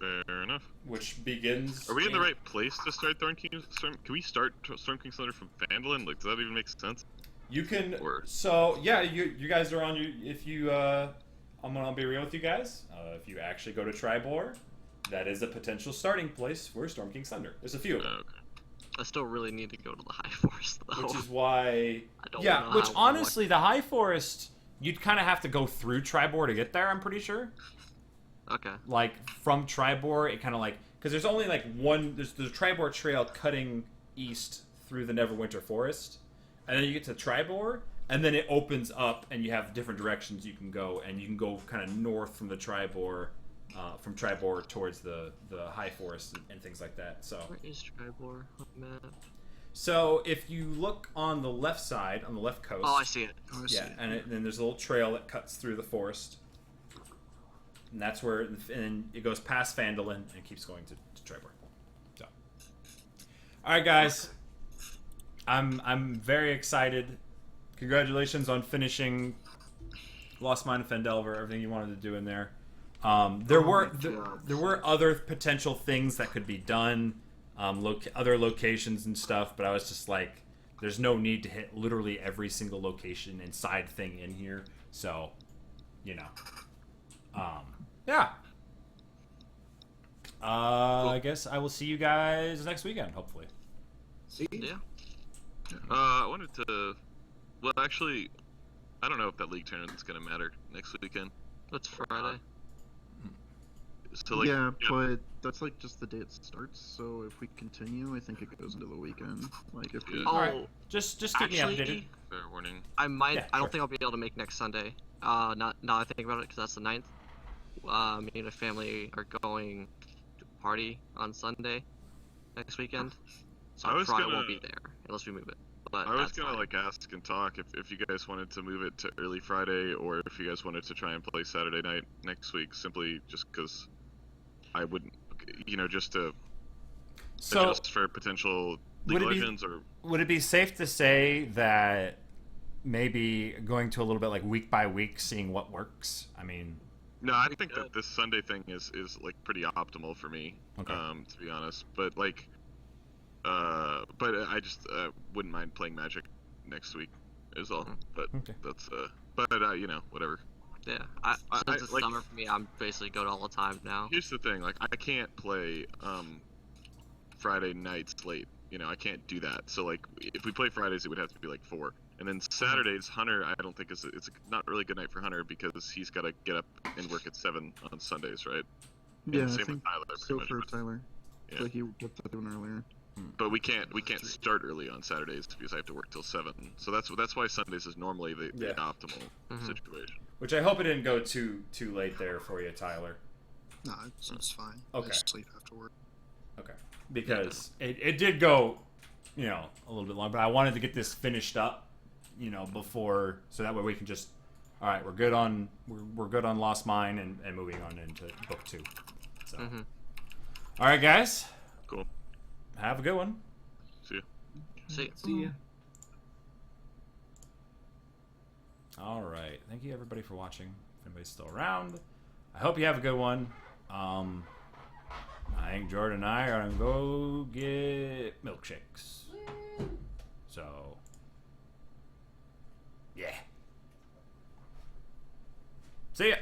Fair enough. which begins. Are we in the right place to start Storm? Can we start Storm King's Thunder from Phandalin? Like, does that even make sense? You can. Or- So yeah, you guys are on. If you, I'll be real with you guys. If you actually go to Tribor, that is a potential starting place for Storm King's Thunder. There's a few of them, Okay. I still really need to go to the High Forest, though. which is why. I don't Yeah, know which how honestly, the High Forest, you'd kind of have to go through Tribor to get there. I'm pretty sure. Okay. Like from Tribor, it kind of like because there's only like one. There's the Tribor Trail cutting east through the Neverwinter Forest, and then you get to Tribor, and then it opens up, and you have different directions you can go, and you can go kind of north from the Tribor, from Tribor towards the High Forest and things like that. So, Where is Tribor on the map? so if you look on the left side, on the left coast, Oh, I see it. Oh, I see. yeah, and then there's a little trail that cuts through the forest, and that's where, and it goes past Phandalin and keeps going to Tribor. So, all right, guys, I'm very excited. Congratulations on finishing Lost Mine of Phandelver, everything you wanted to do in there. There were God. there were other potential things that could be done, other locations and stuff, but I was just like, there's no need to hit literally every single location and side thing in here. So, you know, yeah. I guess I will see you guys next weekend, hopefully. See? Yeah. I wanted to. Well, actually, I don't know if that league tournament's gonna matter next weekend. That's Friday. So like, yeah, but that's like just the day it starts. So if we continue, I think it goes into the weekend. Like if we. Yeah. Oh, Alright. Just keep me updated. actually, fair warning. I might. Yeah, I sure. don't think I'll be able to make next Sunday. Not now I think about it, because that's the 9th. Me and the family are going to a party on Sunday next weekend, so I I was probably gonna- won't be there unless we move it. But I was that's gonna fine. like ask and talk if you guys wanted to move it to early Friday, or if you guys wanted to try and play Saturday night next week, simply just because I wouldn't, just to So, adjust for potential would League it of be- Legends or. would it be safe to say that maybe going to a little bit like week by week, seeing what works? I mean, No, I We think could. that this Sunday thing is like pretty optimal for me. Okay. To be honest, but like, but I just wouldn't mind playing Magic next week, is all. Mhm. But Okay. that's whatever. Yeah, I- since it's like- summer for me, I'm basically good all the time now. Here's the thing, like I can't play Friday night slate I can't do that. So like, if we play Fridays, it would have to be like 4. And then Saturdays, Hunter, I don't think it's not really a good night for Hunter because he's got to get up and work at 7 on Sundays, right? Yeah, I same with think Tyler, so pretty for much. Tyler. Yeah. So he kept that doing earlier. But we can't start early on Saturdays because I have to work till 7. So that's why Sundays is normally the Yeah. optimal Mhm. situation. Which I hope it didn't go too late there for you, Tyler. No, it's fine. Okay. I just sleep after work. Okay. Because it did go, a little bit long, but I wanted to get this finished up, before, so that way we can just, all right, we're good on Lost Mine and moving on into book 2. So, Mhm. all right, guys, Cool. have a good one. See ya. See ya. All right, thank you everybody for watching. If anybody's still around, I hope you have a good one. I think Jordan and I are gonna go get milkshakes. So, yeah. See ya.